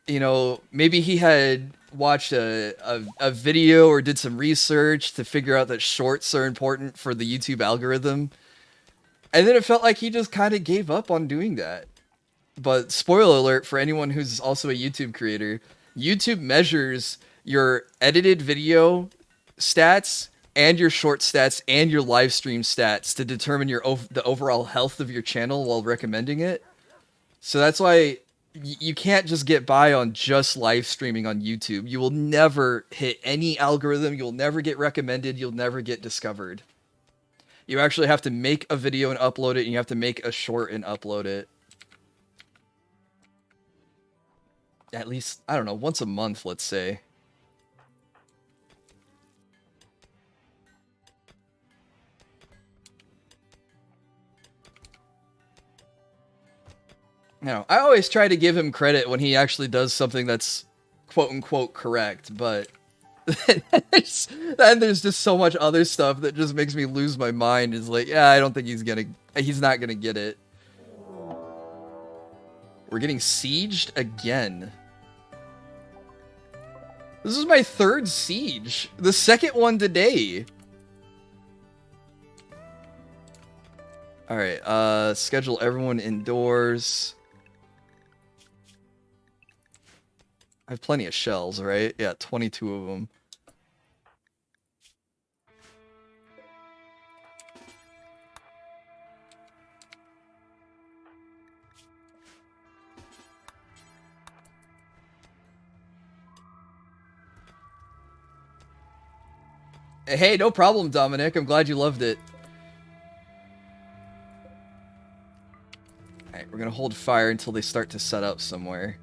you know, maybe he had watched a video or did some research to figure out that shorts are important for the YouTube algorithm. And then it felt like he just kind of gave up on doing that. But spoiler alert for anyone who's also a YouTube creator, YouTube measures your edited video stats and your short stats and your live stream stats to determine the overall health of your channel while recommending it. So that's why you can't just get by on just live streaming on YouTube. You will never hit any algorithm. You'll never get recommended. You'll never get discovered. You actually have to make a video and upload it, and you have to make a short and upload it. At least, I don't know, once a month, let's say. No, I always try to give him credit when he actually does something that's quote-unquote correct, but then there's just so much other stuff that just makes me lose my mind. It's like, yeah, I don't think he's not gonna get it. We're getting sieged again. This is my 3rd siege. The 2nd one today. Alright, schedule everyone indoors. I have plenty of shells, right? Yeah, 22 of them. Hey, no problem, Dominic. I'm glad you loved it. Alright, we're gonna hold fire until they start to set up somewhere.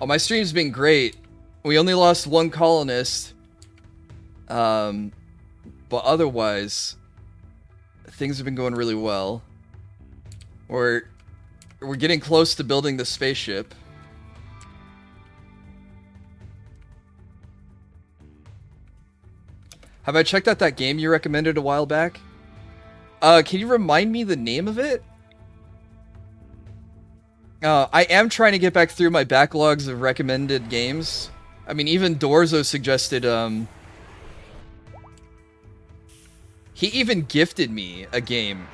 Oh, my stream's been great. We only lost 1 colonist. But otherwise, things have been going really well. We're getting close to building the spaceship. Have I checked out that game you recommended a while back? Can you remind me the name of it? I am trying to get back through my backlogs of recommended games. I mean, even Dorzo suggested, he even gifted me a game.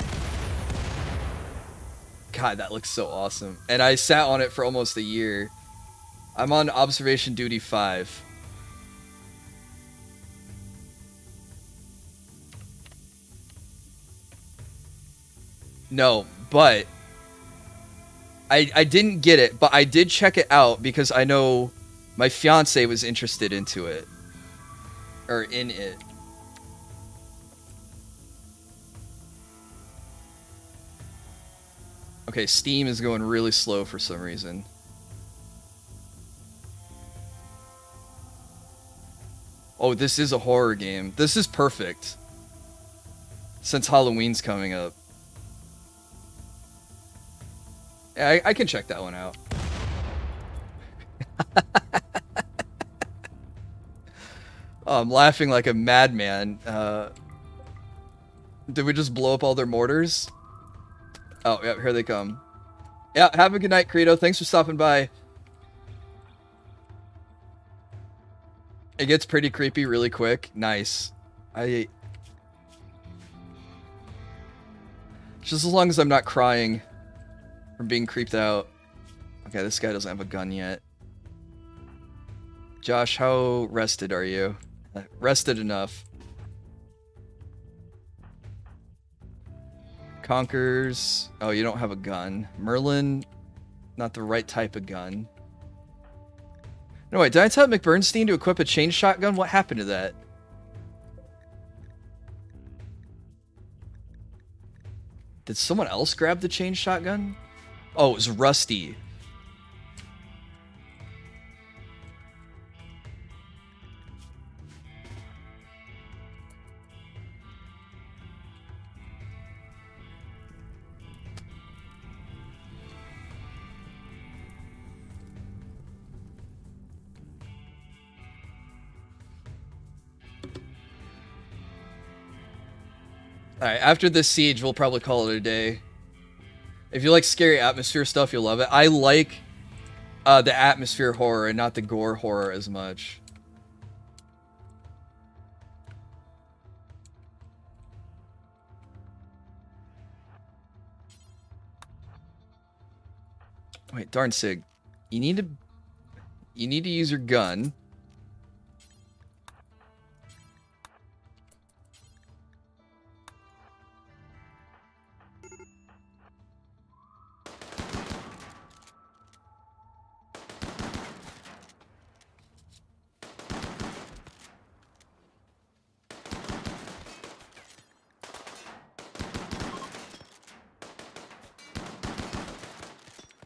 God, that looks so awesome. And I sat on it for almost a year. I'm on Observation Duty 5. No, but I didn't get it, but I did check it out because I know my fiance was interested into it. Or in it. Okay, Steam is going really slow for some reason. Oh, this is a horror game. This is perfect. Since Halloween's coming up. Yeah, I can check that one out. Oh, I'm laughing like a madman. Did we just blow up all their mortars? Oh, yeah, here they come. Yeah, have a good night, Credo. Thanks for stopping by. It gets pretty creepy really quick. Nice. Just as long as I'm not crying from being creeped out. Okay, this guy doesn't have a gun yet. Josh, how rested are you? Rested enough. Conkers. Oh, you don't have a gun. Merlin, not the right type of gun. No, wait, did I tell McBurnstein to equip a chain shotgun? What happened to that? Did someone else grab the chain shotgun? Oh, it was Rusty. Alright, after this siege, we'll probably call it a day. If you like scary atmosphere stuff, you'll love it. I like the atmosphere horror and not the gore horror as much. Wait, darn Sig. You need to use your gun.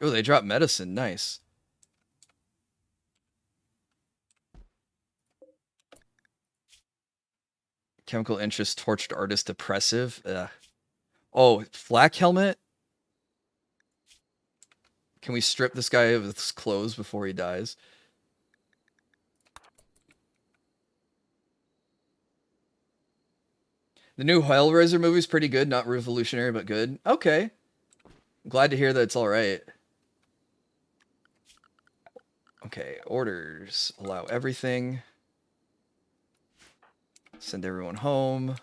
Oh, they dropped medicine. Nice. Chemical interest, tortured artist, depressive. Ugh. Oh, flak helmet? Can we strip this guy of his clothes before he dies? The new Hellraiser movie's pretty good. Not revolutionary, but good. Okay. Glad to hear that it's alright. Okay, orders. Allow everything. Send everyone home.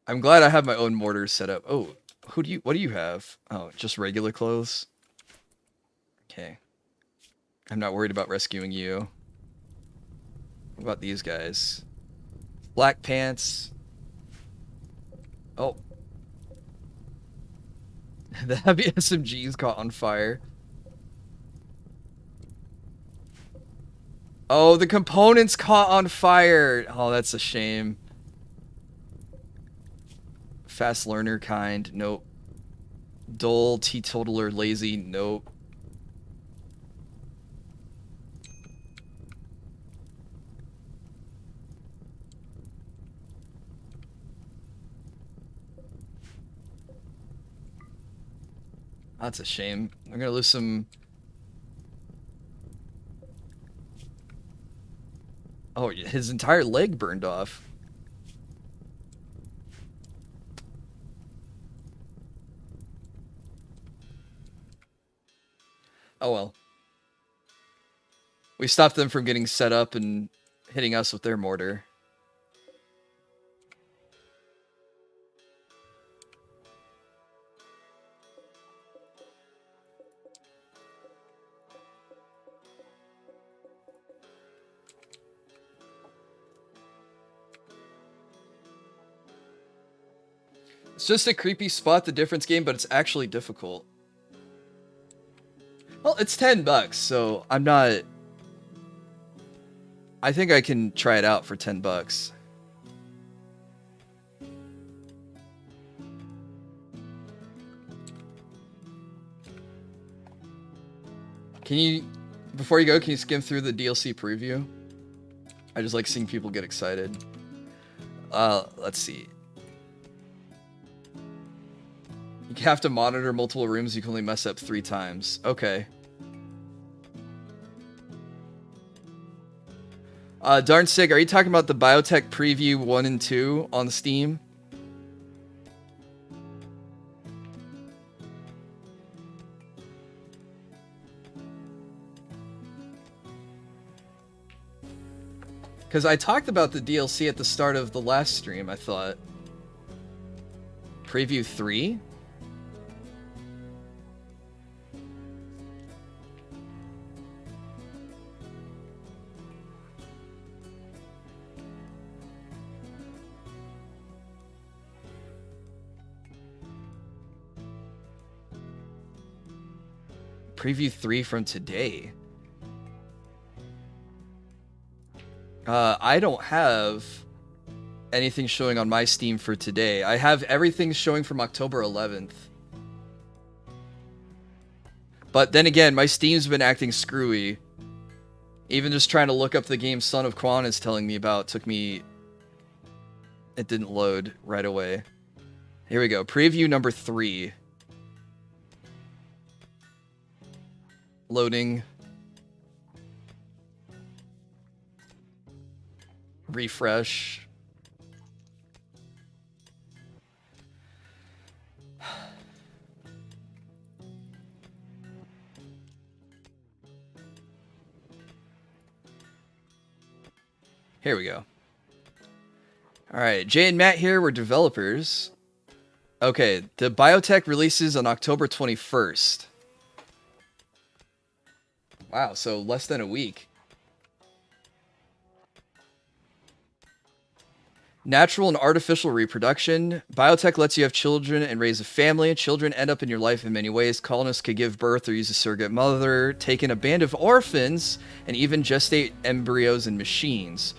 I'm glad I have my own mortars set up. Oh, what do you have? Oh, just regular clothes? Okay. I'm not worried about rescuing you. What about these guys? Black pants. Oh. The heavy SMGs caught on fire. Oh, the components caught on fire. Oh, that's a shame. Fast learner kind. Nope. Dull, teetotaler, lazy. Nope. That's a shame. I'm gonna lose some... Oh, his entire leg burned off. Oh well. We stopped them from getting set up and hitting us with their mortar. It's just a creepy spot the difference game, but it's actually difficult. Well, it's $10, so I'm not... I think I can try it out for $10. Can you, before you go, can you skim through the DLC preview? I just like seeing people get excited. Let's see. You have to monitor multiple rooms. You can only mess up 3 times. Okay. Darn sick. Are you talking about the Biotech Preview 1 and 2 on Steam? Because I talked about the DLC at the start of the last stream, I thought. Preview 3? Preview 3 from today. I don't have anything showing on my Steam for today. I have everything showing from October 11th. But then again, my Steam's been acting screwy. Even just trying to look up the game Son of Quan is telling me about took me... It didn't load right away. Here we go. Preview number 3. Loading. Refresh. Here we go. Alright, Jay and Matt here, we're developers. Okay, the Biotech releases on October 21st. Wow, so less than a week. Natural and artificial reproduction. Biotech lets you have children and raise a family. Children end up in your life in many ways. Colonists could give birth or use a surrogate mother, take in a band of orphans, and even gestate embryos in machines.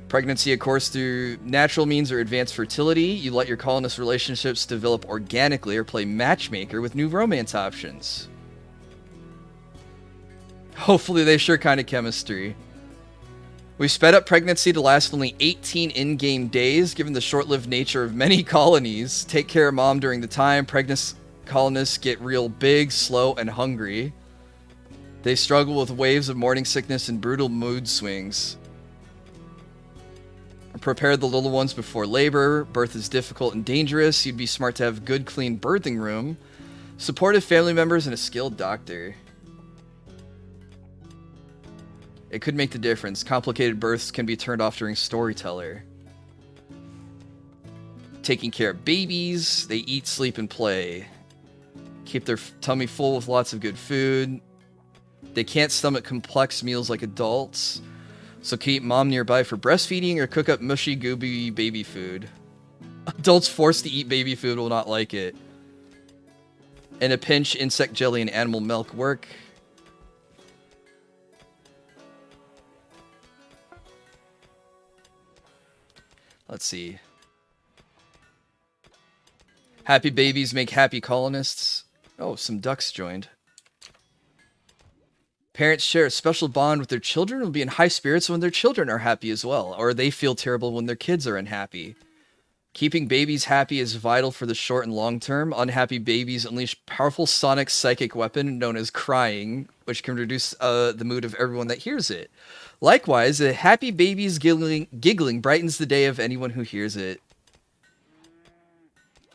Pregnancy, of course, through natural means or advanced fertility. You let your colonist relationships develop organically or play matchmaker with new romance options. Hopefully they share kind of chemistry. We sped up pregnancy to last only 18 in-game days, given the short-lived nature of many colonies. Take care of mom during the time. Pregnant colonists get real big, slow, and hungry. They struggle with waves of morning sickness and brutal mood swings. Prepare the little ones before labor. Birth is difficult and dangerous. You'd be smart to have a good, clean birthing room. Supportive family members and a skilled doctor. It could make the difference. Complicated births can be turned off during storyteller. Taking care of babies. They eat, sleep, and play. Keep their tummy full with lots of good food. They can't stomach complex meals like adults. So keep mom nearby for breastfeeding or cook up mushy, gooby baby food. Adults forced to eat baby food will not like it. In a pinch, insect jelly and animal milk work. Let's see. Happy babies make happy colonists. Oh, some ducks joined. Parents share a special bond with their children and will be in high spirits when their children are happy as well, or they feel terrible when their kids are unhappy. Keeping babies happy is vital for the short and long term. Unhappy babies unleash powerful sonic psychic weapon known as crying, which can reduce the mood of everyone that hears it. Likewise, a happy baby's giggling brightens the day of anyone who hears it.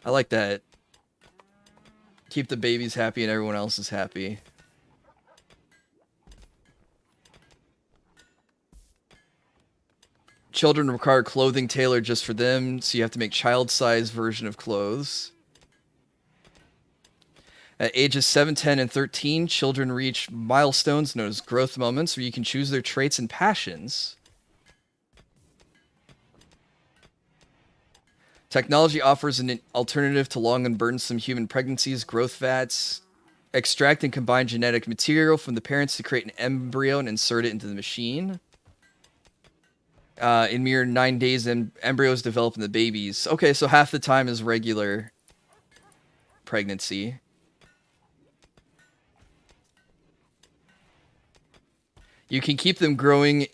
I like that. Keep the babies happy and everyone else is happy. Children require clothing tailored just for them, so you have to make child-sized version of clothes. At ages 7, 10, and 13, children reach milestones known as growth moments where you can choose their traits and passions. Technology offers an alternative to long and burdensome human pregnancies, growth vats. Extract and combine genetic material from the parents to create an embryo and insert it into the machine. In mere 9 days, embryos develop in the babies. Okay, so half the time is regular pregnancy. You can keep them growing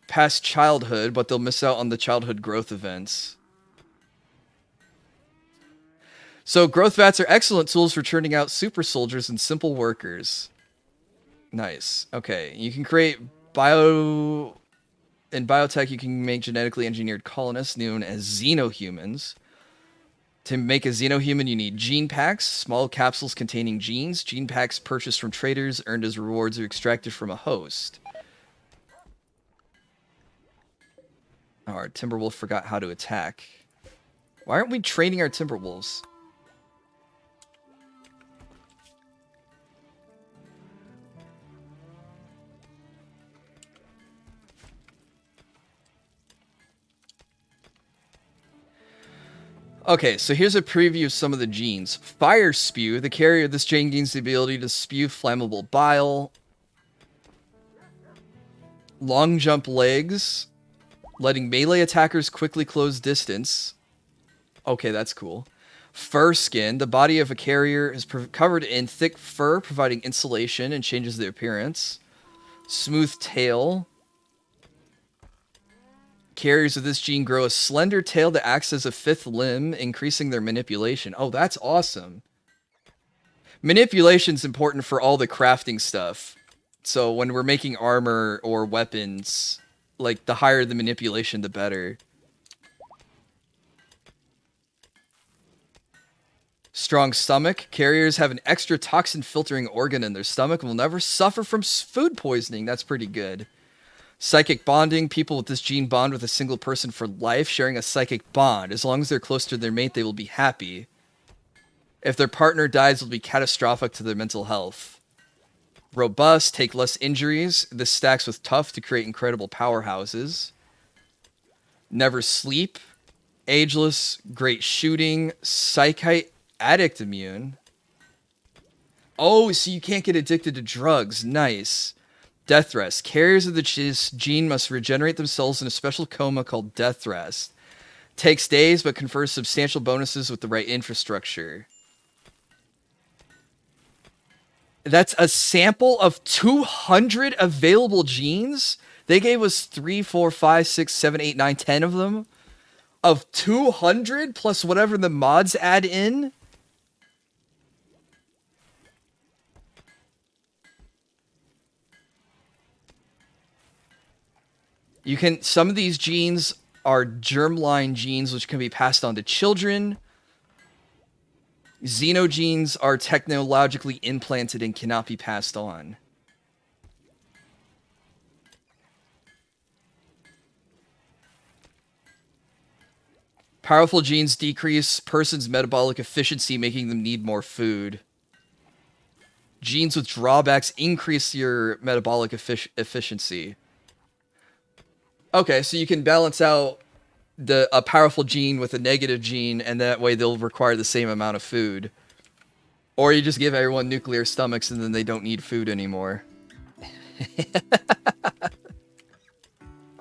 past childhood, but they'll miss out on the childhood growth events. So growth vats are excellent tools for churning out super soldiers and simple workers. Nice. Okay, you can create In biotech, you can make genetically engineered colonists known as xenohumans. To make a xenohuman, you need gene packs, small capsules containing genes. Gene packs purchased from traders, earned as rewards, or extracted from a host. Oh, our Timberwolf forgot how to attack. Why aren't we training our Timberwolves? Okay, so here's a preview of some of the genes. Fire Spew. The carrier of this gene gains the ability to spew flammable bile. Long Jump Legs. Letting melee attackers quickly close distance. Okay, that's cool. Fur Skin. The body of a carrier is covered in thick fur, providing insulation and changes the appearance. Smooth Tail. Carriers of this gene grow a slender tail that acts as a fifth limb, increasing their manipulation. Oh, that's awesome. Manipulation's important for all the crafting stuff. So when we're making armor or weapons, like, the higher the manipulation, the better. Strong Stomach. Carriers have an extra toxin filtering organ in their stomach and will never suffer from food poisoning. That's pretty good. Psychic Bonding. People with this gene bond with a single person for life, sharing a psychic bond. As long as they're close to their mate, they will be happy. If their partner dies, it will be catastrophic to their mental health. Robust. Take less injuries. This stacks with Tough to create incredible powerhouses. Never Sleep. Ageless. Great Shooting. Psychite. Addict Immune. Oh, so you can't get addicted to drugs. Nice. Death Rest. Carriers of the gene must regenerate themselves in a special coma called Death Rest. Takes days, but confers substantial bonuses with the right infrastructure. That's a sample of 200 available genes? They gave us 3, 4, 5, 6, 7, 8, 9, 10 of them. Of 200 plus whatever the mods add in? You can, some of these genes are germline genes, which can be passed on to children. Xenogenes are technologically implanted and cannot be passed on. Powerful genes decrease person's metabolic efficiency, making them need more food. Genes with drawbacks increase your metabolic efficiency. Okay, so you can balance out a powerful gene with a negative gene, and that way they'll require the same amount of food. Or you just give everyone nuclear stomachs and then they don't need food anymore.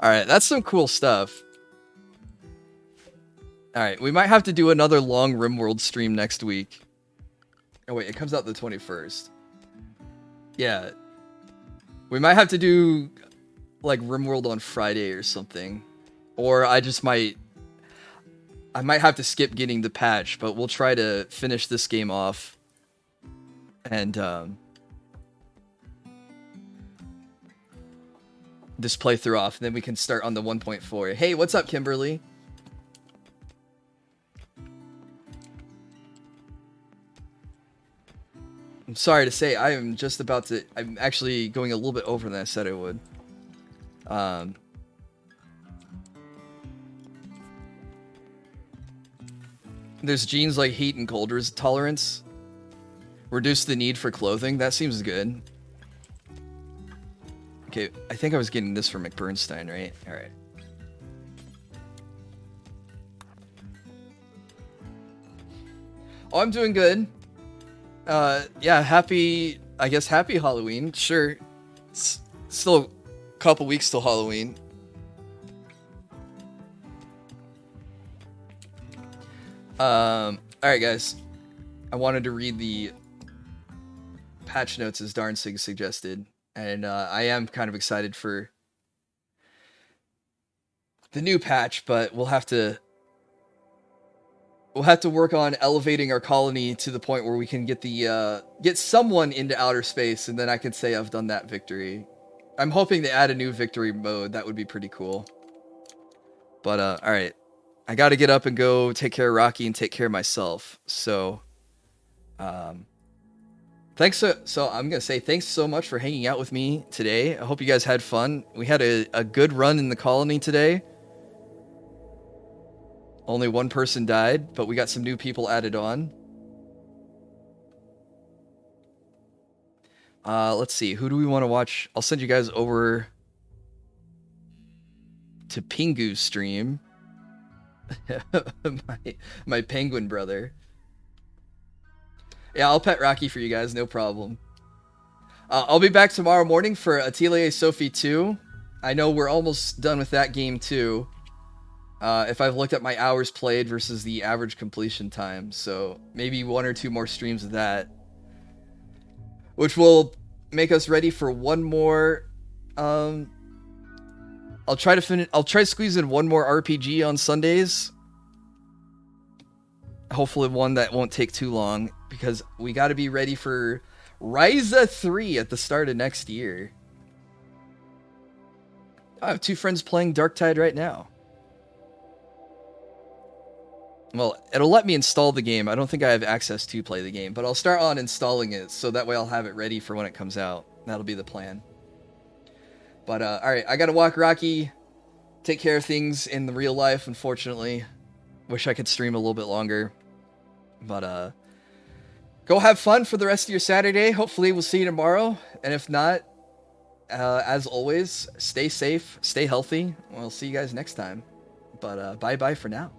Alright, that's some cool stuff. Alright, we might have to do another long RimWorld stream next week. Oh wait, it comes out the 21st. Yeah. We might have to do like RimWorld on Friday or something. Or I might have to skip getting the patch, but we'll try to finish this game off. And this playthrough off, and then we can start on the 1.4. Hey, what's up, Kimberly? I'm sorry to say, I'm actually going a little bit over than I said I would. There's genes like heat and cold tolerance. Reduce the need for clothing. That seems good. Okay, I think I was getting this from McBurnstein, right? Alright. Oh, I'm doing good. Yeah, happy Halloween. Sure. It's still a couple weeks till Halloween. Alright guys. I wanted to read the patch notes as Darnsig suggested. And I am kind of excited for the new patch, but we'll have to work on elevating our colony to the point where we can get someone into outer space, and then I can say I've done that victory. I'm hoping to add a new victory mode. That would be pretty cool. But all right, I got to get up and go take care of Rocky and take care of myself. So, thanks. So I'm gonna say thanks so much for hanging out with me today. I hope you guys had fun. We had a good run in the colony today. Only one person died, but we got some new people added on. Let's see. Who do we want to watch? I'll send you guys over to Pingu's stream. my penguin brother. Yeah, I'll pet Rocky for you guys. No problem. I'll be back tomorrow morning for Atelier Sophie 2. I know we're almost done with that game too. If I've looked at my hours played versus the average completion time, so maybe 1 or 2 more streams of that, which will make us ready for one more. I'll try to squeeze in one more RPG on Sundays. Hopefully one that won't take too long, because we got to be ready for Ryza 3 at the start of next year. I have 2 friends playing Darktide right now. Well, it'll let me install the game. I don't think I have access to play the game, but I'll start on installing it, so that way I'll have it ready for when it comes out. That'll be the plan. But, alright, I gotta walk Rocky, take care of things in the real life, unfortunately. Wish I could stream a little bit longer. But, go have fun for the rest of your Saturday. Hopefully we'll see you tomorrow. And if not, as always, stay safe, stay healthy. We'll see you guys next time. But, bye-bye for now.